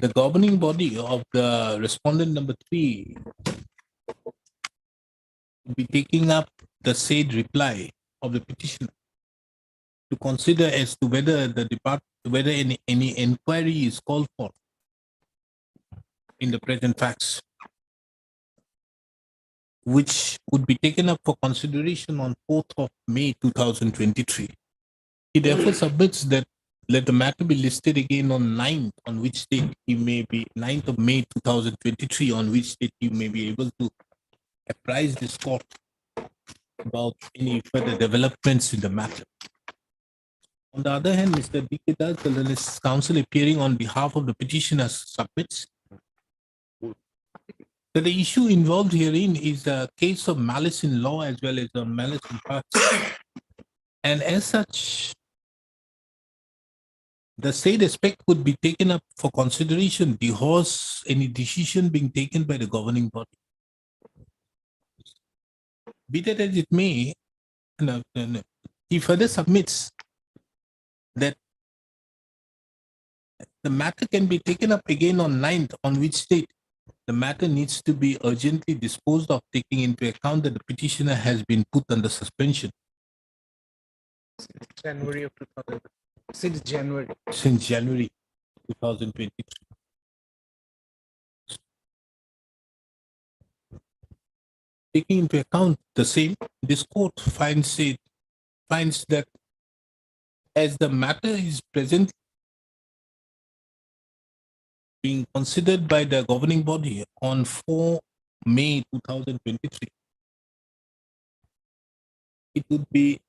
The governing body of the respondent number 3 will be taking up the said reply of the petitioner to consider as to whether whether any inquiry is called for in the present facts, which would be taken up for consideration on 4th of May 2023. He therefore submits that let the matter be listed again on 9th, on which date he may be 9th of May 2023, on which date you may be able to apprise this court about any further developments in the matter. On the other hand, Mr. Dikita, the learned counsel appearing on behalf of the petitioner, submits that the issue involved herein is a case of malice in law as well as a malice in practice. And as such, the said aspect could be taken up for consideration because any decision being taken by the governing body. Be that as it may, he further submits that the matter can be taken up again on 9th, on which date the matter needs to be urgently disposed of, taking into account that the petitioner has been put under suspension. January of 2000. Since January. Since January 2023. taking into account the same, this court finds that as the matter is present being considered by the governing body on 4 May 2023, it would be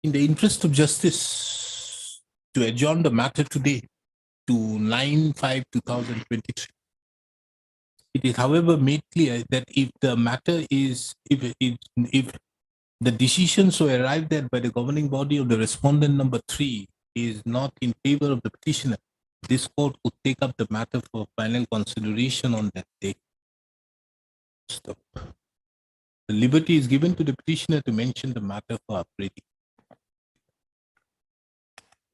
in the interest of justice to adjourn the matter today to 9/5/2023. It is, however, made clear that if the matter is, if the decision so arrived at by the governing body of the respondent number 3 is not in favor of the petitioner, this court would take up the matter for final consideration on that day. Stop. The liberty is given to the petitioner to mention the matter for upgrading.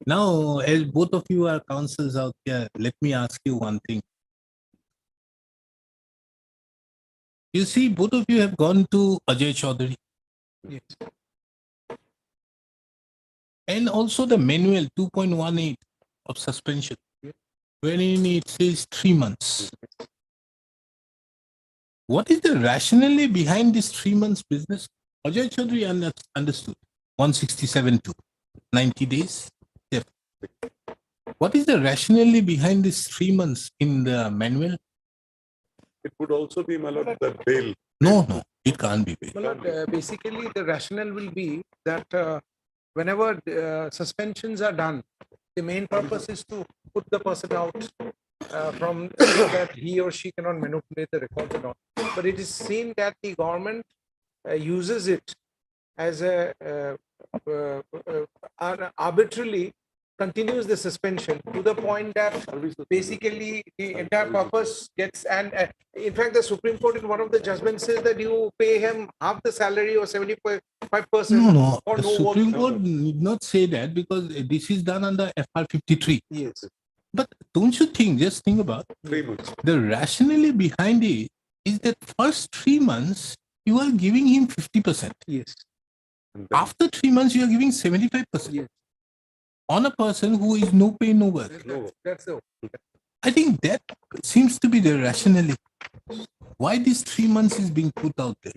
Now, as both of you are counsels out here, let me ask you one thing. You see, both of you have gone to Ajay Chaudhary. Yes. And also the manual 2.18 of suspension, wherein it says 3 months. What is the rationale behind this 3 months business? Ajay Chaudhary understood 167(2), 90 days. Yes. What is the rationale behind this 3 months in the manual? It would also be, my lord, the bail. No, it can't be bail. My lord, basically the rationale will be that whenever suspensions are done, the main purpose is to put the person out from so that he or she cannot manipulate the records and all. But it is seen that the government uses it as a arbitrarily continues the suspension to the point that basically the entire purpose gets, and in fact the Supreme Court in one of the judgments says that you pay him half the salary or 75% No. for The no Supreme work. Court need not say that because this is done under FR 53. Yes. But don't you think, just think about 3 months. the rationale behind it is that first 3 months you are giving him 50%. Yes. After 3 months you are giving 75%. Yes. On a person who is no pay, no work. That's the. I think that seems to be the rationale. Why this 3 months is being put out there?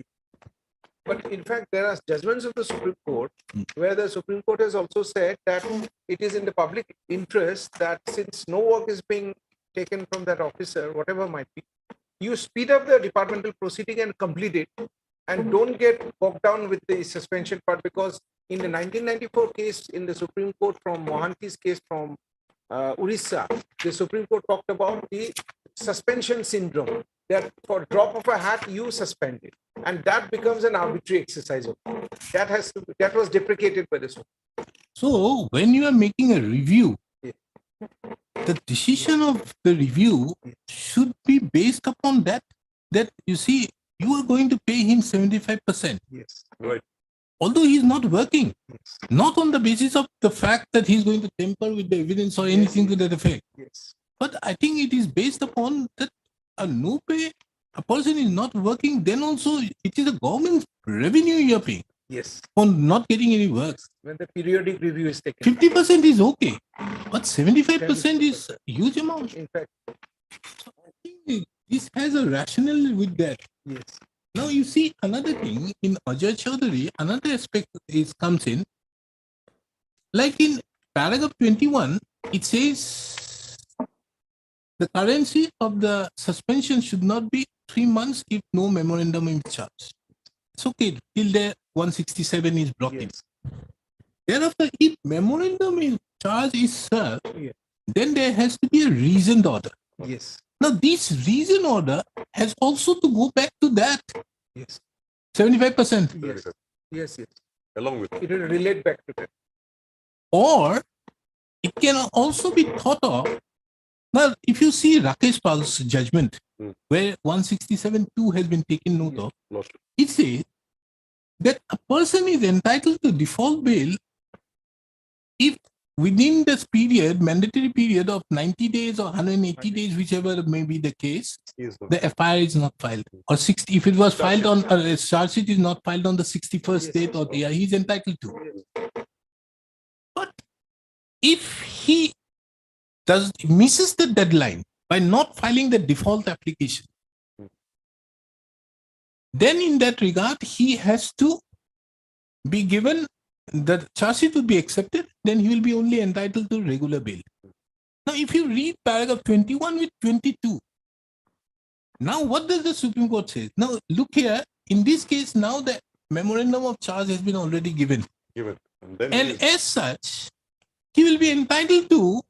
But in fact, there are judgments of the Supreme Court where the Supreme Court has also said that it is in the public interest that since no work is being taken from that officer, whatever might be, you speed up the departmental proceeding and complete it, and don't get bogged down with the suspension part, because in the 1994 case in the Supreme Court from Mohanty's case from Orissa, the Supreme Court talked about the suspension syndrome, that for drop of a hat you suspend it, and that becomes an arbitrary exercise. That was deprecated by the Supreme Court. So when you are making a review, the decision of the review should be based upon that you see, you are going to pay him 75%. Yes. Right. Although he is not working, not on the basis of the fact that he is going to tamper with the evidence or anything to that effect. Yes. But I think it is based upon that a no pay, a person is not working, then also it is a government revenue you are paying. Yes. For not getting any work. When the periodic review is taken. 50% is okay, but 75% is a huge amount. In fact, so I think this has a rationale with that. Yes. Now you see another thing in Ajay Chaudhary, another aspect comes in. Like in paragraph 21, it says the currency of the suspension should not be 3 months if no memorandum is charged. It's okay till the 167 is brought in. Thereafter, if memorandum is charged is served, then there has to be a reasoned order. Yes. Now, this reason order has also to go back to that. Yes. 75%. Yes. Yes. Yes. Along with it will relate back to that. Or it can also be thought of. Now, if you see Rakesh Pal's judgment, where 167(2) has been taken note of, it says that a person is entitled to default bail if within this period, mandatory period of 90 days or 180 days, whichever may be the case, the FIR is not filed. Or 60, if it was filed on, a charge sheet is not filed on the 61st date, or he's entitled to. But if he misses the deadline, by not filing the default application, then in that regard, he has to be given, the charge sheet will be accepted, then he will be only entitled to regular bail. Now, if you read paragraph 21 with 22, now what does the Supreme Court say? Now, look here, in this case, now the memorandum of charge has been already given. And as such, he will be entitled to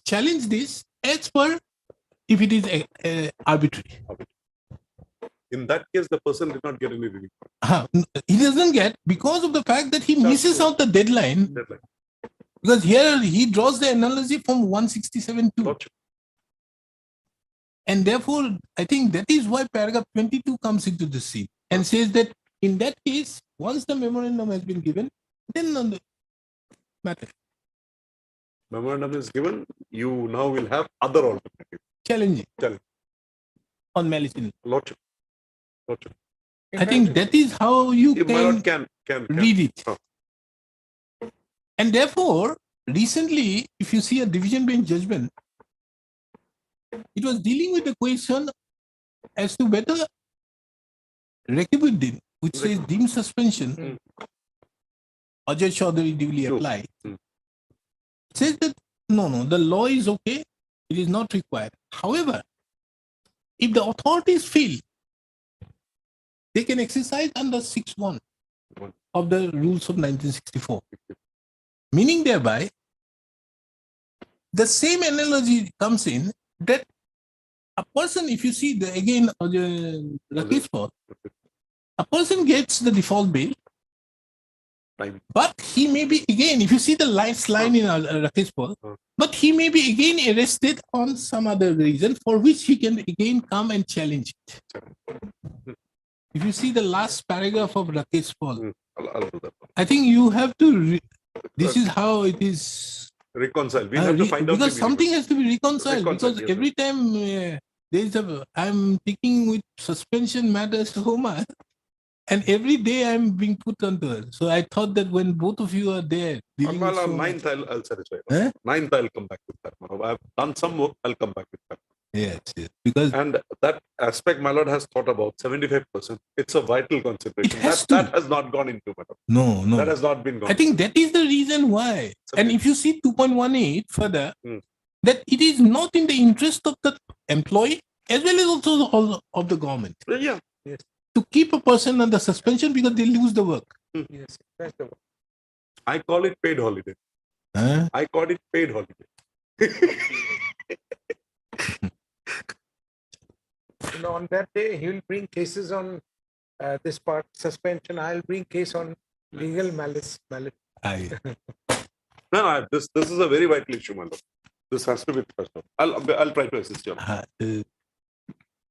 challenge this as per if it is arbitrary. In that case, the person did not get any relief. He doesn't get because of the fact that he misses out the deadline. Because here he draws the analogy from 167.2. And therefore, I think that is why paragraph 22 comes into the scene and says that in that case, once the memorandum has been given, then on the matter. Memorandum is given, you now will have other alternatives. Challenging. On malice in Lordship. I think that is how you can read it. And therefore, recently, if you see a division bench judgment, it was dealing with the question as to whether requisition, which says deemed suspension, Ajay Chaudhary duly applied, says that no, the law is okay, it is not required. However, if the authorities feel they can exercise under 6.1 of the rules of 1964, meaning thereby, the same analogy comes in that a person, if you see the again the case for, a person gets the default bail, but he may be again, if you see the last line in Rakesh Paul, but he may be again arrested on some other reason for which he can again come and challenge it. If you see the last paragraph of Rakesh Paul, I'll do that. I think you have to, this is how it is. Reconcile. We have to find out. Because something has to be reconciled. Reconcile, Because yes, every time there is I'm thinking with suspension matters so much, and every day I'm being put under it. So I thought that when both of you are there, dealing with so Ninth, I'll satisfy. Eh? Ninth, I'll come back with that. I've done some work. I'll come back with that. Yes, because and that aspect, my lord, has thought about 75%. It's a vital consideration. That has not gone into, my No, lord. no. That has not been gone. I think that is the reason why. And if you see 2.18 further, that it is not in the interest of the employee as well as also of the government. Yeah. Yes. To keep a person under suspension because they lose the work. Yes, that's the one. I call it paid holiday. I call it paid holiday. On that day, he will bring cases on this part, suspension. I'll bring case on legal malice. No, this is a very vital issue, my lord. This has to be first. I'll try to assist you.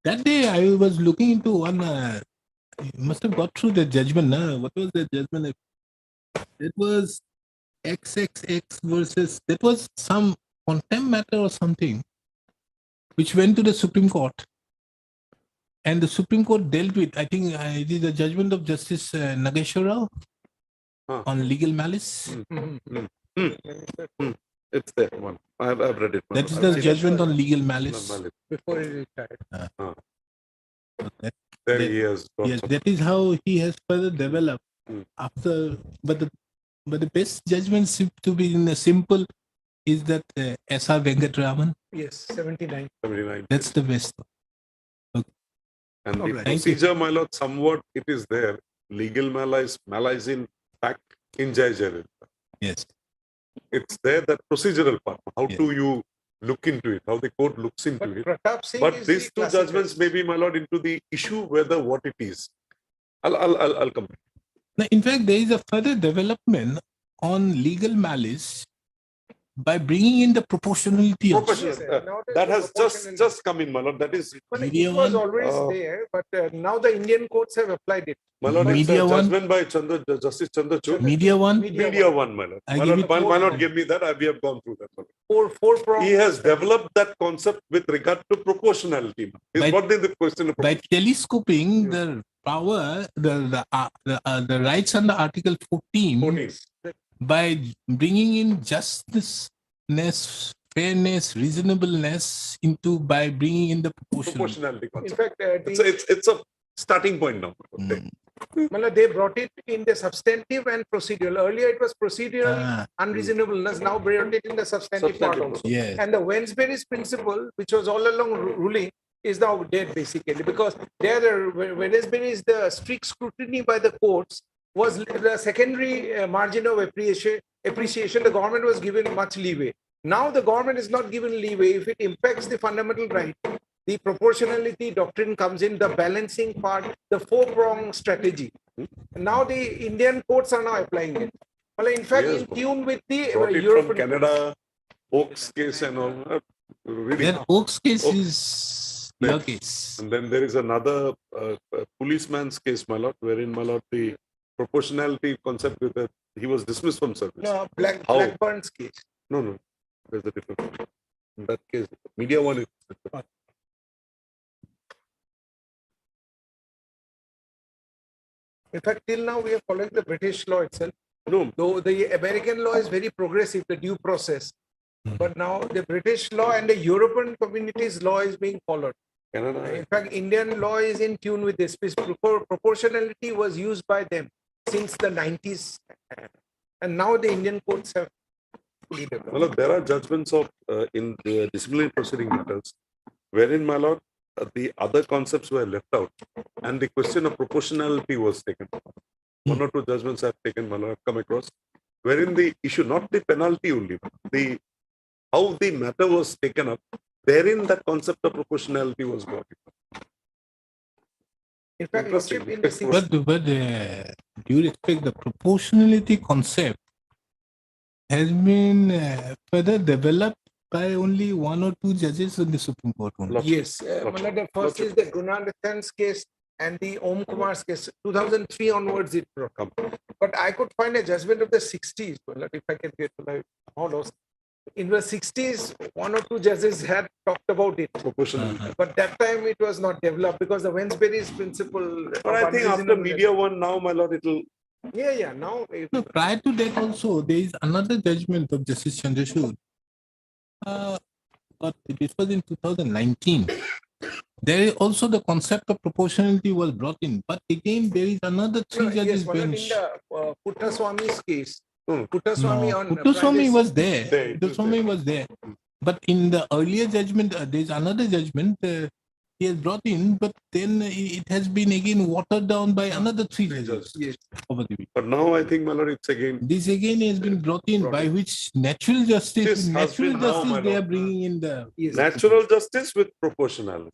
That day I was looking into one, you must have got through the judgment. What was the judgment? It was XXX versus, that was some contempt matter or something, which went to the Supreme Court. And the Supreme Court dealt with, I think it is the judgment of Justice Nageshwar Rao on legal malice. It's there, one. I've read it. That is the judgment on legal malice. Before he retired. There he has. Yes, that is how he has further developed after, but the best judgment seems to be in a simple is that S.R. Venkatraman. Yes, 79. 79. That's the best. Okay. And the Thank procedure, my lord, somewhat it is there. Legal malice in fact in Jai Jayalalitha. Yes. It's there, that procedural part. How do you look into it? How the court looks into it. But these two judgments may be, my lord, into the issue whether what it is. I'll come back. Now, in fact, there is a further development on legal malice by bringing in the proportionality. That has just come in, my lord. That is. Media It was one. always there, but now the Indian courts have applied it. My lord, it's a Media one. judgment by Justice Chandrachud. Media one. Media one, my lord. I My give lord, it why four. not give me that? We have gone through that. My lord. Four prongs. He has developed that concept with regard to proportionality. Is what the question of By telescoping the power, the rights under Article 14, by bringing in justiceness, fairness, reasonableness into by bringing in the Proportionality In concept. fact, It's a starting point now. Malad, they brought it in the substantive and procedural. Earlier it was procedural unreasonableness, now brought it in the substantive part also. Yes. And the Wednesbury's principle, which was all along ruling, is now dead basically, because there the Wednesbury's the strict scrutiny by the courts was the secondary margin of appreciation. The government was given much leeway. Now the government is not given leeway if it impacts the fundamental right. The proportionality doctrine comes in, the balancing part, the four-prong strategy. Now the Indian courts are now applying it. Well, in fact, Yes, in tune with the brought it European from Canada, Oak's case and all. Reading. Then Oak's case is your case. And then there is another policeman's case, my lord, wherein, my lord, the proportionality concept with that he was dismissed from service. No, How? Blackburn's case. No, there's a difference. In that case, media one is different. In fact, till now we are following the British law itself. No. Though the American law is very progressive, the due process. But now the British law and the European communities law is being followed. Canada. In fact, Indian law is in tune with this. Proportionality was used by them since the 90s. And now the Indian courts have fully developed. Well, there are judgments of in the disciplinary proceeding matters, wherein, my lord, the other concepts were left out, and the question of proportionality was taken. One or two judgments I've taken, my lord, come across, wherein the issue, not the penalty only, the how the matter was taken up, therein the concept of proportionality was brought in. In fact, Interesting. in the But do you respect the proportionality concept has been further developed by only one or two judges in the Supreme Court only? Yes, the first is the Gunanathan's case and the Om Kumar's case. 2003 onwards it broke up. But I could find a judgment of the 60s, if I can get to the in the 60s, one or two judges had talked about it. Proportionality. But that time it was not developed because the Wednesbury's principle. But I think after media one now, my lord, it'll. Yeah, now. No, prior to that also, there is another judgment of Justice Chandrachud. But this was in 2019. There is also the concept of proportionality was brought in. But again, there is another three judges bench. In the Puttaswamy's case. Puttaswamy on Puttaswamy was there. Puttaswamy was there. But in the earlier judgment, there is another judgment he has brought in, but then it has been again watered down by another three judges. Yes. Over the week. But now I think, my lord, it's again. This again has been brought in by which natural justice they are bringing in the natural justice with proportionality.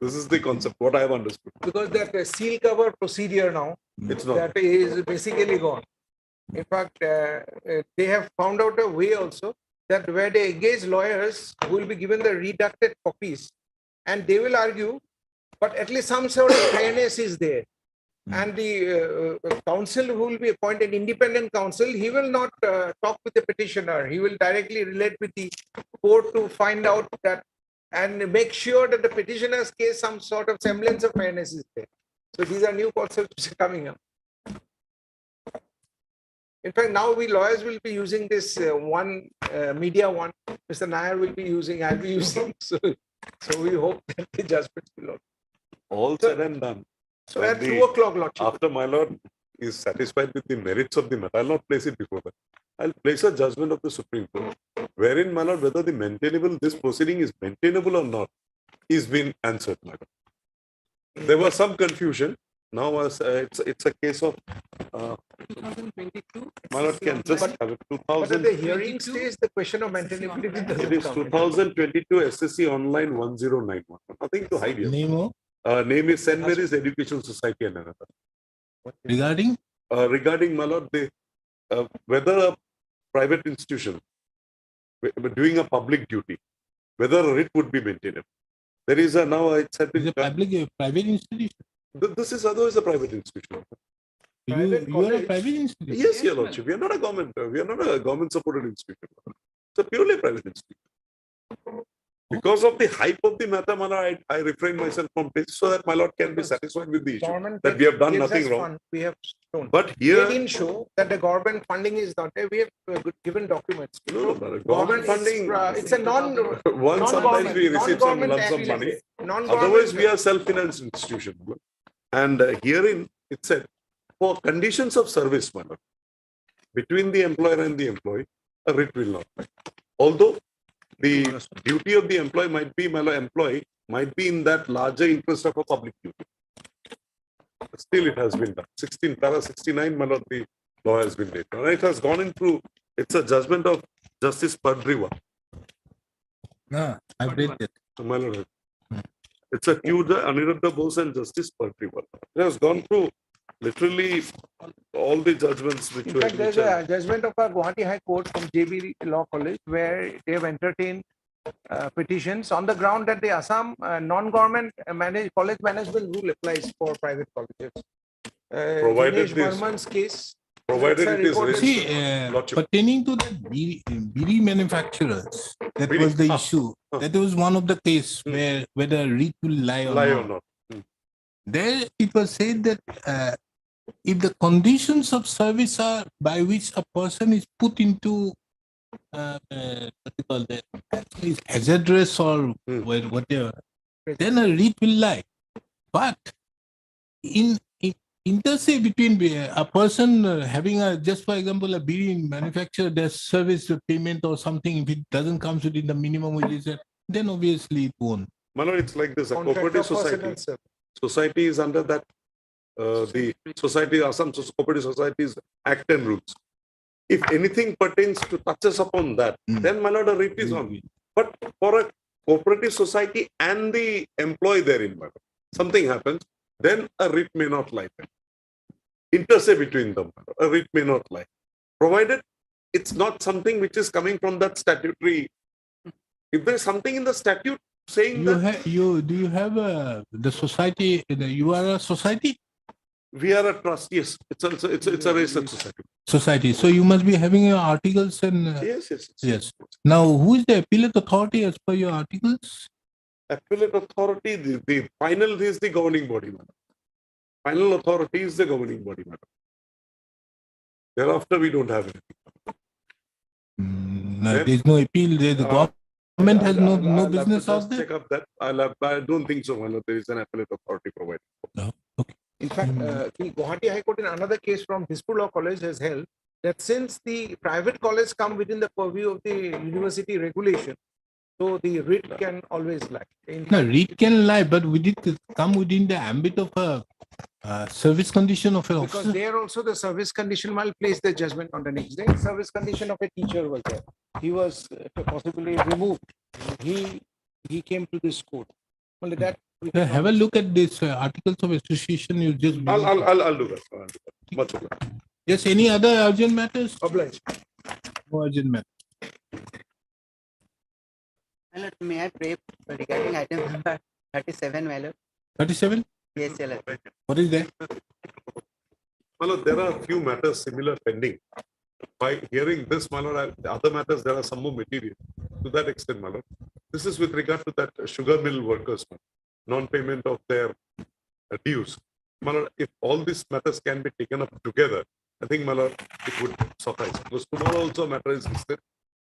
This is the concept, what I have understood. Because that seal cover procedure now, it's not. That is basically gone. In fact, they have found out a way also that where they engage lawyers who will be given the redacted copies and they will argue, but at least some sort of fairness is there. And the counsel who will be appointed, independent counsel, he will not talk with the petitioner. He will directly relate with the court to find out that and make sure that the petitioner's case, some sort of semblance of fairness is there. So these are new concepts which are coming up. In fact, now we lawyers will be using this media one. Mr. Nair will be using, I'll be using. So we hope that the judgment will all said and done. So at 2 o'clock, Lordship. After my lord is satisfied with the merits of the matter, I'll not place it before that. I'll place a judgment of the Supreme Court, wherein, my lord, whether the maintainable, this proceeding is maintainable or not, is being answered, my lord. There was some confusion. Now it's a case of 2022. My lord can just have it. But at the hearing stage, the question of maintainability doesn't It is come. 2022 SSC Online 1091. Nothing to hide here. Name name is St. Mary's Education Society and another. Regarding? Regarding, my lord, whether a private institution doing a public duty, whether a writ would be maintainable. There is a now it's a private institution. This is otherwise a private institution. You are a private institution. Yes, Your Lordship. We are not a government. We are not a government-supported institution. It's a purely private institution. Because of the hype of the matter, my lord, I refrain myself from this so that my lord can be satisfied with the issue Government that we have done gives us nothing wrong. fund, we have shown. But They here, didn't show that the government funding is not there. We have given documents. to no, show. no, government funding. It's a non. Once sometimes we receive some non-government lump sum activity. money. Non-government- Otherwise, we are self-financed institution. And herein it said, for conditions of service, my lord, between the employer and the employee, a writ will not apply. Although the duty of the employee might be, my lord, employee might be in that larger interest of a public duty. But still, it has been done. 16, para 69, my lord, the law has been made. And it has gone in through, it's a judgment of Justice Padriwa. No, I've read it. My lord, it's a Q. Aniruddha Bose and Justice Padriwa. It has gone through literally all the judgments which In were. fact, there's a judgment of our Guwahati High Court from JB Law College where they have entertained petitions on the ground that the Assam non-government college management rule applies for private colleges. Provided Dinesh this- Varman's case. Provided it is reported- See, pertaining to the biri manufacturers, that Biri, was the ah, issue. ah. That was one of the case where whether writ will lie or Lie not. or not. There it was said that if the conditions of service are by which a person is put into what you call that, hazardous or whatever, then a writ will lie. But in intersay between a person having a, just for example, a biri manufacturer, their service payment or something, if it doesn't come within the minimum wages, then obviously it won't. Mano, it's like this, a Contract cooperative of society. precedents. Society is under that, the society, Assam Cooperative Societies Act and rules. If anything pertains to touches upon that, then my lord, a writ is on. But for a cooperative society and the employee therein, my lord, something happens, then a writ may not lie. Intersay between them, a writ may not lie. Provided it's not something which is coming from that statutory. If there is something in the statute saying You that have do you have the society? You are a society. we are a trust, yes, it's a research society. Society. So you must be having your articles and Yes. Now, who is the appellate authority as per your articles? Appellate authority, the final is the governing body, madam. Final authority is the governing body, madam. Thereafter, we don't have anything. No, there is no appeal. The government has no I'll have to business out just there. check up that. I don't think so, madam. There is an appellate authority provided. In fact, the Guwahati High Court in another case from Dispur Law College has held that since the private college come within the purview of the university regulation, so the writ can always lie. No, writ can lie, but would it come within the ambit of a service condition of an Because officer? there also the service condition will place the judgment on the next day. Service condition of a teacher was there. He was possibly removed. He came to this court. Only that. Have a look at this articles of association. You just I'll do that. I'll do that. Much obliged. Just any other urgent matters? Obliged. No urgent matter. My lord, may I pray regarding item number 37, my lord? 37? Yes, my lord. What is that? Well, there are a few matters similar pending. By hearing this, my lord, the other matters, there are some more material. To that extent, my lord. This is with regard to that sugar mill workers, non-payment of their dues. My lord, if all these matters can be taken up together, I think, my lord, it would suffice. Because tomorrow also matter is listed.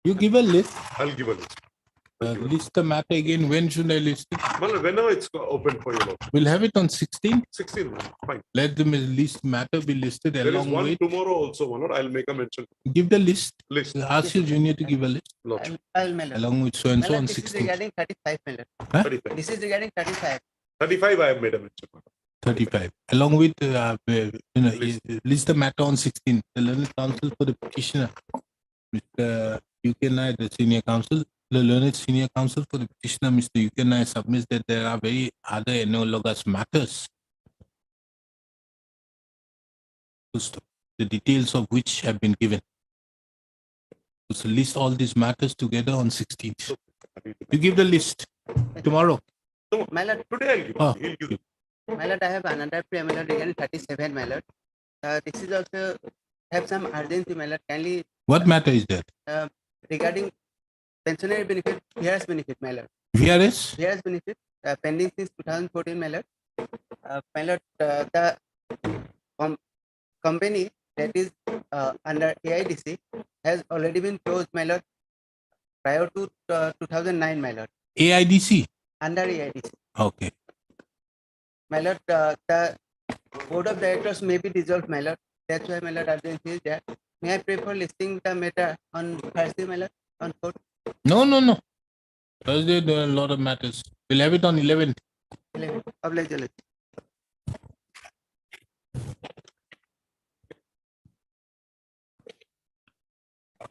You give a list. I'll give a list. List the matter again. When should I list it? Well, whenever it's open for you, lord. We'll have it on 16th. 16, fine. Let the list matter be listed There is along one with. tomorrow also, my lord. I'll make a mention. Give the list. List. Ask your junior to give a list. Lord. I'll, my lord. Along with so and My so lord, on this is 16th. regarding 35, my lord. Huh? 35. This is regarding 35. 35, I have made a mention. 35. Along with, list the matter on 16th. The learned counsel for the petitioner, Mr. UK Nair, the senior counsel, the learned senior counsel for the petitioner, Mr. UK Nair, submits that there are very other analogous matters, the details of which have been given. So list all these matters together on 16th. You give the list tomorrow. My lord, today I'll give. My lord, I have another prayer, my lord, regarding 37, my lord. This is also have some urgency, my lord. Kindly What matter is that? regarding pensionary benefit, here's benefit, my lord. VRS? VRS benefit pending since 2014, my lord. My lord, the company that is under AIDC has already been closed, my lord, prior to 2009, my lord. AIDC? Under AIDC. Okay. My lord, the board of directors may be dissolved, my lord. That's why, my lord, urgency is there. May I pray for listing the matter on Thursday, my lord, on court? No. Thursday, there are a lot of matters. We'll have it on 11th. 11. Oblige,